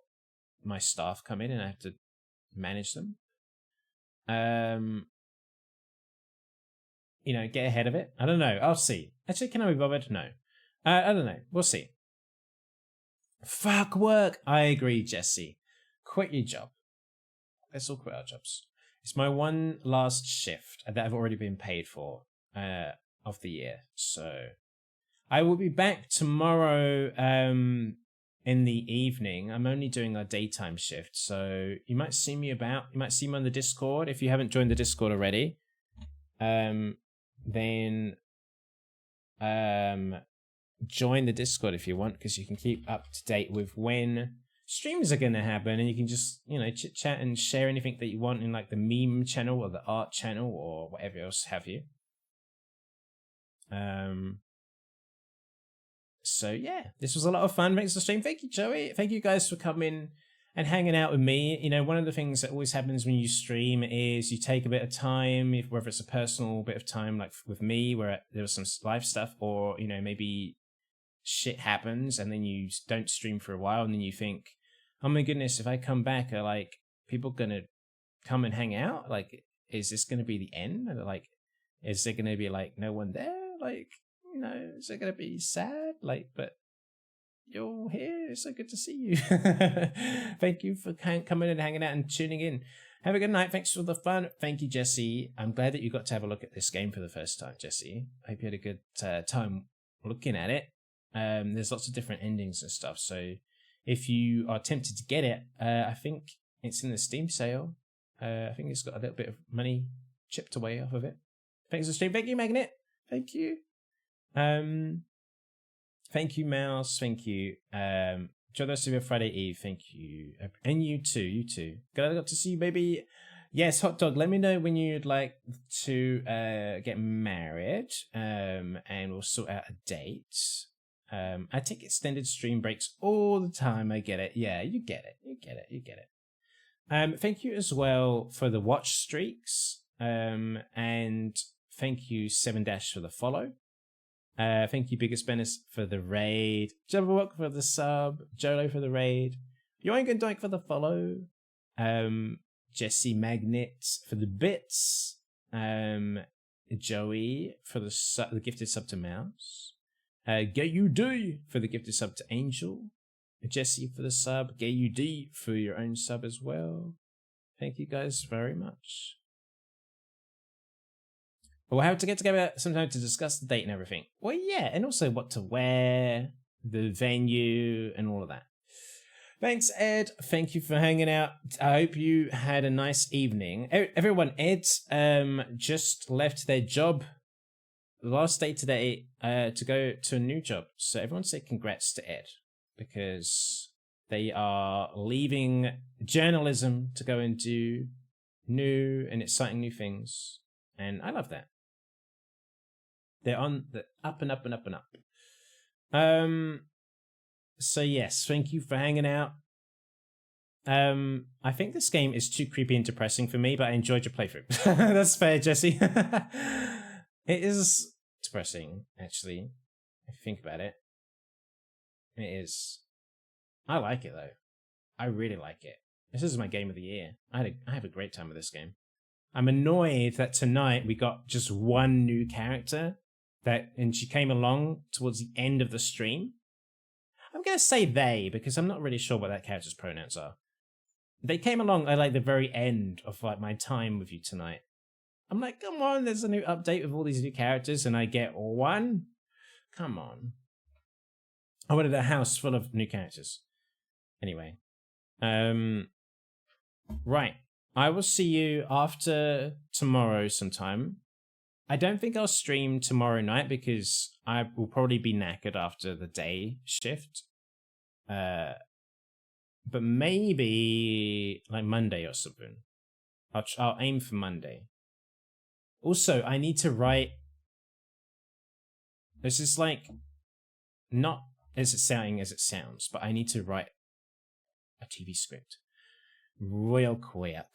my staff come in and I have to manage them. you know, get ahead of it. I don't know. I'll see. Actually, can I be bothered? No. I don't know. We'll see. Fuck work. I agree, Jesse. Quit your job. Let's all quit our jobs. It's my one last shift that I've already been paid for of the year. So I will be back tomorrow in the evening. I'm only doing a daytime shift, so you might see me about. You might see me on the Discord. If you haven't joined the Discord already, then join the Discord if you want, because you can keep up to date with when streams are going to happen, and you can just, you know, chit chat and share anything that you want in like the meme channel or the art channel or whatever else have you. So yeah, this was a lot of fun. Thanks for the stream. Thank you, Joey. Thank you guys for coming and hanging out with me. You know, one of the things that always happens when you stream is you take a bit of time, whether it's a personal bit of time, like with me, where there was some live stuff, or, you know, maybe shit happens and then you don't stream for a while, and then you think, oh my goodness, if I come back, are like people gonna come and hang out? Like, is this gonna be the end? Or like, is there gonna be like no one there? Like, you know, is it gonna be sad? Like, but you're here. It's so good to see you. Thank you for coming and hanging out and tuning in. Have a good night. Thanks for the fun. Thank you, Jesse. I'm glad that you got to have a look at this game for the first time, Jesse. I hope you had a good time looking at it. There's lots of different endings and stuff, so if you are tempted to get it, I think it's in the Steam sale. I think it's got a little bit of money chipped away off of it. Thanks for the stream. Thank you, Magnet. Thank you. Thank you, Mouse. Thank you. Enjoy the rest of your Friday Eve. Thank you. And you too. You too. Glad I got to see you, baby. Yes, Hot Dog, let me know when you'd like to get married, and we'll sort out a date. I take extended stream breaks all the time. I get it. Yeah, you get it. You get it. You get it. Thank you as well for the watch streaks. And thank you, 7- for the follow. Thank you, Biggest Bennis, for the raid. Jabberwock for the sub. Jolo for the raid. Yoink and Doink for the follow. Jesse Magnet for the bits. Joey for the gifted sub to Mouse. GayUD for the gifted sub to Angel. Jesse for the sub. GayUD for your own sub as well. Thank you guys very much. We'll have to get together sometime to discuss the date and everything. Well, yeah, and also what to wear, the venue, and all of that. Thanks, Ed. Thank you for hanging out. I hope you had a nice evening. Everyone, Ed just left their job last day today to go to a new job. So everyone say congrats to Ed, because they are leaving journalism to go and do new and exciting new things. And I love that. They're on the up and up and up and up. So yes, thank you for hanging out. I think this game is too creepy and depressing for me, but I enjoyed your playthrough. That's fair, Jesse. It is depressing, actually, if you think about it. It is. I like it, though. I really like it. This is my game of the year. I have a great time with this game. I'm annoyed that tonight we got just one new character, and she came along towards the end of the stream. I'm going to say they, because I'm not really sure what that character's pronouns are. They came along at like the very end of like my time with you tonight. I'm like, come on, there's a new update with all these new characters, and I get one? Come on. I wanted a house full of new characters. Anyway. Right. I will see you after tomorrow sometime. I don't think I'll stream tomorrow night because I will probably be knackered after the day shift. But maybe like Monday or something. I'll aim for Monday. Also, I need to write. This is like not as exciting as it sounds, but I need to write a TV script real quick.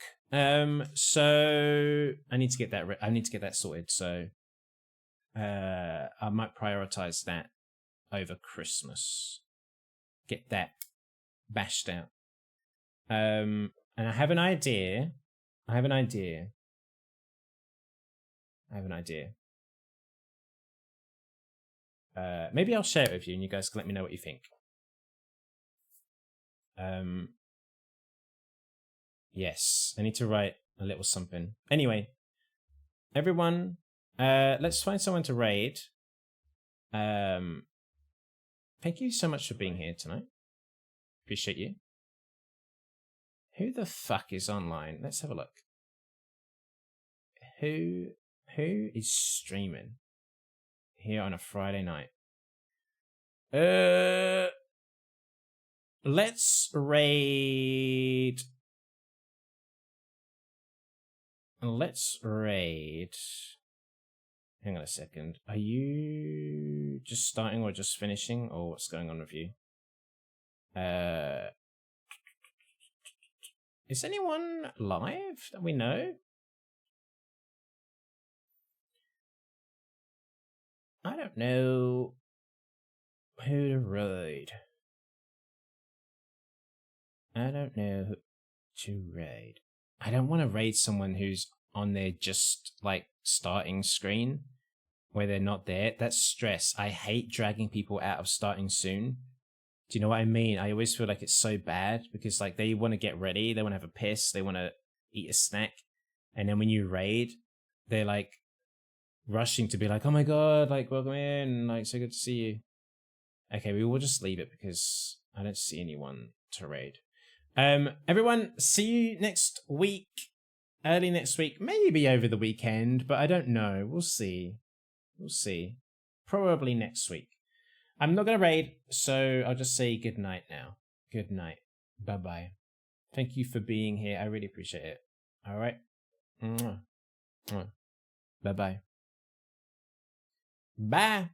So I need to get that. I need to get that sorted. So I might prioritize that over Christmas. Get that bashed out. And I have an idea. I have an idea. Maybe I'll share it with you and you guys can let me know what you think. Yes, I need to write a little something. Anyway, everyone, let's find someone to raid. Thank you so much for being here tonight. Appreciate you. Who the fuck is online? Let's have a look. Who is streaming here on a Friday night? Let's raid. Let's raid. Hang on a second. Are you just starting or just finishing, or what's going on with you? Is anyone live that we know? I don't know who to raid. I don't know who to raid. I don't want to raid someone who's on their just like starting screen where they're not there. That's stress. I hate dragging people out of starting soon. Do you know what I mean? I always feel like it's so bad because like they want to get ready, they want to have a piss, they want to eat a snack, and then when you raid, they're like rushing to be like, oh my god, like welcome in, like so good to see you. Okay, we will just leave it because I don't see anyone to raid. Everyone, see you next week, early next week, maybe over the weekend, but I don't know. We'll see. We'll see. Probably next week. I'm not going to raid, so I'll just say good night now. Good night. Bye-bye. Thank you for being here. I really appreciate it. All right? Bye-bye. Bye.